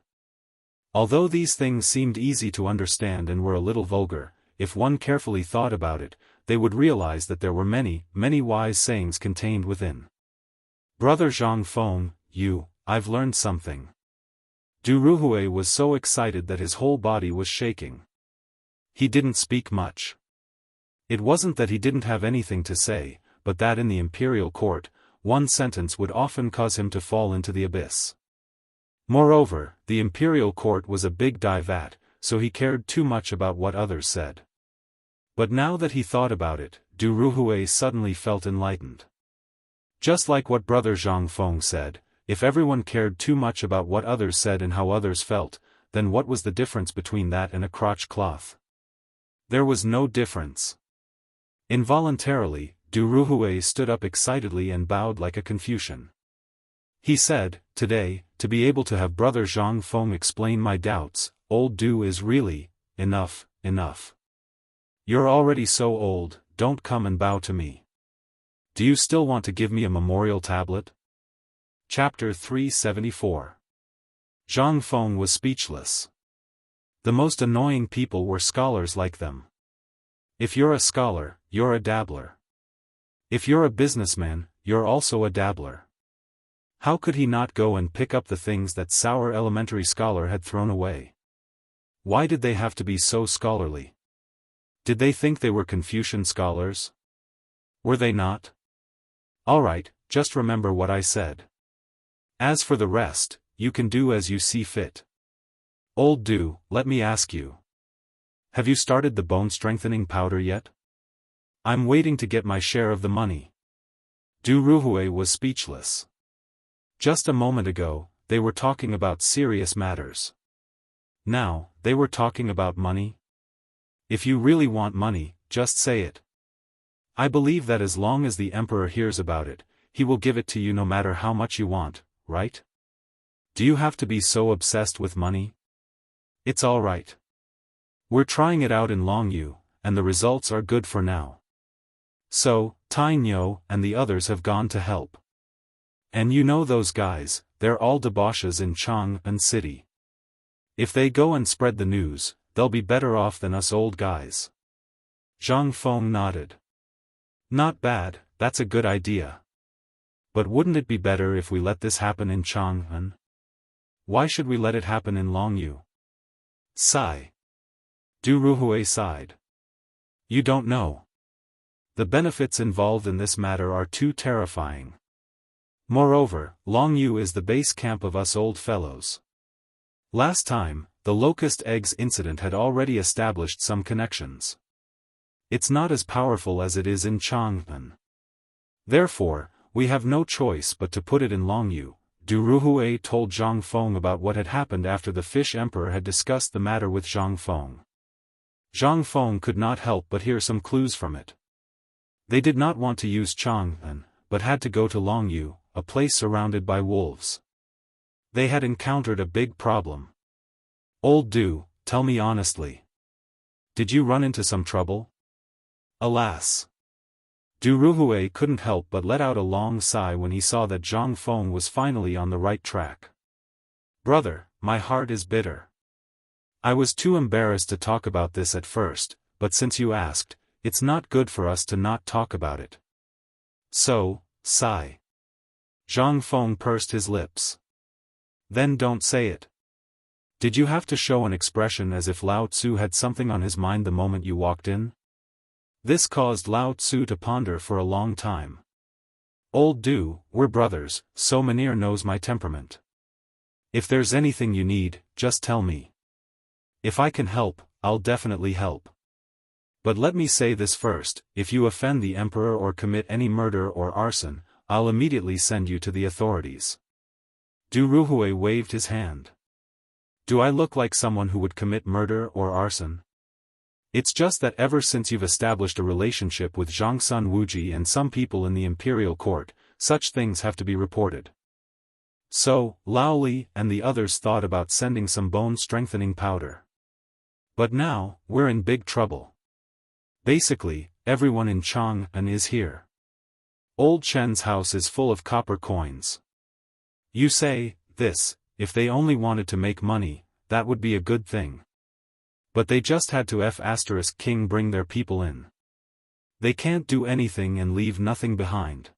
Although these things seemed easy to understand and were a little vulgar, if one carefully thought about it, they would realize that there were many, many wise sayings contained within. Brother Zhang Feng, I've learned something. Du Ruhui was so excited that his whole body was shaking. He didn't speak much. It wasn't that he didn't have anything to say, but that in the imperial court, one sentence would often cause him to fall into the abyss. Moreover, the imperial court was a big divat, so he cared too much about what others said. But now that he thought about it, Du Ruhui suddenly felt enlightened. Just like what Brother Zhang Feng said, if everyone cared too much about what others said and how others felt, then what was the difference between that and a crotch cloth? There was no difference. Involuntarily, Du Ruhui stood up excitedly and bowed like a Confucian. He said, today, to be able to have Brother Zhang Feng explain my doubts, old Du is really, enough. You're already so old, don't come and bow to me. Do you still want to give me a memorial tablet? Chapter 374. Zhang Feng was speechless. The most annoying people were scholars like them. If you're a scholar, you're a dabbler. If you're a businessman, you're also a dabbler. How could he not go and pick up the things that sour elementary scholar had thrown away? Why did they have to be so scholarly? Did they think they were Confucian scholars? Were they not? Alright, just remember what I said. As for the rest, you can do as you see fit. Old Du, let me ask you. Have you started the bone-strengthening powder yet? I'm waiting to get my share of the money. Du Ruhui was speechless. Just a moment ago, they were talking about serious matters. Now, they were talking about money? If you really want money, just say it. I believe that as long as the emperor hears about it, he will give it to you no matter how much you want, right? Do you have to be so obsessed with money? It's all right. We're trying it out in Longyu, and the results are good for now. So, Tai Nyo and the others have gone to help. And you know those guys, they're all debauches in Chang'an City. If they go and spread the news, they'll be better off than us old guys. Zhang Feng nodded. Not bad, that's a good idea. But wouldn't it be better if we let this happen in Chang'an? Why should we let it happen in Longyu? Sigh. Du Ruhui sighed. You don't know. The benefits involved in this matter are too terrifying. Moreover, Longyu is the base camp of us old fellows. Last time, the locust eggs incident had already established some connections. It's not as powerful as it is in Chang'an. Therefore, we have no choice but to put it in Longyu. Du Ruhui told Zhang Feng about what had happened after the Fish Emperor had discussed the matter with Zhang Feng. Zhang Feng could not help but hear some clues from it. They did not want to use Chang'an, but had to go to Longyu, a place surrounded by wolves. They had encountered a big problem. Old Du, tell me honestly. Did you run into some trouble? Alas. Du Ruhui couldn't help but let out a long sigh when he saw that Zhang Feng was finally on the right track. Brother, my heart is bitter. I was too embarrassed to talk about this at first, but since you asked, it's not good for us to not talk about it. So, sigh. Zhang Feng pursed his lips. Then don't say it. Did you have to show an expression as if Lao Tzu had something on his mind the moment you walked in? This caused Lao Tzu to ponder for a long time. Old Du, we're brothers, so Mynheer knows my temperament. If there's anything you need, just tell me. If I can help, I'll definitely help. But let me say this first, if you offend the emperor or commit any murder or arson, I'll immediately send you to the authorities. Du Ruhui waved his hand. Do I look like someone who would commit murder or arson? It's just that ever since you've established a relationship with Zhangsun Wuji and some people in the imperial court, such things have to be reported. So, Lao Li and the others thought about sending some bone-strengthening powder. But now, we're in big trouble. Basically, everyone in Chang'an is here. Old Chen's house is full of copper coins. You say, this, if they only wanted to make money, that would be a good thing. But they just had to King bring their people in. They can't do anything and leave nothing behind.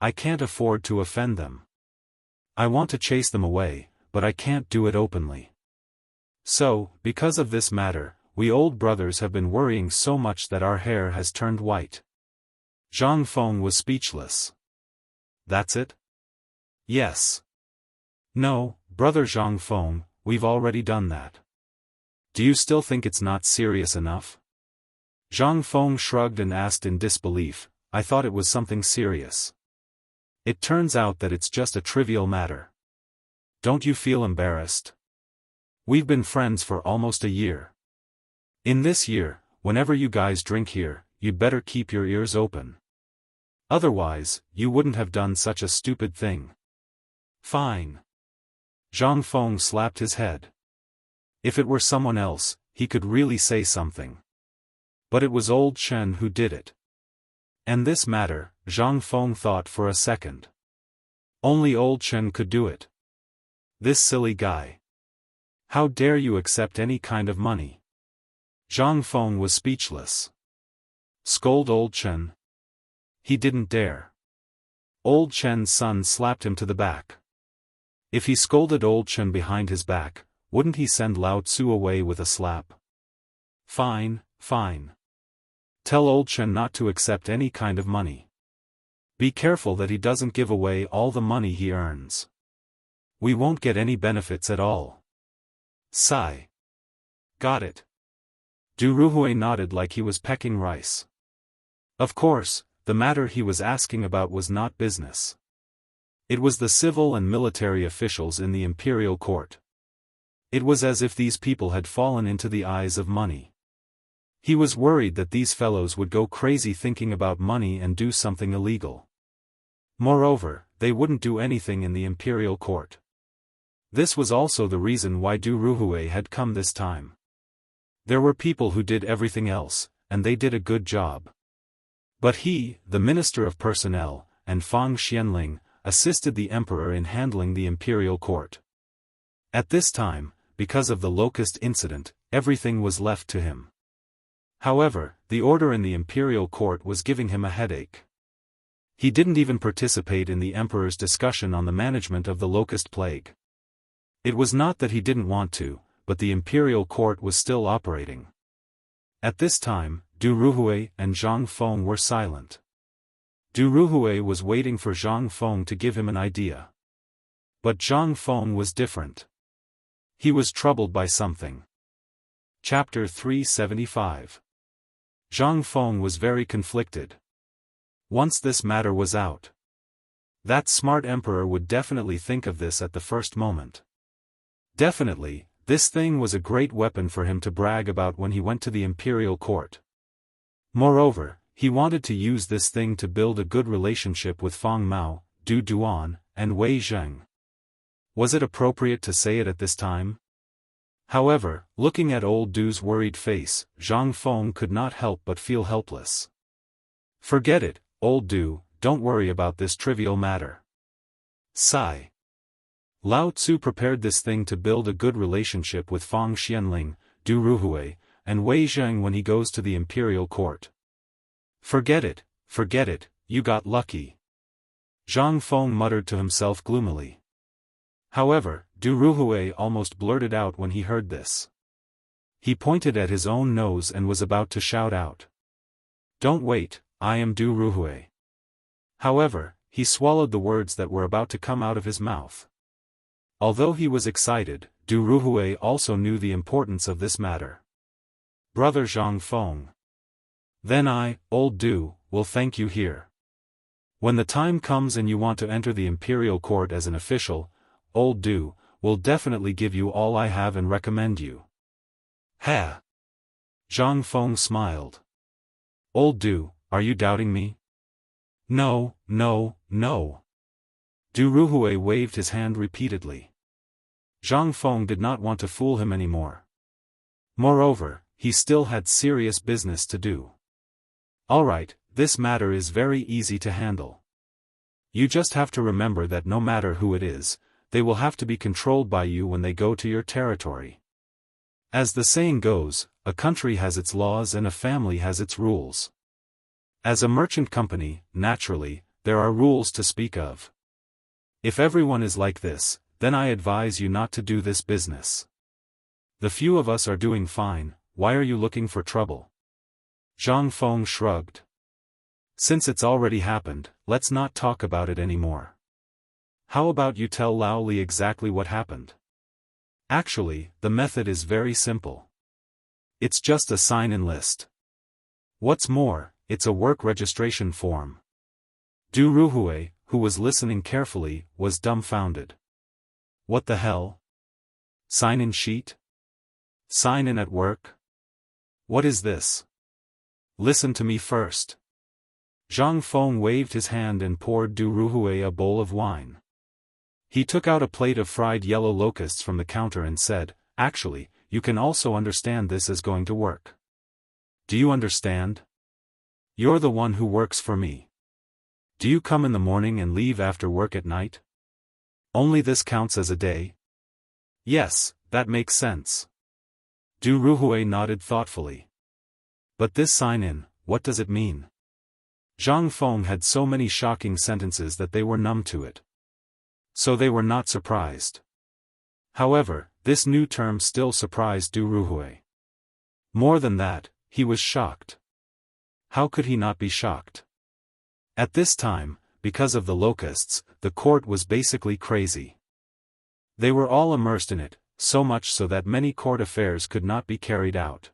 I can't afford to offend them. I want to chase them away, but I can't do it openly. So, because of this matter, we old brothers have been worrying so much that our hair has turned white. Zhang Feng was speechless. That's it? Yes. No, brother Zhang Feng, we've already done that. Do you still think it's not serious enough? Zhang Feng shrugged and asked in disbelief, I thought it was something serious. It turns out that it's just a trivial matter. Don't you feel embarrassed? We've been friends for almost a year. In this year, whenever you guys drink here, you'd better keep your ears open. Otherwise, you wouldn't have done such a stupid thing. Fine. Zhang Feng slapped his head. If it were someone else, he could really say something. But it was old Chen who did it. And this matter, Zhang Feng thought for a second. Only old Chen could do it. This silly guy. How dare you accept any kind of money? Zhang Feng was speechless. Scold old Chen. He didn't dare. Old Chen's son slapped him to the back. If he scolded old Chen behind his back, wouldn't he send Lao Tzu away with a slap? Fine, fine. Tell old Chen not to accept any kind of money. Be careful that he doesn't give away all the money he earns. We won't get any benefits at all. Sigh. Got it. Du Ruhui nodded like he was pecking rice. Of course, the matter he was asking about was not business. It was the civil and military officials in the imperial court. It was as if these people had fallen into the eyes of money. He was worried that these fellows would go crazy thinking about money and do something illegal. Moreover, they wouldn't do anything in the imperial court. This was also the reason why Du Ruhui had come this time. There were people who did everything else, and they did a good job. But he, the Minister of Personnel, and Fang Xianling, assisted the emperor in handling the imperial court. At this time, because of the locust incident, everything was left to him. However, the order in the imperial court was giving him a headache. He didn't even participate in the emperor's discussion on the management of the locust plague. It was not that he didn't want to, but the imperial court was still operating. At this time, Du Ruhui and Zhang Feng were silent. Du Ruhui was waiting for Zhang Feng to give him an idea. But Zhang Feng was different. He was troubled by something. Chapter 375. Zhang Feng was very conflicted. Once this matter was out, that smart emperor would definitely think of this at the first moment. Definitely, this thing was a great weapon for him to brag about when he went to the imperial court. Moreover, he wanted to use this thing to build a good relationship with Fang Mao, Du Duan, and Wei Zheng. Was it appropriate to say it at this time? However, looking at old Du's worried face, Zhang Feng could not help but feel helpless. Forget it, old Du, don't worry about this trivial matter. Sigh. Lao Tzu prepared this thing to build a good relationship with Fang Xianling, Du Ruhui, and Wei Zheng when he goes to the imperial court. Forget it, you got lucky. Zhang Feng muttered to himself gloomily. However, Du Ruhui almost blurted out when he heard this. He pointed at his own nose and was about to shout out. Don't wait, I am Du Ruhui. However, he swallowed the words that were about to come out of his mouth. Although he was excited, Du Ruhui also knew the importance of this matter. Brother Zhang Feng. Then I, old Du, will thank you here. When the time comes and you want to enter the imperial court as an official, old Du will definitely give you all I have and recommend you. Ha! Zhang Feng smiled. Old Du, are you doubting me? No, no, no. Du Ruhui waved his hand repeatedly. Zhang Feng did not want to fool him anymore. Moreover, he still had serious business to do. Alright, this matter is very easy to handle. You just have to remember that no matter who it is, they will have to be controlled by you when they go to your territory. As the saying goes, a country has its laws and a family has its rules. As a merchant company, naturally, there are rules to speak of. If everyone is like this, then I advise you not to do this business. The few of us are doing fine, why are you looking for trouble? Zhang Feng shrugged. Since it's already happened, let's not talk about it anymore. How about you tell Lao Li exactly what happened? Actually, the method is very simple. It's just a sign-in list. What's more, it's a work registration form. Du Ruhui, who was listening carefully, was dumbfounded. What the hell? Sign-in sheet? Sign in at work? What is this? Listen to me first. Zhang Feng waved his hand and poured Du Ruhui a bowl of wine. He took out a plate of fried yellow locusts from the counter and said, actually, you can also understand this as going to work. Do you understand? You're the one who works for me. Do you come in the morning and leave after work at night? Only this counts as a day? Yes, that makes sense. Du Ruhui nodded thoughtfully. But this sign-in, what does it mean? Zhang Feng had so many shocking sentences that they were numb to it. So they were not surprised. However, this new term still surprised Du Ruhui. More than that, he was shocked. How could he not be shocked? At this time, because of the locusts, the court was basically crazy. They were all immersed in it, so much so that many court affairs could not be carried out.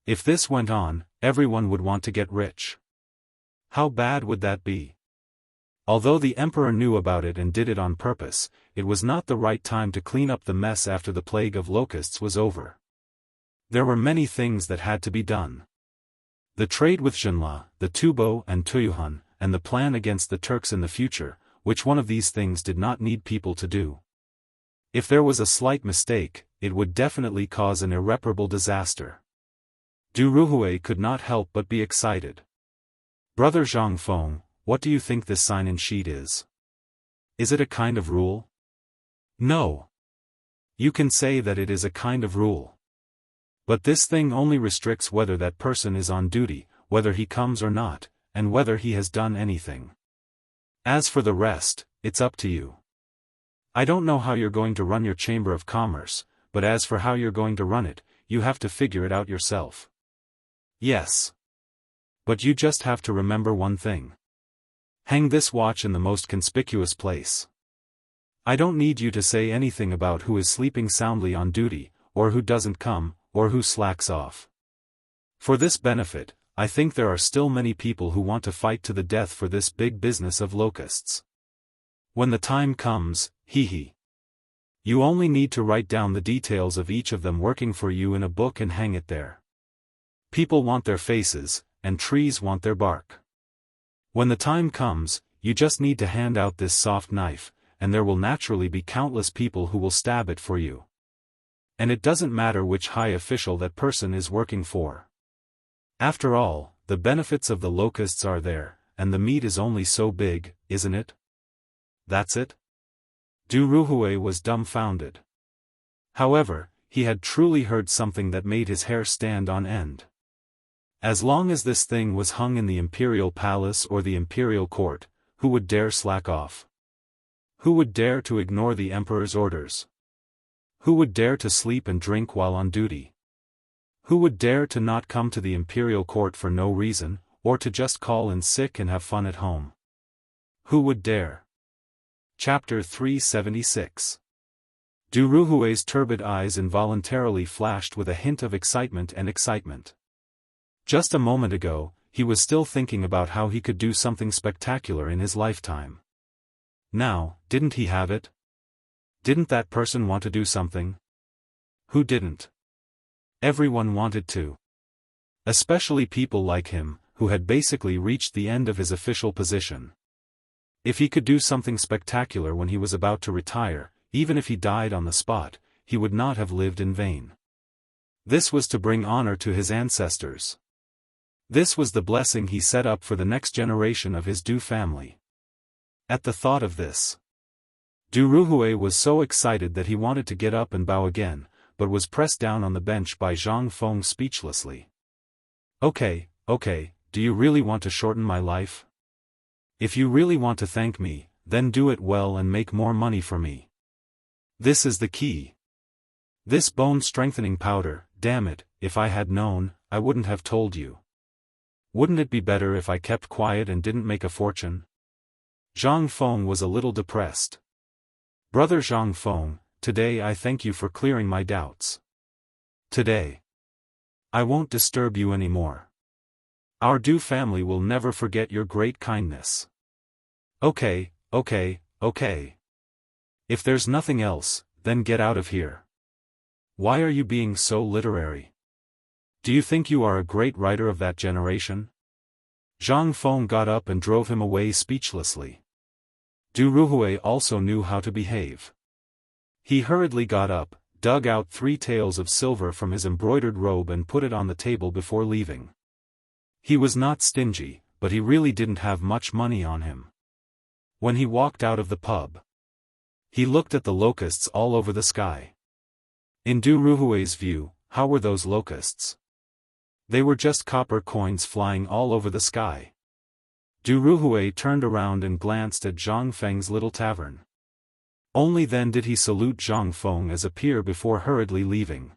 If this went on, everyone would want to get rich. How bad would that be? Although the emperor knew about it and did it on purpose, it was not the right time to clean up the mess after the plague of locusts was over. There were many things that had to be done. The trade with Zhenla, the Tubo and Tuyuhan, and the plan against the Turks in the future, which one of these things did not need people to do? If there was a slight mistake, it would definitely cause an irreparable disaster. Du Ruhui could not help but be excited. Brother Zhang Feng, what do you think this sign-in sheet is? Is it a kind of rule? No. You can say that it is a kind of rule. But this thing only restricts whether that person is on duty, whether he comes or not, and whether he has done anything. As for the rest, it's up to you. I don't know how you're going to run your Chamber of Commerce, but as for how you're going to run it, you have to figure it out yourself. Yes. But you just have to remember one thing. Hang this watch in the most conspicuous place. I don't need you to say anything about who is sleeping soundly on duty, or who doesn't come, or who slacks off. For this benefit, I think there are still many people who want to fight to the death for this big business of locusts. When the time comes, hee. You only need to write down the details of each of them working for you in a book and hang it there. People want their faces, and trees want their bark. When the time comes, you just need to hand out this soft knife, and there will naturally be countless people who will stab it for you. And it doesn't matter which high official that person is working for. After all, the benefits of the locusts are there, and the meat is only so big, isn't it? That's it? Du Ruhui was dumbfounded. However, he had truly heard something that made his hair stand on end. As long as this thing was hung in the imperial palace or the imperial court, who would dare slack off? Who would dare to ignore the emperor's orders? Who would dare to sleep and drink while on duty? Who would dare to not come to the imperial court for no reason, or to just call in sick and have fun at home? Who would dare? Chapter 376. Du Ruhui's turbid eyes involuntarily flashed with a hint of excitement. Just a moment ago, he was still thinking about how he could do something spectacular in his lifetime. Now, didn't he have it? Didn't that person want to do something? Who didn't? Everyone wanted to. Especially people like him, who had basically reached the end of his official position. If he could do something spectacular when he was about to retire, even if he died on the spot, he would not have lived in vain. This was to bring honor to his ancestors. This was the blessing he set up for the next generation of his Du family. At the thought of this, Du Ruhui was so excited that he wanted to get up and bow again, but was pressed down on the bench by Zhang Feng speechlessly. Okay, do you really want to shorten my life? If you really want to thank me, then do it well and make more money for me. This is the key. This bone-strengthening powder, damn it, if I had known, I wouldn't have told you. Wouldn't it be better if I kept quiet and didn't make a fortune? Zhang Feng was a little depressed. Brother Zhang Feng, today I thank you for clearing my doubts. Today, I won't disturb you anymore. Our Du family will never forget your great kindness. Okay. If there's nothing else, then get out of here. Why are you being so literary? Do you think you are a great writer of that generation? Zhang Feng got up and drove him away speechlessly. Du Ruhui also knew how to behave. He hurriedly got up, dug out 3 taels of silver from his embroidered robe and put it on the table before leaving. He was not stingy, but he really didn't have much money on him. When he walked out of the pub, he looked at the locusts all over the sky. In Du Ruhui's view, how were those locusts? They were just copper coins flying all over the sky. Du Ruhui turned around and glanced at Zhang Feng's little tavern. Only then did he salute Zhang Feng as a peer before hurriedly leaving.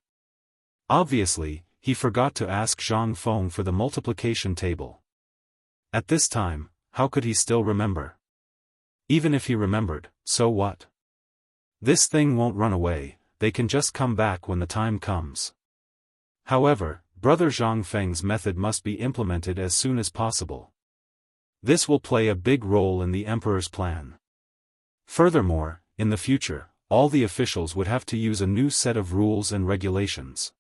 Obviously, he forgot to ask Zhang Feng for the multiplication table. At this time, how could he still remember? Even if he remembered, so what? This thing won't run away, they can just come back when the time comes. However, Brother Zhang Feng's method must be implemented as soon as possible. This will play a big role in the Emperor's plan. Furthermore, in the future, all the officials would have to use a new set of rules and regulations.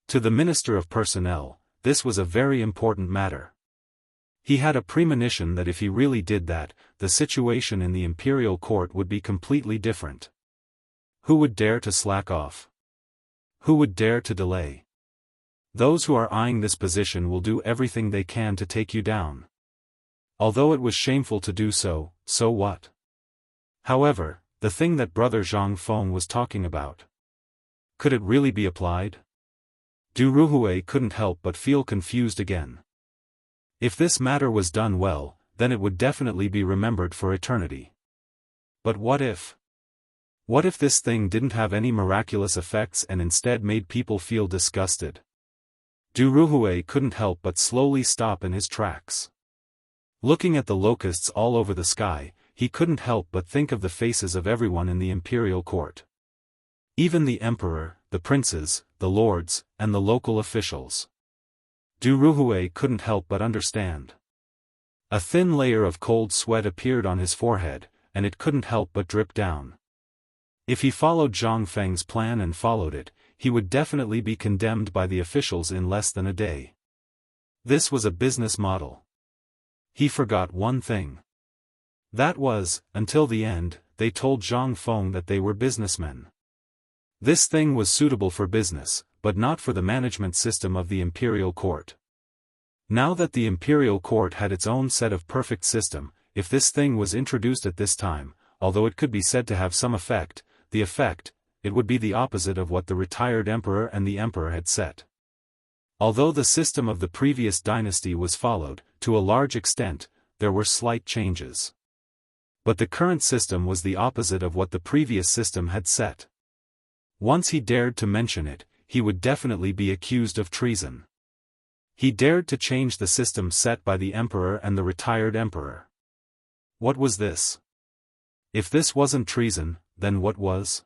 To the Minister of Personnel, this was a very important matter. He had a premonition that if he really did that, the situation in the imperial court would be completely different. Who would dare to slack off? Who would dare to delay? Those who are eyeing this position will do everything they can to take you down. Although it was shameful to do so, so what? However, the thing that Brother Zhang Feng was talking about, could it really be applied? Du Ruhui couldn't help but feel confused again. If this matter was done well, then it would definitely be remembered for eternity. But what if? What if this thing didn't have any miraculous effects and instead made people feel disgusted? Du Ruhui couldn't help but slowly stop in his tracks. Looking at the locusts all over the sky, he couldn't help but think of the faces of everyone in the imperial court. Even the emperor, the princes, the lords, and the local officials. Du Ruhui couldn't help but understand. A thin layer of cold sweat appeared on his forehead, and it couldn't help but drip down. If he followed Zhang Feng's plan and followed it, he would definitely be condemned by the officials in less than a day. This was a business model. He forgot one thing. That was, until the end, they told Zhang Feng that they were businessmen. This thing was suitable for business, but not for the management system of the imperial court. Now that the imperial court had its own set of perfect system, if this thing was introduced at this time, although it could be said to have some effect, it would be the opposite of what the retired emperor and the emperor had set. Although the system of the previous dynasty was followed, to a large extent, there were slight changes. But the current system was the opposite of what the previous system had set. Once he dared to mention it, he would definitely be accused of treason. He dared to change the system set by the emperor and the retired emperor. What was this? If this wasn't treason, then what was?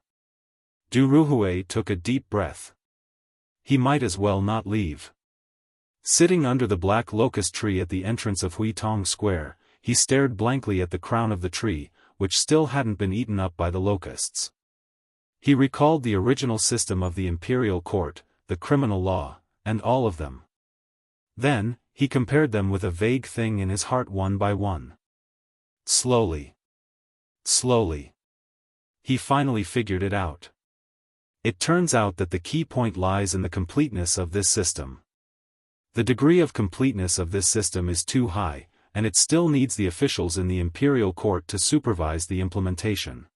Du Ruhui took a deep breath. He might as well not leave. Sitting under the black locust tree at the entrance of Huitong Square, he stared blankly at the crown of the tree, which still hadn't been eaten up by the locusts. He recalled the original system of the imperial court, the criminal law, and all of them. Then, he compared them with a vague thing in his heart one by one. Slowly. He finally figured it out. It turns out that the key point lies in the completeness of this system. The degree of completeness of this system is too high, and it still needs the officials in the imperial court to supervise the implementation.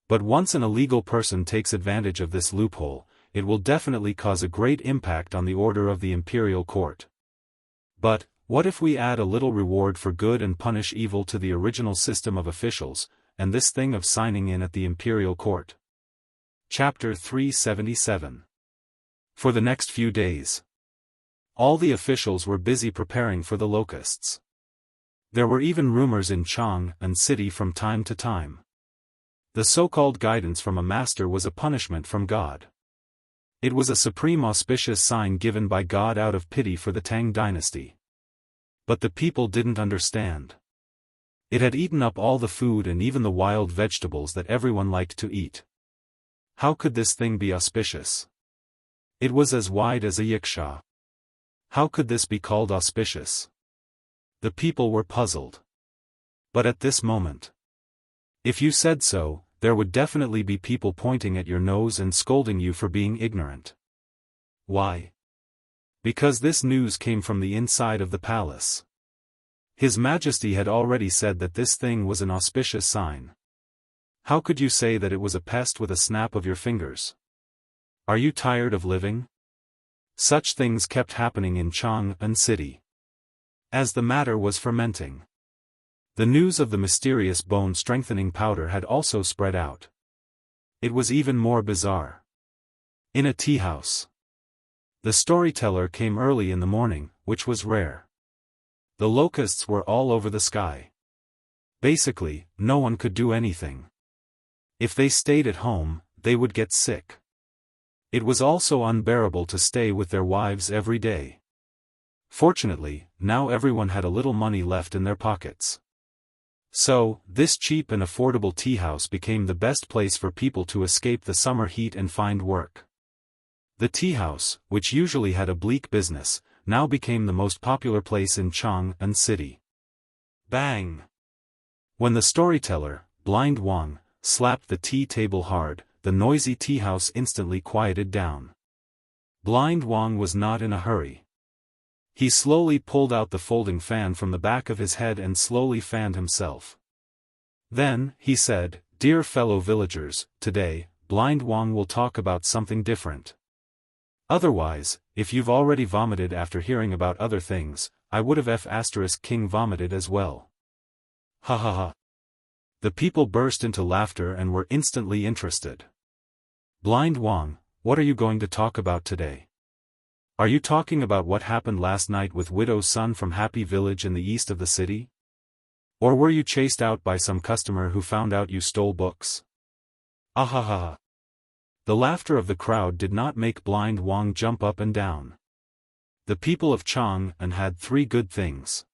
But once an illegal person takes advantage of this loophole, it will definitely cause a great impact on the order of the imperial court. But, what if we add a little reward for good and punish evil to the original system of officials, and this thing of signing in at the imperial court? Chapter 377. For the next few days, all the officials were busy preparing for the locusts. There were even rumors in Chang'an City from time to time. The so-called guidance from a master was a punishment from God. It was a supreme auspicious sign given by God out of pity for the Tang dynasty. But the people didn't understand. It had eaten up all the food and even the wild vegetables that everyone liked to eat. How could this thing be auspicious? It was as wide as a yiksha. How could this be called auspicious? The people were puzzled. But at this moment, if you said so, there would definitely be people pointing at your nose and scolding you for being ignorant. Why? Because this news came from the inside of the palace. His Majesty had already said that this thing was an auspicious sign. How could you say that it was a pest with a snap of your fingers? Are you tired of living? Such things kept happening in Chang'an City. As the matter was fermenting, the news of the mysterious bone-strengthening powder had also spread out. It was even more bizarre. In a tea house, the storyteller came early in the morning, which was rare. The locusts were all over the sky. Basically, no one could do anything. If they stayed at home, they would get sick. It was also unbearable to stay with their wives every day. Fortunately, now everyone had a little money left in their pockets. So, this cheap and affordable tea house became the best place for people to escape the summer heat and find work. The tea house, which usually had a bleak business, now became the most popular place in Chang'an City. Bang! When the storyteller, Blind Wang, slapped the tea table hard, the noisy tea house instantly quieted down. Blind Wang was not in a hurry. He slowly pulled out the folding fan from the back of his head and slowly fanned himself. Then, he said, "Dear fellow villagers, today, Blind Wang will talk about something different. Otherwise, if you've already vomited after hearing about other things, I would have King vomited as well." Ha ha ha. The people burst into laughter and were instantly interested. Blind Wang, what are you going to talk about today? Are you talking about what happened last night with Widow's son from Happy Village in the east of the city? Or were you chased out by some customer who found out you stole books? Ah ha ha ha. The laughter of the crowd did not make Blind Wang jump up and down. The people of Chang'an had three good things.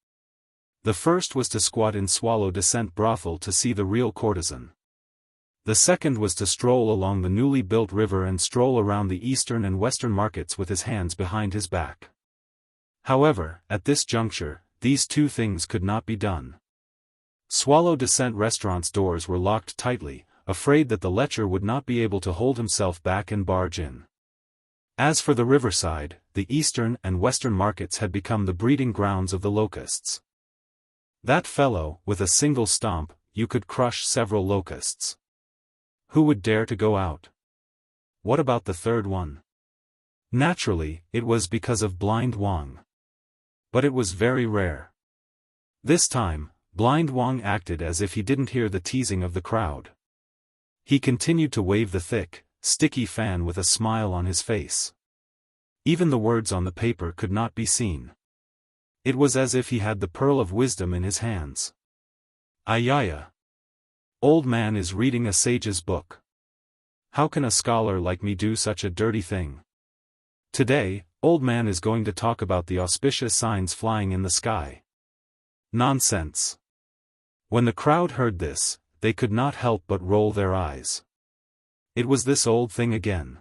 The first was to squat in Swallow Descent brothel to see the real courtesan. The second was to stroll along the newly built river and stroll around the eastern and western markets with his hands behind his back. However, at this juncture, these two things could not be done. Swallow Descent restaurant's doors were locked tightly, afraid that the lecher would not be able to hold himself back and barge in. As for the riverside, the eastern and western markets had become the breeding grounds of the locusts. That fellow, with a single stomp, you could crush several locusts. Who would dare to go out? What about the third one? Naturally, it was because of Blind Wang. But it was very rare. This time, Blind Wang acted as if he didn't hear the teasing of the crowd. He continued to wave the thick, sticky fan with a smile on his face. Even the words on the paper could not be seen. It was as if he had the pearl of wisdom in his hands. Ayaya. Old man is reading a sage's book. How can a scholar like me do such a dirty thing? Today, old man is going to talk about the auspicious signs flying in the sky. Nonsense. When the crowd heard this, they could not help but roll their eyes. It was this old thing again.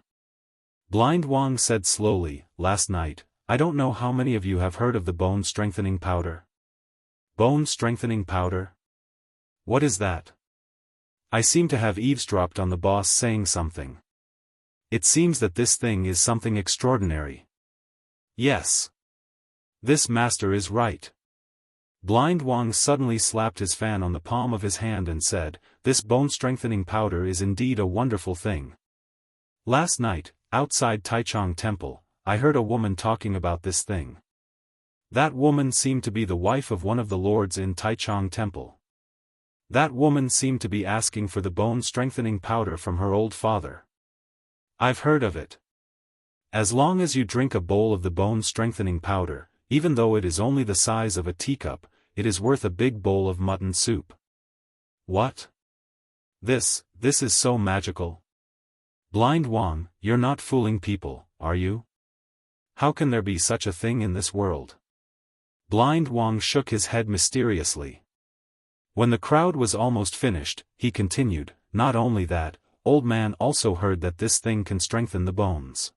Blind Wang said slowly, last night, I don't know how many of you have heard of the bone-strengthening powder. Bone-strengthening powder? What is that? I seem to have eavesdropped on the boss saying something. It seems that this thing is something extraordinary. Yes. This master is right. Blind Wang suddenly slapped his fan on the palm of his hand and said, this bone-strengthening powder is indeed a wonderful thing. Last night, outside Taichung Temple, I heard a woman talking about this thing. That woman seemed to be the wife of one of the lords in Taichung Temple. That woman seemed to be asking for the bone-strengthening powder from her old father. I've heard of it. As long as you drink a bowl of the bone-strengthening powder, even though it is only the size of a teacup, it is worth a big bowl of mutton soup. What? This is so magical. Blind Wang, you're not fooling people, are you? How can there be such a thing in this world? Blind Wang shook his head mysteriously. When the crowd was almost finished, he continued, not only that, old man also heard that this thing can strengthen the bones.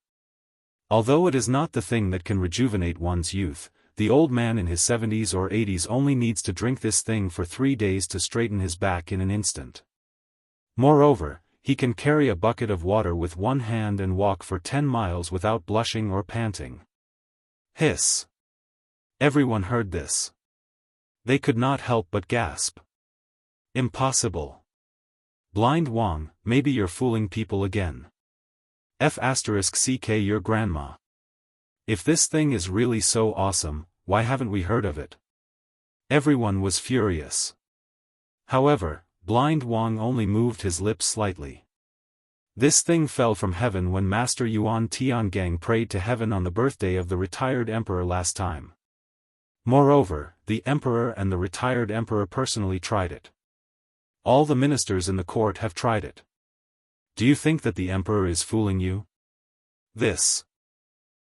Although it is not the thing that can rejuvenate one's youth, the old man in his 70s or 80s only needs to drink this thing for 3 days to straighten his back in an instant. Moreover, he can carry a bucket of water with one hand and walk for 10 miles without blushing or panting. Hiss. Everyone heard this. They could not help but gasp. Impossible. Blind Wang, maybe you're fooling people again. F***ck your grandma. If this thing is really so awesome, why haven't we heard of it? Everyone was furious. However, Blind Wang only moved his lips slightly. This thing fell from heaven when Master Yuan Tiangang prayed to heaven on the birthday of the retired emperor last time. Moreover, the emperor and the retired emperor personally tried it. All the ministers in the court have tried it. Do you think that the emperor is fooling you? This